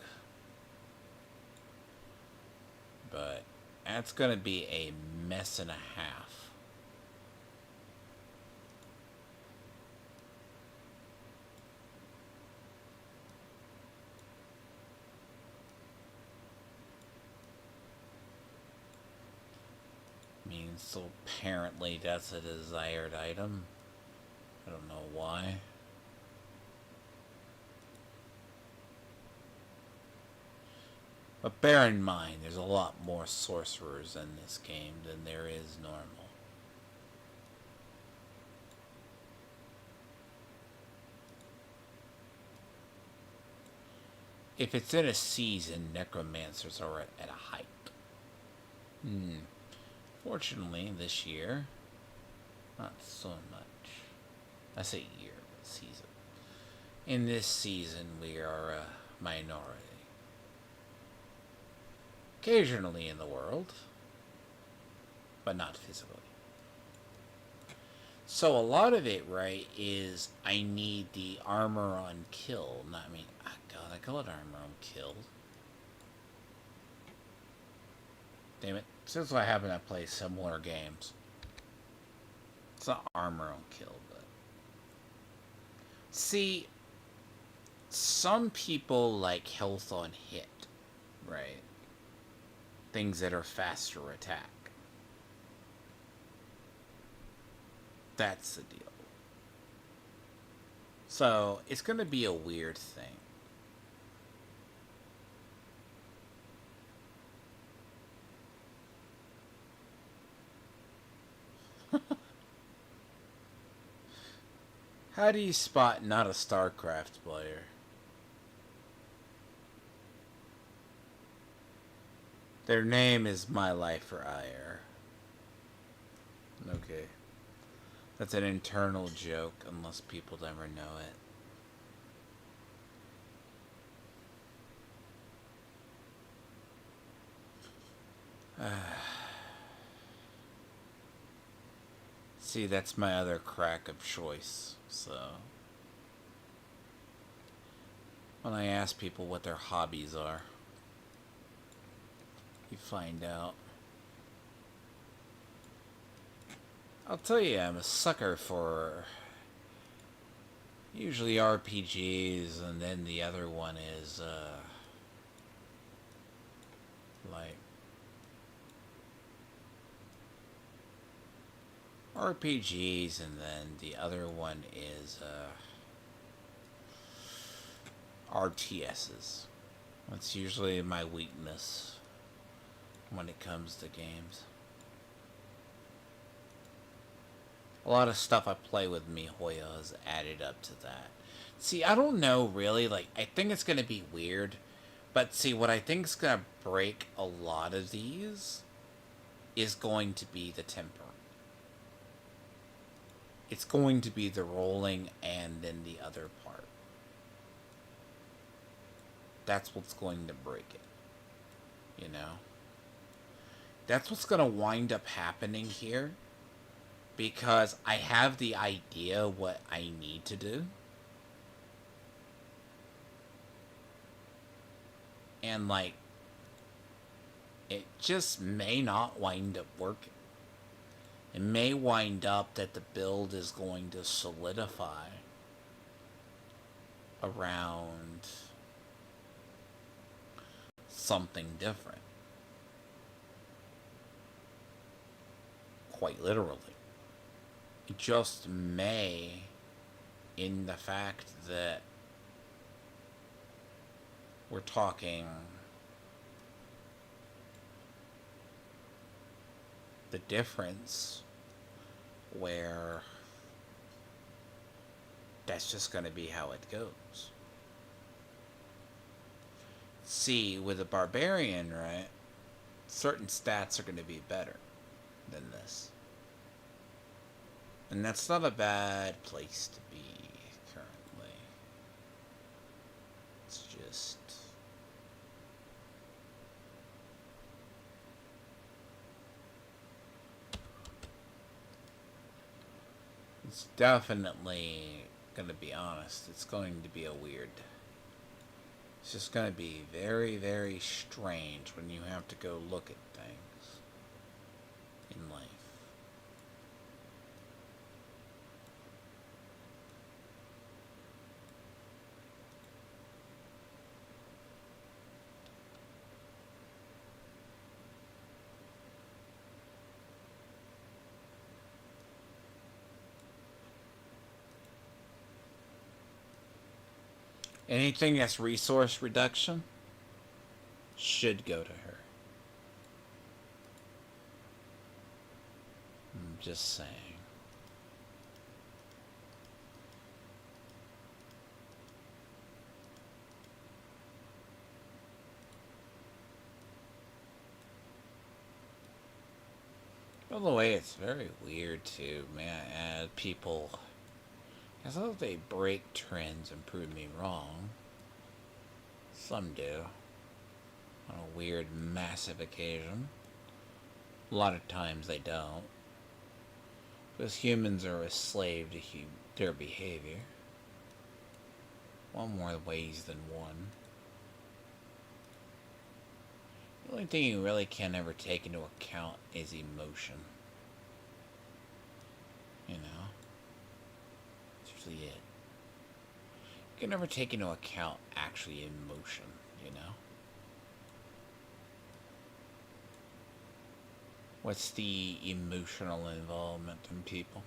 But that's going to be a mess and a half. So apparently that's a desired item. I don't know why. But bear in mind, there's a lot more sorcerers in this game than there is normal. if it's in a season, necromancers are at a height. Fortunately, this year, not so much. I say year, but season. In this season, we are a minority. Occasionally in the world, but not physically. So a lot of it, right, is I need the armor on kill. Not, I mean, oh God, I call it armor on kill. Damn it. Since I happen to play similar games. It's not armor on kill, but... See, some people like health on hit, right? Things that are faster attack. That's the deal. So, it's going to be a weird thing. How do you spot not a StarCraft player? Their name is My Life for Ire. Okay. That's an internal joke, unless people never know it. See, that's my other crack of choice, so... When I ask people what their hobbies are, you find out. I'll tell you, I'm a sucker for usually RPGs, and then the other one is, like... RPGs, and then the other one is, RTSs. That's usually my weakness when it comes to games. A lot of stuff I play with MiHoYo has added up to that. See, I don't know really, like, I think it's gonna be weird, but see, what I think is gonna break a lot of these is going to be the temper. It's going to be the rolling and then the other part. That's what's going to break it. You know? That's what's going to wind up happening here. Because I have the idea what I need to do. And, like, it just may not wind up working. It may wind up that the build is going to solidify around something different. Quite literally. It just may, in the fact that we're talking the difference where that's just going to be how it goes. See, with a barbarian, right, certain stats are going to be better than this. And that's not a bad place to be currently. It's just... It's definitely, gonna be honest, it's going to be a weird... It's just gonna be very, very strange when you have to go look at things in life. Anything that's resource reduction should go to her. I'm just saying. By the way, it's very weird too, man. People, as long as they break trends and prove me wrong, some do, on a weird, massive occasion. A lot of times they don't, because humans are a slave to their behavior. One more ways than one. The only thing you really can ever take into account is emotion. You know? That's usually it. You can never take into account actually emotion, you know? What's the emotional involvement in people?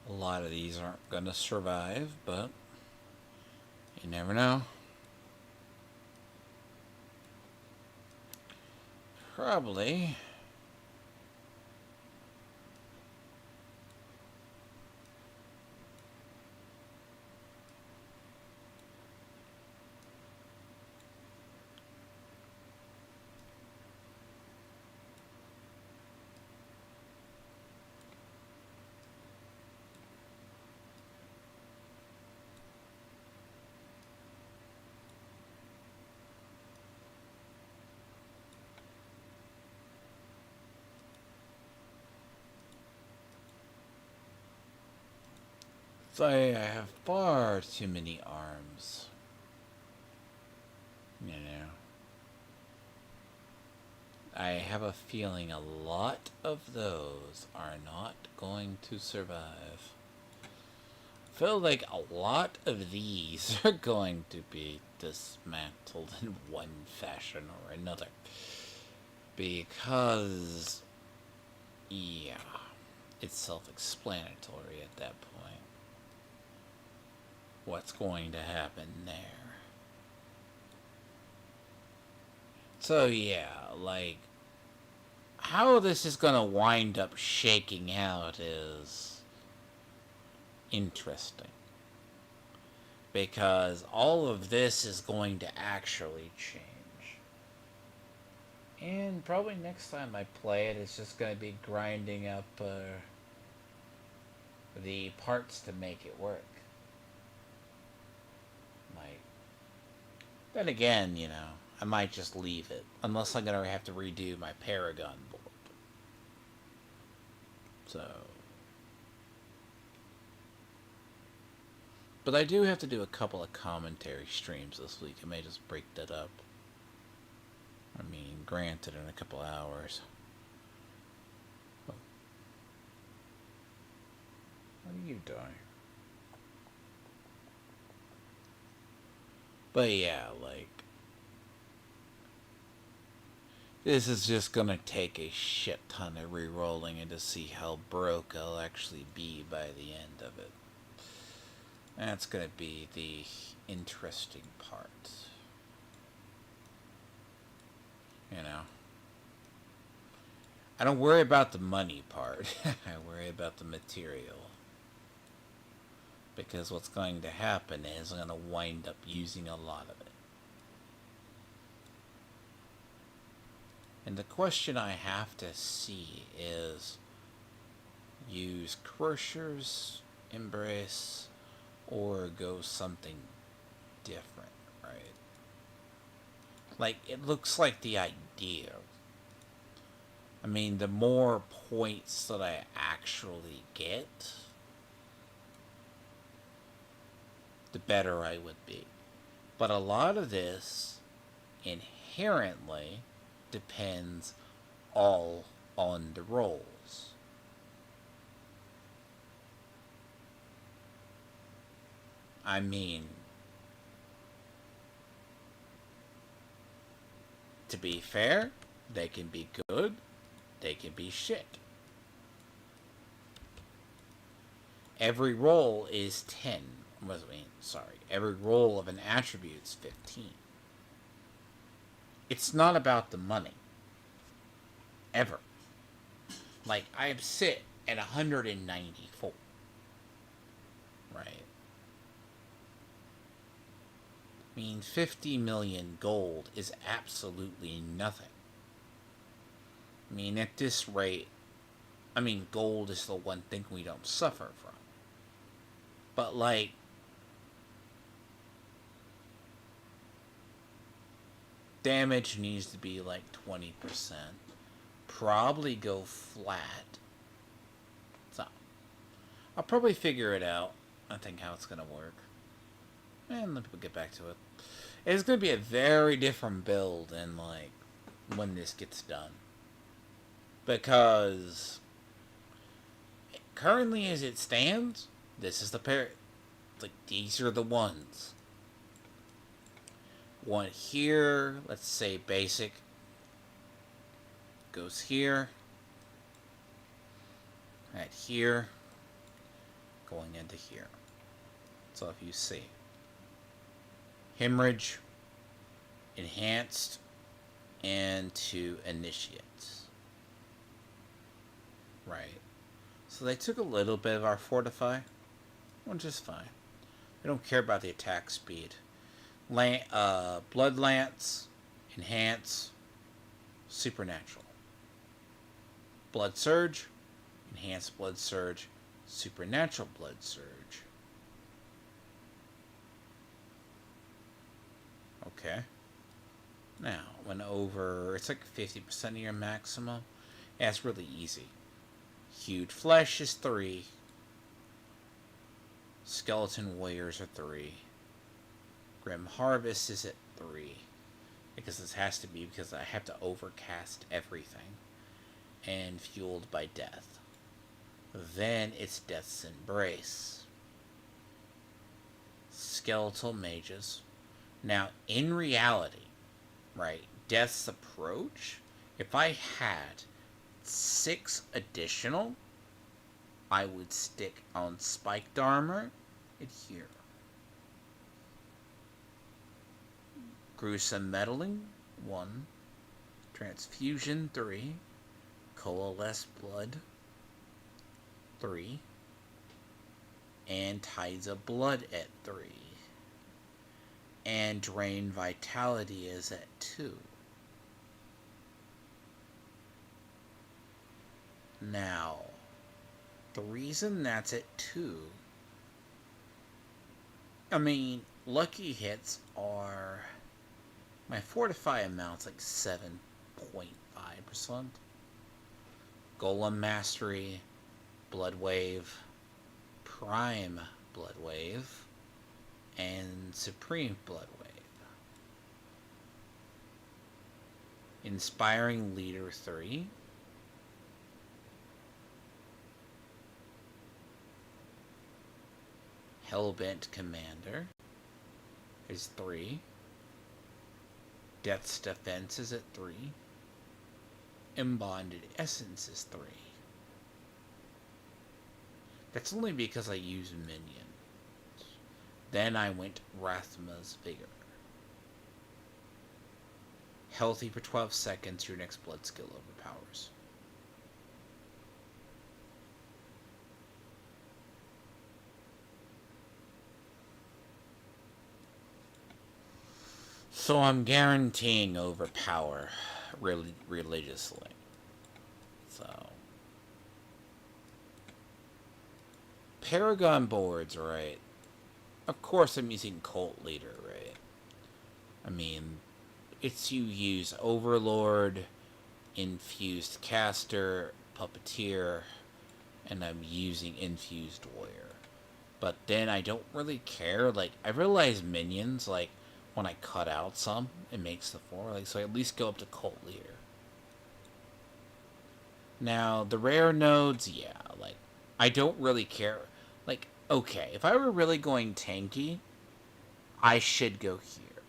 A lot of these aren't going to survive, but you never know. Probably. So I have far too many arms. You know. I have a feeling a lot of those are not going to survive. I feel like a lot of these are going to be dismantled in one fashion or another. Because, yeah, it's self-explanatory at that point. What's going to happen there. So yeah, like, how this is gonna wind up shaking out is interesting. Because all of this is going to actually change. And probably next time I play it, it's just going to be grinding up the parts to make it work. Like, then again, you know, I might just leave it. Unless I'm going to have to redo my Paragon board. So. But I do have to do a couple of commentary streams this week. I may just break that up. I mean, granted, in a couple hours. What are you doing? But yeah, like, this is just gonna take a shit ton of re-rolling and to see how broke I'll actually be by the end of it. That's gonna be the interesting part. You know? I don't worry about the money part. I worry about the material. Because what's going to happen is I'm going to wind up using a lot of it. And the question I have to see is, use Crusher's Embrace or go something different, right? Like, it looks like the idea. I mean, the more points that I actually get, the better I would be. But a lot of this inherently depends all on the rolls. I mean, to be fair, they can be good, they can be shit. Every roll is 10. Every roll of an attribute is 15. It's not about the money. Ever. Like, I sit at 194. Right? I mean, 50 million gold is absolutely nothing. I mean, at this rate, gold is the one thing we don't suffer from. But, like, damage needs to be like 20%. Probably go flat. So, I'll probably figure it out. I think how it's gonna work. And let people get back to it. It's gonna be a very different build in, like, when this gets done. Because currently as it stands, this is the pair. Like, these are the ones. One here, let's say basic, goes here, right here, going into here. So if you see, hemorrhage, enhanced, and to initiates. Right. So they took a little bit of our fortify, which is fine. They don't care about the attack speed. Blood lance, enhance, supernatural. Blood surge, enhanced blood surge, supernatural blood surge. Okay. Now, when over, it's like 50% of your maximum. Yeah, it's really easy. Hued flesh is 3. Skeleton warriors are 3. Grim Harvest is at 3. Because this has to be because I have to overcast everything. And fueled by death. Then it's Death's Embrace. Skeletal mages. Now, in reality, right, Death's Approach, if I had 6 additional, I would stick on spiked armor and here. Gruesome Meddling, 1. Transfusion, 3. Coalesce Blood, 3. And Tides of Blood at 3. And Drain Vitality is at 2. Now, the reason that's at 2, lucky hits are, my fortify amount's like 7.5%. Golem Mastery, Blood Wave, Prime Blood Wave, and Supreme Blood Wave. Inspiring Leader 3. Hellbent Commander is 3. Death's Defense is at 3. Embonded Essence is 3. That's only because I use minions. Then I went Rathma's Vigor. Healthy for 12 seconds, your next blood skill overpowers. So I'm guaranteeing overpower religiously. So Paragon boards, right? Of course I'm using Cult Leader, right? It's you use Overlord, Infused Caster, Puppeteer, and I'm using Infused Warrior. But then I don't really care. Like, I realize minions, like, when I cut out some, it makes the 4. Like, so I at least go up to Cult Leader. Now, the rare nodes, yeah, like, I don't really care. Like, Okay, if I were really going tanky, I should go here.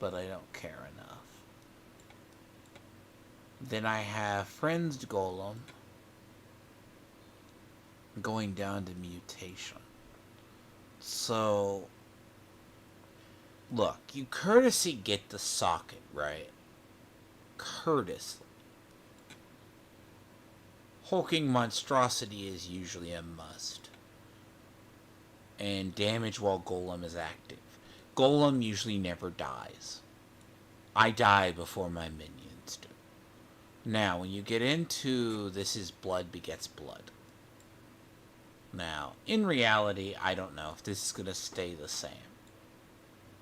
But I don't care enough. Then I have Frenzied Golem going down to Mutation. So, look, you courtesy get the socket, right? Courtesy. Hulking Monstrosity is usually a must. And damage while Golem is active. Golem usually never dies. I die before my minions do. Now, when you get into this is blood begets blood. Now, in reality, I don't know if this is going to stay the same.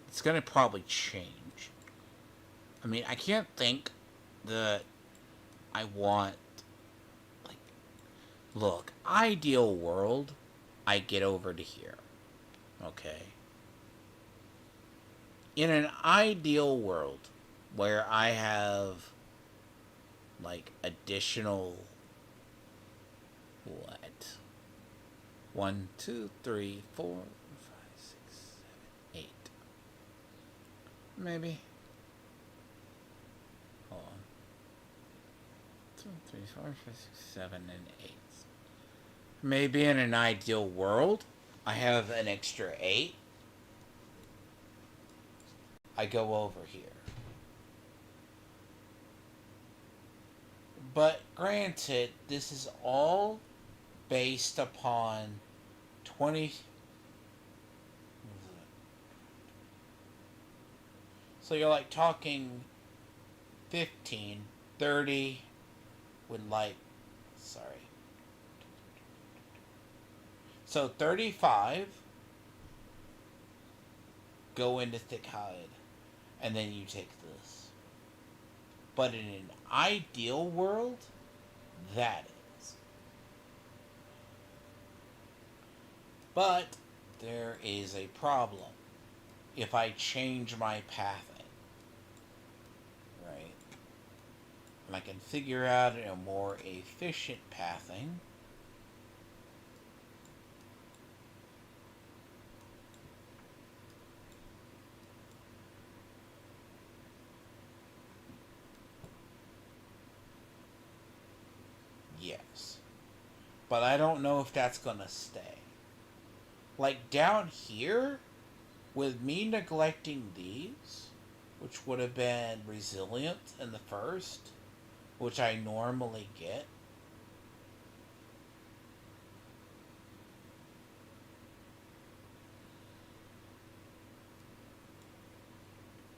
It's going to probably change. I mean, I can't think that I want... Like, look, ideal world, I get over to here. Okay? In an ideal world where I have like additional what? 1, 2, 3, 4, 5, 6, 7, 8. Maybe. Hold on. 2, 3, 4, 5, 6, 7, and 8. Maybe in an ideal world, I have an extra 8. I go over here. But granted, this is all based upon 20. So you're like talking 15, 30 with like, sorry. So 35 go into thick hide, and then you take this. But in an ideal world, that is. But there is a problem. If I change my pathing, right? And I can figure out a more efficient pathing. Yes. But I don't know if that's gonna stay. Like down here, with me neglecting these, which would have been resilient in the first, which I normally get.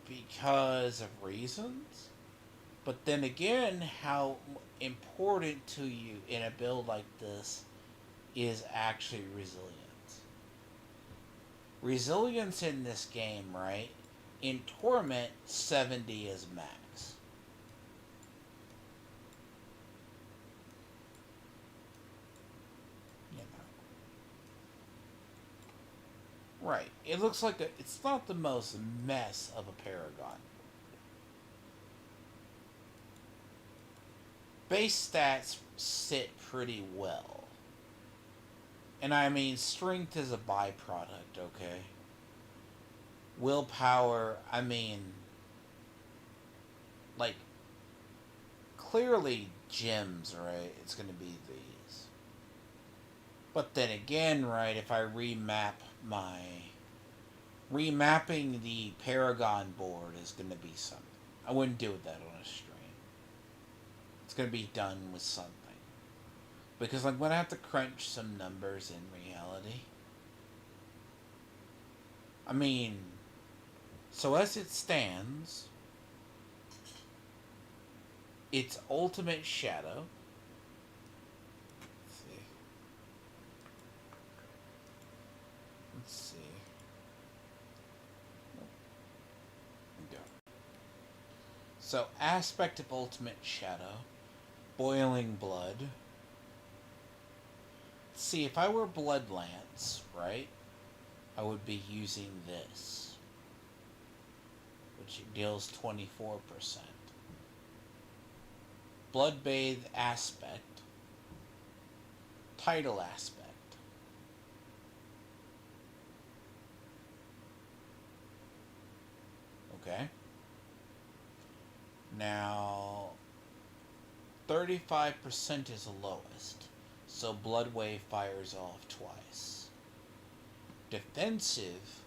Because of reasons. But then again, how important to you in a build like this is actually resilience. Resilience in this game, right? In Torment, 70 is max. You know. Right. It looks like it's not the most mess of a Paragon. Base stats sit pretty well. And I mean, strength is a byproduct, okay? Willpower, I mean, like, clearly gems, right? It's going to be these. But then again, right, if I remap my... Remapping the Paragon board is going to be something. I wouldn't do that on a stream. It's going to be done with something. Because I'm going to have to crunch some numbers in reality. I mean, so as it stands, its ultimate shadow. Let's see. Let's see. Go. So, aspect of ultimate shadow. Boiling blood. See, if I were Bloodlance, right, I would be using this, which deals 24%. Bloodbathe aspect, tidal aspect. Okay. Now, 35% is the lowest, so Blood Wave fires off twice. Defensive,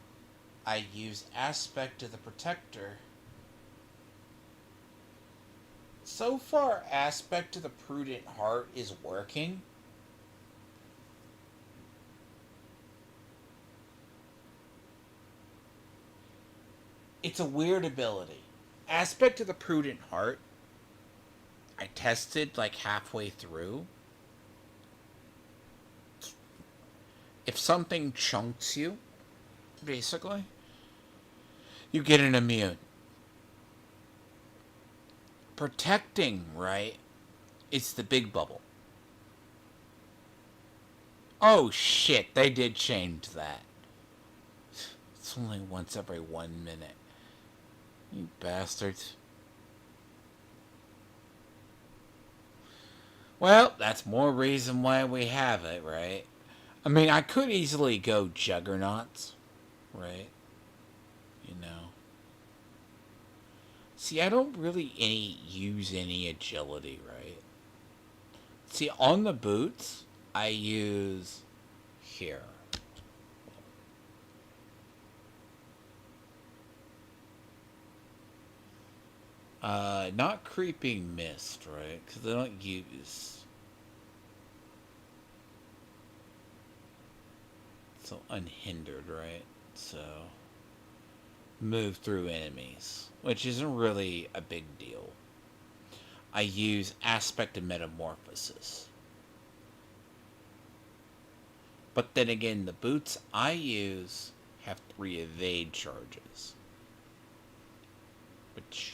I use Aspect of the Protector. So far, Aspect of the Prudent Heart is working. It's a weird ability. Aspect of the Prudent Heart, I tested like halfway through. If something chunks you, basically, you get an immune. Protecting, right? It's the big bubble. Oh shit, they did change that. It's only once every 1 minute. You bastards. Well, that's more reason why we have it, right? I mean, I could easily go Juggernauts, right? You know. See, I don't really use any agility, right? See, on the boots, I use here. Not Creeping Mist, right? Because they don't use... So, unhindered, right? So, move through enemies, which isn't really a big deal. I use Aspect of Metamorphosis. But then again, the boots I use have 3 evade charges. Which,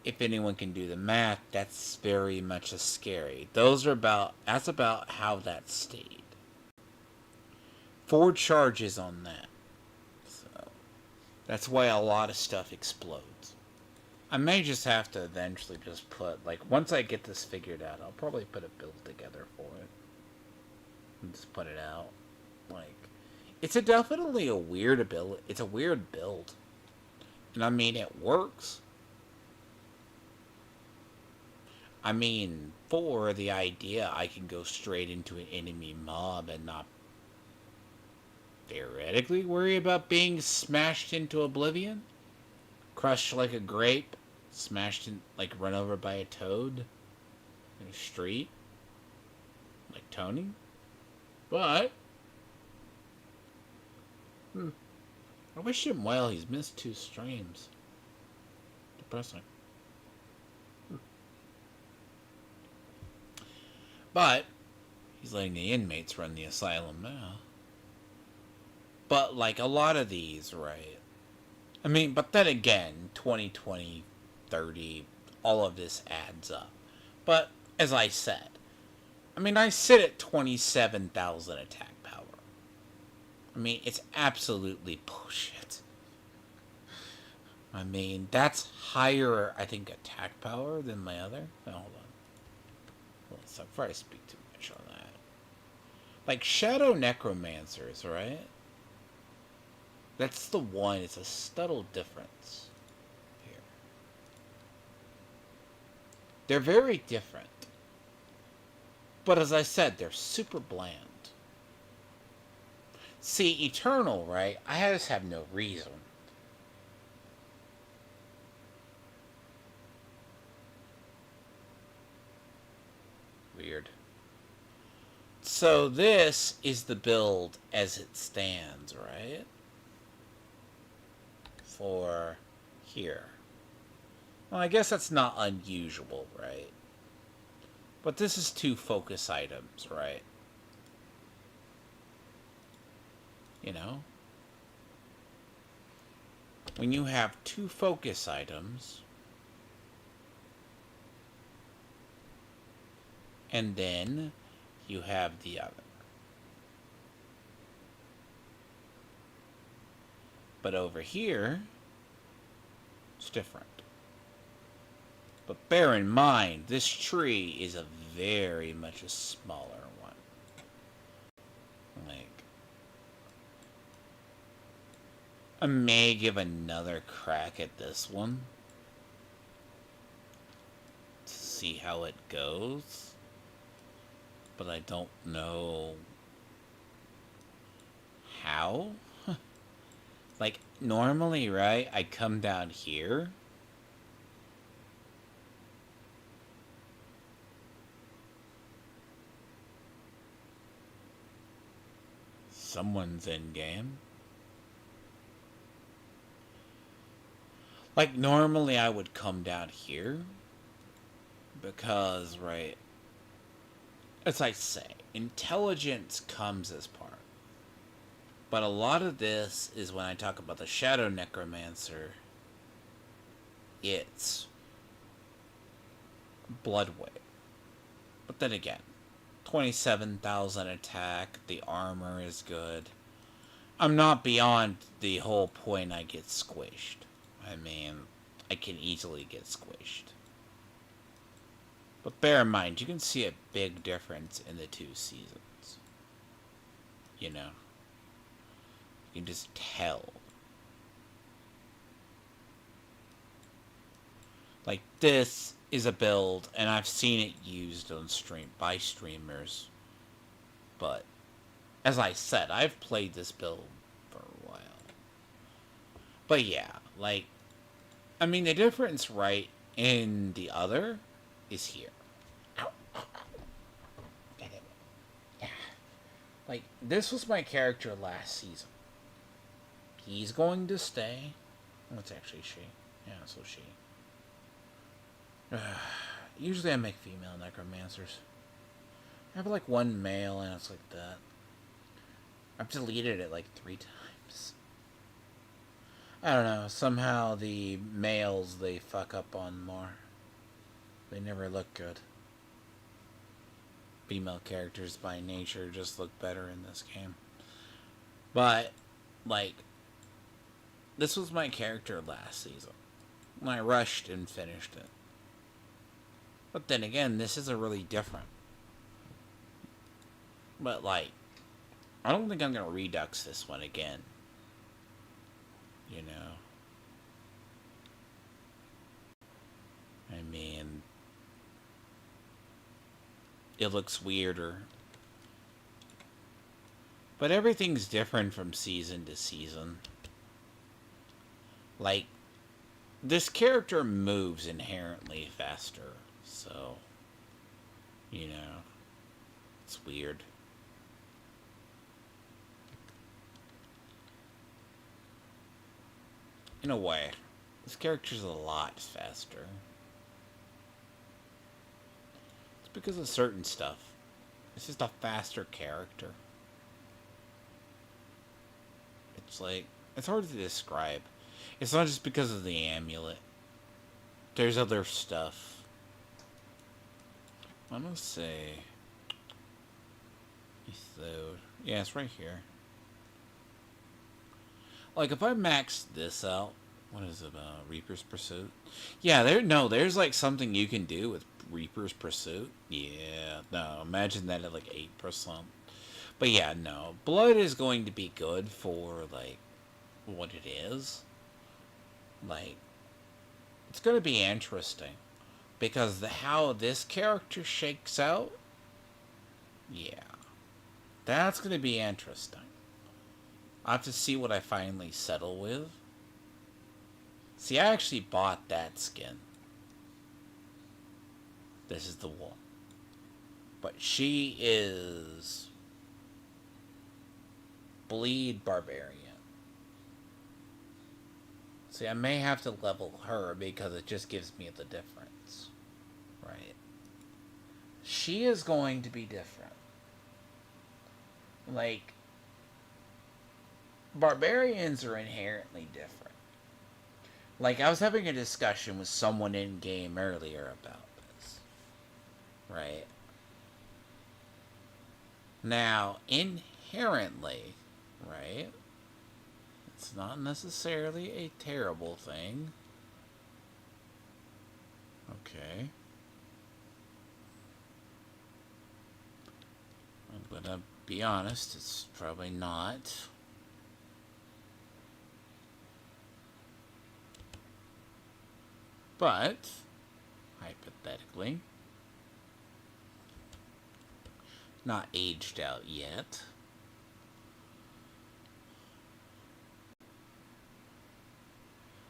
if anyone can do the math, that's very much as scary. That's about how that stayed. 4 charges on that. So, that's why a lot of stuff explodes. I may just have to eventually just put, like, once I get this figured out, I'll probably put a build together for it. And just put it out. Like, it's definitely a weird ability. It's a weird build. And I mean, it works. I mean, for the idea I can go straight into an enemy mob and not theoretically worry about being smashed into oblivion, crushed like a grape, smashed in, like run over by a toad in a street, like Tony. But I wish him well. He's missed 2 streams. Depressing. But he's letting the inmates run the asylum now. But, like, a lot of these, right? I mean, but then again, 2020, 30, all of this adds up. But, as I said, I mean, I sit at 27,000 attack power. I mean, it's absolutely bullshit. I mean, that's higher, I think, attack power than my other. Oh, hold on. Well, so before I speak too much on that. Like, Shadow Necromancers, right? That's the one. It's a subtle difference here. They're very different. But as I said, they're super bland. See, Eternal, right? I just have no reason. Weird. So this is the build as it stands, right? For here. Well, I guess that's not unusual, right? But this is 2 focus items, right? You know? When you have 2 focus items, and then you have the other. But over here, it's different. But bear in mind, this tree is a very much a smaller one. Like, I may give another crack at this one to see how it goes, but I don't know how. Like, normally, right, I come down here. Someone's in game. Like, normally I would come down here. Because, right, as I say, intelligence comes as part. But a lot of this is when I talk about the Shadow Necromancer, it's blood weight. But then again, 27,000 attack, the armor is good. I'm not beyond the whole point I get squished. I mean, I can easily get squished. But bear in mind, you can see a big difference in the two seasons. You know? You can just tell. Like, this is a build, and I've seen it used on stream by streamers. But, as I said, I've played this build for a while. But yeah, like, I mean, the difference, right, in the other is here. Like, this was my character last season. He's going to stay. What's actually she? Yeah, so she. Usually I make female necromancers. I have like one male and it's like that. I've deleted it like 3 times. I don't know. Somehow the males, they fuck up on more. They never look good. Female characters by nature just look better in this game. But, like, this was my character last season. I rushed and finished it. But then again, this is a really different. But, like, I don't think I'm going to redux this one again. You know? I mean, it looks weirder. But everything's different from season to season. Like, this character moves inherently faster, so, you know, it's weird. In a way, this character's a lot faster. It's because of certain stuff. It's just a faster character. It's like, it's hard to describe. It's not just because of the amulet. There's other stuff. I'm gonna say... So, yeah, it's right here. Like, if I max this out... What is it, Reaper's Pursuit? Yeah, there's like something you can do with Reaper's Pursuit. Yeah, no, imagine that at like 8%. But yeah, no. Blood is going to be good for, like, what it is. Like, it's going to be interesting. Because how this character shakes out, yeah. That's going to be interesting. I'll have to see what I finally settle with. See, I actually bought that skin. This is the one. But she is... Bleed Barbarian. See, I may have to level her because it just gives me the difference. Right? She is going to be different. Like, barbarians are inherently different. Like, I was having a discussion with someone in-game earlier about this. Right? Now, inherently, right? It's not necessarily a terrible thing. Okay. I'm gonna be honest, it's probably not. But, hypothetically, not aged out yet.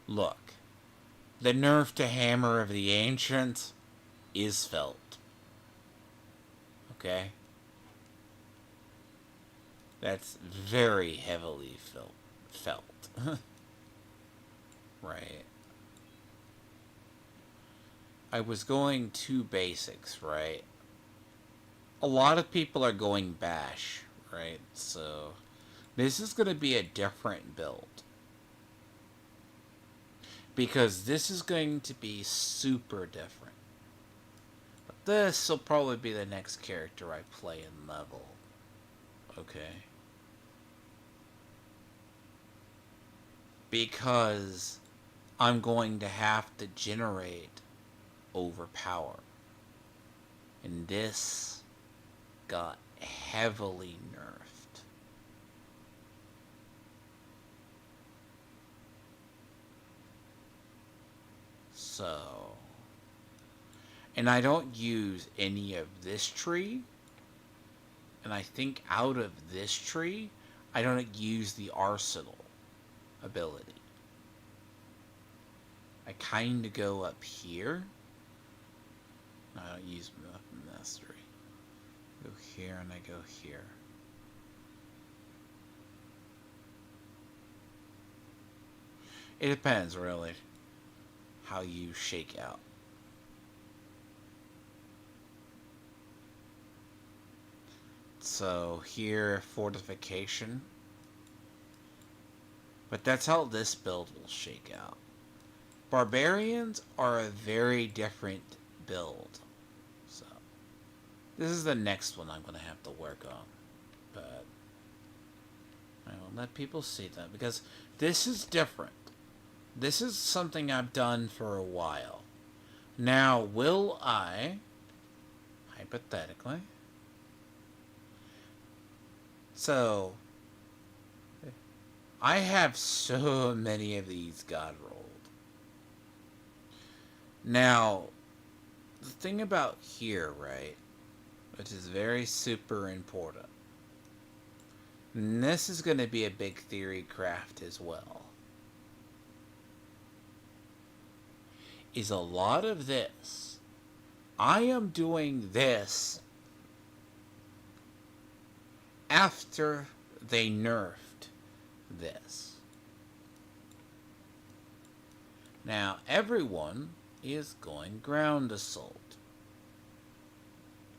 Look, the nerf to Hammer of the Ancients is felt. Okay? That's very heavily felt. Right. I was going to basics, right? A lot of people are going bash, right? So this is going to be a different build. Because this is going to be super different. But this will probably be the next character I play in level. Okay? Because I'm going to have to generate overpower. And this got heavily nerfed. So, and I don't use any of this tree. And I think out of this tree, I don't use the arsenal ability. I kind of go up here. I don't use mastery. Go here and I go here. It depends, really, how you shake out. So here, fortification. But that's how this build will shake out. Barbarians are a very different build. So, this is the next one I'm going to have to work on. But I will let people see that because this is different. This is something I've done for a while. Now, will I, hypothetically, so I have so many of these God rolled. Now, the thing about here, right, which is very super important, and this is going to be a big theory craft as well, is a lot of this. I am doing this after they nerfed this. Now, everyone is going ground assault.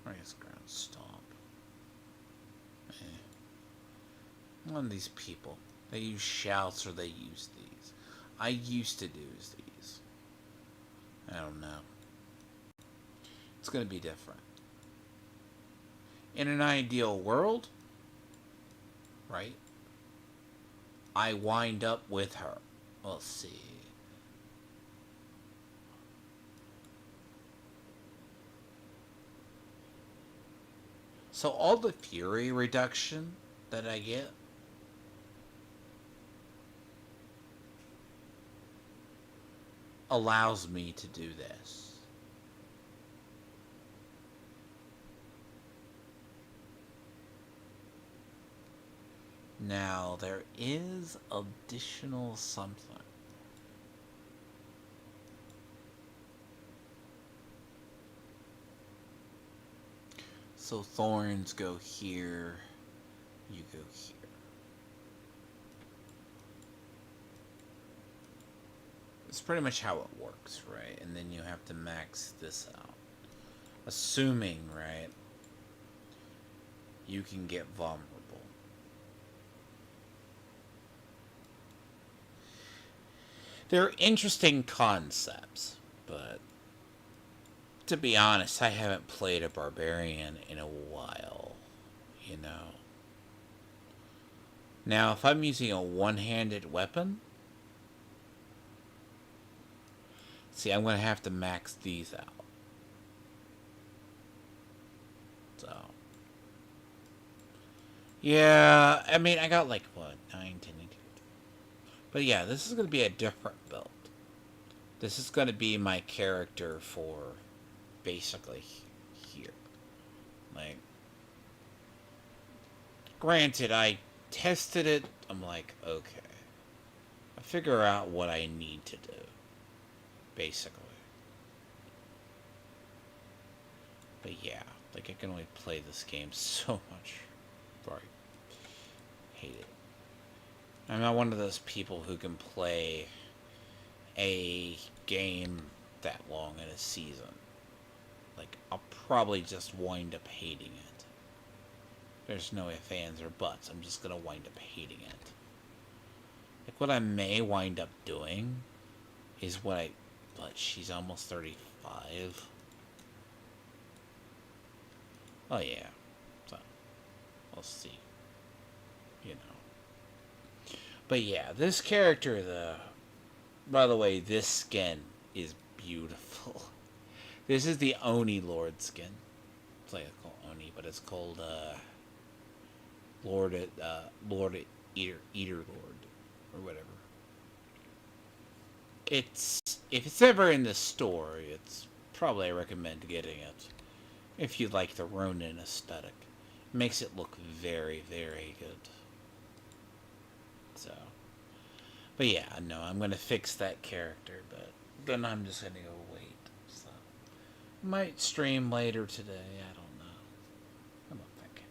Or I guess ground stomp. One of these people, they use shouts or they use these. I used to use these. I don't know. It's going to be different. In an ideal world, right, I wind up with her. We'll see. So all the fury reduction that I get, allows me to do this. Now, there is additional something. So thorns go here, you go here. It's pretty much how it works, right? And then you have to max this out. Assuming, right, you can get vulnerable. They're interesting concepts, but to be honest, I haven't played a barbarian in a while, you know. Now, if I'm using a one-handed weapon, see, I'm going to have to max these out. So, yeah, I mean, I got like, what, 9, 10, 11. But yeah, this is going to be a different build. This is going to be my character for basically here. Like, granted, I tested it. I'm like, okay. I figure out what I need to do, basically. But yeah, like, I can only play this game so much before I hate it. I'm not one of those people who can play a game that long in a season. Like, I'll probably just wind up hating it. There's no ifs, ands, or buts. I'm just gonna wind up hating it. Like, what I may wind up doing is but she's almost 35. Oh, yeah. So, we'll see. You know. But yeah, this character, by the way, this skin is beautiful. This is the Oni Lord skin. It's like called Oni, but it's called Lord Eater Lord or whatever. It's if it's ever in the store, it's probably I recommend getting it if you like the Ronin aesthetic. It makes it look very, very good. So, but yeah, no, I'm gonna fix that character, but then I'm just gonna go wait. So, might stream later today. I don't know. I'm not thinking.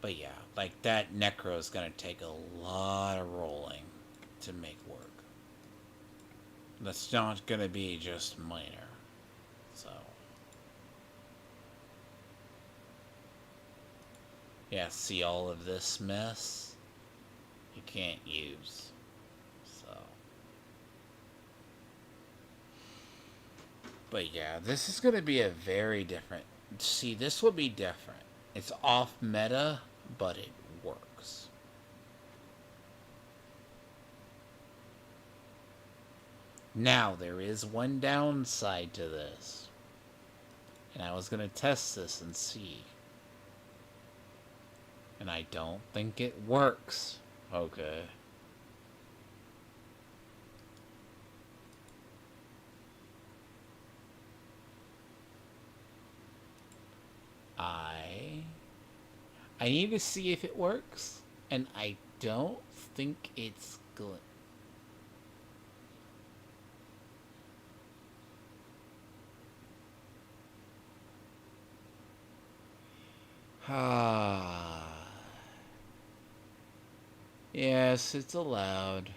But yeah, like that Necro is gonna take a lot of rolling to make work. That's not gonna be just minor. So, yeah, see all of this mess? You can't use. So, but yeah, this is gonna be a very different. See, this will be different. It's off meta, but it works. Now, there is one downside to this. And I was going to test this and see. And I don't think it works. Okay. I need to see if it works. And I don't think it's good. Yes, it's allowed.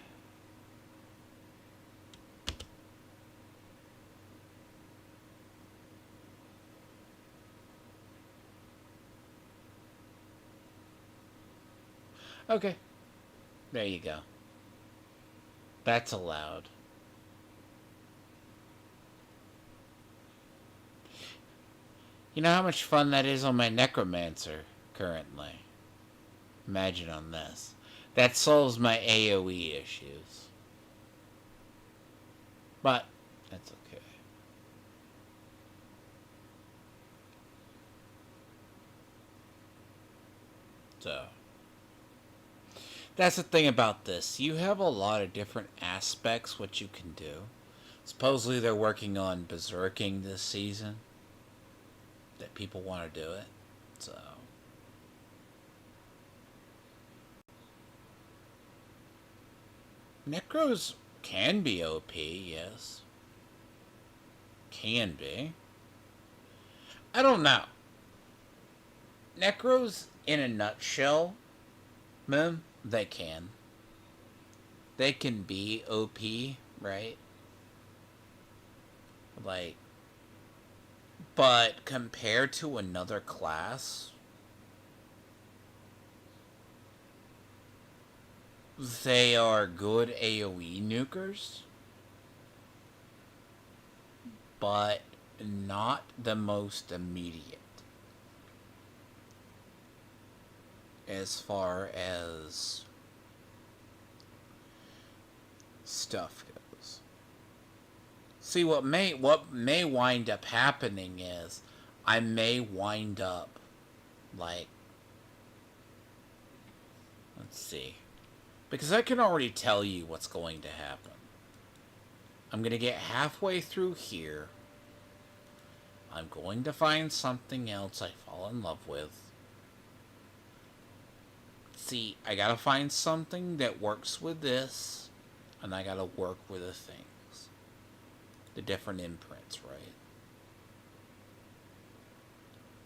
Okay. There you go. That's allowed. You know how much fun that is on my Necromancer currently? Imagine on this. That solves my AoE issues. But, that's okay. So, that's the thing about this. You have a lot of different aspects what you can do. Supposedly they're working on berserking this season. That people want to do it. So, Necros can be OP, yes. Can be. I don't know. Necros, in a nutshell, they can. They can be OP, right? Like, but compared to another class, they are good AoE nukers, but not the most immediate as far as stuff goes. See, what may wind up happening is I may wind up like, let's see, because I can already tell you what's going to happen. I'm going to get halfway through here. I'm going to find something else I fall in love with. See, I gotta find something that works with this, and I gotta work with the things. The different imprints, right?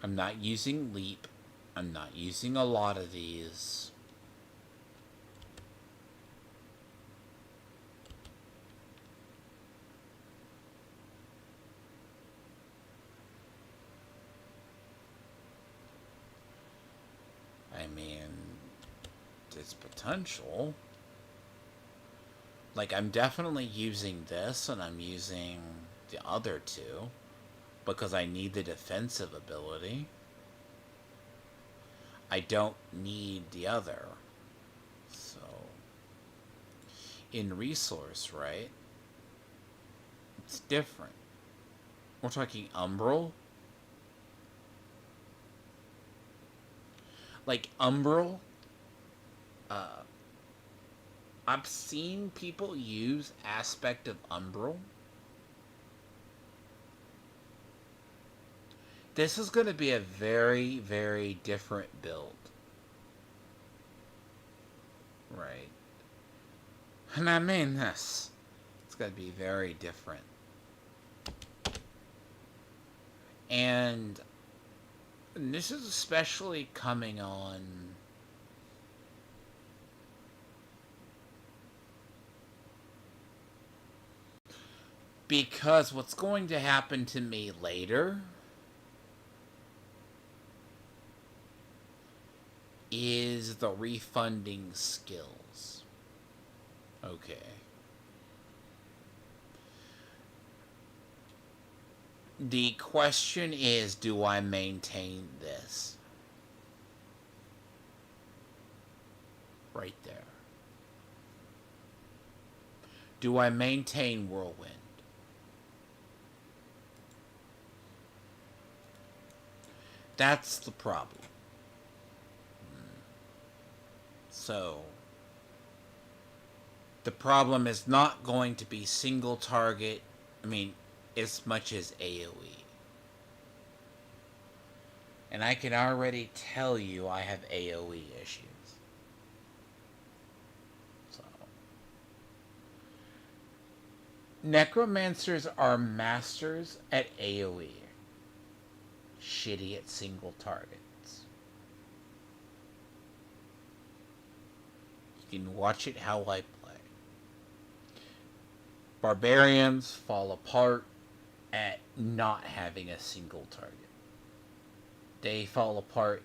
I'm not using leap. I'm not using a lot of these. I mean, it's potential. Like, I'm definitely using this, and I'm using the other two, because I need the defensive ability. I don't need the other. So, in resource, right? It's different. We're talking Umbral. Like, Umbral, I've seen people use aspect of Umbral. This is going to be a very, very different build. Right. And I mean this. It's going to be very different. And this is especially coming on because what's going to happen to me later is the refunding skills. Okay. The question is, do I maintain this? Right there. Do I maintain Whirlwind? That's the problem. So, the problem is not going to be single target, as much as AoE. And I can already tell you I have AoE issues. So, Necromancers are masters at AoE. Shitty at single targets. You can watch it how I play. Barbarians fall apart at not having a single target. They fall apart